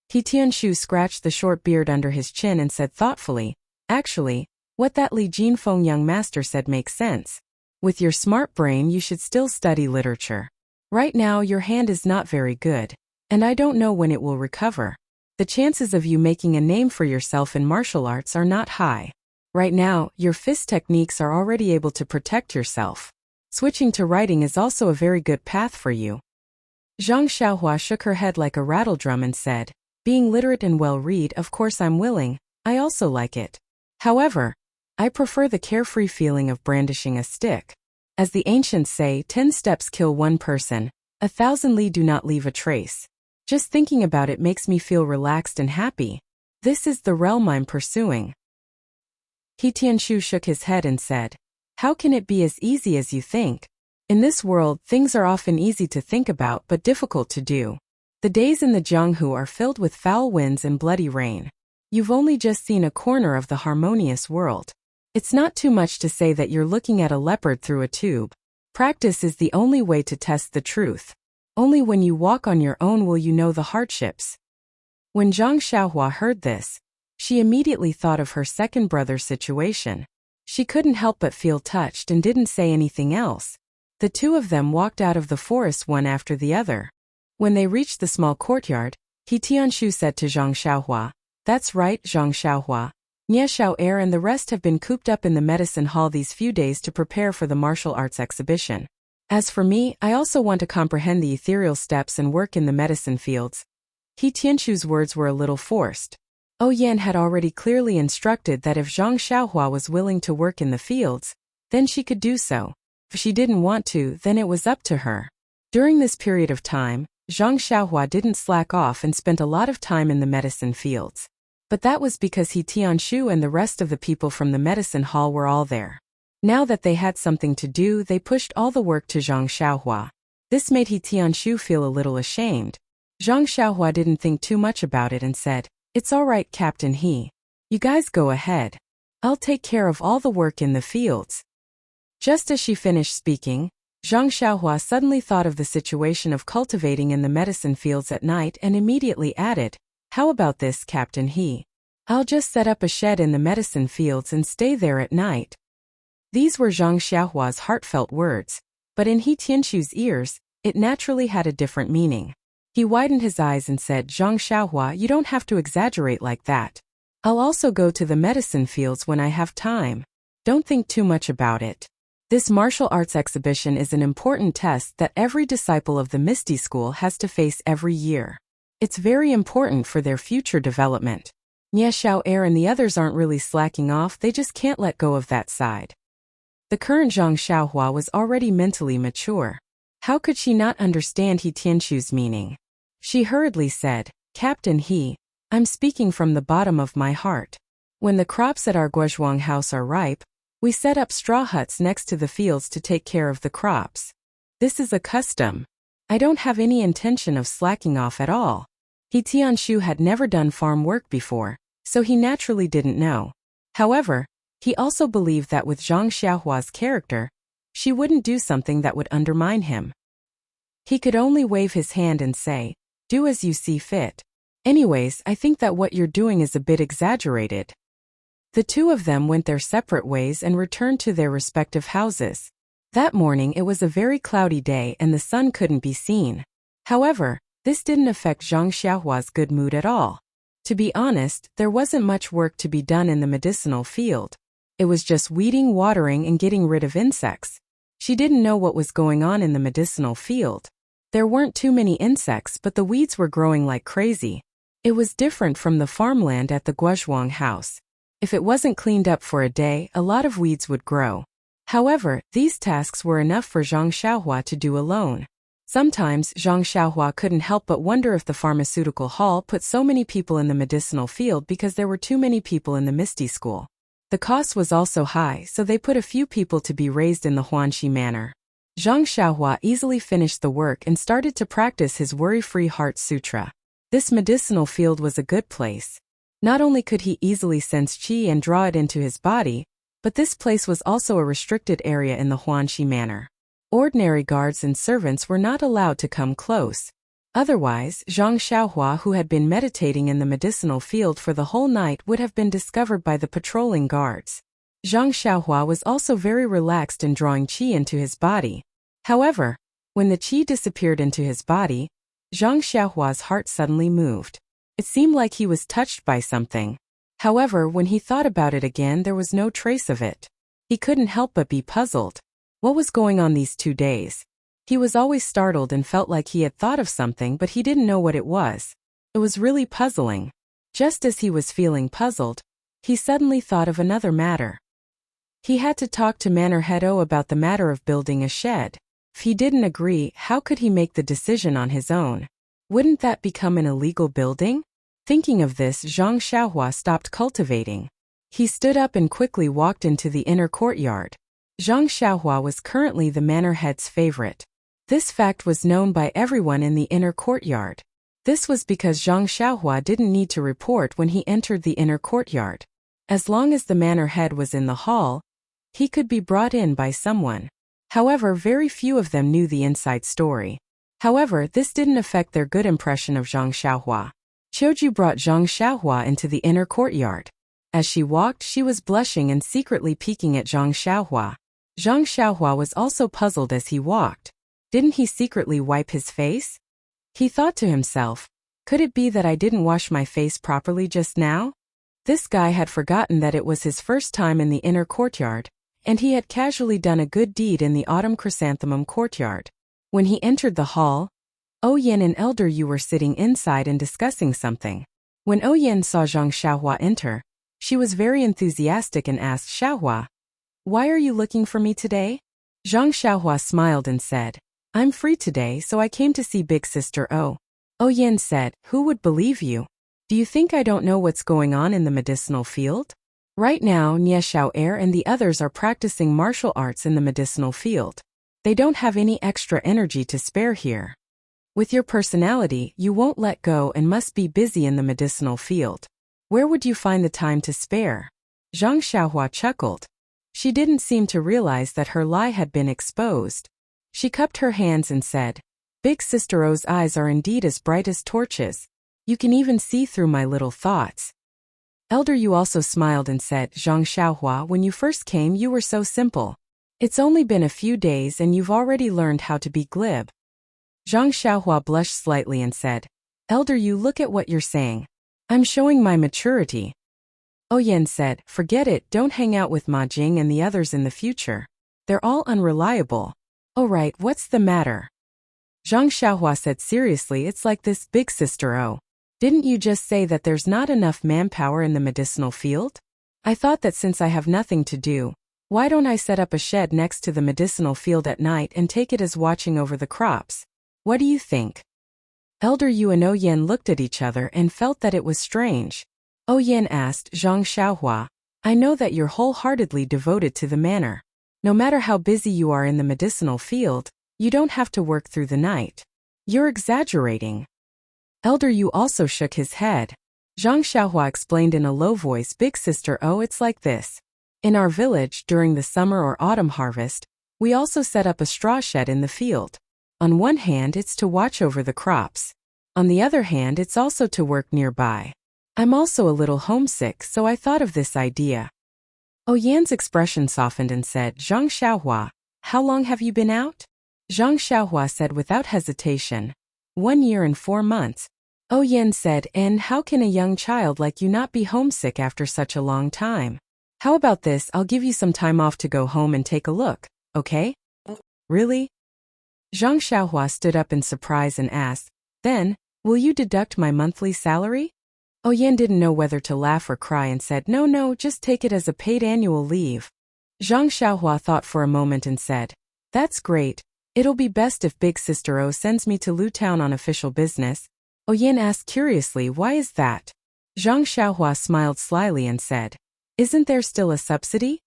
[SPEAKER 1] He Tianshu scratched the short beard under his chin and said thoughtfully, "Actually, what that Li Jinfeng young master said makes sense. With your smart brain you should still study literature. Right now your hand is not very good, and I don't know when it will recover. The chances of you making a name for yourself in martial arts are not high. Right now, your fist techniques are already able to protect yourself. Switching to writing is also a very good path for you." Zhang Xiaohua shook her head like a rattledrum and said, "Being literate and well-read, of course I'm willing, I also like it. However, I prefer the carefree feeling of brandishing a stick. As the ancients say, 10 steps kill one person, 1,000 li do not leave a trace. Just thinking about it makes me feel relaxed and happy. This is the realm I'm pursuing." He Tianshu shook his head and said, "How can it be as easy as you think? In this world, things are often easy to think about but difficult to do. The days in the Jianghu are filled with foul winds and bloody rain. You've only just seen a corner of the harmonious world. It's not too much to say that you're looking at a leopard through a tube. Practice is the only way to test the truth. Only when you walk on your own will you know the hardships." When Zhang Xiaohua heard this, she immediately thought of her second brother's situation. She couldn't help but feel touched and didn't say anything else. The two of them walked out of the forest one after the other. When they reached the small courtyard, He Tianshu said to Zhang Xiaohua, "That's right, Zhang Xiaohua. Nie Xiao'er and the rest have been cooped up in the medicine hall these few days to prepare for the martial arts exhibition. As for me, I also want to comprehend the ethereal steps and work in the medicine fields." He Tianshu's words were a little forced. Yan had already clearly instructed that if Zhang Xiaohua was willing to work in the fields, then she could do so. If she didn't want to, then it was up to her. During this period of time, Zhang Xiaohua didn't slack off and spent a lot of time in the medicine fields. But that was because He Tianshu and the rest of the people from the medicine hall were all there. Now that they had something to do, they pushed all the work to Zhang Xiaohua. This made He Tianshu feel a little ashamed. Zhang Xiaohua didn't think too much about it and said, "It's all right, Captain He. You guys go ahead. I'll take care of all the work in the fields." Just as she finished speaking, Zhang Xiaohua suddenly thought of the situation of cultivating in the medicine fields at night and immediately added, "How about this, Captain He? I'll just set up a shed in the medicine fields and stay there at night." These were Zhang Xiaohua's heartfelt words, but in He Tianshu's ears, it naturally had a different meaning. He widened his eyes and said, "Zhang Xiaohua, you don't have to exaggerate like that. I'll also go to the medicine fields when I have time. Don't think too much about it. This martial arts exhibition is an important test that every disciple of the Misty School has to face every year. It's very important for their future development. Nie Xiao'er and the others aren't really slacking off, they just can't let go of that side." The current Zhang Xiaohua was already mentally mature. How could she not understand He Tianshu's meaning? She hurriedly said, "Captain He, I'm speaking from the bottom of my heart. When the crops at our Guozhuang house are ripe, we set up straw huts next to the fields to take care of the crops. This is a custom. I don't have any intention of slacking off at all." He Tianshu had never done farm work before, so he naturally didn't know. However, he also believed that with Zhang Xiaohua's character, she wouldn't do something that would undermine him. He could only wave his hand and say, "Do as you see fit. Anyways, I think that what you're doing is a bit exaggerated." The two of them went their separate ways and returned to their respective houses. That morning it was a very cloudy day and the sun couldn't be seen. However, this didn't affect Zhang Xiaohua's good mood at all. To be honest, there wasn't much work to be done in the medicinal field. It was just weeding, watering, and getting rid of insects. She didn't know what was going on in the medicinal field. There weren't too many insects, but the weeds were growing like crazy. It was different from the farmland at the Guozhuang house. If it wasn't cleaned up for a day, a lot of weeds would grow. However, these tasks were enough for Zhang Xiaohua to do alone. Sometimes Zhang Xiaohua couldn't help but wonder if the pharmaceutical hall put so many people in the medicinal field because there were too many people in the Misty School. The cost was also high, so they put a few people to be raised in the Huanxi manner. Zhang Xiaohua easily finished the work and started to practice his worry-free heart sutra. This medicinal field was a good place. Not only could he easily sense qi and draw it into his body, But this place was also a restricted area in the Huanxi Manor. Ordinary guards and servants were not allowed to come close. Otherwise, Zhang Xiaohua, who had been meditating in the medicinal field for the whole night, would have been discovered by the patrolling guards. Zhang Xiaohua was also very relaxed in drawing qi into his body. However, when the qi disappeared into his body, Zhang Xiaohua's heart suddenly moved. It seemed like he was touched by something. However, when he thought about it again, there was no trace of it. He couldn't help but be puzzled. What was going on these 2 days? He was always startled and felt like he had thought of something, but he didn't know what it was. It was really puzzling. Just as he was feeling puzzled, he suddenly thought of another matter. He had to talk to Manor Head O about the matter of building a shed. If he didn't agree, how could he make the decision on his own? Wouldn't that become an illegal building? Thinking of this, Zhang Xiaohua stopped cultivating. He stood up and quickly walked into the inner courtyard. Zhang Xiaohua was currently the manor head's favorite. This fact was known by everyone in the inner courtyard. This was because Zhang Xiaohua didn't need to report when he entered the inner courtyard. As long as the manor head was in the hall, he could be brought in by someone. However, very few of them knew the inside story. However, this didn't affect their good impression of Zhang Xiaohua. Qiuju brought Zhang Xiaohua into the inner courtyard. As she walked, she was blushing and secretly peeking at Zhang Xiaohua. Zhang Xiaohua was also puzzled as he walked. Didn't he secretly wipe his face? He thought to himself, could it be that I didn't wash my face properly just now? This guy had forgotten that it was his first time in the inner courtyard, and he had casually done a good deed in the autumn chrysanthemum courtyard. When he entered the hall, Oyen and Elder Yu were sitting inside and discussing something. When Oyen saw Zhang Xiaohua enter, she was very enthusiastic and asked Xiaohua, "Why are you looking for me today?" Zhang Xiaohua smiled and said, "I'm free today, so I came to see Big Sister O." Oyen said, "Who would believe you? Do you think I don't know what's going on in the medicinal field? Right now, Nie Xiao'er and the others are practicing martial arts in the medicinal field. They don't have any extra energy to spare here. With your personality, you won't let go and must be busy in the medicinal field. Where would you find the time to spare?" Zhang Xiaohua chuckled. She didn't seem to realize that her lie had been exposed. She cupped her hands and said, "Big Sister O's eyes are indeed as bright as torches. You can even see through my little thoughts." Elder Yu also smiled and said, "Zhang Xiaohua, when you first came you were so simple. It's only been a few days and you've already learned how to be glib." Zhang Xiaohua blushed slightly and said, "Elder Yu, look at what you're saying. I'm showing my maturity." Oyen said, "Forget it, don't hang out with Ma Jing and the others in the future. They're all unreliable." "Oh right, what's the matter?" Zhang Xiaohua said seriously, "It's like this, Big Sister O. Didn't you just say that there's not enough manpower in the medicinal field? I thought that since I have nothing to do, why don't I set up a shed next to the medicinal field at night and take it as watching over the crops? What do you think?" Elder Yu and Oyen looked at each other and felt that it was strange. Oyen asked, "Zhang Xiaohua, I know that you're wholeheartedly devoted to the manor. No matter how busy you are in the medicinal field, you don't have to work through the night. You're exaggerating." Elder Yu also shook his head. Zhang Xiaohua explained in a low voice, "Big Sister O, it's like this. In our village, during the summer or autumn harvest, we also set up a straw shed in the field. On one hand, it's to watch over the crops. On the other hand, it's also to work nearby. I'm also a little homesick, so I thought of this idea." Oyen's expression softened and said, "Zhang Xiaohua, how long have you been out?" Zhang Xiaohua said without hesitation, 1 year and 4 months. Oyen said, "And how can a young child like you not be homesick after such a long time? How about this, I'll give you some time off to go home and take a look, okay?" "Really?" Zhang Xiaohua stood up in surprise and asked, "Then, will you deduct my monthly salary?" Oyen didn't know whether to laugh or cry and said, No, just take it as a paid annual leave." Zhang Xiaohua thought for a moment and said, "That's great. It'll be best if Big Sister O sends me to Lu Town on official business." Oyen asked curiously, "Why is that?" Zhang Xiaohua smiled slyly and said, "Isn't there still a subsidy?"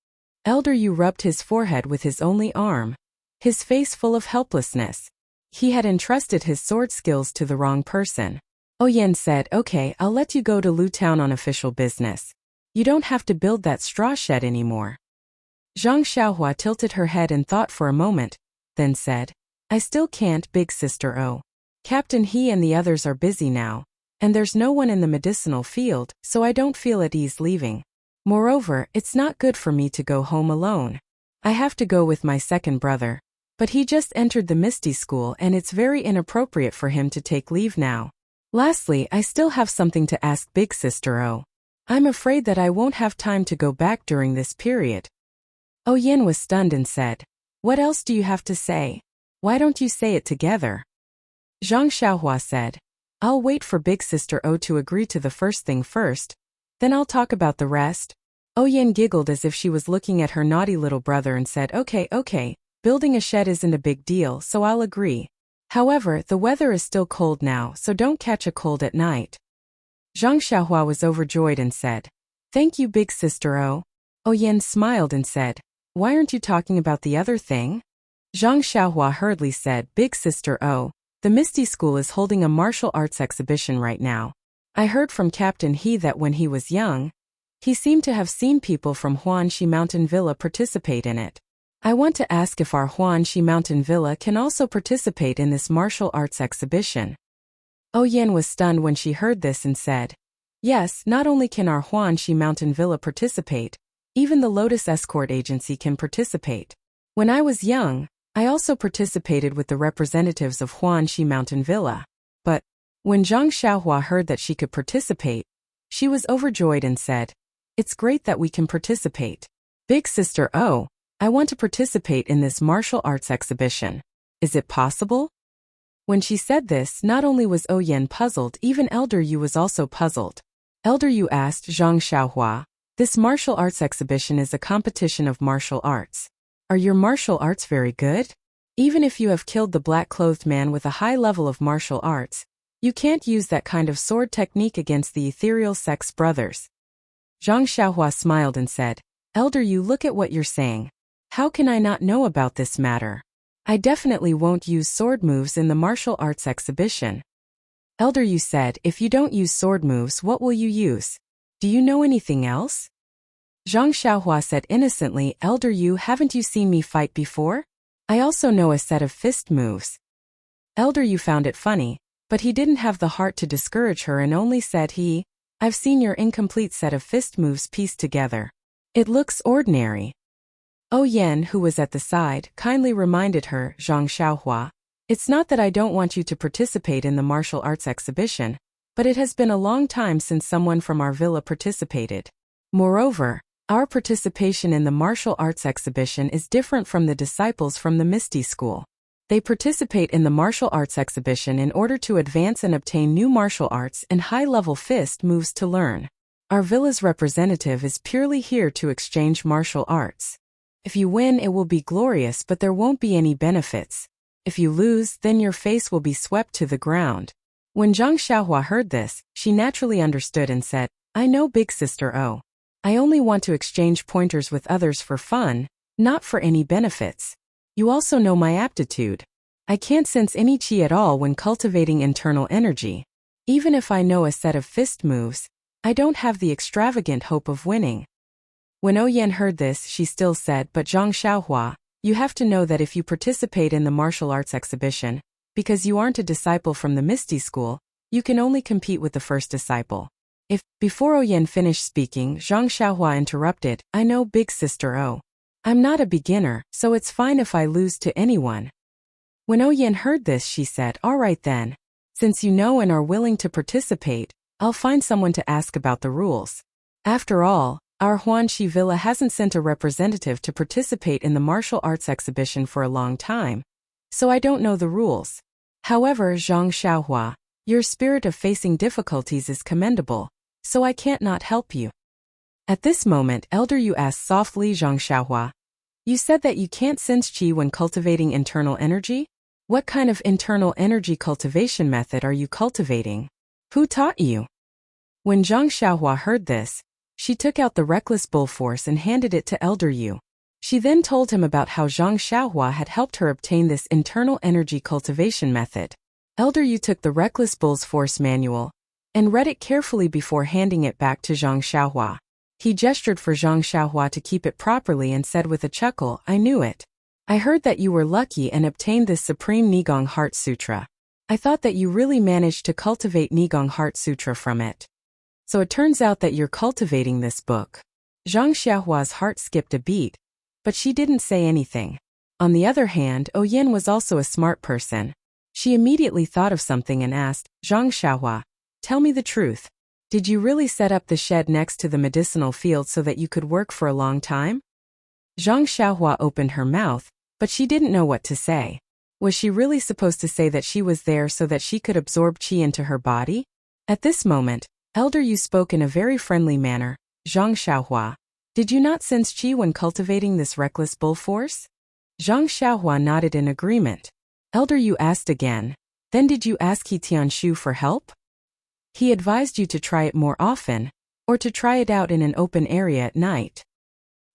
[SPEAKER 1] Elder Yu rubbed his forehead with his only arm, his face full of helplessness. He had entrusted his sword skills to the wrong person. Oyen said, "Okay, I'll let you go to Lu Town on official business. You don't have to build that straw shed anymore. Zhang Xiaohua tilted her head and thought for a moment, then said, I still can't, big sister Oh. Captain He and the others are busy now, and there's no one in the medicinal field, so I don't feel at ease leaving. Moreover, it's not good for me to go home alone. I have to go with my second brother, but he just entered the Misty School and it's very inappropriate for him to take leave now. Lastly, I still have something to ask big sister Oh. I'm afraid that I won't have time to go back during this period. Oh Yin was stunned and said, What else do you have to say? Why don't you say it together? Zhang Xiaohua said, I'll wait for big sister Oh to agree to the first thing first, then I'll talk about the rest. Oh Yin giggled as if she was looking at her naughty little brother and said, Okay, building a shed isn't a big deal, so I'll agree. However, the weather is still cold now, so don't catch a cold at night. Zhang Xiaohua was overjoyed and said, Thank you, big sister Oh. Oh Yin smiled and said, Why aren't you talking about the other thing? Zhang Xiaohua hurriedly said, Big sister Oh, the Misty School is holding a martial arts exhibition right now. I heard from Captain He that when he was young, he seemed to have seen people from Huanxi Mountain Villa participate in it. I want to ask if our Huanxi Mountain Villa can also participate in this martial arts exhibition. Oh Yin was stunned when she heard this and said, Yes, not only can our Huanxi Mountain Villa participate, even the Lotus Escort Agency can participate. When I was young, I also participated with the representatives of Huanxi Mountain Villa. But when Zhang Xiaohua heard that she could participate, she was overjoyed and said, It's great that we can participate. Big sister Oh, I want to participate in this martial arts exhibition. Is it possible? When she said this, not only was Oh Yen puzzled, even Elder Yu was also puzzled. Elder Yu asked Zhang Xiaohua, This martial arts exhibition is a competition of martial arts. Are your martial arts very good? Even if you have killed the black-clothed man with a high level of martial arts, you can't use that kind of sword technique against the ethereal sex brothers. Zhang Xiaohua smiled and said, Elder Yu, look at what you're saying. How can I not know about this matter? I definitely won't use sword moves in the martial arts exhibition. Elder Yu said, If you don't use sword moves, what will you use? Do you know anything else? Zhang Xiaohua said innocently, Elder Yu, haven't you seen me fight before? I also know a set of fist moves. Elder Yu found it funny, but he didn't have the heart to discourage her and only said I've seen your incomplete set of fist moves pieced together. It looks ordinary. Oh Yen, who was at the side, kindly reminded her, Zhang Xiaohua, It's not that I don't want you to participate in the martial arts exhibition, but it has been a long time since someone from our villa participated. Moreover, our participation in the martial arts exhibition is different from the disciples from the Misty School. They participate in the martial arts exhibition in order to advance and obtain new martial arts and high-level fist moves to learn. Our villa's representative is purely here to exchange martial arts. If you win, it will be glorious, but there won't be any benefits. If you lose, then your face will be swept to the ground. When Zhang Xiaohua heard this, she naturally understood and said, I know, big sister Oh. I only want to exchange pointers with others for fun, not for any benefits. You also know my aptitude. I can't sense any qi at all when cultivating internal energy. Even if I know a set of fist moves, I don't have the extravagant hope of winning. When Oh Yen heard this, she still said, But Zhang Xiaohua, you have to know that if you participate in the martial arts exhibition, because you aren't a disciple from the Misty School, you can only compete with the first disciple. Before Oh Yen finished speaking, Zhang Xiaohua interrupted, I know, big sister Oh. I'm not a beginner, so it's fine if I lose to anyone. When Oh Yen heard this, she said, All right then. Since you know and are willing to participate, I'll find someone to ask about the rules. After all, our Huanxi Villa hasn't sent a representative to participate in the martial arts exhibition for a long time, so I don't know the rules. However, Zhang Xiaohua, your spirit of facing difficulties is commendable, so I can't not help you. At this moment, Elder Yu asked softly, Zhang Xiaohua, You said that you can't sense qi when cultivating internal energy? What kind of internal energy cultivation method are you cultivating? Who taught you? When Zhang Xiaohua heard this, she took out the reckless bull force and handed it to Elder Yu. She then told him about how Zhang Xiaohua had helped her obtain this internal energy cultivation method. Elder Yu took the reckless bull's force manual and read it carefully before handing it back to Zhang Xiaohua. He gestured for Zhang Xiaohua to keep it properly and said with a chuckle, I knew it. I heard that you were lucky and obtained this Supreme Nigong Heart Sutra. I thought that you really managed to cultivate Nigong Heart Sutra from it. So it turns out that you're cultivating this book. Zhang Xiaohua's heart skipped a beat, but she didn't say anything. On the other hand, Yin was also a smart person. She immediately thought of something and asked, Zhang Xiaohua, tell me the truth. Did you really set up the shed next to the medicinal field so that you could work for a long time? Zhang Xiaohua opened her mouth, but she didn't know what to say. Was she really supposed to say that she was there so that she could absorb qi into her body? At this moment, Elder Yu spoke in a very friendly manner, Zhang Xiaohua, did you not sense qi when cultivating this reckless bull force? Zhang Xiaohua nodded in agreement. Elder Yu asked again, then did you ask He Tianshu for help? He advised you to try it more often, or to try it out in an open area at night.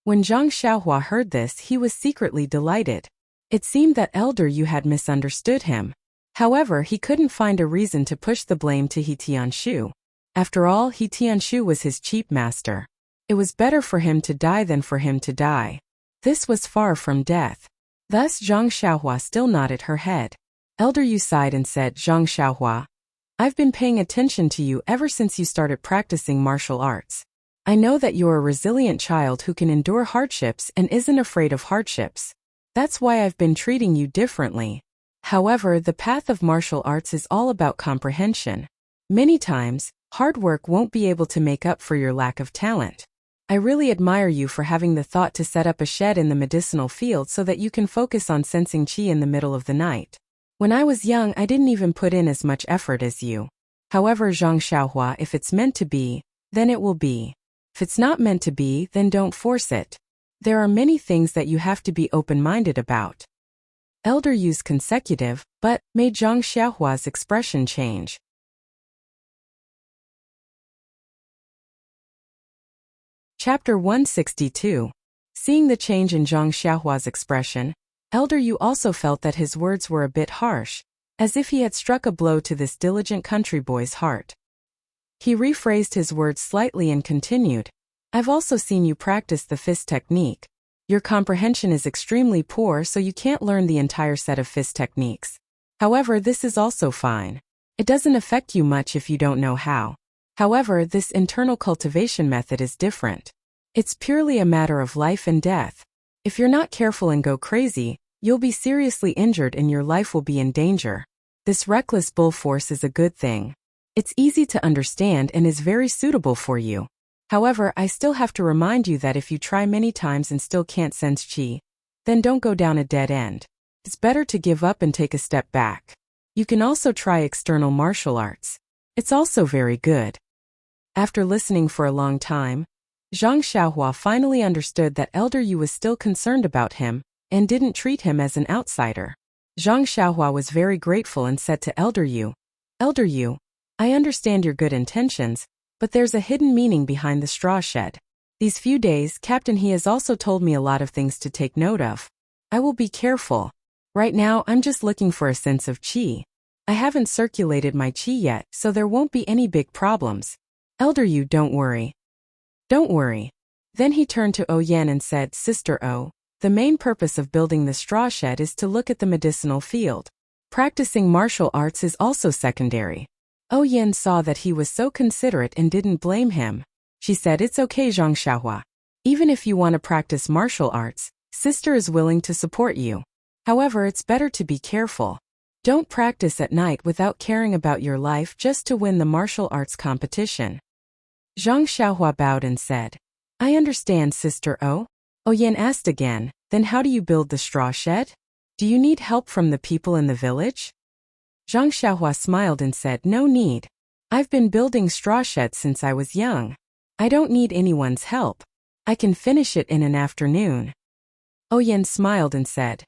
[SPEAKER 1] When Zhang Xiaohua heard this, he was secretly delighted. It seemed that Elder Yu had misunderstood him. However, he couldn't find a reason to push the blame to He Tianshu. After all, He Tianshu was his chief master. It was better for him to die than for him to die. This was far from death. Thus Zhang Xiaohua still nodded her head. Elder Yu sighed and said, Zhang Xiaohua, I've been paying attention to you ever since you started practicing martial arts. I know that you're a resilient child who can endure hardships and isn't afraid of hardships. That's why I've been treating you differently. However, the path of martial arts is all about comprehension. Many times, hard work won't be able to make up for your lack of talent. I really admire you for having the thought to set up a shed in the medicinal field so that you can focus on sensing qi in the middle of the night. When I was young, I didn't even put in as much effort as you. However, Zhang Xiaohua, if it's meant to be, then it will be. If it's not meant to be, then don't force it. There are many things that you have to be open-minded about. Elder Yu's consecutive, but made Zhang Xiaohua's expression change. Chapter 162. Seeing the change in Zhang Xiaohua's expression, Elder Yu also felt that his words were a bit harsh, as if he had struck a blow to this diligent country boy's heart. He rephrased his words slightly and continued, I've also seen you practice the fist technique. Your comprehension is extremely poor, so you can't learn the entire set of fist techniques. However, this is also fine. It doesn't affect you much if you don't know how. However, this internal cultivation method is different. It's purely a matter of life and death. If you're not careful and go crazy, you'll be seriously injured and your life will be in danger. This reckless bull force is a good thing. It's easy to understand and is very suitable for you. However, I still have to remind you that if you try many times and still can't sense qi, then don't go down a dead end. It's better to give up and take a step back. You can also try external martial arts. It's also very good. After listening for a long time, Zhang Xiaohua finally understood that Elder Yu was still concerned about him and didn't treat him as an outsider. Zhang Xiaohua was very grateful and said to Elder Yu, I understand your good intentions, but there's a hidden meaning behind the straw shed. These few days, Captain He has also told me a lot of things to take note of. I will be careful. Right now, I'm just looking for a sense of qi. I haven't circulated my qi yet, so there won't be any big problems. Elder Yu, don't worry. Don't worry. Then he turned to Yin and said, Sister O, the main purpose of building the straw shed is to look at the medicinal field. Practicing martial arts is also secondary. Yin saw that he was so considerate and didn't blame him. She said, It's okay, Zhang Xiaohua. Even if you want to practice martial arts, Sister is willing to support you. However, it's better to be careful. Don't practice at night without caring about your life just to win the martial arts competition. Zhang Xiaohua bowed and said, I understand, Sister O. Yin asked again, Then how do you build the straw shed? Do you need help from the people in the village? Zhang Xiaohua smiled and said, No need. I've been building straw sheds since I was young. I don't need anyone's help. I can finish it in an afternoon. Yin smiled and said,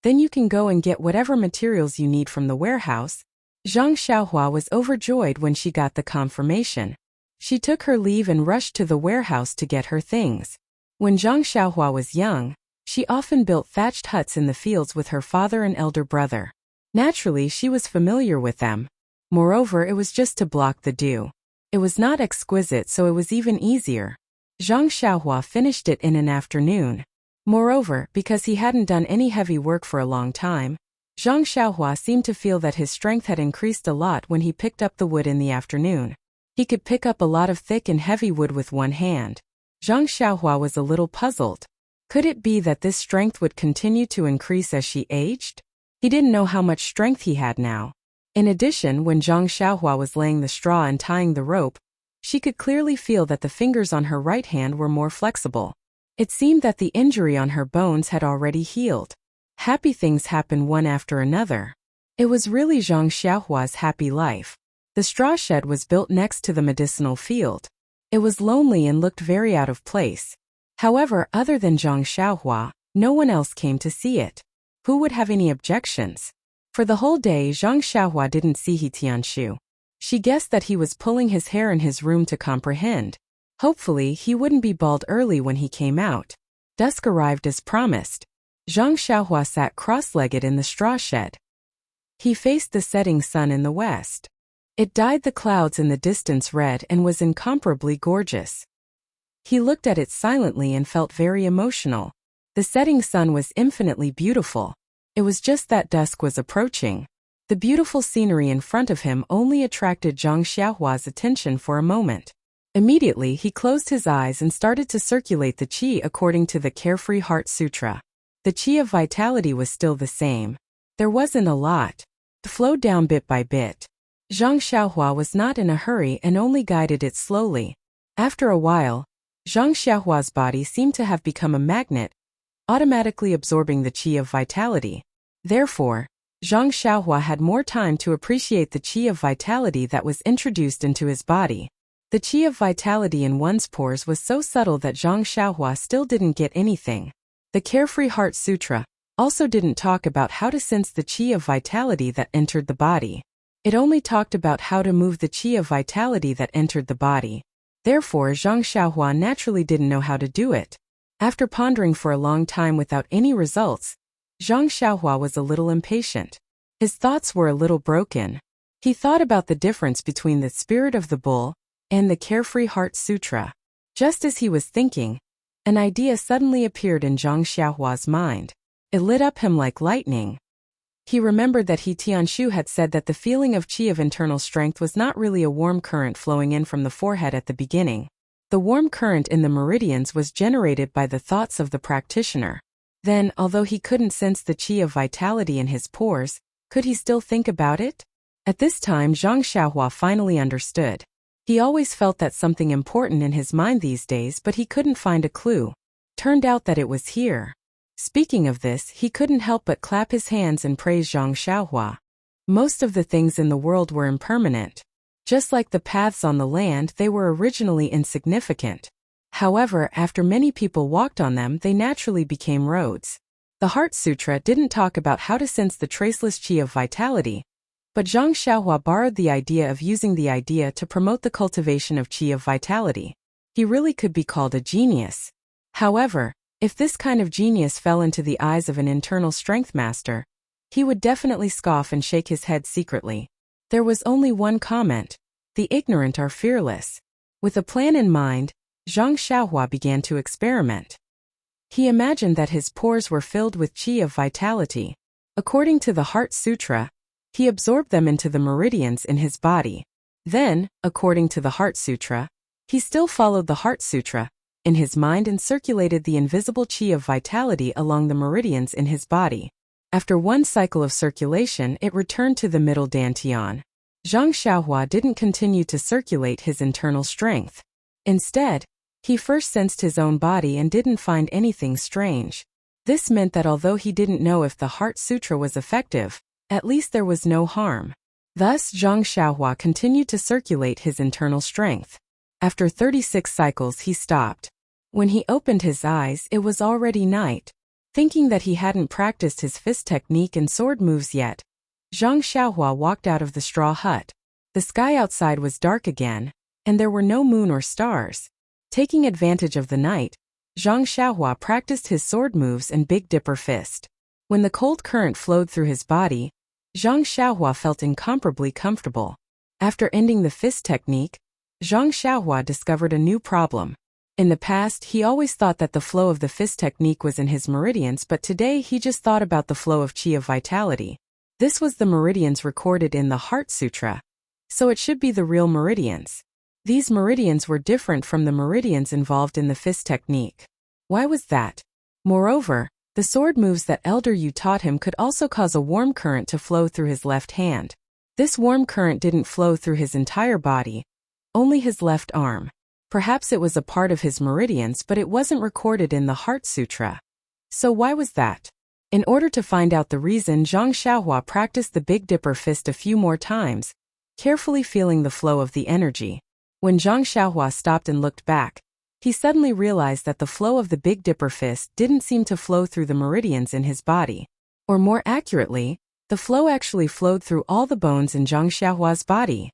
[SPEAKER 1] Then you can go and get whatever materials you need from the warehouse. Zhang Xiaohua was overjoyed when she got the confirmation. She took her leave and rushed to the warehouse to get her things. When Zhang Xiaohua was young, she often built thatched huts in the fields with her father and elder brother. Naturally, she was familiar with them. Moreover, it was just to block the dew. It was not exquisite, so it was even easier. Zhang Xiaohua finished it in an afternoon. Moreover, because he hadn't done any heavy work for a long time, Zhang Xiaohua seemed to feel that his strength had increased a lot when he picked up the wood in the afternoon. He could pick up a lot of thick and heavy wood with one hand. Zhang Xiaohua was a little puzzled. Could it be that this strength would continue to increase as she aged? He didn't know how much strength he had now. In addition, when Zhang Xiaohua was laying the straw and tying the rope, she could clearly feel that the fingers on her right hand were more flexible. It seemed that the injury on her bones had already healed. Happy things happened one after another. It was really Zhang Xiaohua's happy life. The straw shed was built next to the medicinal field. It was lonely and looked very out of place. However, other than Zhang Xiaohua, no one else came to see it. Who would have any objections? For the whole day, Zhang Xiaohua didn't see He Tianshu. She guessed that he was pulling his hair in his room to comprehend. Hopefully, he wouldn't be bald early when he came out. Dusk arrived as promised. Zhang Xiaohua sat cross-legged in the straw shed. He faced the setting sun in the west. It dyed the clouds in the distance red and was incomparably gorgeous. He looked at it silently and felt very emotional. The setting sun was infinitely beautiful. It was just that dusk was approaching. The beautiful scenery in front of him only attracted Zhang Xiaohua's attention for a moment. Immediately, he closed his eyes and started to circulate the qi according to the Carefree Heart Sutra. The qi of vitality was still the same. There wasn't a lot. It flowed down bit by bit. Zhang Xiaohua was not in a hurry and only guided it slowly. After a while, Zhang Xiaohua's body seemed to have become a magnet, automatically absorbing the qi of vitality. Therefore, Zhang Xiaohua had more time to appreciate the qi of vitality that was introduced into his body. The qi of vitality in one's pores was so subtle that Zhang Xiaohua still didn't get anything. The Carefree Heart Sutra also didn't talk about how to sense the qi of vitality that entered the body. It only talked about how to move the qi of vitality that entered the body. Therefore, Zhang Xiaohua naturally didn't know how to do it. After pondering for a long time without any results, Zhang Xiaohua was a little impatient. His thoughts were a little broken. He thought about the difference between the spirit of the bull and the Carefree Heart Sutra. Just as he was thinking, an idea suddenly appeared in Zhang Xiaohua's mind. It lit up him like lightning. He remembered that He Tianshu had said that the feeling of qi of internal strength was not really a warm current flowing in from the forehead at the beginning. The warm current in the meridians was generated by the thoughts of the practitioner. Then, although he couldn't sense the qi of vitality in his pores, could he still think about it? At this time, Zhang Xiaohua finally understood. He always felt that something important in his mind these days, but he couldn't find a clue. Turned out that it was here. Speaking of this, he couldn't help but clap his hands and praise Zhang Xiaohua. Most of the things in the world were impermanent. Just like the paths on the land, they were originally insignificant. However, after many people walked on them, they naturally became roads. The Heart Sutra didn't talk about how to sense the traceless qi of vitality, but Zhang Xiaohua borrowed the idea of using the idea to promote the cultivation of qi of vitality. He really could be called a genius. However, if this kind of genius fell into the eyes of an internal strength master, he would definitely scoff and shake his head secretly. There was only one comment: the ignorant are fearless. With a plan in mind, Zhang Xiaohua began to experiment. He imagined that his pores were filled with qi of vitality. According to the Heart Sutra, he absorbed them into the meridians in his body. Then, according to the Heart Sutra, he still followed the Heart Sutra in his mind and circulated the invisible qi of vitality along the meridians in his body. After one cycle of circulation, it returned to the middle dantian. Zhang Xiaohua didn't continue to circulate his internal strength. Instead, he first sensed his own body and didn't find anything strange. This meant that although he didn't know if the Heart Sutra was effective, at least there was no harm. Thus, Zhang Xiaohua continued to circulate his internal strength. After 36 cycles, he stopped. When he opened his eyes, it was already night. Thinking that he hadn't practiced his fist technique and sword moves yet, Zhang Xiaohua walked out of the straw hut. The sky outside was dark again, and there were no moon or stars. Taking advantage of the night, Zhang Xiaohua practiced his sword moves and Big Dipper fist. When the cold current flowed through his body, Zhang Xiaohua felt incomparably comfortable. After ending the fist technique, Zhang Xiaohua discovered a new problem. In the past, he always thought that the flow of the fist technique was in his meridians, but today he just thought about the flow of chi of vitality. This was the meridians recorded in the Heart Sutra. So it should be the real meridians. These meridians were different from the meridians involved in the fist technique. Why was that? Moreover, the sword moves that Elder Yu taught him could also cause a warm current to flow through his left hand. This warm current didn't flow through his entire body, only his left arm. Perhaps it was a part of his meridians, but it wasn't recorded in the Heart Sutra. So why was that? In order to find out the reason, Zhang Xiaohua practiced the Big Dipper fist a few more times, carefully feeling the flow of the energy. When Zhang Xiaohua stopped and looked back, he suddenly realized that the flow of the Big Dipper fist didn't seem to flow through the meridians in his body. Or more accurately, the flow actually flowed through all the bones in Zhang Xiaohua's body.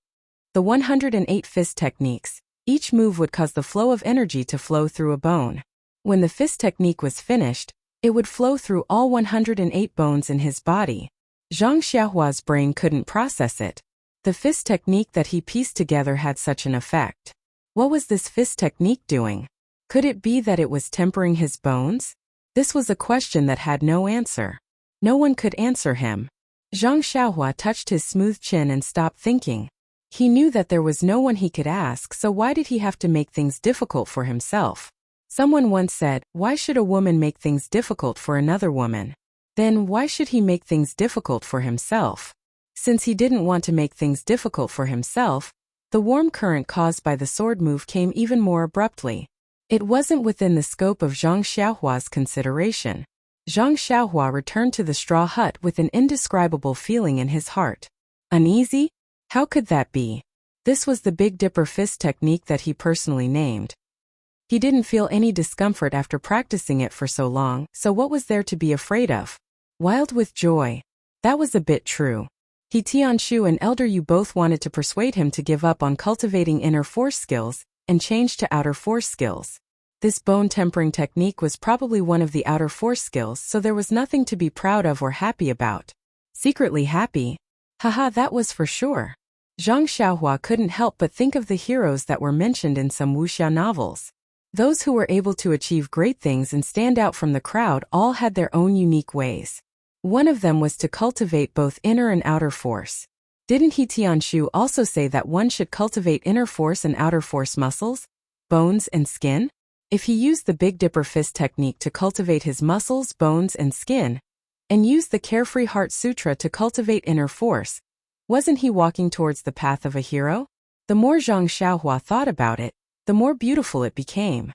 [SPEAKER 1] The 108 fist techniques. Each move would cause the flow of energy to flow through a bone. When the fist technique was finished, it would flow through all 108 bones in his body. Zhang Xiaohua's brain couldn't process it. The fist technique that he pieced together had such an effect. What was this fist technique doing? Could it be that it was tempering his bones? This was a question that had no answer. No one could answer him. Zhang Xiaohua touched his smooth chin and stopped thinking. He knew that there was no one he could ask, so why did he have to make things difficult for himself? Someone once said, why should a woman make things difficult for another woman? Then why should he make things difficult for himself? Since he didn't want to make things difficult for himself, the warm current caused by the sword move came even more abruptly. It wasn't within the scope of Zhang Xiaohua's consideration. Zhang Xiaohua returned to the straw hut with an indescribable feeling in his heart. Uneasy? How could that be? This was the Big Dipper fist technique that he personally named. He didn't feel any discomfort after practicing it for so long, so what was there to be afraid of? Wild with joy. That was a bit true. He Tianshu and Elder Yu both wanted to persuade him to give up on cultivating inner force skills and change to outer force skills. This bone tempering technique was probably one of the outer force skills, so there was nothing to be proud of or happy about. Secretly happy? Haha, that was for sure. Zhang Xiaohua couldn't help but think of the heroes that were mentioned in some wuxia novels. Those who were able to achieve great things and stand out from the crowd all had their own unique ways. One of them was to cultivate both inner and outer force. Didn't He Tianshu also say that one should cultivate inner force and outer force muscles, bones and skin? If he used the Big Dipper fist technique to cultivate his muscles, bones and skin, and used the Carefree Heart Sutra to cultivate inner force, wasn't he walking towards the path of a hero? The more Zhang Xiaohua thought about it, the more beautiful it became.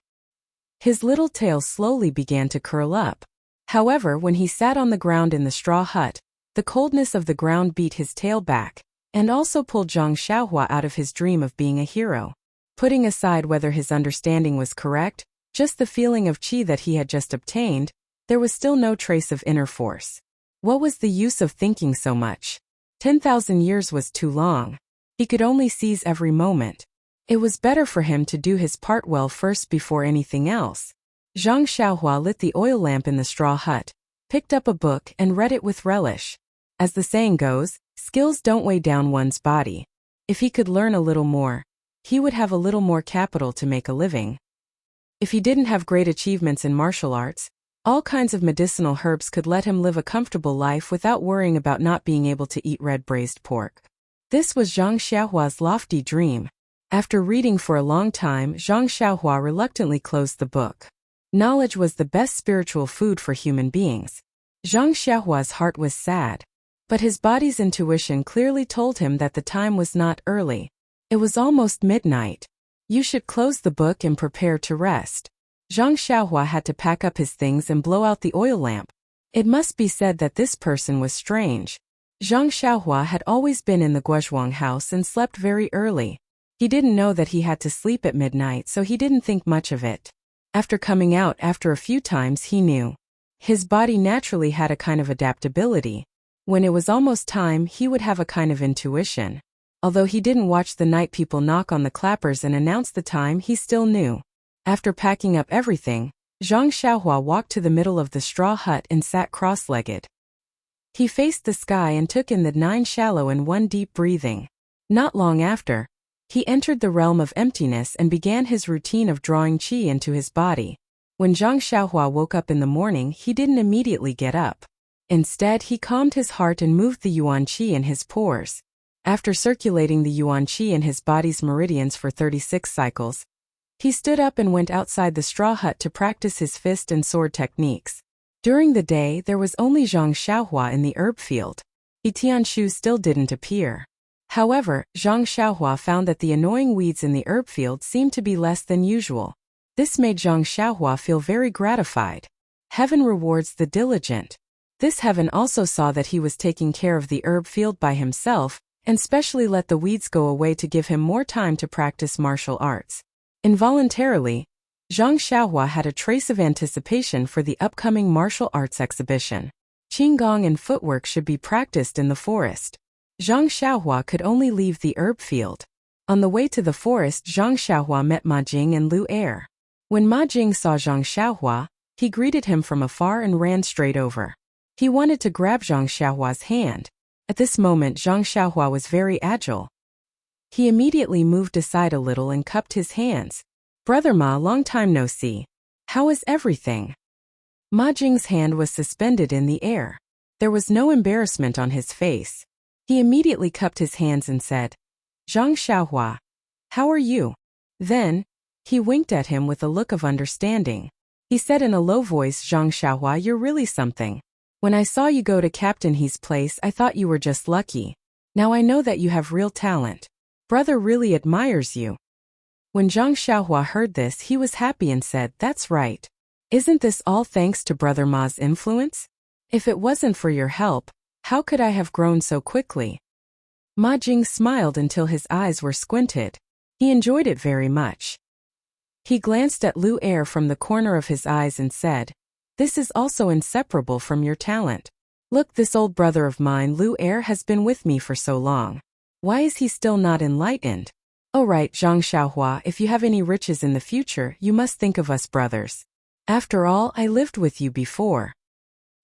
[SPEAKER 1] His little tail slowly began to curl up. However, when he sat on the ground in the straw hut, the coldness of the ground beat his tail back, and also pulled Zhang Xiaohua out of his dream of being a hero. Putting aside whether his understanding was correct, just the feeling of chi that he had just obtained, there was still no trace of inner force. What was the use of thinking so much? 10,000 years was too long. He could only seize every moment. It was better for him to do his part well first before anything else. Zhang Xiaohua lit the oil lamp in the straw hut, picked up a book and read it with relish. As the saying goes, skills don't weigh down one's body. If he could learn a little more, he would have a little more capital to make a living. If he didn't have great achievements in martial arts, all kinds of medicinal herbs could let him live a comfortable life without worrying about not being able to eat red braised pork. This was Zhang Xiaohua's lofty dream. After reading for a long time, Zhang Xiaohua reluctantly closed the book. Knowledge was the best spiritual food for human beings. Zhang Xiaohua's heart was sad, but his body's intuition clearly told him that the time was not early. It was almost midnight. You should close the book and prepare to rest. Zhang Xiaohua had to pack up his things and blow out the oil lamp. It must be said that this person was strange. Zhang Xiaohua had always been in the Guozhuang house and slept very early. He didn't know that he had to sleep at midnight, so he didn't think much of it. After coming out after a few times, he knew. His body naturally had a kind of adaptability. When it was almost time, he would have a kind of intuition. Although he didn't watch the night people knock on the clappers and announce the time, he still knew. After packing up everything, Zhang Xiaohua walked to the middle of the straw hut and sat cross-legged. He faced the sky and took in the 9 shallow and 1 deep breathing. Not long after, He entered the realm of emptiness and began his routine of drawing qi into his body. When Zhang Xiaohua woke up in the morning, he didn't immediately get up. Instead, he calmed his heart and moved the yuan qi in his pores. After circulating the yuan qi in his body's meridians for 36 cycles, he stood up and went outside the straw hut to practice his fist and sword techniques. During the day, there was only Zhang Xiaohua in the herb field. He Tianshu still didn't appear. However, Zhang Xiaohua found that the annoying weeds in the herb field seemed to be less than usual. This made Zhang Xiaohua feel very gratified. Heaven rewards the diligent. This heaven also saw that he was taking care of the herb field by himself, and specially let the weeds go away to give him more time to practice martial arts. Involuntarily, Zhang Xiaohua had a trace of anticipation for the upcoming martial arts exhibition. Qigong and footwork should be practiced in the forest. Zhang Xiaohua could only leave the herb field. On the way to the forest, Zhang Xiaohua met Ma Jing and Lu Er. When Ma Jing saw Zhang Xiaohua, he greeted him from afar and ran straight over. He wanted to grab Zhang Xiaohua's hand. At this moment, Zhang Xiaohua was very agile. He immediately moved aside a little and cupped his hands. "Brother Ma, long time no see. How is everything?" Ma Jing's hand was suspended in the air. There was no embarrassment on his face. He immediately cupped his hands and said, "Zhang Xiaohua, how are you?" Then, he winked at him with a look of understanding. He said in a low voice, "Zhang Xiaohua, you're really something. When I saw you go to Captain He's place, I thought you were just lucky. Now I know that you have real talent. Brother really admires you." When Zhang Xiaohua heard this, he was happy and said, "That's right. Isn't this all thanks to Brother Ma's influence? If it wasn't for your help, how could I have grown so quickly?" Ma Jing smiled until his eyes were squinted. He enjoyed it very much. He glanced at Lu Er from the corner of his eyes and said, "This is also inseparable from your talent. Look, this old brother of mine, Lu Er, has been with me for so long. Why is he still not enlightened? Oh right, Zhang Xiaohua, if you have any riches in the future, you must think of us brothers. After all, I lived with you before."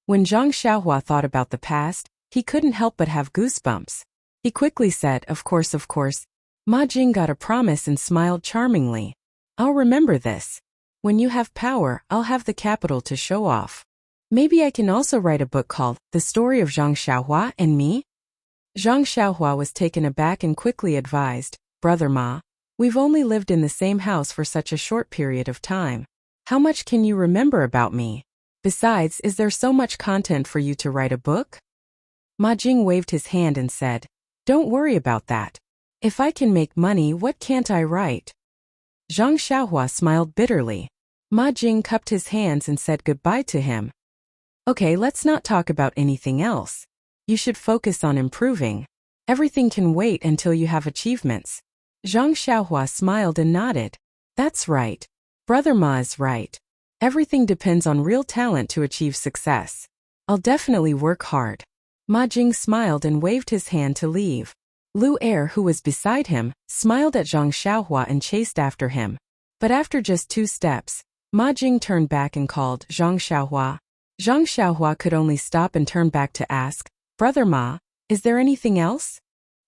[SPEAKER 1] When Zhang Xiaohua thought about the past, he couldn't help but have goosebumps. He quickly said, of course. Ma Jing got a promise and smiled charmingly. "I'll remember this. When you have power, I'll have the capital to show off. Maybe I can also write a book called The Story of Zhang Xiaohua and Me?" Zhang Xiaohua was taken aback and quickly advised, "Brother Ma, we've only lived in the same house for such a short period of time. How much can you remember about me? Besides, is there so much content for you to write a book?" Ma Jing waved his hand and said, "Don't worry about that. If I can make money, what can't I write?" Zhang Xiaohua smiled bitterly. Ma Jing cupped his hands and said goodbye to him. "Okay, let's not talk about anything else. You should focus on improving. Everything can wait until you have achievements." Zhang Xiaohua smiled and nodded. "That's right. Brother Ma is right. Everything depends on real talent to achieve success. I'll definitely work hard." Ma Jing smiled and waved his hand to leave. Lu Er, who was beside him, smiled at Zhang Xiaohua and chased after him. But after just 2 steps, Ma Jing turned back and called, "Zhang Xiaohua." Zhang Xiaohua could only stop and turn back to ask, "Brother Ma, is there anything else?"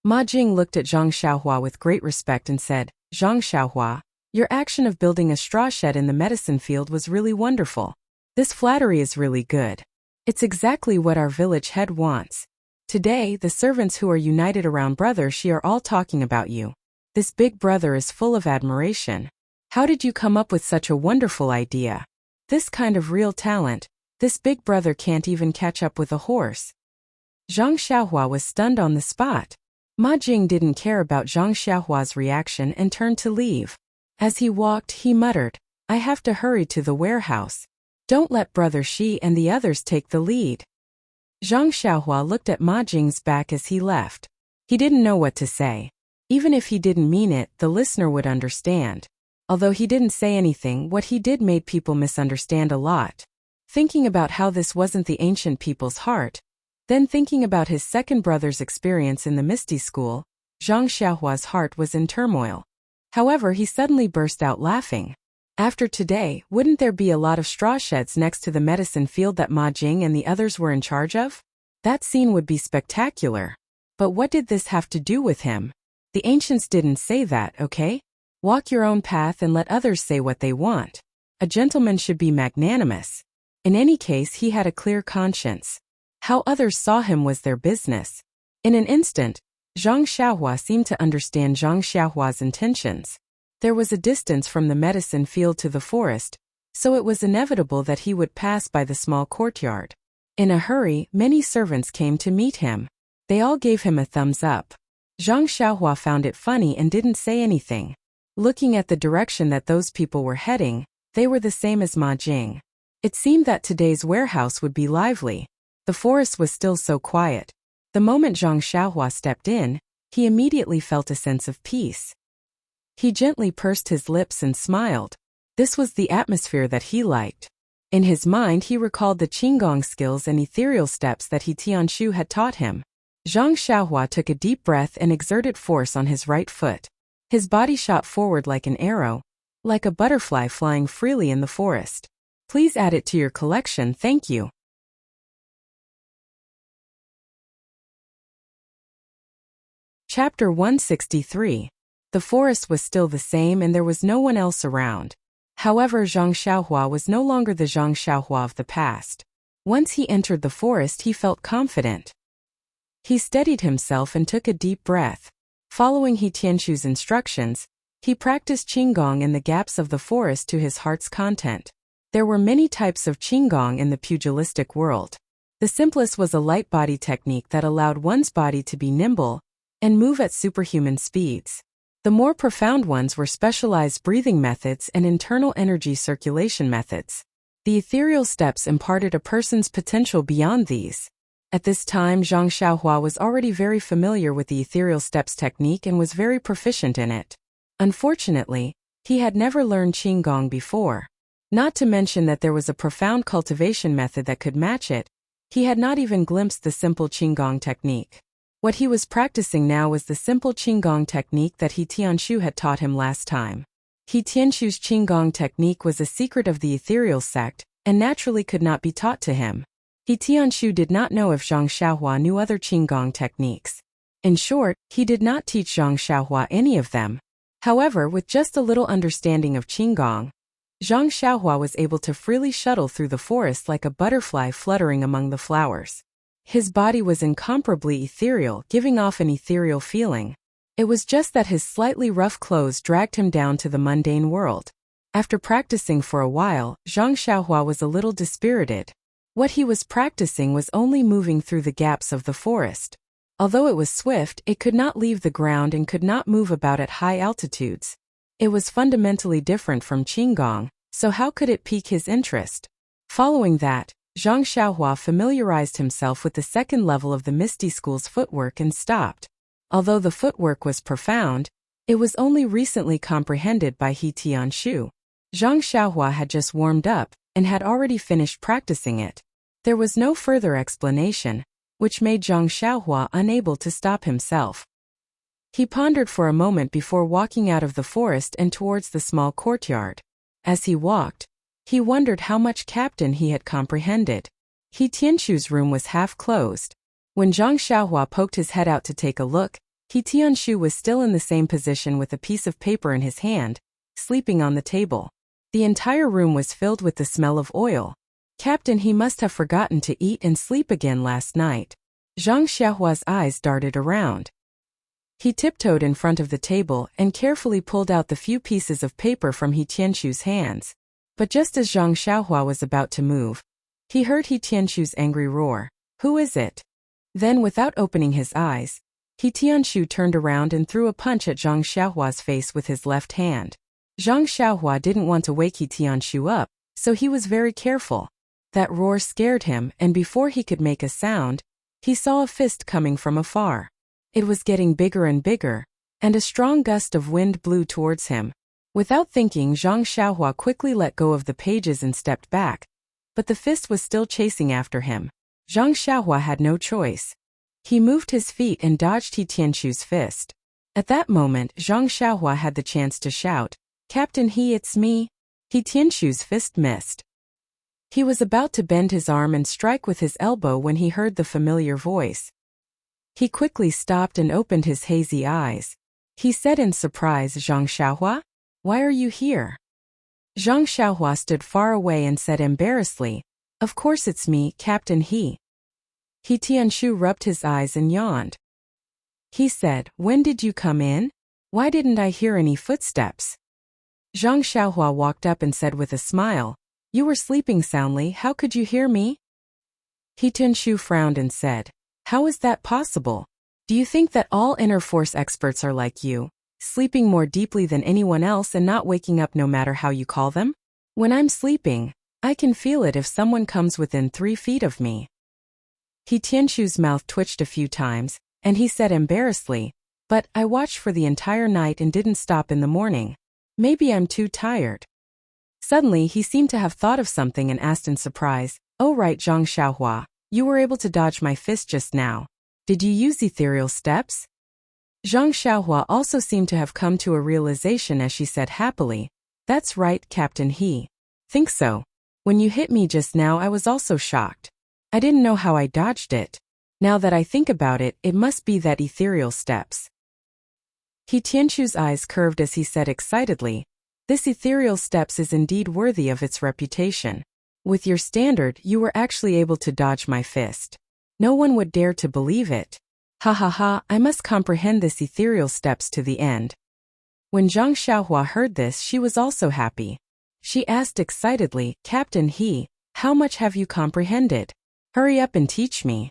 [SPEAKER 1] Ma Jing looked at Zhang Xiaohua with great respect and said, "Zhang Xiaohua, your action of building a straw shed in the medicine field was really wonderful. This flattery is really good. It's exactly what our village head wants. Today, the servants who are united around Brother Shi are all talking about you. This big brother is full of admiration. How did you come up with such a wonderful idea? This kind of real talent, this big brother can't even catch up with a horse." Zhang Xiaohua was stunned on the spot. Ma Jing didn't care about Zhang Xiaohua's reaction and turned to leave. As he walked, he muttered, "I have to hurry to the warehouse. Don't let Brother Shi and the others take the lead." Zhang Xiaohua looked at Ma Jing's back as he left. He didn't know what to say. Even if he didn't mean it, the listener would understand. Although he didn't say anything, what he did made people misunderstand a lot. Thinking about how this wasn't the ancient people's heart, then thinking about his second brother's experience in the Misty School, Zhang Xiaohua's heart was in turmoil. However, he suddenly burst out laughing. After today, wouldn't there be a lot of straw sheds next to the medicine field that Ma Jing and the others were in charge of? That scene would be spectacular. But what did this have to do with him? The ancients didn't say that, okay? Walk your own path and let others say what they want. A gentleman should be magnanimous. In any case, he had a clear conscience. How others saw him was their business. In an instant, Zhang Xiaohua seemed to understand Zhang Xiaohua's intentions. There was a distance from the medicine field to the forest, so it was inevitable that he would pass by the small courtyard. In a hurry, many servants came to meet him. They all gave him a thumbs up. Zhang Xiaohua found it funny and didn't say anything. Looking at the direction that those people were heading, they were the same as Ma Jing. It seemed that today's warehouse would be lively. The forest was still so quiet. The moment Zhang Xiaohua stepped in, he immediately felt a sense of peace. He gently pursed his lips and smiled. This was the atmosphere that he liked. In his mind, he recalled the Qigong skills and ethereal steps that He Tianshu had taught him. Zhang Xiaohua took a deep breath and exerted force on his right foot. His body shot forward like an arrow, like a butterfly flying freely in the forest. Please add it to your collection, thank you. Chapter 163. The forest was still the same and there was no one else around. However, Zhang Xiaohua was no longer the Zhang Xiaohua of the past. Once he entered the forest, he felt confident. He steadied himself and took a deep breath. Following He Tianshu's instructions, he practiced Qigong in the gaps of the forest to his heart's content. There were many types of Qigong in the pugilistic world. The simplest was a light body technique that allowed one's body to be nimble and move at superhuman speeds. The more profound ones were specialized breathing methods and internal energy circulation methods. The ethereal steps imparted a person's potential beyond these. At this time, Zhang Xiaohua was already very familiar with the ethereal steps technique and was very proficient in it. Unfortunately, he had never learned Qigong before. Not to mention that there was a profound cultivation method that could match it. He had not even glimpsed the simple Qigong technique. What he was practicing now was the simple Qigong technique that He Tianshu had taught him last time. He Tianshu's Qigong technique was a secret of the ethereal sect, and naturally could not be taught to him. He Tianshu did not know if Zhang Xiaohua knew other Qigong techniques. In short, he did not teach Zhang Xiaohua any of them. However, with just a little understanding of Qigong, Zhang Xiaohua was able to freely shuttle through the forest like a butterfly fluttering among the flowers. His body was incomparably ethereal, giving off an ethereal feeling. It was just that his slightly rough clothes dragged him down to the mundane world. After practicing for a while, Zhang Xiaohua was a little dispirited. What he was practicing was only moving through the gaps of the forest. Although it was swift, it could not leave the ground and could not move about at high altitudes. It was fundamentally different from Qigong, so how could it pique his interest? Following that, Zhang Xiaohua familiarized himself with the second level of the Misty School's footwork and stopped. Although the footwork was profound, it was only recently comprehended by He Tianshu. Zhang Xiaohua had just warmed up and had already finished practicing it. There was no further explanation, which made Zhang Xiaohua unable to stop himself. He pondered for a moment before walking out of the forest and towards the small courtyard. As he walked, he wondered how much Captain he had comprehended. He Tianshu's room was half closed. When Zhang Xiaohua poked his head out to take a look, He Tianshu was still in the same position with a piece of paper in his hand, sleeping on the table. The entire room was filled with the smell of oil. Captain, he must have forgotten to eat and sleep again last night. Zhang Xiaohua's eyes darted around. He tiptoed in front of the table and carefully pulled out the few pieces of paper from He Tianshu's hands. But just as Zhang Xiaohua was about to move, he heard He Tianshu's angry roar. "Who is it?" Then, without opening his eyes, He Tianshu turned around and threw a punch at Zhang Xiaohua's face with his left hand. Zhang Xiaohua didn't want to wake He Tianshu up, so he was very careful. That roar scared him, and before he could make a sound, he saw a fist coming from afar. It was getting bigger and bigger, and a strong gust of wind blew towards him. Without thinking, Zhang Xiaohua quickly let go of the pages and stepped back, but the fist was still chasing after him. Zhang Xiaohua had no choice. He moved his feet and dodged He Tianshu's fist. At that moment, Zhang Xiaohua had the chance to shout, "Captain He, it's me." He Tianshu's fist missed. He was about to bend his arm and strike with his elbow when he heard the familiar voice. He quickly stopped and opened his hazy eyes. he said in surprise. Zhang Xiaohua? Why are you here? Zhang Xiaohua stood far away and said embarrassedly, of course it's me, Captain He. He Tianshu rubbed his eyes and yawned. He said, when did you come in? Why didn't I hear any footsteps? Zhang Xiaohua walked up and said with a smile, you were sleeping soundly, how could you hear me? He Tianshu frowned and said, how is that possible? Do you think that all inner force experts are like you, sleeping more deeply than anyone else and not waking up no matter how you call them? When I'm sleeping, I can feel it if someone comes within 3 feet of me. He Tianshu's mouth twitched a few times, and he said embarrassedly, but I watched for the entire night and didn't stop in the morning. Maybe I'm too tired. Suddenly he seemed to have thought of something and asked in surprise, oh right, Zhang Xiaohua, you were able to dodge my fist just now. Did you use ethereal steps? Zhang Xiaohua also seemed to have come to a realization as she said happily, that's right, Captain He. Think so. When you hit me just now I was also shocked. I didn't know how I dodged it. Now that I think about it, it must be that ethereal steps. He Tianshu's eyes curved as he said excitedly, this ethereal steps is indeed worthy of its reputation. With your standard, you were actually able to dodge my fist. No one would dare to believe it. Ha ha ha, I must comprehend this ethereal steps to the end. When Zhang Xiaohua heard this, she was also happy. She asked excitedly, Captain He, how much have you comprehended? Hurry up and teach me.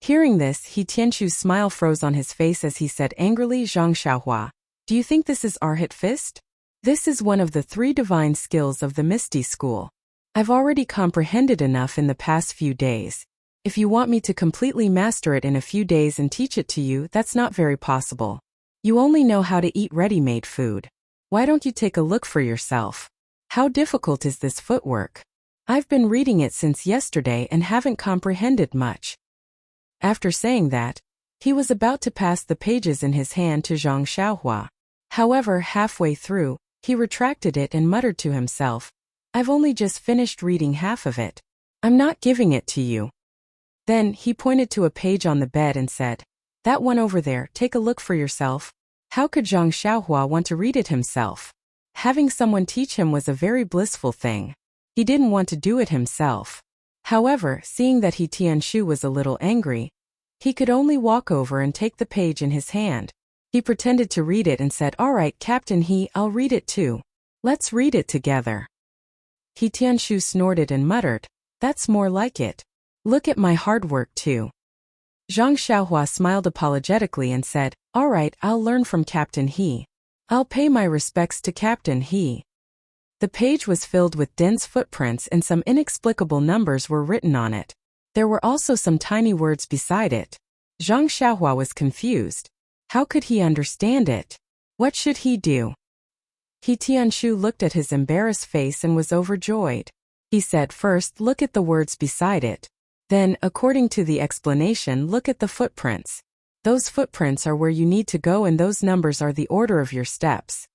[SPEAKER 1] Hearing this, He Tianshu's smile froze on his face as he said angrily, Zhang Xiaohua, do you think this is Arhat Fist? This is one of the 3 divine skills of the Misty School. I've already comprehended enough in the past few days. If you want me to completely master it in a few days and teach it to you, that's not very possible. You only know how to eat ready-made food. Why don't you take a look for yourself? How difficult is this footwork? I've been reading it since yesterday and haven't comprehended much. After saying that, he was about to pass the pages in his hand to Zhang Xiaohua. However, halfway through, he retracted it and muttered to himself, I've only just finished reading half of it. I'm not giving it to you. Then, he pointed to a page on the bed and said, that one over there, take a look for yourself. How could Zhang Xiaohua want to read it himself? Having someone teach him was a very blissful thing. He didn't want to do it himself. However, seeing that He Tianshu was a little angry, he could only walk over and take the page in his hand. He pretended to read it and said, all right, Captain He, I'll read it too. Let's read it together. He Tianshu snorted and muttered, that's more like it. Look at my hard work too. Zhang Xiaohua smiled apologetically and said, all right, I'll learn from Captain He. I'll pay my respects to Captain He. The page was filled with dense footprints and some inexplicable numbers were written on it. There were also some tiny words beside it. Zhang Xiaohua was confused. How could he understand it? What should he do? He Tianshu looked at his embarrassed face and was overjoyed. He said, first, look at the words beside it. Then, according to the explanation, look at the footprints. Those footprints are where you need to go and those numbers are the order of your steps.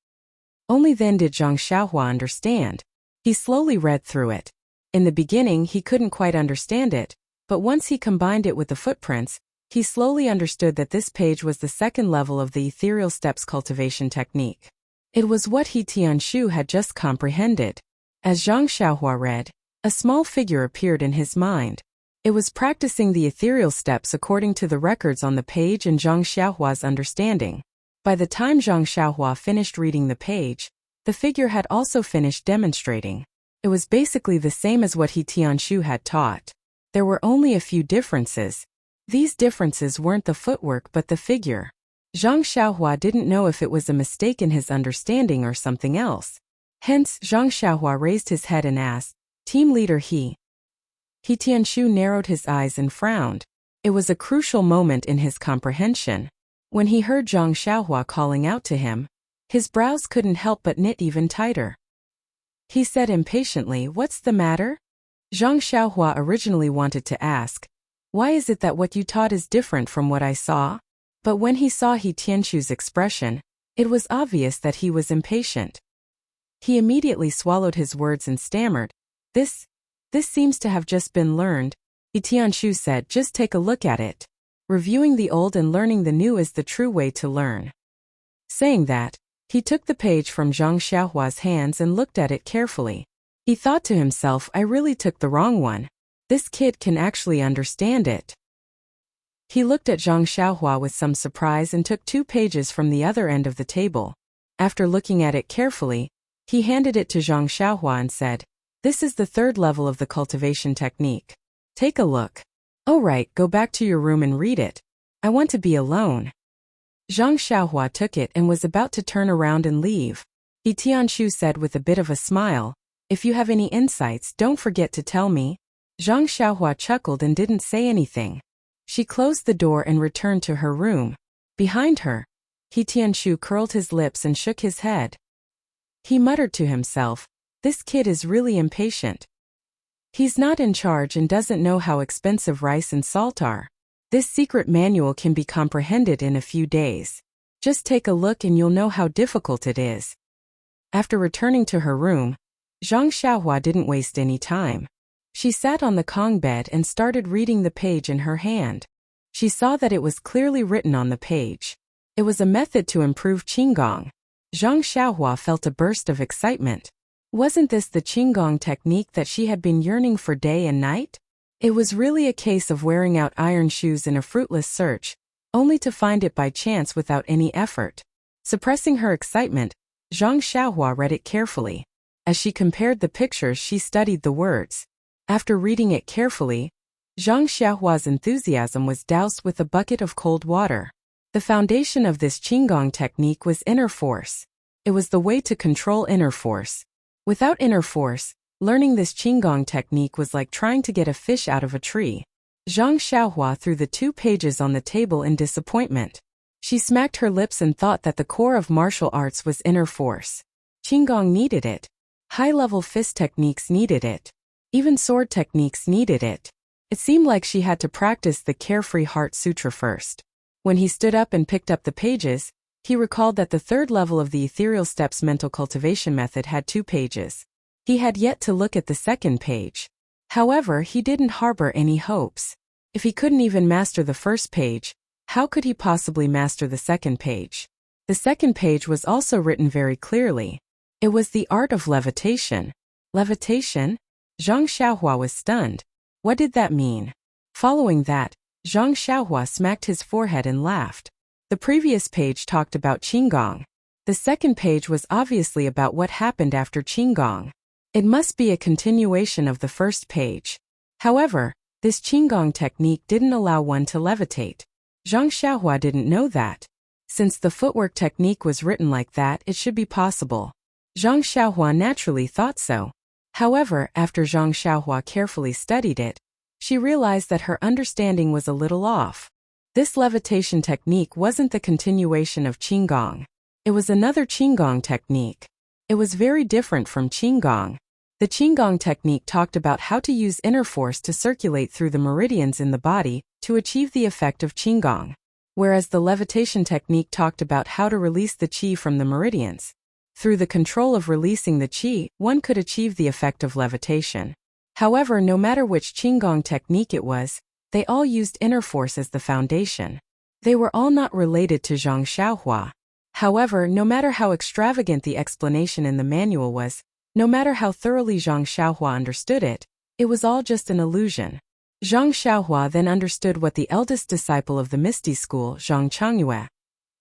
[SPEAKER 1] Only then did Zhang Xiaohua understand. He slowly read through it. In the beginning he couldn't quite understand it, but once he combined it with the footprints, he slowly understood that this page was the 2nd level of the ethereal steps cultivation technique. It was what He Tianshu had just comprehended. As Zhang Xiaohua read, a small figure appeared in his mind. It was practicing the ethereal steps according to the records on the page and Zhang Xiaohua's understanding. By the time Zhang Xiaohua finished reading the page, the figure had also finished demonstrating. It was basically the same as what He Tianshu had taught. There were only a few differences. These differences weren't the footwork but the figure. Zhang Xiaohua didn't know if it was a mistake in his understanding or something else. Hence, Zhang Xiaohua raised his head and asked, Team leader He. He Tianshu narrowed his eyes and frowned. It was a crucial moment in his comprehension. When he heard Zhang Xiaohua calling out to him, his brows couldn't help but knit even tighter. He said impatiently, what's the matter? Zhang Xiaohua originally wanted to ask, why is it that what you taught is different from what I saw? But when he saw He Tianshu's expression, it was obvious that he was impatient. He immediately swallowed his words and stammered, This seems to have just been learned. He Tianshu said, just take a look at it. Reviewing the old and learning the new is the true way to learn. Saying that, he took the page from Zhang Xiaohua's hands and looked at it carefully. He thought to himself, I really took the wrong one. This kid can actually understand it. He looked at Zhang Xiaohua with some surprise and took 2 pages from the other end of the table. After looking at it carefully, he handed it to Zhang Xiaohua and said, This is the 3rd level of the cultivation technique. Take a look. Oh right, go back to your room and read it. I want to be alone. Zhang Xiaohua took it and was about to turn around and leave. He Tianshu said with a bit of a smile, If you have any insights, don't forget to tell me. Zhang Xiaohua chuckled and didn't say anything. She closed the door and returned to her room. Behind her, He Tianshu curled his lips and shook his head. He muttered to himself, This kid is really impatient. He's not in charge and doesn't know how expensive rice and salt are. This secret manual can be comprehended in a few days. Just take a look and you'll know how difficult it is. After returning to her room, Zhang Xiaohua didn't waste any time. She sat on the Kong bed and started reading the page in her hand. She saw that it was clearly written on the page. It was a method to improve Qigong. Zhang Xiaohua felt a burst of excitement. Wasn't this the Qigong technique that she had been yearning for day and night? It was really a case of wearing out iron shoes in a fruitless search, only to find it by chance without any effort. Suppressing her excitement, Zhang Xiaohua read it carefully. As she compared the pictures, she studied the words. After reading it carefully, Zhang Xiaohua's enthusiasm was doused with a bucket of cold water. The foundation of this Qigong technique was inner force. It was the way to control inner force. Without inner force, learning this Qigong technique was like trying to get a fish out of a tree. Zhang Xiaohua threw the 2 pages on the table in disappointment. She smacked her lips and thought that the core of martial arts was inner force. Qigong needed it. High-level fist techniques needed it. Even sword techniques needed it. It seemed like she had to practice the Carefree Heart Sutra first. When he stood up and picked up the pages, he recalled that the 3rd level of the Ethereal Steps mental cultivation method had 2 pages. He had yet to look at the 2nd page. However, he didn't harbor any hopes. If he couldn't even master the 1st page, how could he possibly master the 2nd page? The 2nd page was also written very clearly. It was the art of levitation. Levitation? Zhang Xiaohua was stunned. What did that mean? Following that, Zhang Xiaohua smacked his forehead and laughed. The previous page talked about Qigong. The 2nd page was obviously about what happened after Qigong. It must be a continuation of the 1st page. However, this Qigong technique didn't allow one to levitate. Zhang Xiaohua didn't know that. Since the footwork technique was written like that, it should be possible. Zhang Xiaohua naturally thought so. However, after Zhang Xiaohua carefully studied it, she realized that her understanding was a little off. This levitation technique wasn't the continuation of Qigong. It was another Qigong technique. It was very different from Qigong. The Qigong technique talked about how to use inner force to circulate through the meridians in the body to achieve the effect of Qigong, whereas the levitation technique talked about how to release the qi from the meridians. Through the control of releasing the qi, one could achieve the effect of levitation. However, no matter which Qigong technique it was, they all used inner force as the foundation. They were all not related to Zhang Xiaohua. However, no matter how extravagant the explanation in the manual was, no matter how thoroughly Zhang Xiaohua understood it, it was all just an illusion. Zhang Xiaohua then understood what the eldest disciple of the Misty School, Zhang Changyue,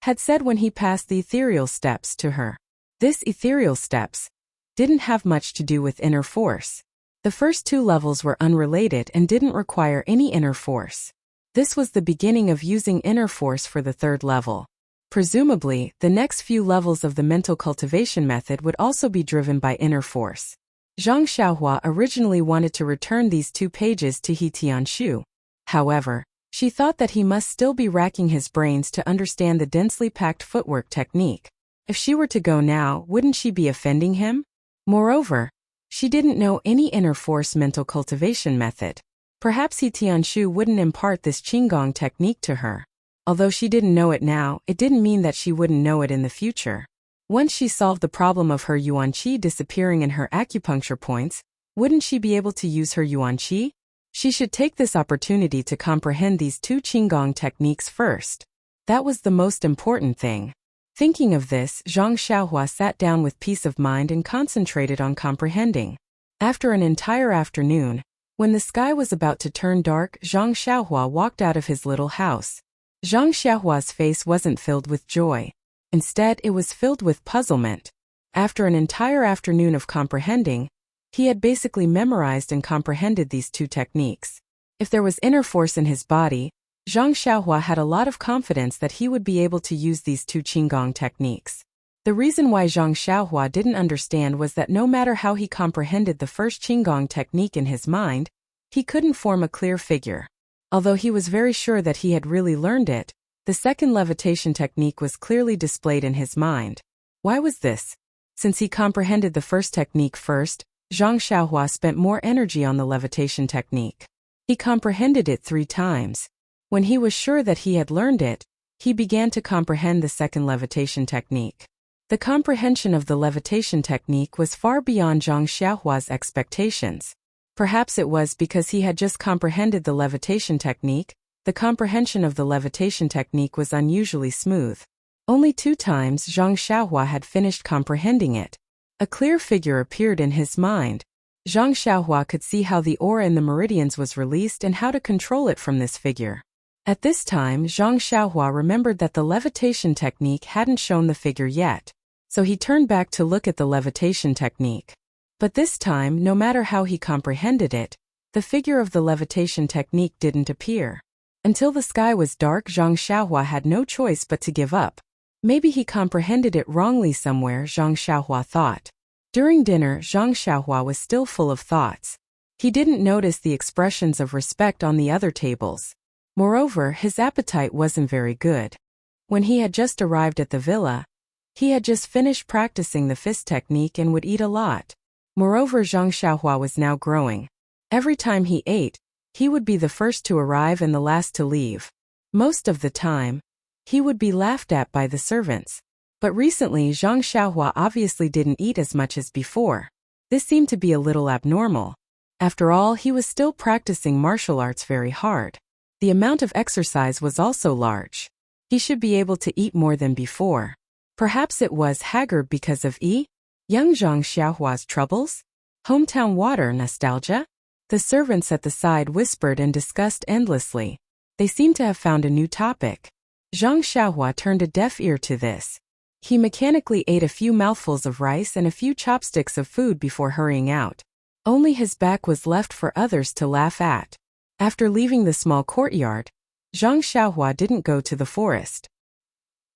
[SPEAKER 1] had said when he passed the ethereal steps to her. This ethereal steps didn't have much to do with inner force. The first 2 levels were unrelated and didn't require any inner force. This was the beginning of using inner force for the 3rd level. Presumably, the next few levels of the mental cultivation method would also be driven by inner force. Zhang Xiaohua originally wanted to return these 2 pages to He Tianshu. However, she thought that he must still be racking his brains to understand the densely packed footwork technique. If she were to go now, wouldn't she be offending him? Moreover, she didn't know any inner force mental cultivation method. Perhaps He Tianshu wouldn't impart this Qigong technique to her. Although she didn't know it now, it didn't mean that she wouldn't know it in the future. Once she solved the problem of her yuan qi disappearing in her acupuncture points, wouldn't she be able to use her yuan qi? She should take this opportunity to comprehend these 2 Qigong techniques first. That was the most important thing. Thinking of this, Zhang Xiaohua sat down with peace of mind and concentrated on comprehending. After an entire afternoon, when the sky was about to turn dark, Zhang Xiaohua walked out of his little house. Zhang Xiaohua's face wasn't filled with joy. Instead, it was filled with puzzlement. After an entire afternoon of comprehending, he had basically memorized and comprehended these two techniques. If there was inner force in his body, Zhang Xiaohua had a lot of confidence that he would be able to use these two Qigong techniques. The reason why Zhang Xiaohua didn't understand was that no matter how he comprehended the first Qigong technique in his mind, he couldn't form a clear figure. Although he was very sure that he had really learned it, the second levitation technique was clearly displayed in his mind. Why was this? Since he comprehended the first technique first, Zhang Xiaohua spent more energy on the levitation technique. He comprehended it 3 times. When he was sure that he had learned it, he began to comprehend the second levitation technique. The comprehension of the levitation technique was far beyond Zhang Xiaohua's expectations. Perhaps it was because he had just comprehended the levitation technique. The comprehension of the levitation technique was unusually smooth. Only 2 times Zhang Xiaohua had finished comprehending it. A clear figure appeared in his mind. Zhang Xiaohua could see how the aura in the meridians was released and how to control it from this figure. At this time, Zhang Xiaohua remembered that the levitation technique hadn't shown the figure yet, so he turned back to look at the levitation technique. But this time, no matter how he comprehended it, the figure of the levitation technique didn't appear. Until the sky was dark, Zhang Xiaohua had no choice but to give up. Maybe he comprehended it wrongly somewhere, Zhang Xiaohua thought. During dinner, Zhang Xiaohua was still full of thoughts. He didn't notice the expressions of respect on the other tables. Moreover, his appetite wasn't very good. When he had just arrived at the villa, he had just finished practicing the fist technique and would eat a lot. Moreover, Zhang Xiaohua was now growing. Every time he ate, he would be the first to arrive and the last to leave. Most of the time, he would be laughed at by the servants. But recently, Zhang Xiaohua obviously didn't eat as much as before. This seemed to be a little abnormal. After all, he was still practicing martial arts very hard. The amount of exercise was also large. He should be able to eat more than before. Perhaps it was haggard because of young Zhang Xiaohua's troubles? Hometown water nostalgia? The servants at the side whispered and discussed endlessly. They seemed to have found a new topic. Zhang Xiaohua turned a deaf ear to this. He mechanically ate a few mouthfuls of rice and a few chopsticks of food before hurrying out. Only his back was left for others to laugh at. After leaving the small courtyard, Zhang Xiaohua didn't go to the forest.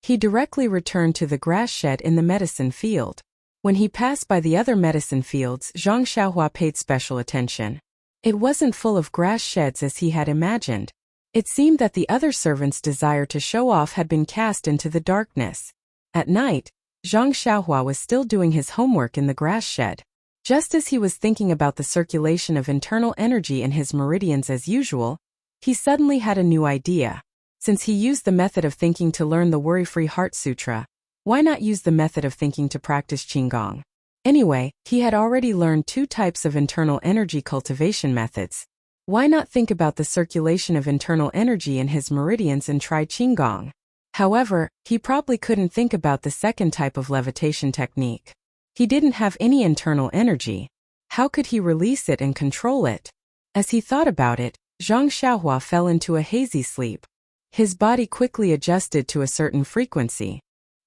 [SPEAKER 1] He directly returned to the grass shed in the medicine field. When he passed by the other medicine fields, Zhang Xiaohua paid special attention. It wasn't full of grass sheds as he had imagined. It seemed that the other servants' desire to show off had been cast into the darkness. At night, Zhang Xiaohua was still doing his homework in the grass shed. Just as he was thinking about the circulation of internal energy in his meridians as usual, he suddenly had a new idea. Since he used the method of thinking to learn the Worry-Free Heart Sutra, why not use the method of thinking to practice Qigong? Anyway, he had already learned 2 types of internal energy cultivation methods. Why not think about the circulation of internal energy in his meridians and try Qigong? However, he probably couldn't think about the second type of levitation technique. He didn't have any internal energy. How could he release it and control it? As he thought about it, Zhang Xiaohua fell into a hazy sleep. His body quickly adjusted to a certain frequency.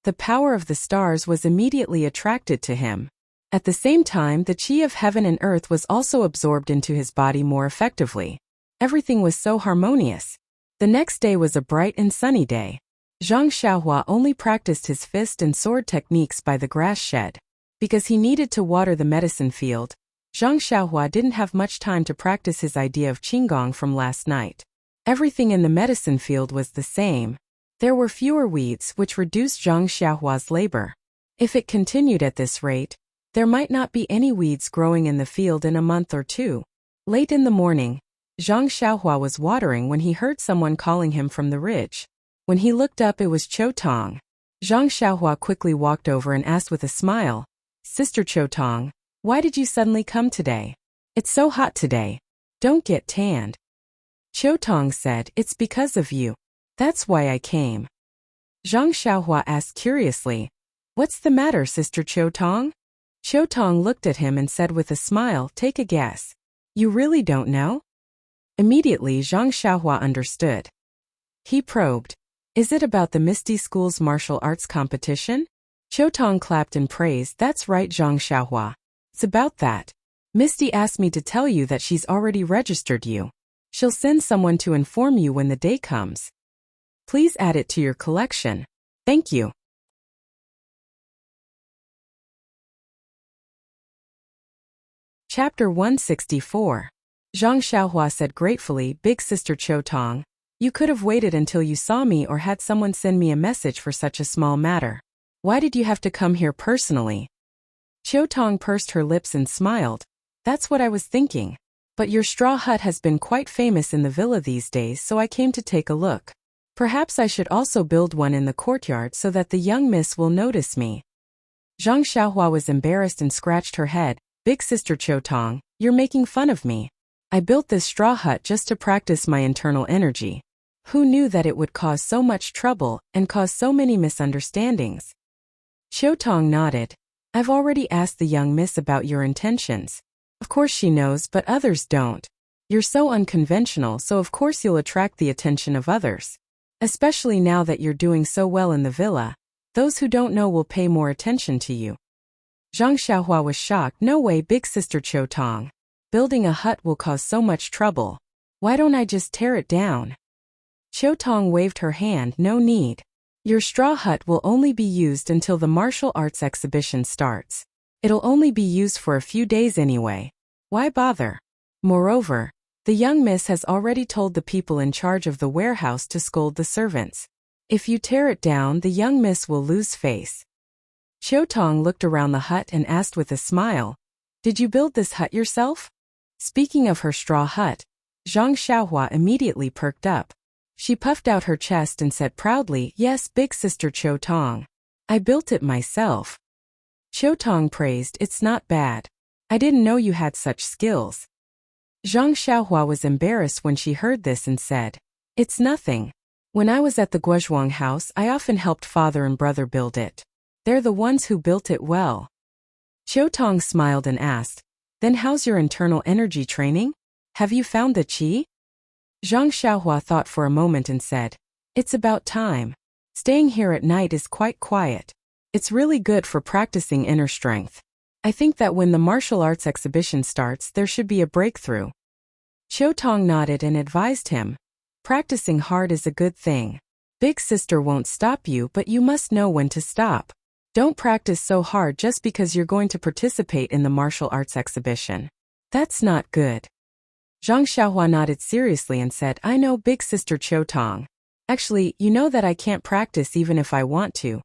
[SPEAKER 1] The power of the stars was immediately attracted to him. At the same time, the qi of heaven and earth was also absorbed into his body more effectively. Everything was so harmonious. The next day was a bright and sunny day. Zhang Xiaohua only practiced his fist and sword techniques by the grass shed. Because he needed to water the medicine field, Zhang Xiaohua didn't have much time to practice his idea of Qigong from last night. Everything in the medicine field was the same. There were fewer weeds, which reduced Zhang Xiaohua's labor. If it continued at this rate, there might not be any weeds growing in the field in a month or 2. Late in the morning, Zhang Xiaohua was watering when he heard someone calling him from the ridge. When he looked up, it was Qiu Tong. Zhang Xiaohua quickly walked over and asked with a smile, "Sister Qiu Tong, why did you suddenly come today? It's so hot today. Don't get tanned." Qiu Tong said, "It's because of you. That's why I came." Zhang Xiaohua asked curiously. What's the matter, Sister Qiu Tong? Qiu Tong looked at him and said with a smile, take a guess. You really don't know? Immediately Zhang Xiaohua understood. He probed. Is it about the Misty School's martial arts competition? Qiu Tong clapped in praise. That's right, Zhang Xiaohua. It's about that. Misty asked me to tell you that she's already registered you. She'll send someone to inform you when the day comes. Please add it to your collection. Thank you. Chapter 164. Zhang Xiaohua said gratefully, Big Sister Qiu Tong, you could have waited until you saw me or had someone send me a message for such a small matter. Why did you have to come here personally? Qiu Tong pursed her lips and smiled. That's what I was thinking. But your straw hut has been quite famous in the villa these days, so I came to take a look. Perhaps I should also build one in the courtyard so that the young miss will notice me. Zhang Xiaohua was embarrassed and scratched her head. Big Sister Qiu Tong, you're making fun of me. I built this straw hut just to practice my internal energy. Who knew that it would cause so much trouble and cause so many misunderstandings? Qiu Tong nodded. I've already asked the young miss about your intentions. Of course she knows, but others don't. You're so unconventional, so of course you'll attract the attention of others. Especially now that you're doing so well in the villa. Those who don't know will pay more attention to you. Zhang Xiaohua was shocked. No way, Big Sister Qiu Tong. Building a hut will cause so much trouble. Why don't I just tear it down? Qiu Tong waved her hand. No need. Your straw hut will only be used until the martial arts exhibition starts. It'll only be used for a few days anyway. Why bother? Moreover, the young miss has already told the people in charge of the warehouse to scold the servants. If you tear it down, the young miss will lose face. Qiu Tong looked around the hut and asked with a smile, Did you build this hut yourself? Speaking of her straw hut, Zhang Xiaohua immediately perked up. She puffed out her chest and said proudly, Yes, Big Sister Qiu Tong. I built it myself. Qiu Tong praised, It's not bad. I didn't know you had such skills. Zhang Xiaohua was embarrassed when she heard this and said, It's nothing. When I was at the Guozhuang house, I often helped father and brother build it. They're the ones who built it well. Qiu Tong smiled and asked, Then how's your internal energy training? Have you found the qi? Zhang Xiaohua thought for a moment and said, It's about time. Staying here at night is quite quiet. It's really good for practicing inner strength. I think that when the martial arts exhibition starts, there should be a breakthrough. Qiu Tong nodded and advised him, Practicing hard is a good thing. Big Sister won't stop you, but you must know when to stop. Don't practice so hard just because you're going to participate in the martial arts exhibition. That's not good. Zhang Xiaohua nodded seriously and said, I know, Big Sister Qiu Tong. Actually, you know that I can't practice even if I want to.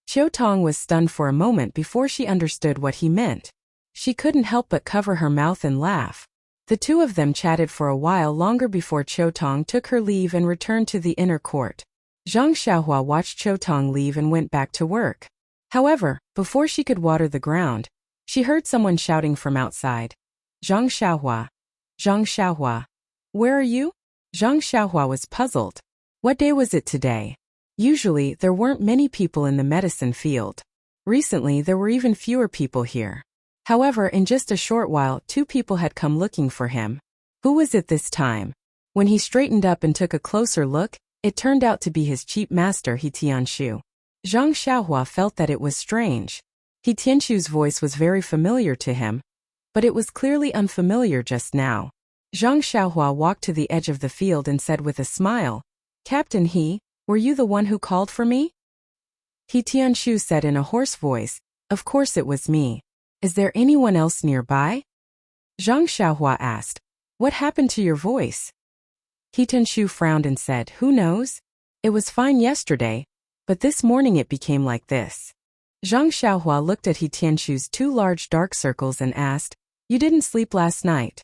[SPEAKER 1] Qiu Tong was stunned for a moment before she understood what he meant. She couldn't help but cover her mouth and laugh. The two of them chatted for a while longer before Qiu Tong took her leave and returned to the inner court. Zhang Xiaohua watched Qiu Tong leave and went back to work. However, before she could water the ground, she heard someone shouting from outside. Zhang Xiaohua. Zhang Xiaohua. Where are you? Zhang Xiaohua was puzzled. What day was it today? Usually, there weren't many people in the medicine field. Recently, there were even fewer people here. However, in just a short while, 2 people had come looking for him. Who was it this time? When he straightened up and took a closer look, it turned out to be his cheap master, He Tianshu. Zhang Xiaohua felt that it was strange. He Tianshu's voice was very familiar to him, but it was clearly unfamiliar just now. Zhang Xiaohua walked to the edge of the field and said with a smile, Captain He, were you the one who called for me? He Tianshu said in a hoarse voice, Of course it was me. Is there anyone else nearby? Zhang Xiaohua asked, What happened to your voice? He Tianshu frowned and said, Who knows? It was fine yesterday, but this morning it became like this. Zhang Xiaohua looked at He Tianshu's 2 large dark circles and asked, You didn't sleep last night?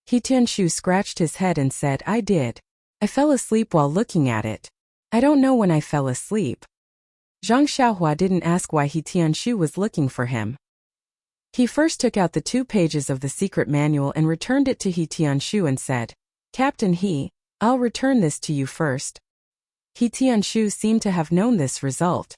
[SPEAKER 1] He Tianshu scratched his head and said, I did. I fell asleep while looking at it. I don't know when I fell asleep. Zhang Xiaohua didn't ask why He Tianshu was looking for him. He first took out the 2 pages of the secret manual and returned it to He Tianshu and said, Captain He, I'll return this to you first. He Tianshu seemed to have known this result.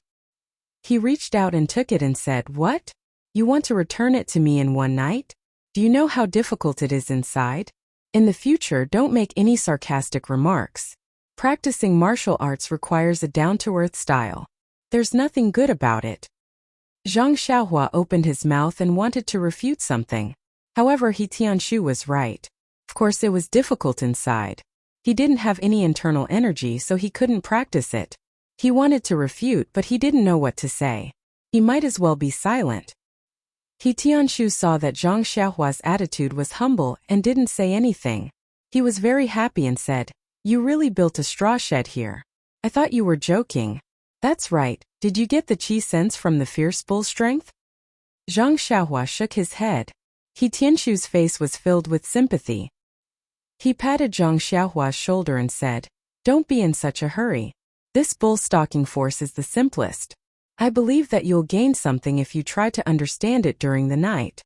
[SPEAKER 1] He reached out and took it and said, "What? You want to return it to me in one night? Do you know how difficult it is inside? In the future, don't make any sarcastic remarks. Practicing martial arts requires a down-to-earth style. There's nothing good about it." Zhang Xiaohua opened his mouth and wanted to refute something. However, He Tianshu was right. Of course, it was difficult inside. He didn't have any internal energy, so he couldn't practice it. He wanted to refute, but he didn't know what to say. He might as well be silent. He Tianshu saw that Zhang Xiaohua's attitude was humble and didn't say anything. He was very happy and said, "You really built a straw shed here. I thought you were joking." "That's right. Did you get the qi sense from the fierce bull strength?" Zhang Xiaohua shook his head. He Tianshu's face was filled with sympathy. He patted Zhang Xiaohua's shoulder and said, "Don't be in such a hurry. This bull stalking force is the simplest. I believe that you'll gain something if you try to understand it during the night."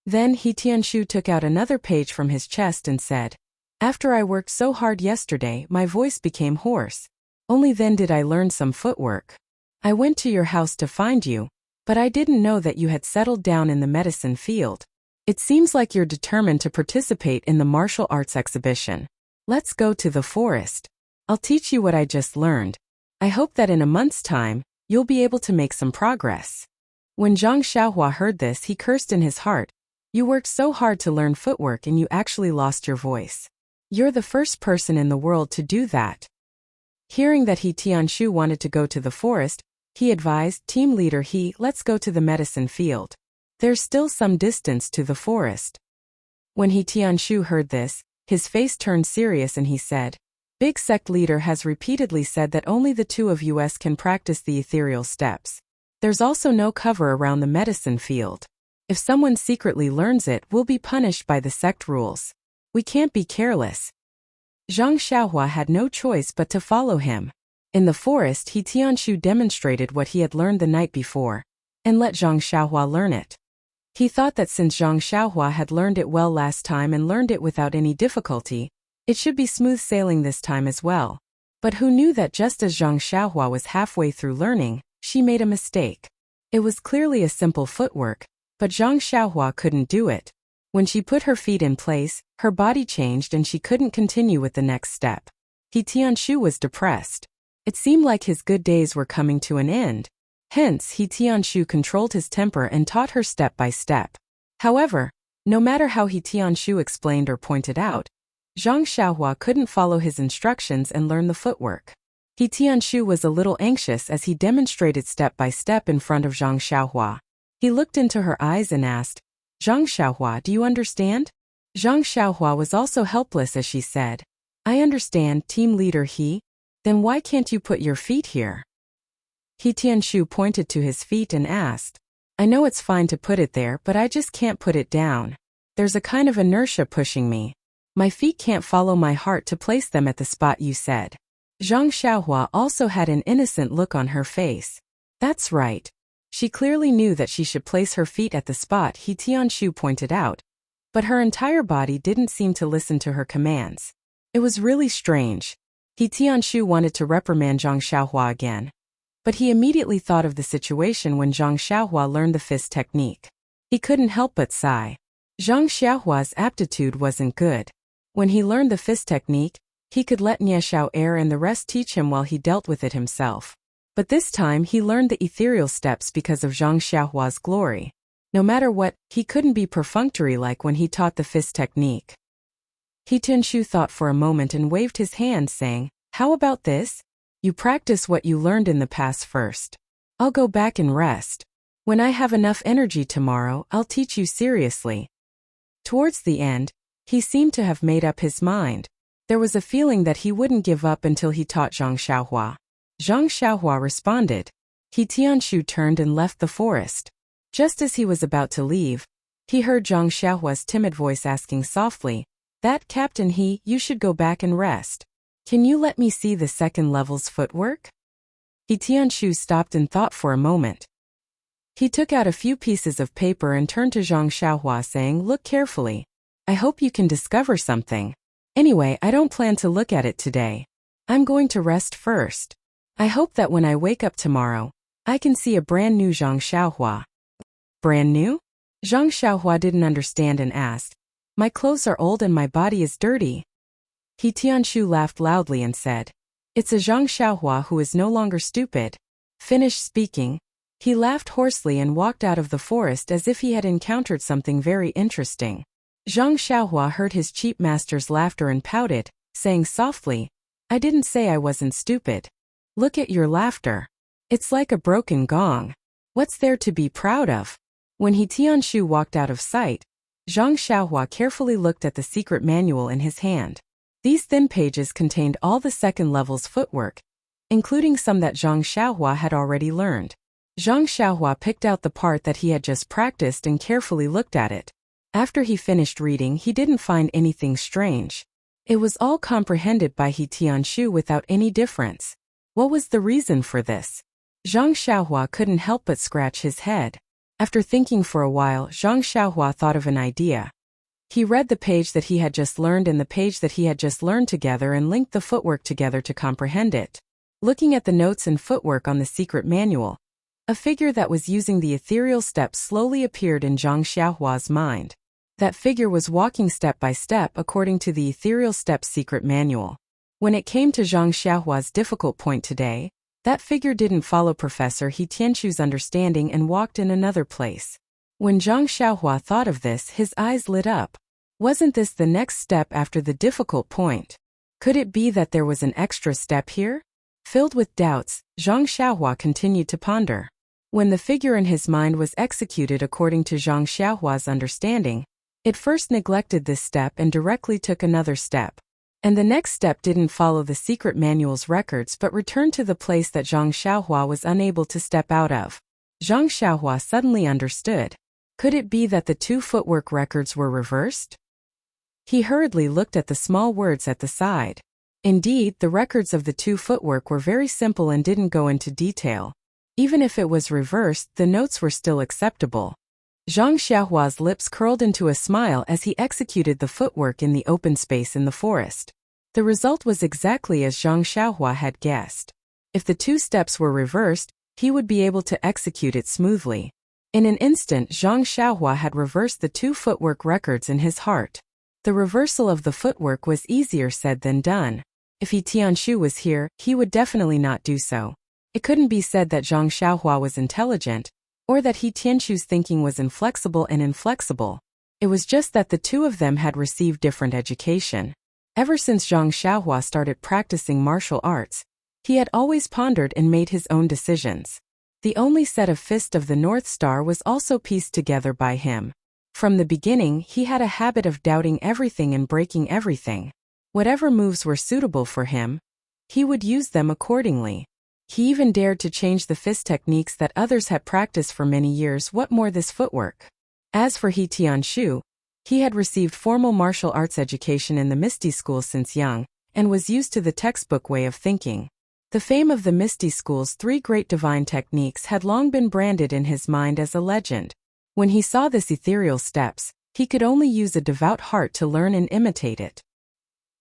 [SPEAKER 1] Then He Tianshu took out another page from his chest and said, "After I worked so hard yesterday, my voice became hoarse. Only then did I learn some footwork. I went to your house to find you, but I didn't know that you had settled down in the medicine field. It seems like you're determined to participate in the martial arts exhibition. Let's go to the forest. I'll teach you what I just learned. I hope that in a month's time, you'll be able to make some progress." When Zhang Xiaohua heard this, he cursed in his heart. "You worked so hard to learn footwork and you actually lost your voice. You're the first person in the world to do that." Hearing that He Tianshu wanted to go to the forest, he advised Team Leader He, "Let's go to the medicine field. There's still some distance to the forest." When He Tianshu heard this, his face turned serious and he said, "Big sect leader has repeatedly said that only the two of us can practice the ethereal steps. There's also no cover around the medicine field. If someone secretly learns it, we'll be punished by the sect rules. We can't be careless." Zhang Xiaohua had no choice but to follow him. In the forest, He Tianshu demonstrated what he had learned the night before, and let Zhang Xiaohua learn it. He thought that since Zhang Xiaohua had learned it well last time and learned it without any difficulty, it should be smooth sailing this time as well. But who knew that just as Zhang Xiaohua was halfway through learning, she made a mistake. It was clearly a simple footwork, but Zhang Xiaohua couldn't do it. When she put her feet in place, her body changed and she couldn't continue with the next step. He Tianshu was depressed. It seemed like his good days were coming to an end. Hence, He Tianshu controlled his temper and taught her step by step. However, no matter how He Tianshu explained or pointed out, Zhang Xiaohua couldn't follow his instructions and learn the footwork. He Tianshu was a little anxious as he demonstrated step by step in front of Zhang Xiaohua. He looked into her eyes and asked, "Zhang Xiaohua, do you understand?" Zhang Xiaohua was also helpless as she said, "I understand, Team Leader He. Then why can't you put your feet here?" He Tianshu pointed to his feet and asked, "I know it's fine to put it there, but I just can't put it down. There's a kind of inertia pushing me. My feet can't follow my heart to place them at the spot you said." Zhang Xiaohua also had an innocent look on her face. That's right. She clearly knew that she should place her feet at the spot He Tianshu pointed out, but her entire body didn't seem to listen to her commands. It was really strange. He Tianshu wanted to reprimand Zhang Xiaohua again, but he immediately thought of the situation when Zhang Xiaohua learned the fist technique. He couldn't help but sigh. Zhang Xiaohua's aptitude wasn't good. When he learned the fist technique, he could let Nieshao err and the rest teach him while he dealt with it himself. But this time he learned the ethereal steps because of Zhang Xiaohua's glory. No matter what, he couldn't be perfunctory like when he taught the fist technique. He Tianshu thought for a moment and waved his hand saying, "How about this? You practice what you learned in the past first. I'll go back and rest. When I have enough energy tomorrow, I'll teach you seriously." Towards the end, he seemed to have made up his mind. There was a feeling that he wouldn't give up until he taught Zhang Xiaohua. Zhang Xiaohua responded. He Tianshu turned and left the forest. Just as he was about to leave, he heard Zhang Xiaohua's timid voice asking softly, "That Captain He, you should go back and rest. Can you let me see the second level's footwork?" He Tianshu stopped and thought for a moment. He took out a few pieces of paper and turned to Zhang Xiaohua saying, "Look carefully. I hope you can discover something. Anyway, I don't plan to look at it today. I'm going to rest first. I hope that when I wake up tomorrow, I can see a brand new Zhang Xiaohua. Brand new? Zhang Xiaohua didn't understand and asked, my clothes are old and my body is dirty. He Tianshu laughed loudly and said, it's a Zhang Xiaohua who is no longer stupid. Finished speaking, he laughed hoarsely and walked out of the forest as if he had encountered something very interesting. Zhang Xiaohua heard his cheap master's laughter and pouted, saying softly, I didn't say I wasn't stupid. Look at your laughter. It's like a broken gong. What's there to be proud of? When He Tianshu walked out of sight, Zhang Xiaohua carefully looked at the secret manual in his hand. These thin pages contained all the second level's footwork, including some that Zhang Xiaohua had already learned. Zhang Xiaohua picked out the part that he had just practiced and carefully looked at it. After he finished reading, he didn't find anything strange. It was all comprehended by He Tianshu without any difference. What was the reason for this? Zhang Xiaohua couldn't help but scratch his head. After thinking for a while, Zhang Xiaohua thought of an idea. He read the page that he had just learned and the page that he had just learned together and linked the footwork together to comprehend it. Looking at the notes and footwork on the secret manual, a figure that was using the ethereal steps slowly appeared in Zhang Xiaohua's mind. That figure was walking step by step according to the ethereal steps secret manual. When it came to Zhang Xiaohua's difficult point today, that figure didn't follow Professor He Tianshu's understanding and walked in another place. When Zhang Xiaohua thought of this, his eyes lit up. Wasn't this the next step after the difficult point? Could it be that there was an extra step here? Filled with doubts, Zhang Xiaohua continued to ponder. When the figure in his mind was executed according to Zhang Xiaohua's understanding, it first neglected this step and directly took another step. And the next step didn't follow the secret manual's records but returned to the place that Zhang Xiaohua was unable to step out of. Zhang Xiaohua suddenly understood. Could it be that the two footwork records were reversed? He hurriedly looked at the small words at the side. Indeed, the records of the two footwork were very simple and didn't go into detail. Even if it was reversed, the notes were still acceptable. Zhang Xiaohua's lips curled into a smile as he executed the footwork in the open space in the forest. The result was exactly as Zhang Xiaohua had guessed. If the two steps were reversed, he would be able to execute it smoothly. In an instant, Zhang Xiaohua had reversed the two footwork records in his heart. The reversal of the footwork was easier said than done. If He Tianshu was here, he would definitely not do so. It couldn't be said that Zhang Xiaohua was intelligent, or that He Tianshu's thinking was inflexible and inflexible. It was just that the two of them had received different education. Ever since Zhang Xiaohua started practicing martial arts, he had always pondered and made his own decisions. The only set of Fist of the North Star was also pieced together by him. From the beginning, he had a habit of doubting everything and breaking everything. Whatever moves were suitable for him, he would use them accordingly. He even dared to change the fist techniques that others had practiced for many years. What more this footwork? As for He Tianshu, he had received formal martial arts education in the Misty School since young, and was used to the textbook way of thinking. The fame of the Misty School's three great divine techniques had long been branded in his mind as a legend. When he saw this ethereal steps, he could only use a devout heart to learn and imitate it.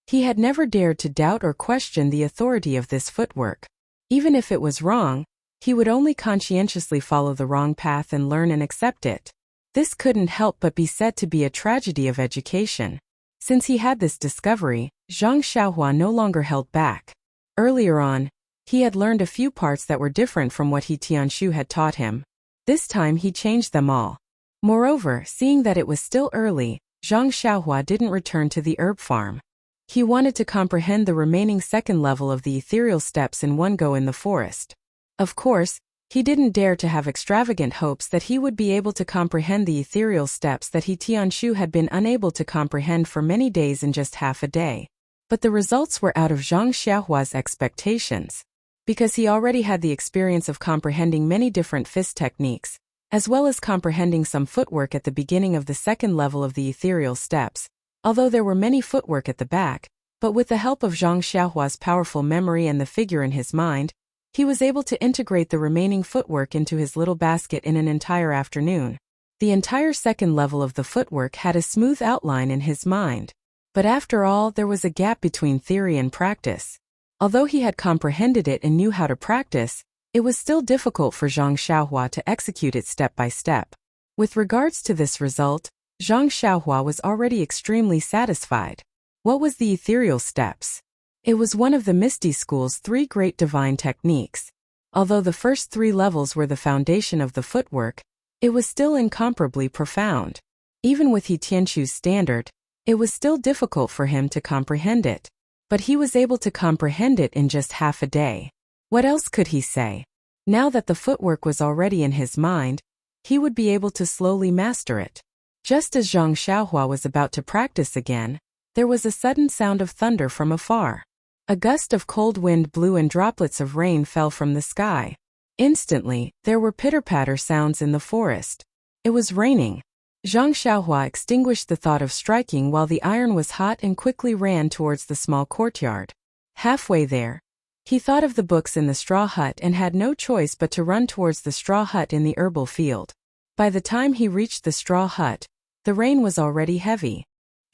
[SPEAKER 1] He had never dared to doubt or question the authority of this footwork. Even if it was wrong, he would only conscientiously follow the wrong path and learn and accept it. This couldn't help but be said to be a tragedy of education. Since he had this discovery, Zhang Xiaohua no longer held back. Earlier on, he had learned a few parts that were different from what He Tianshu had taught him. This time he changed them all. Moreover, seeing that it was still early, Zhang Xiaohua didn't return to the herb farm. He wanted to comprehend the remaining second level of the ethereal steps in one go in the forest. Of course, he didn't dare to have extravagant hopes that he would be able to comprehend the ethereal steps that He Tianshu had been unable to comprehend for many days in just half a day. But the results were out of Zhang Xiaohua's expectations. Because he already had the experience of comprehending many different fist techniques, as well as comprehending some footwork at the beginning of the second level of the ethereal steps, although there were many footwork at the back, but with the help of Zhang Xiaohua's powerful memory and the figure in his mind, he was able to integrate the remaining footwork into his little basket in an entire afternoon. The entire second level of the footwork had a smooth outline in his mind. But after all, there was a gap between theory and practice. Although he had comprehended it and knew how to practice, it was still difficult for Zhang Xiaohua to execute it step by step. With regards to this result, Zhang Xiaohua was already extremely satisfied. What was the ethereal steps? It was one of the Misty School's 3 great divine techniques. Although the first 3 levels were the foundation of the footwork, it was still incomparably profound. Even with He Tianqu's standard, it was still difficult for him to comprehend it. But he was able to comprehend it in just half a day. What else could he say? Now that the footwork was already in his mind, he would be able to slowly master it. Just as Zhang Xiaohua was about to practice again, there was a sudden sound of thunder from afar. A gust of cold wind blew and droplets of rain fell from the sky. Instantly, there were pitter-patter sounds in the forest. It was raining. Zhang Xiaohua extinguished the thought of striking while the iron was hot and quickly ran towards the small courtyard. Halfway there, he thought of the books in the straw hut and had no choice but to run towards the straw hut in the herbal field. By the time he reached the straw hut, the rain was already heavy.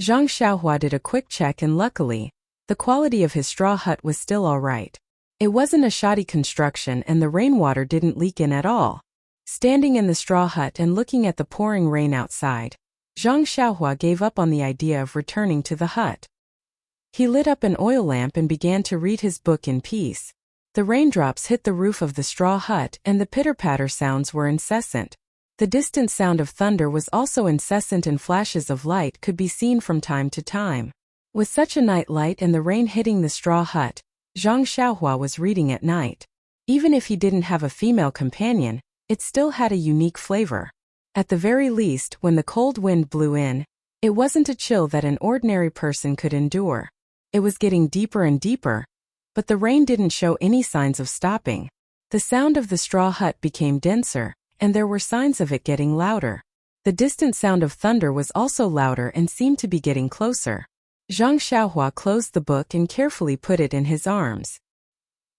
[SPEAKER 1] Zhang Xiaohua did a quick check and luckily, the quality of his straw hut was still all right. It wasn't a shoddy construction and the rainwater didn't leak in at all. Standing in the straw hut and looking at the pouring rain outside, Zhang Xiaohua gave up on the idea of returning to the hut. He lit up an oil lamp and began to read his book in peace. The raindrops hit the roof of the straw hut and the pitter-patter sounds were incessant. The distant sound of thunder was also incessant and flashes of light could be seen from time to time. With such a night light and the rain hitting the straw hut, Zhang Xiaohua was reading at night. Even if he didn't have a female companion, it still had a unique flavor. At the very least, when the cold wind blew in, it wasn't a chill that an ordinary person could endure. It was getting deeper and deeper, but the rain didn't show any signs of stopping. The sound of the straw hut became denser, and there were signs of it getting louder. The distant sound of thunder was also louder and seemed to be getting closer. Zhang Xiaohua closed the book and carefully put it in his arms.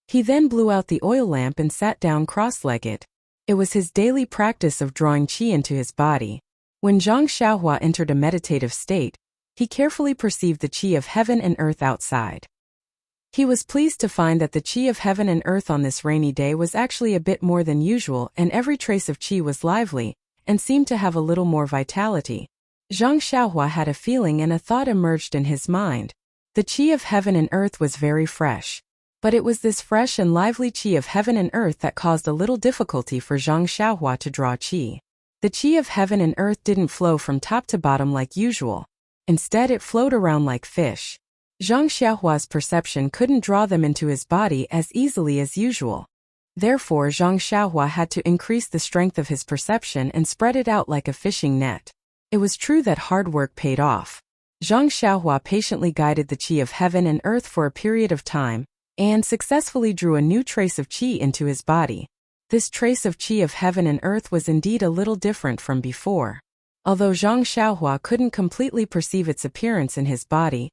[SPEAKER 1] He then blew out the oil lamp and sat down cross-legged. It was his daily practice of drawing qi into his body. When Zhang Xiaohua entered a meditative state, he carefully perceived the qi of heaven and earth outside. He was pleased to find that the qi of heaven and earth on this rainy day was actually a bit more than usual and every trace of qi was lively, and seemed to have a little more vitality. Zhang Xiaohua had a feeling and a thought emerged in his mind. The qi of heaven and earth was very fresh. But it was this fresh and lively qi of heaven and earth that caused a little difficulty for Zhang Xiaohua to draw qi. The qi of heaven and earth didn't flow from top to bottom like usual. Instead it flowed around like fish. Zhang Xiaohua's perception couldn't draw them into his body as easily as usual. Therefore Zhang Xiaohua had to increase the strength of his perception and spread it out like a fishing net. It was true that hard work paid off. Zhang Xiaohua patiently guided the qi of heaven and earth for a period of time, and successfully drew a new trace of qi into his body. This trace of qi of heaven and earth was indeed a little different from before. Although Zhang Xiaohua couldn't completely perceive its appearance in his body,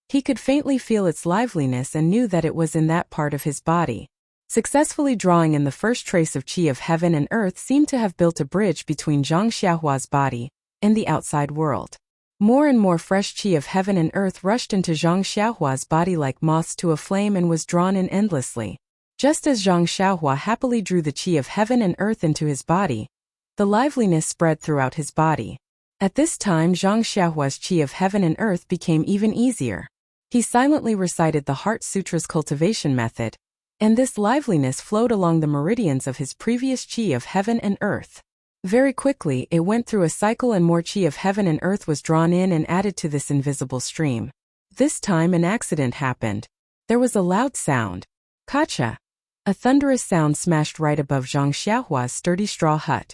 [SPEAKER 1] he could faintly feel its liveliness and knew that it was in that part of his body. Successfully drawing in the first trace of qi of heaven and earth seemed to have built a bridge between Zhang Xiaohua's body and the outside world. More and more fresh qi of heaven and earth rushed into Zhang Xiaohua's body like moths to a flame and was drawn in endlessly. Just as Zhang Xiaohua happily drew the qi of heaven and earth into his body, the liveliness spread throughout his body. At this time Zhang Xiaohua's qi of heaven and earth became even easier. He silently recited the Heart Sutra's cultivation method, and this liveliness flowed along the meridians of his previous qi of heaven and earth. Very quickly it went through a cycle and more qi of heaven and earth was drawn in and added to this invisible stream. This time an accident happened. There was a loud sound. Kacha! A thunderous sound smashed right above Zhang Xiaohua's sturdy straw hut.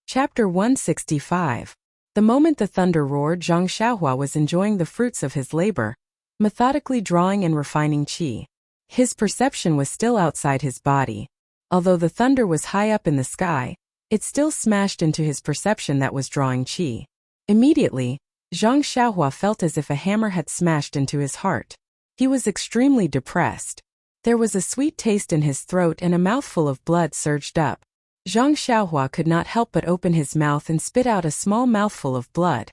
[SPEAKER 1] Chapter 165. The moment the thunder roared, Zhang Xiaohua was enjoying the fruits of his labor, methodically drawing and refining qi. His perception was still outside his body. Although the thunder was high up in the sky, it still smashed into his perception that was drawing qi. Immediately, Zhang Xiaohua felt as if a hammer had smashed into his heart. He was extremely depressed. There was a sweet taste in his throat and a mouthful of blood surged up. Zhang Xiaohua could not help but open his mouth and spit out a small mouthful of blood.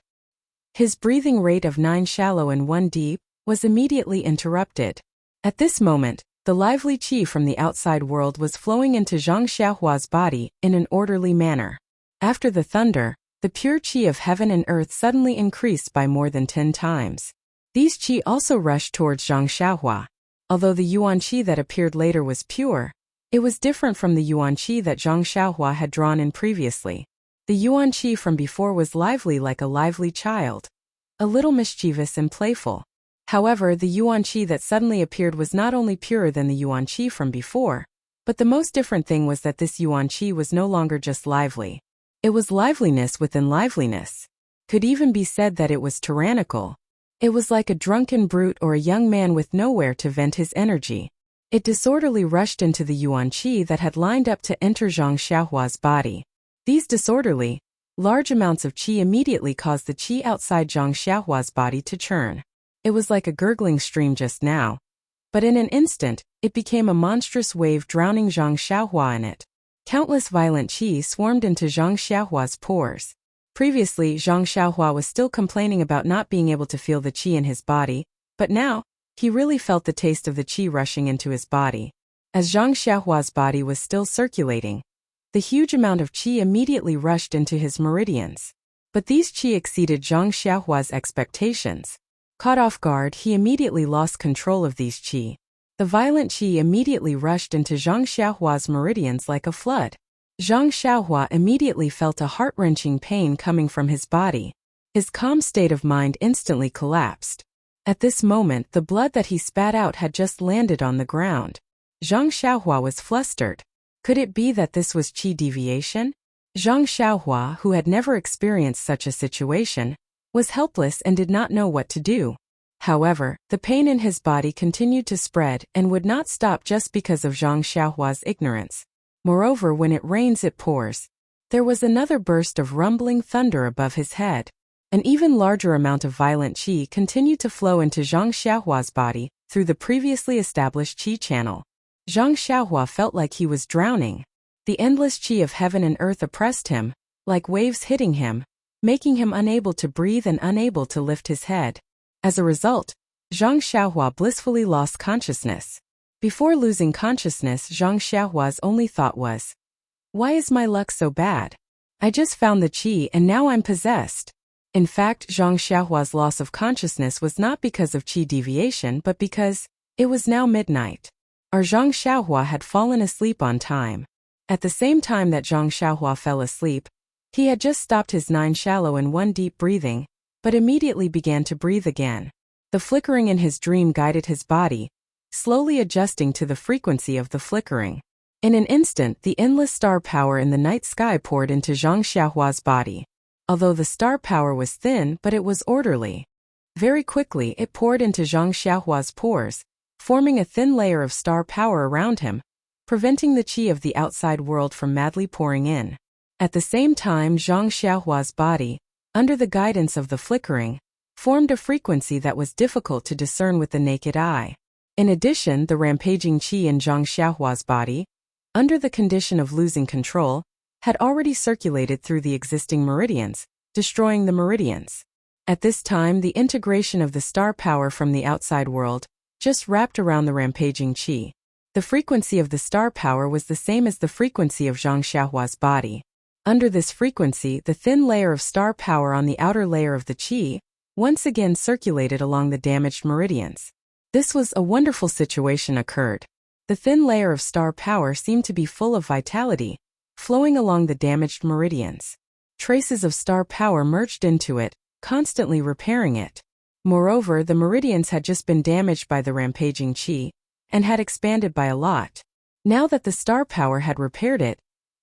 [SPEAKER 1] His breathing rate of 9 shallow and 1 deep was immediately interrupted. At this moment, the lively qi from the outside world was flowing into Zhang Xiaohua's body in an orderly manner. After the thunder, the pure qi of heaven and earth suddenly increased by more than 10 times. These qi also rushed towards Zhang Xiaohua. Although the yuan qi that appeared later was pure, it was different from the yuan qi that Zhang Xiaohua had drawn in previously. The yuan qi from before was lively like a lively child, a little mischievous and playful. However, the yuan qi that suddenly appeared was not only purer than the yuan qi from before, but the most different thing was that this yuan qi was no longer just lively. It was liveliness within liveliness. Could even be said that it was tyrannical. It was like a drunken brute or a young man with nowhere to vent his energy. It disorderly rushed into the yuan qi that had lined up to enter Zhang Xiaohua's body. These disorderly, large amounts of qi immediately caused the qi outside Zhang Xiaohua's body to churn. It was like a gurgling stream just now. But in an instant, it became a monstrous wave drowning Zhang Xiaohua in it. Countless violent qi swarmed into Zhang Xiaohua's pores. Previously, Zhang Xiaohua was still complaining about not being able to feel the qi in his body, but now, he really felt the taste of the qi rushing into his body. As Zhang Xiaohua's body was still circulating, the huge amount of qi immediately rushed into his meridians. But these qi exceeded Zhang Xiaohua's expectations. Caught off guard, he immediately lost control of these qi. The violent qi immediately rushed into Zhang Xiaohua's meridians like a flood. Zhang Xiaohua immediately felt a heart-wrenching pain coming from his body. His calm state of mind instantly collapsed. At this moment, the blood that he spat out had just landed on the ground. Zhang Xiaohua was flustered. Could it be that this was qi deviation? Zhang Xiaohua, who had never experienced such a situation, was helpless and did not know what to do. However, the pain in his body continued to spread and would not stop just because of Zhang Xiaohua's ignorance. Moreover, when it rains it pours. There was another burst of rumbling thunder above his head. An even larger amount of violent qi continued to flow into Zhang Xiaohua's body through the previously established qi channel. Zhang Xiaohua felt like he was drowning. The endless qi of heaven and earth oppressed him, like waves hitting him, making him unable to breathe and unable to lift his head. As a result, Zhang Xiaohua blissfully lost consciousness. Before losing consciousness, Zhang Xiaohua's only thought was, "Why is my luck so bad? I just found the qi and now I'm possessed." In fact, Zhang Xiaohua's loss of consciousness was not because of qi deviation but because it was now midnight. Our Zhang Xiaohua had fallen asleep on time. At the same time that Zhang Xiaohua fell asleep, he had just stopped his 9 shallow and 1 deep breathing, but immediately began to breathe again. The flickering in his dream guided his body, slowly adjusting to the frequency of the flickering. In an instant, the endless star power in the night sky poured into Zhang Xiaohua's body. Although the star power was thin, but it was orderly. Very quickly, it poured into Zhang Xiaohua's pores, forming a thin layer of star power around him, preventing the qi of the outside world from madly pouring in. At the same time, Zhang Xiaohua's body, under the guidance of the flickering, formed a frequency that was difficult to discern with the naked eye. In addition, the rampaging qi in Zhang Xiaohua's body, under the condition of losing control, had already circulated through the existing meridians, destroying the meridians. At this time, the integration of the star power from the outside world just wrapped around the rampaging qi. The frequency of the star power was the same as the frequency of Zhang Xiaohua's body. Under this frequency, the thin layer of star power on the outer layer of the qi once again circulated along the damaged meridians. This was a wonderful situation occurred. The thin layer of star power seemed to be full of vitality, flowing along the damaged meridians. Traces of star power merged into it, constantly repairing it. Moreover, the meridians had just been damaged by the rampaging qi, and had expanded by a lot. Now that the star power had repaired it,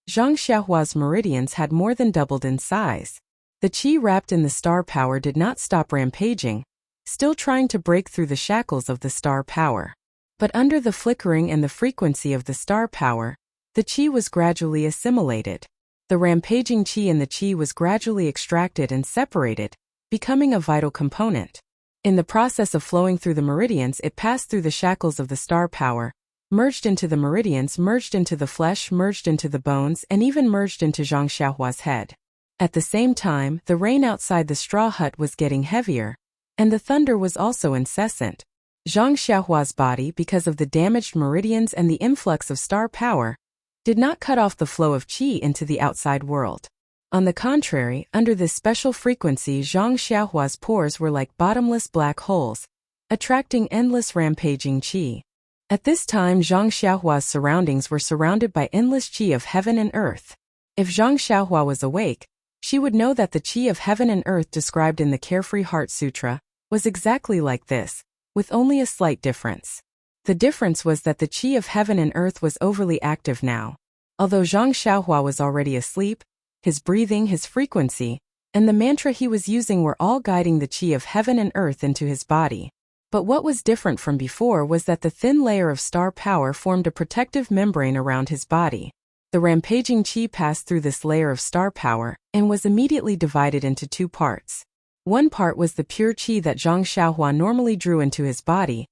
[SPEAKER 1] Zhang Xiaohua's meridians had more than doubled in size. The qi wrapped in the star power did not stop rampaging, still trying to break through the shackles of the star power. But under the flickering and the frequency of the star power, the qi was gradually assimilated. The rampaging qi in the qi was gradually extracted and separated, becoming a vital component. In the process of flowing through the meridians, it passed through the shackles of the star power, merged into the meridians, merged into the flesh, merged into the bones, and even merged into Zhang Xiaohua's head. At the same time, the rain outside the straw hut was getting heavier, and the thunder was also incessant. Zhang Xiaohua's body, because of the damaged meridians and the influx of star power, did not cut off the flow of qi into the outside world. On the contrary, under this special frequency, Zhang Xiaohua's pores were like bottomless black holes, attracting endless rampaging qi. At this time, Zhang Xiaohua's surroundings were surrounded by endless qi of heaven and earth. If Zhang Xiaohua was awake, she would know that the qi of heaven and earth described in the Carefree Heart Sutra was exactly like this, with only a slight difference. The difference was that the qi of heaven and earth was overly active now. Although Zhang Xiaohua was already asleep, his breathing, his frequency, and the mantra he was using were all guiding the qi of heaven and earth into his body. But what was different from before was that the thin layer of star power formed a protective membrane around his body. The rampaging qi passed through this layer of star power and was immediately divided into two parts. One part was the pure qi that Zhang Xiaohua normally drew into his body,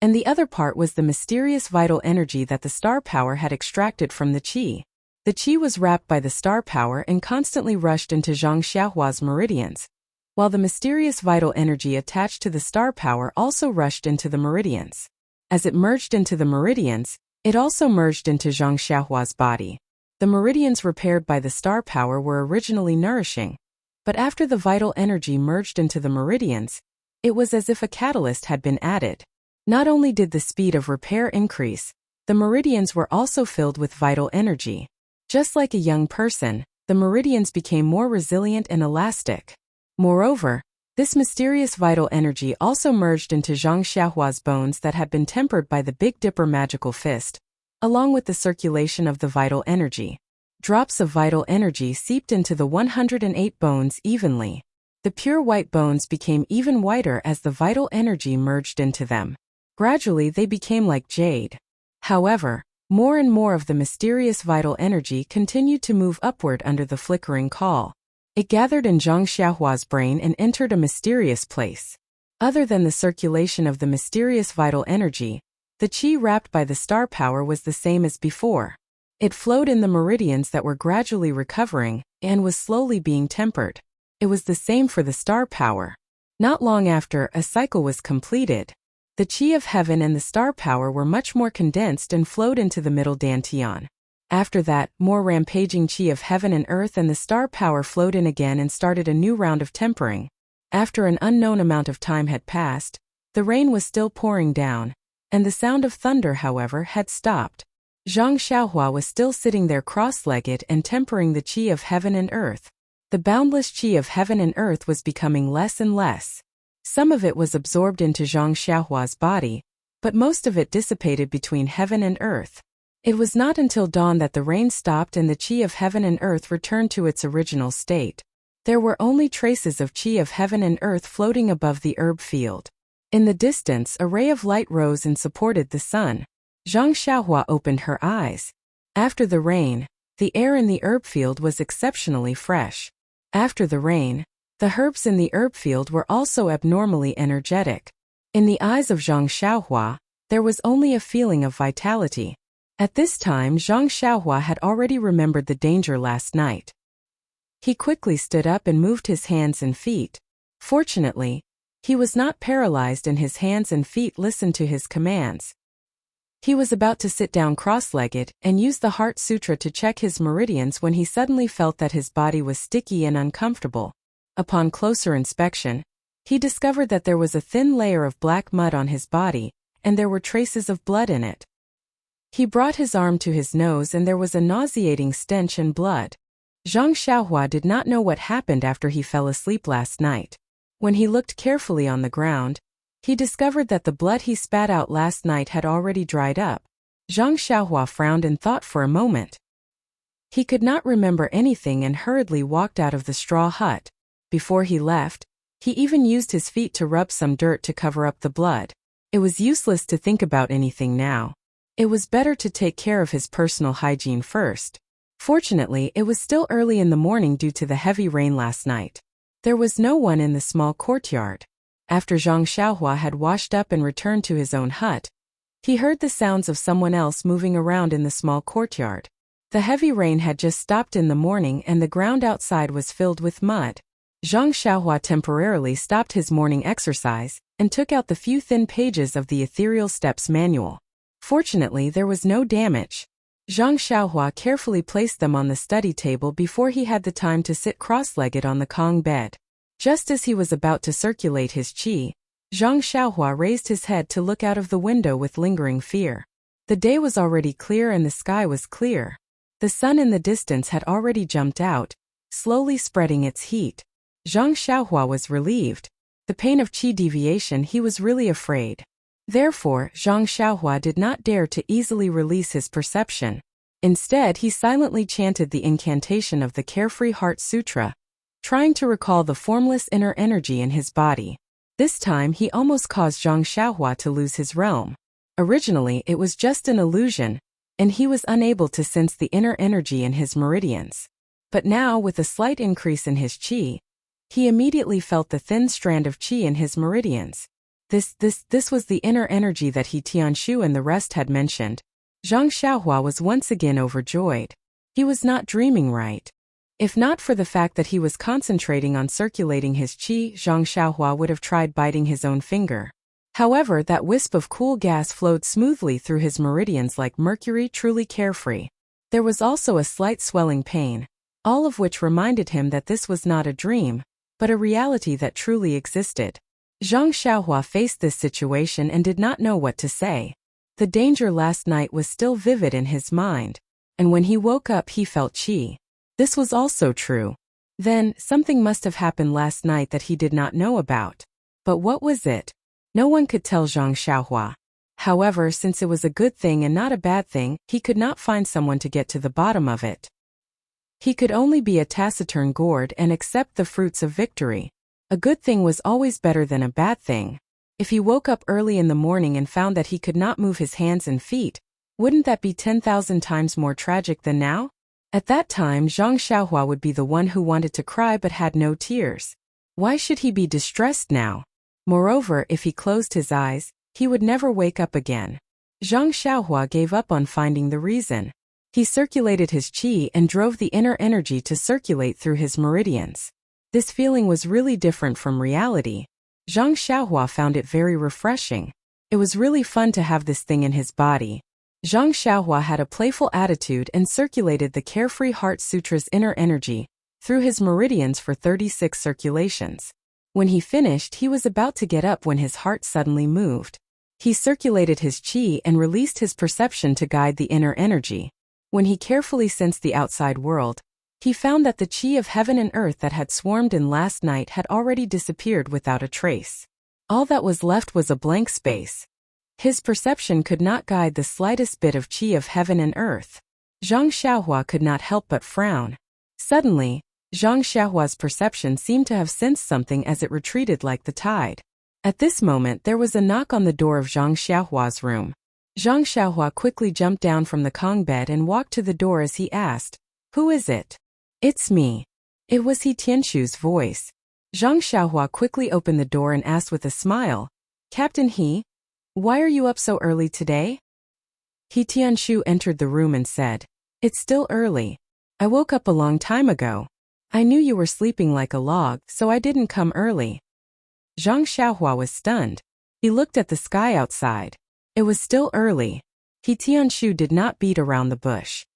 [SPEAKER 1] and the other part was the mysterious vital energy that the star power had extracted from the qi. The qi was wrapped by the star power and constantly rushed into Zhang Xiaohua's meridians, while the mysterious vital energy attached to the star power also rushed into the meridians. As it merged into the meridians, it also merged into Zhang Xiaohua's body. The meridians repaired by the star power were originally nourishing, but after the vital energy merged into the meridians, it was as if a catalyst had been added. Not only did the speed of repair increase, the meridians were also filled with vital energy. Just like a young person, the meridians became more resilient and elastic. Moreover, this mysterious vital energy also merged into Zhang Xiaohua's bones that had been tempered by the Big Dipper magical fist, along with the circulation of the vital energy. Drops of vital energy seeped into the 108 bones evenly. The pure white bones became even whiter as the vital energy merged into them. Gradually they became like jade. However, more and more of the mysterious vital energy continued to move upward under the flickering call. It gathered in Zhang Xiaohua's brain and entered a mysterious place. Other than the circulation of the mysterious vital energy, the qi wrapped by the star power was the same as before. It flowed in the meridians that were gradually recovering and was slowly being tempered. It was the same for the star power. Not long after, a cycle was completed. The qi of heaven and the star power were much more condensed and flowed into the middle dantian. After that, more rampaging qi of heaven and earth and the star power flowed in again and started a new round of tempering. After an unknown amount of time had passed, the rain was still pouring down, and the sound of thunder, however, had stopped. Zhang Xiaohua was still sitting there cross-legged and tempering the qi of heaven and earth. The boundless qi of heaven and earth was becoming less and less. Some of it was absorbed into Zhang Xiaohua's body, but most of it dissipated between heaven and earth. It was not until dawn that the rain stopped and the qi of heaven and earth returned to its original state. There were only traces of qi of heaven and earth floating above the herb field. In the distance, a ray of light rose and supported the sun. Zhang Xiaohua opened her eyes. After the rain, the air in the herb field was exceptionally fresh. After the rain, the herbs in the herb field were also abnormally energetic. In the eyes of Zhang Xiaohua, there was only a feeling of vitality. At this time, Zhang Xiaohua had already remembered the danger last night. He quickly stood up and moved his hands and feet. Fortunately, he was not paralyzed and his hands and feet listened to his commands. He was about to sit down cross-legged and use the Heart Sutra to check his meridians when he suddenly felt that his body was sticky and uncomfortable. Upon closer inspection, he discovered that there was a thin layer of black mud on his body, and there were traces of blood in it. He brought his arm to his nose and there was a nauseating stench and blood. Zhang Xiaohua did not know what happened after he fell asleep last night. When he looked carefully on the ground, he discovered that the blood he spat out last night had already dried up. Zhang Xiaohua frowned and thought for a moment. He could not remember anything and hurriedly walked out of the straw hut. Before he left, he even used his feet to rub some dirt to cover up the blood. It was useless to think about anything now. It was better to take care of his personal hygiene first. Fortunately, it was still early in the morning due to the heavy rain last night. There was no one in the small courtyard. After Zhang Xiaohua had washed up and returned to his own hut, he heard the sounds of someone else moving around in the small courtyard. The heavy rain had just stopped in the morning and the ground outside was filled with mud. Zhang Xiaohua temporarily stopped his morning exercise and took out the few thin pages of the Ethereal Steps manual. Fortunately, there was no damage. Zhang Xiaohua carefully placed them on the study table before he had the time to sit cross-legged on the Kong bed. Just as he was about to circulate his qi, Zhang Xiaohua raised his head to look out of the window with lingering fear. The day was already clear and the sky was clear. The sun in the distance had already jumped out, slowly spreading its heat. Zhang Xiaohua was relieved. The pain of qi deviation, he was really afraid. Therefore, Zhang Xiaohua did not dare to easily release his perception. Instead, he silently chanted the incantation of the Carefree Heart Sutra, trying to recall the formless inner energy in his body. This time, he almost caused Zhang Xiaohua to lose his realm. Originally, it was just an illusion, and he was unable to sense the inner energy in his meridians. But now, with a slight increase in his qi, he immediately felt the thin strand of qi in his meridians. This was the inner energy that He Tianshu and the rest had mentioned. Zhang Xiaohua was once again overjoyed. He was not dreaming, right? If not for the fact that he was concentrating on circulating his qi, Zhang Xiaohua would have tried biting his own finger. However, that wisp of cool gas flowed smoothly through his meridians like mercury, truly carefree. There was also a slight swelling pain, all of which reminded him that this was not a dream, but a reality that truly existed. Zhang Xiaohua faced this situation and did not know what to say. The danger last night was still vivid in his mind, and when he woke up he felt qi. This was also true. Then, something must have happened last night that he did not know about. But what was it? No one could tell Zhang Xiaohua. However, since it was a good thing and not a bad thing, he could not find someone to get to the bottom of it. He could only be a taciturn gourd and accept the fruits of victory. A good thing was always better than a bad thing. If he woke up early in the morning and found that he could not move his hands and feet, wouldn't that be 10,000 times more tragic than now? At that time, Zhang Xiaohua would be the one who wanted to cry but had no tears. Why should he be distressed now? Moreover, if he closed his eyes, he would never wake up again. Zhang Xiaohua gave up on finding the reason. He circulated his qi and drove the inner energy to circulate through his meridians. This feeling was really different from reality. Zhang Xiaohua found it very refreshing. It was really fun to have this thing in his body. Zhang Xiaohua had a playful attitude and circulated the Carefree Heart Sutra's inner energy through his meridians for 36 circulations. When he finished, he was about to get up when his heart suddenly moved. He circulated his qi and released his perception to guide the inner energy. When he carefully sensed the outside world, he found that the qi of heaven and earth that had swarmed in last night had already disappeared without a trace. All that was left was a blank space. His perception could not guide the slightest bit of qi of heaven and earth. Zhang Xiaohua could not help but frown. Suddenly, Zhang Xiaohua's perception seemed to have sensed something as it retreated like the tide. At this moment, there was a knock on the door of Zhang Xiaohua's room. Zhang Xiaohua quickly jumped down from the Kong bed and walked to the door as he asked, "Who is it?" "It's me." It was He Tianshu's voice. Zhang Xiaohua quickly opened the door and asked with a smile, "Captain He, why are you up so early today?" He Tianshu entered the room and said, "It's still early. I woke up a long time ago. I knew you were sleeping like a log, so I didn't come early." Zhang Xiaohua was stunned. He looked at the sky outside. It was still early. He Tianshu did not beat around the bush.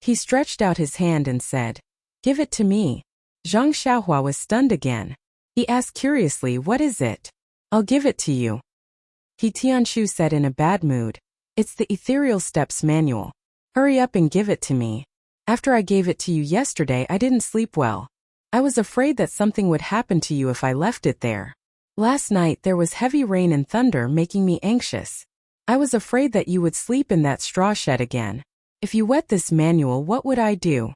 [SPEAKER 1] He stretched out his hand and said, "Give it to me." Zhang Xiaohua was stunned again. He asked curiously, "What is it?" "I'll give it to you." He Tianshu said in a bad mood, "It's the Ethereal Steps manual. Hurry up and give it to me. After I gave it to you yesterday, I didn't sleep well. I was afraid that something would happen to you if I left it there. Last night there was heavy rain and thunder making me anxious. I was afraid that you would sleep in that straw shed again. If you wet this manual, what would I do?"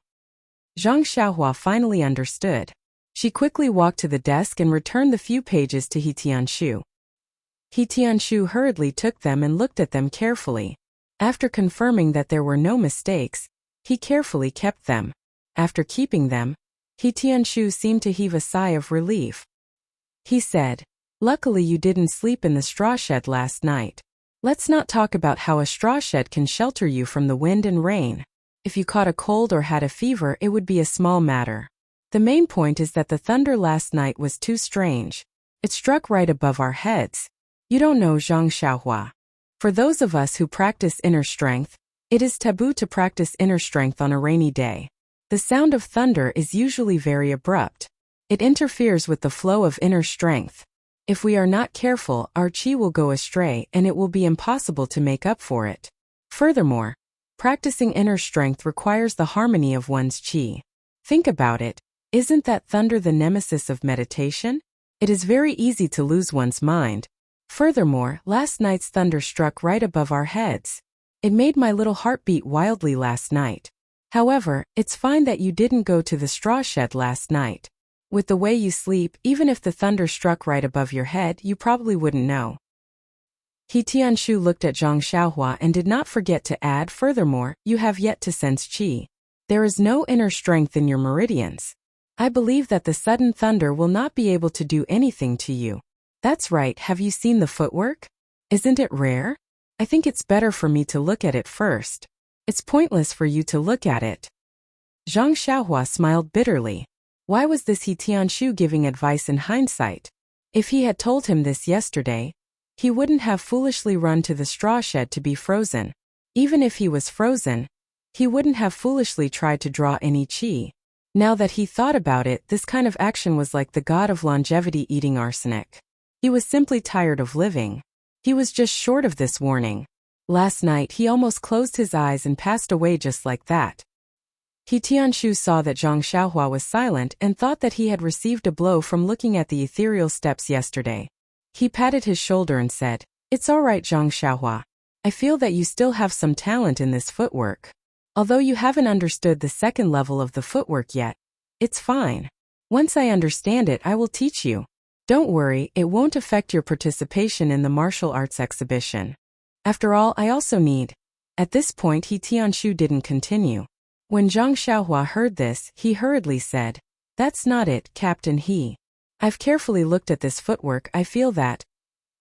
[SPEAKER 1] Zhang Xiaohua finally understood. She quickly walked to the desk and returned the few pages to He Tianshu. He Tianshu hurriedly took them and looked at them carefully. After confirming that there were no mistakes, he carefully kept them. After keeping them, He Tianshu seemed to heave a sigh of relief. He said, "Luckily you didn't sleep in the straw shed last night. Let's not talk about how a straw shed can shelter you from the wind and rain. If you caught a cold or had a fever, it would be a small matter. The main point is that the thunder last night was too strange. It struck right above our heads. You don't know Zhang Xiaohua. For those of us who practice inner strength, it is taboo to practice inner strength on a rainy day. The sound of thunder is usually very abrupt. It interferes with the flow of inner strength. If we are not careful, our qi will go astray and it will be impossible to make up for it. Furthermore, practicing inner strength requires the harmony of one's qi. Think about it. Isn't that thunder the nemesis of meditation? It is very easy to lose one's mind. Furthermore, last night's thunder struck right above our heads. It made my little heart beat wildly last night. However, it's fine that you didn't go to the straw shed last night. With the way you sleep, even if the thunder struck right above your head, you probably wouldn't know. He Tianshu looked at Zhang Xiaohua and did not forget to add, furthermore, you have yet to sense qi. There is no inner strength in your meridians. I believe that the sudden thunder will not be able to do anything to you. That's right, have you seen the footwork? Isn't it rare? I think it's better for me to look at it first. It's pointless for you to look at it. Zhang Xiaohua smiled bitterly. Why was this He Tianshu giving advice in hindsight? If he had told him this yesterday, he wouldn't have foolishly run to the straw shed to be frozen. Even if he was frozen, he wouldn't have foolishly tried to draw any qi. Now that he thought about it, this kind of action was like the god of longevity eating arsenic. He was simply tired of living. He was just short of this warning. Last night he almost closed his eyes and passed away just like that. He Tianshu saw that Zhang Xiaohua was silent and thought that he had received a blow from looking at the ethereal steps yesterday. He patted his shoulder and said, "It's all right, Zhang Xiaohua. I feel that you still have some talent in this footwork. Although you haven't understood the second level of the footwork yet, it's fine. Once I understand it, I will teach you. Don't worry, it won't affect your participation in the martial arts exhibition. After all, I also need." At this point, He Tianshu didn't continue. When Zhang Xiaohua heard this, he hurriedly said, "That's not it, Captain He. I've carefully looked at this footwork, I feel that."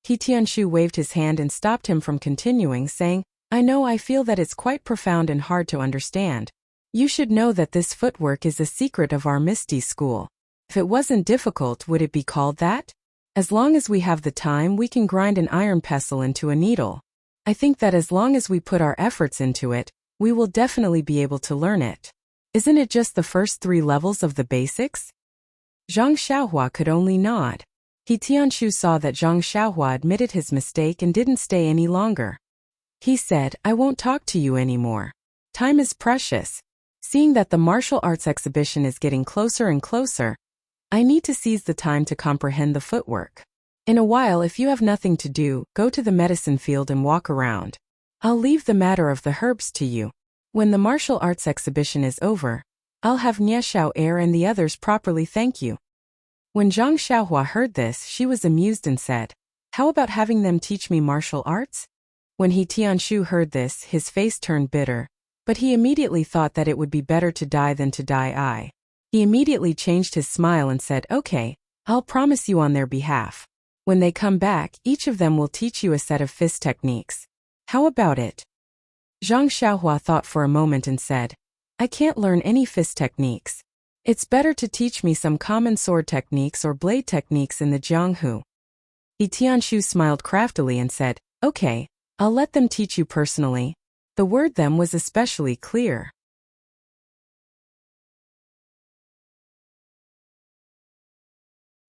[SPEAKER 1] He Tianshu waved his hand and stopped him from continuing, saying, I feel that it's quite profound and hard to understand. You should know that this footwork is a secret of our Misty school. If it wasn't difficult, would it be called that? As long as we have the time, we can grind an iron pestle into a needle. I think that as long as we put our efforts into it, we will definitely be able to learn it. Isn't it just the first 3 levels of the basics? Zhang Xiaohua could only nod. He Tianshu saw that Zhang Xiaohua admitted his mistake and didn't stay any longer. He said, "I won't talk to you anymore. Time is precious. Seeing that the martial arts exhibition is getting closer and closer, I need to seize the time to comprehend the footwork. In a while, if you have nothing to do, go to the medicine field and walk around. I'll leave the matter of the herbs to you. When the martial arts exhibition is over, I'll have Nie Xiao Er and the others properly thank you." When Zhang Xiaohua heard this, she was amused and said, "How about having them teach me martial arts?" When He Tianshu heard this, his face turned bitter, but he immediately thought that it would be better to die than to die. He immediately changed his smile and said, "Okay, I'll promise you on their behalf. When they come back, each of them will teach you a set of fist techniques. How about it?" Zhang Xiaohua thought for a moment and said, "I can't learn any fist techniques. It's better to teach me some common sword techniques or blade techniques in the Jianghu." He Tianshu smiled craftily and said, "Okay, I'll let them teach you personally." The word "them" was especially clear.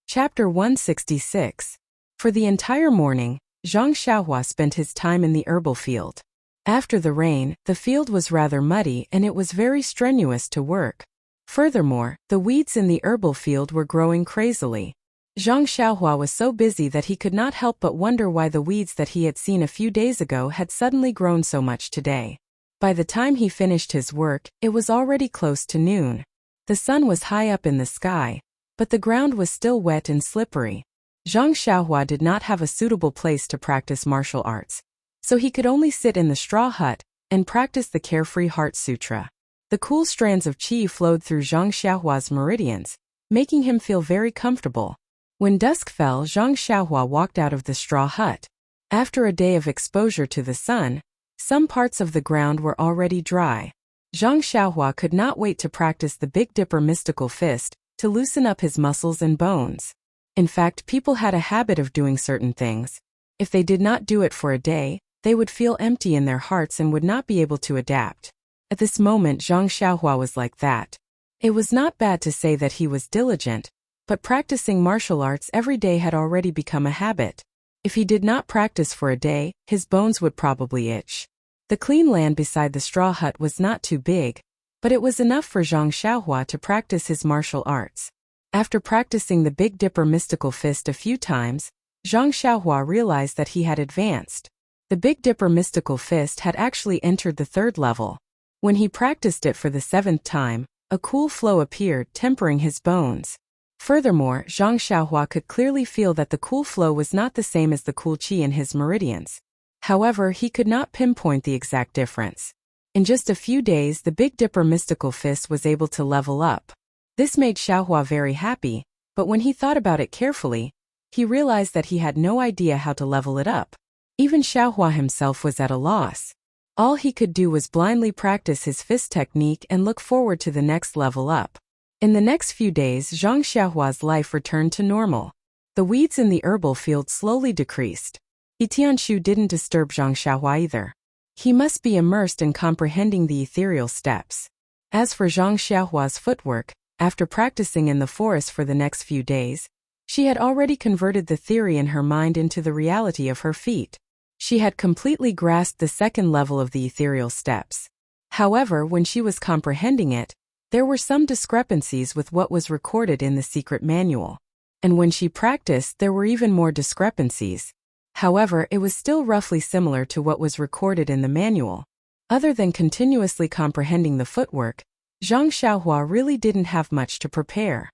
[SPEAKER 1] Chapter 166. For the entire morning, Zhang Xiaohua spent his time in the herbal field. After the rain, the field was rather muddy and it was very strenuous to work. Furthermore, the weeds in the herbal field were growing crazily. Zhang Xiaohua was so busy that he could not help but wonder why the weeds that he had seen a few days ago had suddenly grown so much today. By the time he finished his work, it was already close to noon. The sun was high up in the sky, but the ground was still wet and slippery. Zhang Xiaohua did not have a suitable place to practice martial arts, so he could only sit in the straw hut and practice the Carefree Heart Sutra. The cool strands of qi flowed through Zhang Xiaohua's meridians, making him feel very comfortable. When dusk fell, Zhang Xiaohua walked out of the straw hut. After a day of exposure to the sun, some parts of the ground were already dry. Zhang Xiaohua could not wait to practice the Big Dipper mystical fist to loosen up his muscles and bones. In fact, people had a habit of doing certain things. If they did not do it for a day, they would feel empty in their hearts and would not be able to adapt. At this moment, Zhang Xiaohua was like that. It was not bad to say that he was diligent, but practicing martial arts every day had already become a habit. If he did not practice for a day, his bones would probably itch. The clean land beside the straw hut was not too big, but it was enough for Zhang Xiaohua to practice his martial arts. After practicing the Big Dipper mystical fist a few times, Zhang Xiaohua realized that he had advanced. The Big Dipper mystical fist had actually entered the 3rd level. When he practiced it for the 7th time, a cool flow appeared, tempering his bones. Furthermore, Zhang Xiaohua could clearly feel that the cool flow was not the same as the cool qi in his meridians. However, he could not pinpoint the exact difference. In just a few days, the Big Dipper mystical fist was able to level up. This made Xiaohua very happy, but when he thought about it carefully, he realized that he had no idea how to level it up. Even Xiaohua himself was at a loss. All he could do was blindly practice his fist technique and look forward to the next level up. In the next few days, Zhang Xiaohua's life returned to normal. The weeds in the herbal field slowly decreased. Tianshu didn't disturb Zhang Xiaohua either. He must be immersed in comprehending the ethereal steps. As for Zhang Xiaohua's footwork, after practicing in the forest for the next few days, she had already converted the theory in her mind into the reality of her feet. She had completely grasped the 2nd level of the ethereal steps. However, when she was comprehending it, there were some discrepancies with what was recorded in the secret manual. And when she practiced, there were even more discrepancies. However, it was still roughly similar to what was recorded in the manual. Other than continuously comprehending the footwork, Zhang Xiaohua really didn't have much to prepare.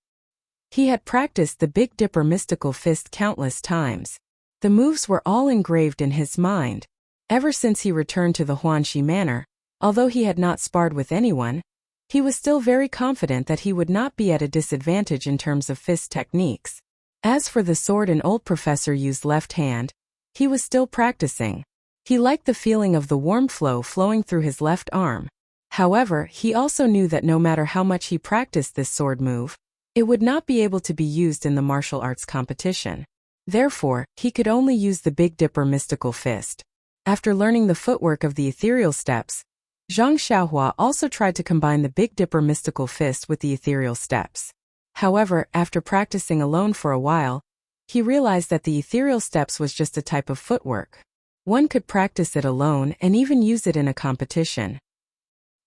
[SPEAKER 1] He had practiced the Big Dipper mystical fist countless times. The moves were all engraved in his mind. Ever since he returned to the Huanxi Manor, although he had not sparred with anyone, he was still very confident that he would not be at a disadvantage in terms of fist techniques. As for the sword an old professor used left hand, he was still practicing. He liked the feeling of the warm flow flowing through his left arm. However, he also knew that no matter how much he practiced this sword move, it would not be able to be used in the martial arts competition. Therefore, he could only use the Big Dipper mystical fist. After learning the footwork of the ethereal steps, Zhang Xiaohua also tried to combine the Big Dipper mystical fist with the ethereal steps. However, after practicing alone for a while, he realized that the ethereal steps was just a type of footwork. One could practice it alone and even use it in a competition.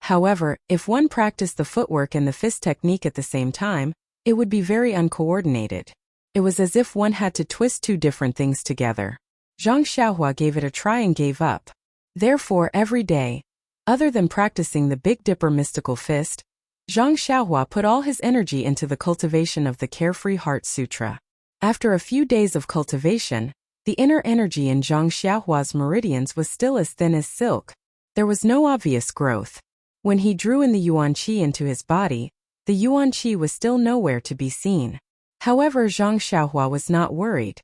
[SPEAKER 1] However, if one practiced the footwork and the fist technique at the same time, it would be very uncoordinated. It was as if one had to twist 2 different things together. Zhang Xiaohua gave it a try and gave up. Therefore, every day, other than practicing the Big Dipper mystical fist, Zhang Xiaohua put all his energy into the cultivation of the Carefree Heart Sutra. After a few days of cultivation, the inner energy in Zhang Xiaohua's meridians was still as thin as silk. There was no obvious growth. When he drew in the Yuan Qi into his body, the Yuan Qi was still nowhere to be seen. However, Zhang Xiaohua was not worried.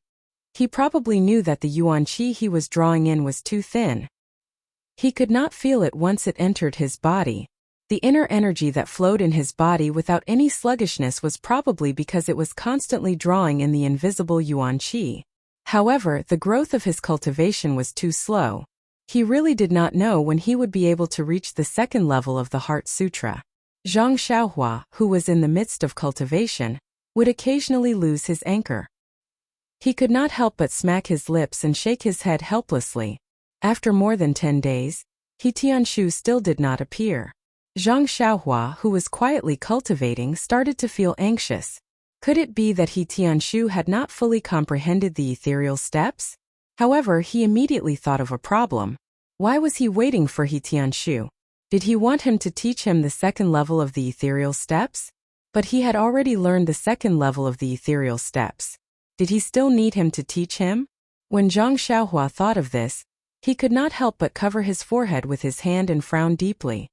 [SPEAKER 1] He probably knew that the Yuan Qi he was drawing in was too thin. He could not feel it once it entered his body. The inner energy that flowed in his body without any sluggishness was probably because it was constantly drawing in the invisible Yuan Qi. However, the growth of his cultivation was too slow. He really did not know when he would be able to reach the 2nd level of the Heart Sutra. Zhang Xiaohua, who was in the midst of cultivation, would occasionally lose his anchor. He could not help but smack his lips and shake his head helplessly. After more than 10 days, Tianshu still did not appear. Zhang Xiaohua, who was quietly cultivating, started to feel anxious. Could it be that Tianshu had not fully comprehended the ethereal steps? However, he immediately thought of a problem. Why was he waiting for Tianshu? Did he want him to teach him the 2nd level of the ethereal steps? But he had already learned the 2nd level of the ethereal steps. Did he still need him to teach him? When Zhang Xiaohua thought of this, he could not help but cover his forehead with his hand and frown deeply.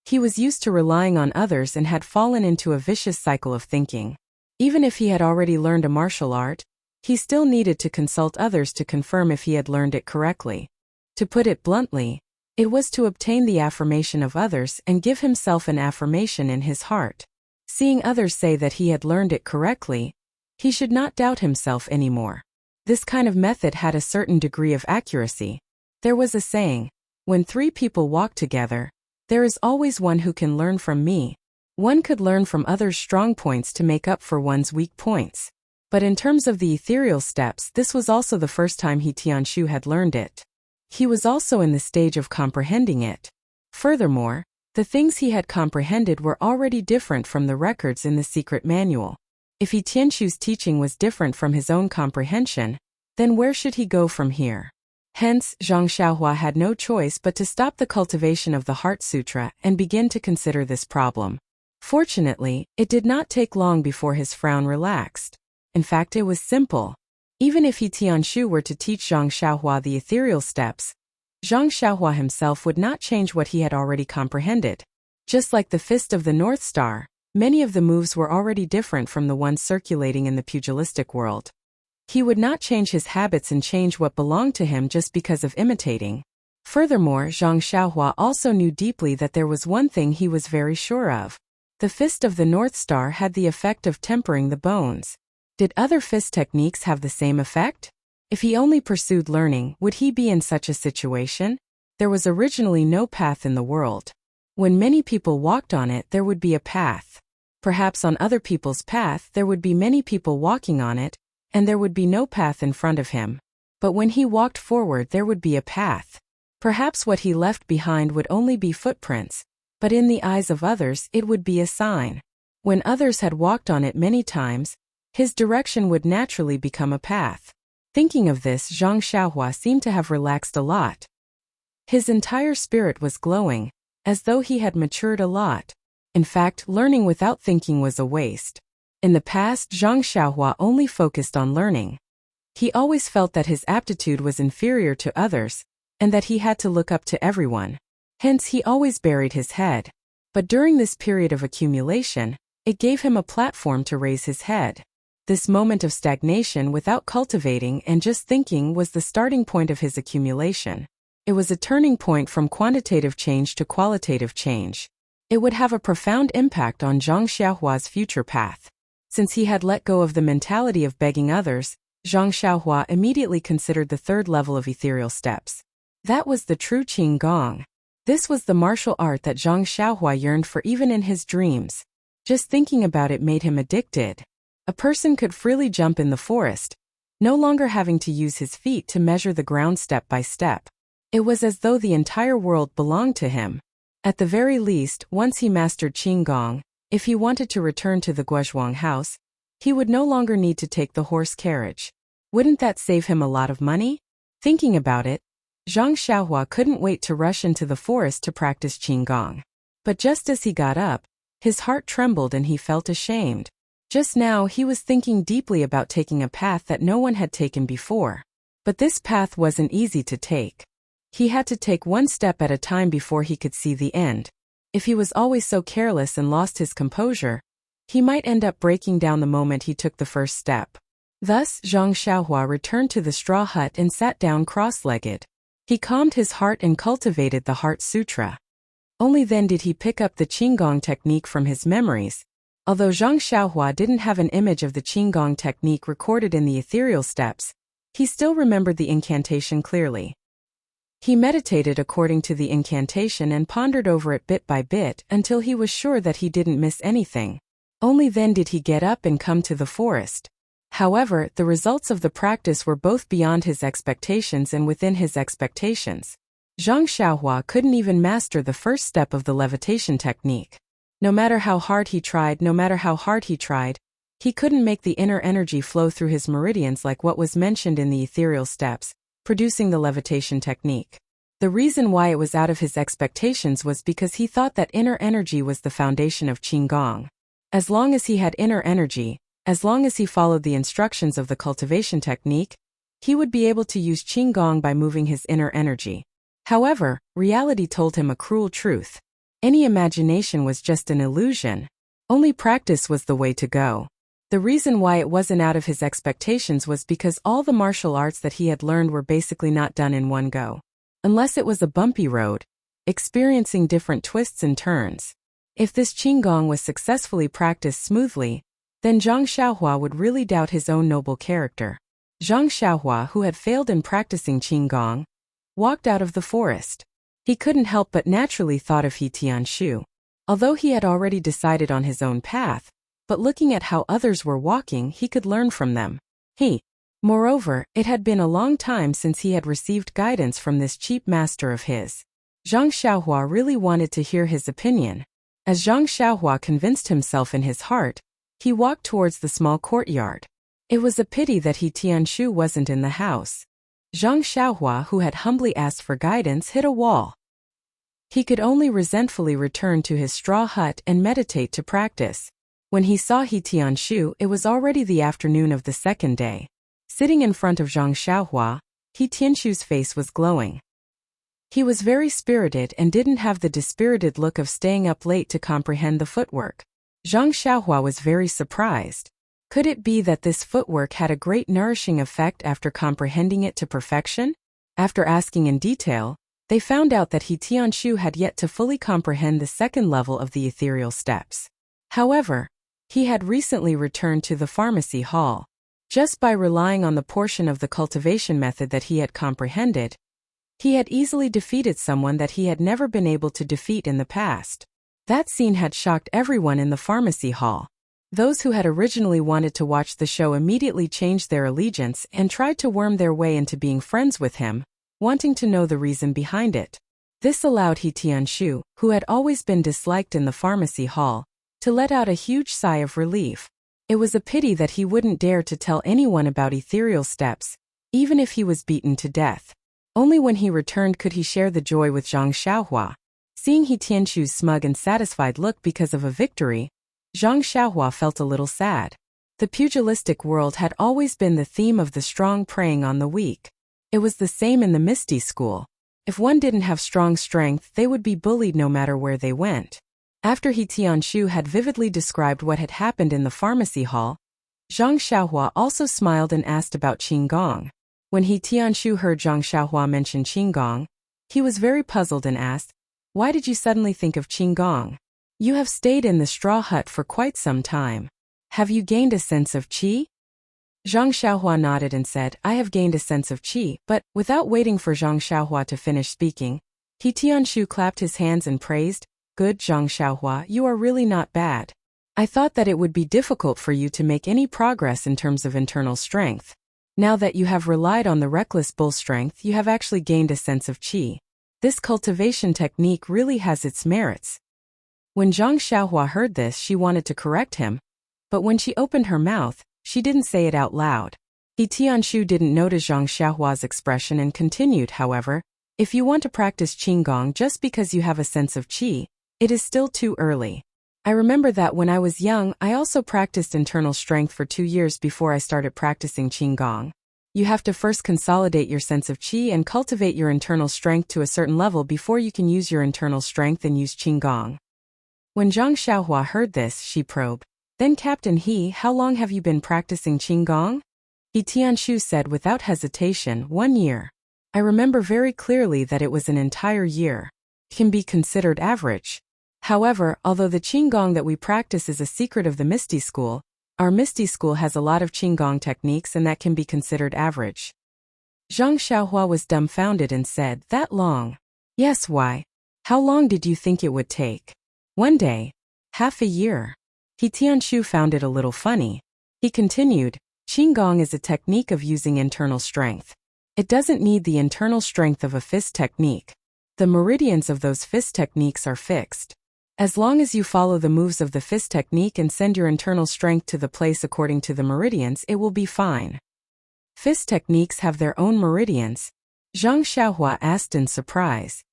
[SPEAKER 1] He was used to relying on others and had fallen into a vicious cycle of thinking. Even if he had already learned a martial art, he still needed to consult others to confirm if he had learned it correctly. To put it bluntly, It was to obtain the affirmation of others and give himself an affirmation in his heart. Seeing others say that he had learned it correctly, he should not doubt himself anymore. This kind of method had a certain degree of accuracy. There was a saying, when 3 people walk together, there is always one who can learn from me. One could learn from others' strong points to make up for one's weak points. But in terms of the ethereal steps, this was also the first time Tianshu had learned it. He was also in the stage of comprehending it. Furthermore, the things he had comprehended were already different from the records in the secret manual. If Tianshu's teaching was different from his own comprehension, then where should he go from here? Hence, Zhang Xiaohua had no choice but to stop the cultivation of the Heart Sutra and begin to consider this problem. Fortunately, it did not take long before his frown relaxed. In fact, it was simple. Even if Tianshu were to teach Zhang Xiaohua the ethereal steps, Zhang Xiaohua himself would not change what he had already comprehended. Just like the Fist of the North Star, many of the moves were already different from the ones circulating in the pugilistic world. He would not change his habits and change what belonged to him just because of imitating. Furthermore, Zhang Xiaohua also knew deeply that there was one thing he was very sure of. The Fist of the North Star had the effect of tempering the bones. Did other fist techniques have the same effect? If he only pursued learning, would he be in such a situation? There was originally no path in the world. When many people walked on it, there would be a path. Perhaps on other people's path, there would be many people walking on it, and there would be no path in front of him. But when he walked forward, there would be a path. Perhaps what he left behind would only be footprints, but in the eyes of others, it would be a sign. When others had walked on it many times, his direction would naturally become a path. Thinking of this, Zhang Xiaohua seemed to have relaxed a lot. His entire spirit was glowing, as though he had matured a lot. In fact, learning without thinking was a waste. In the past, Zhang Xiaohua only focused on learning. He always felt that his aptitude was inferior to others, and that he had to look up to everyone. Hence, he always buried his head. But during this period of accumulation, it gave him a platform to raise his head. This moment of stagnation without cultivating and just thinking was the starting point of his accumulation. It was a turning point from quantitative change to qualitative change. It would have a profound impact on Zhang Xiaohua's future path. Since he had let go of the mentality of begging others, Zhang Xiaohua immediately considered the 3rd level of ethereal steps. That was the true Qing Gong. This was the martial art that Zhang Xiaohua yearned for even in his dreams. Just thinking about it made him addicted. A person could freely jump in the forest, no longer having to use his feet to measure the ground step by step. It was as though the entire world belonged to him. At the very least, once he mastered Qing Gong, if he wanted to return to the Guozhuang house, he would no longer need to take the horse carriage. Wouldn't that save him a lot of money? Thinking about it, Zhang Xiaohua couldn't wait to rush into the forest to practice Qing Gong. But just as he got up, his heart trembled and he felt ashamed. Just now he was thinking deeply about taking a path that no one had taken before. But this path wasn't easy to take. He had to take one step at a time before he could see the end. If he was always so careless and lost his composure, he might end up breaking down the moment he took the first step. Thus, Zhang Xiaohua returned to the straw hut and sat down cross-legged. He calmed his heart and cultivated the Heart Sutra. Only then did he pick up the Qinggong technique from his memories. Although Zhang Xiaohua didn't have an image of the Qinggong technique recorded in the ethereal steps, he still remembered the incantation clearly. He meditated according to the incantation and pondered over it bit by bit until he was sure that he didn't miss anything. Only then did he get up and come to the forest. However, the results of the practice were both beyond his expectations and within his expectations. Zhang Xiaohua couldn't even master the first step of the levitation technique. No matter how hard he tried, he couldn't make the inner energy flow through his meridians like what was mentioned in the ethereal steps, producing the levitation technique. The reason why it was out of his expectations was because he thought that inner energy was the foundation of Qinggong. As long as he had inner energy, as long as he followed the instructions of the cultivation technique, he would be able to use Qinggong by moving his inner energy. However, reality told him a cruel truth. Any imagination was just an illusion. Only practice was the way to go. The reason why it wasn't out of his expectations was because all the martial arts that he had learned were basically not done in one go. unless it was a bumpy road, experiencing different twists and turns. If this qigong was successfully practiced smoothly, then Zhang Xiaohua would really doubt his own noble character. Zhang Xiaohua, who had failed in practicing qigong, walked out of the forest. He couldn't help but naturally thought of He Tianshu. Although he had already decided on his own path, but looking at how others were walking, he could learn from them. Moreover, it had been a long time since he had received guidance from this cheap master of his. Zhang Xiaohua really wanted to hear his opinion. As Zhang Xiaohua convinced himself in his heart, he walked towards the small courtyard. It was a pity that He Tianshu wasn't in the house. Zhang Xiaohua, who had humbly asked for guidance, hit a wall. He could only resentfully return to his straw hut and meditate to practice. When he saw He Tianshu, it was already the afternoon of the second day. Sitting in front of Zhang Xiaohua, He Tianshu's face was glowing. He was very spirited and didn't have the dispirited look of staying up late to comprehend the footwork. Zhang Xiaohua was very surprised. Could it be that this footwork had a great nourishing effect after comprehending it to perfection? After asking in detail, they found out that He Tianshu had yet to fully comprehend the second level of the ethereal steps. However, he had recently returned to the pharmacy hall. Just by relying on the portion of the cultivation method that he had comprehended, he had easily defeated someone that he had never been able to defeat in the past. That scene had shocked everyone in the pharmacy hall. Those who had originally wanted to watch the show immediately changed their allegiance and tried to worm their way into being friends with him, wanting to know the reason behind it. This allowed He Tianshu, who had always been disliked in the pharmacy hall, to let out a huge sigh of relief. It was a pity that he wouldn't dare to tell anyone about ethereal steps, even if he was beaten to death. Only when he returned could he share the joy with Zhang Xiaohua. Seeing He Tianshu's smug and satisfied look because of a victory, Zhang Xiaohua felt a little sad. The pugilistic world had always been the theme of the strong preying on the weak. It was the same in the Misty School. If one didn't have strong strength, they would be bullied no matter where they went. After He Tianshu had vividly described what had happened in the pharmacy hall, Zhang Xiaohua also smiled and asked about qigong. When He Tianshu heard Zhang Xiaohua mention qigong, he was very puzzled and asked, "Why did you suddenly think of qigong? You have stayed in the straw hut for quite some time. Have you gained a sense of qi?" Zhang Xiaohua nodded and said, "I have gained a sense of qi," but, without waiting for Zhang Xiaohua to finish speaking, He Tianshu clapped his hands and praised, "Good Zhang Xiaohua, you are really not bad. I thought that it would be difficult for you to make any progress in terms of internal strength. Now that you have relied on the reckless bull strength, you have actually gained a sense of qi. This cultivation technique really has its merits." When Zhang Xiaohua heard this, she wanted to correct him, but when she opened her mouth, she didn't say it out loud. He Tianshu didn't notice Zhang Xiaohua's expression and continued, "However, if you want to practice qigong just because you have a sense of qi, it is still too early. I remember that when I was young, I also practiced internal strength for 2 years before I started practicing qigong. You have to first consolidate your sense of qi and cultivate your internal strength to a certain level before you can use your internal strength and use qigong." When Zhang Xiaohua heard this, she probed, "Then Captain He, how long have you been practicing qigong?" He Tianshu said without hesitation, 1 year. I remember very clearly that it was an entire year. It can be considered average. However, although the qigong that we practice is a secret of the Misty School, our Misty School has a lot of qigong techniques and that can be considered average. Zhang Xiaohua was dumbfounded and said, "That long?" "Yes, why? How long did you think it would take?" "1 day. Half a year." He Tianshu found it a little funny. He continued, "Qigong is a technique of using internal strength. It doesn't need the internal strength of a fist technique. The meridians of those fist techniques are fixed. As long as you follow the moves of the fist technique and send your internal strength to the place according to the meridians, it will be fine." "Fist techniques have their own meridians?" Zhang Xiaohua asked in surprise.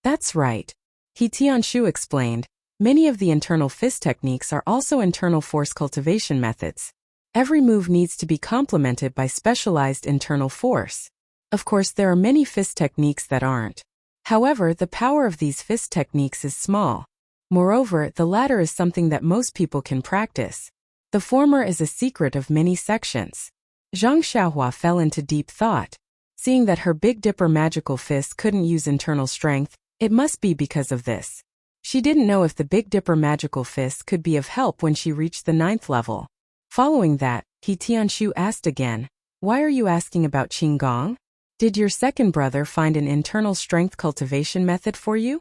[SPEAKER 1] "That's right," He Tianshu explained. "Many of the internal fist techniques are also internal force cultivation methods. Every move needs to be complemented by specialized internal force. Of course, there are many fist techniques that aren't. However, the power of these fist techniques is small. Moreover, the latter is something that most people can practice. The former is a secret of many sections." Zhang Xiaohua fell into deep thought. Seeing that her Big Dipper magical fist couldn't use internal strength, it must be because of this. She didn't know if the Big Dipper magical fist could be of help when she reached the 9th level. Following that, He Tianshu asked again, "Why are you asking about Qigong? Did your second brother find an internal strength cultivation method for you?"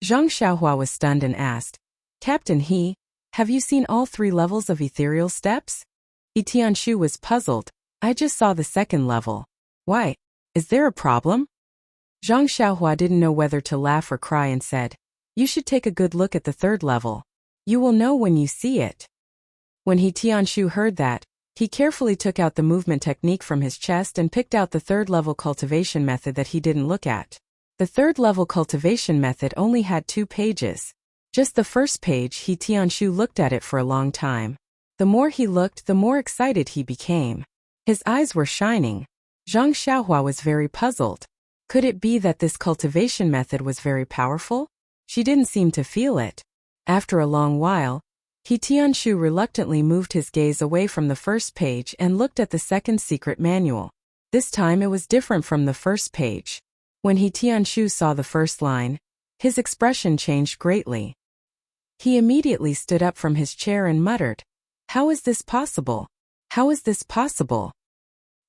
[SPEAKER 1] Zhang Xiaohua was stunned and asked, "Captain He, have you seen all 3 levels of ethereal steps?" He Tianshu was puzzled. "I just saw the 2nd level. Why? Is there a problem?" Zhang Xiaohua didn't know whether to laugh or cry and said, "You should take a good look at the 3rd level. You will know when you see it." When He Tianshu heard that, he carefully took out the movement technique from his chest and picked out the 3rd level cultivation method that he didn't look at. The 3rd level cultivation method only had 2 pages. Just the first page, He Tianshu looked at it for a long time. The more he looked, the more excited he became. His eyes were shining. Zhang Xiaohua was very puzzled. Could it be that this cultivation method was very powerful? She didn't seem to feel it. After a long while, He Tianshu reluctantly moved his gaze away from the first page and looked at the 2nd secret manual. This time it was different from the first page. When He Tianshu saw the first line, his expression changed greatly. He immediately stood up from his chair and muttered, "How is this possible? How is this possible?"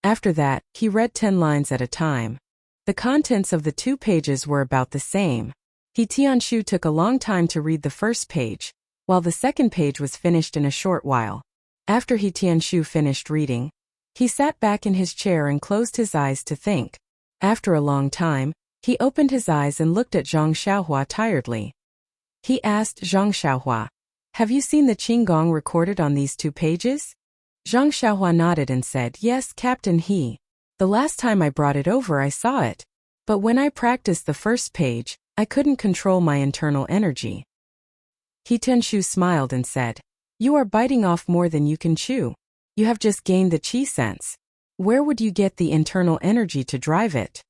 [SPEAKER 1] After that, he read 10 lines at a time. The contents of the 2 pages were about the same. He Tianshu took a long time to read the first page, while the 2nd page was finished in a short while. After He Tianshu finished reading, he sat back in his chair and closed his eyes to think. After a long time, he opened his eyes and looked at Zhang Xiaohua tiredly. He asked Zhang Xiaohua, "Have you seen the Qigong recorded on these 2 pages?" Zhang Xiaohua nodded and said, "Yes, Captain He. The last time I brought it over I saw it. But when I practiced the first page, I couldn't control my internal energy." He Tianshu smiled and said, "You are biting off more than you can chew. You have just gained the qi sense. Where would you get the internal energy to drive it?"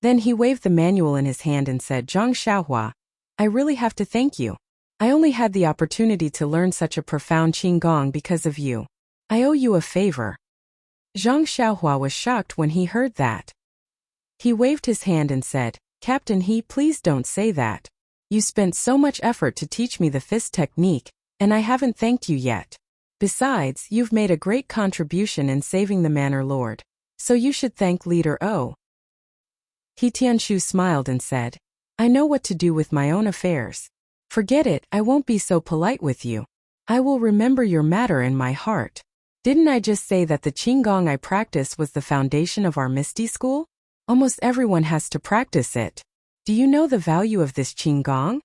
[SPEAKER 1] Then he waved the manual in his hand and said, "Zhang Xiaohua, I really have to thank you. I only had the opportunity to learn such a profound Qigong because of you. I owe you a favor." Zhang Xiaohua was shocked when he heard that. He waved his hand and said, "Captain He, please don't say that. You spent so much effort to teach me the fist technique, and I haven't thanked you yet. Besides, you've made a great contribution in saving the Manor Lord, so you should thank Leader O." He Tianshu smiled and said, "I know what to do with my own affairs. Forget it, I won't be so polite with you. I will remember your matter in my heart. Didn't I just say that the Qigong I practice was the foundation of our Misty School? Almost everyone has to practice it. Do you know the value of this Qigong?"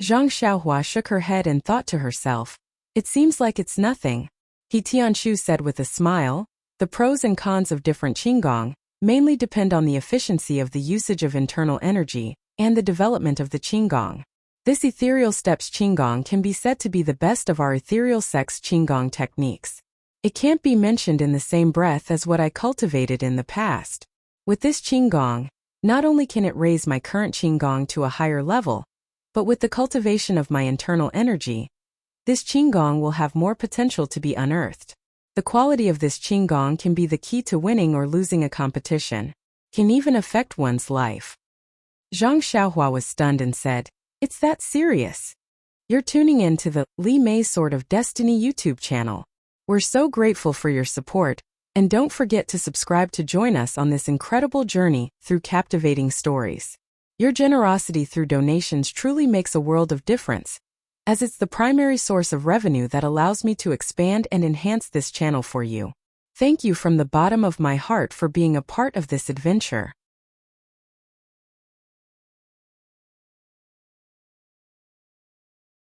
[SPEAKER 1] Zhang Xiaohua shook her head and thought to herself, "It seems like it's nothing." He Tianshu said with a smile, "The pros and cons of different Qigong mainly depend on the efficiency of the usage of internal energy and the development of the Qigong. This ethereal steps Qigong can be said to be the best of our ethereal sex Qigong techniques. It can't be mentioned in the same breath as what I cultivated in the past. With this Qigong, not only can it raise my current Qigong to a higher level, but with the cultivation of my internal energy, this Qigong will have more potential to be unearthed. The quality of this Qigong can be the key to winning or losing a competition, can even affect one's life." Zhang Xiaohua was stunned and said, "It's that serious? You're tuning in to the Li Mei Sword of Destiny YouTube channel. We're so grateful for your support, and don't forget to subscribe to join us on this incredible journey through captivating stories. Your generosity through donations truly makes a world of difference, as it's the primary source of revenue that allows me to expand and enhance this channel for you. Thank you from the bottom of my heart for being a part of this adventure."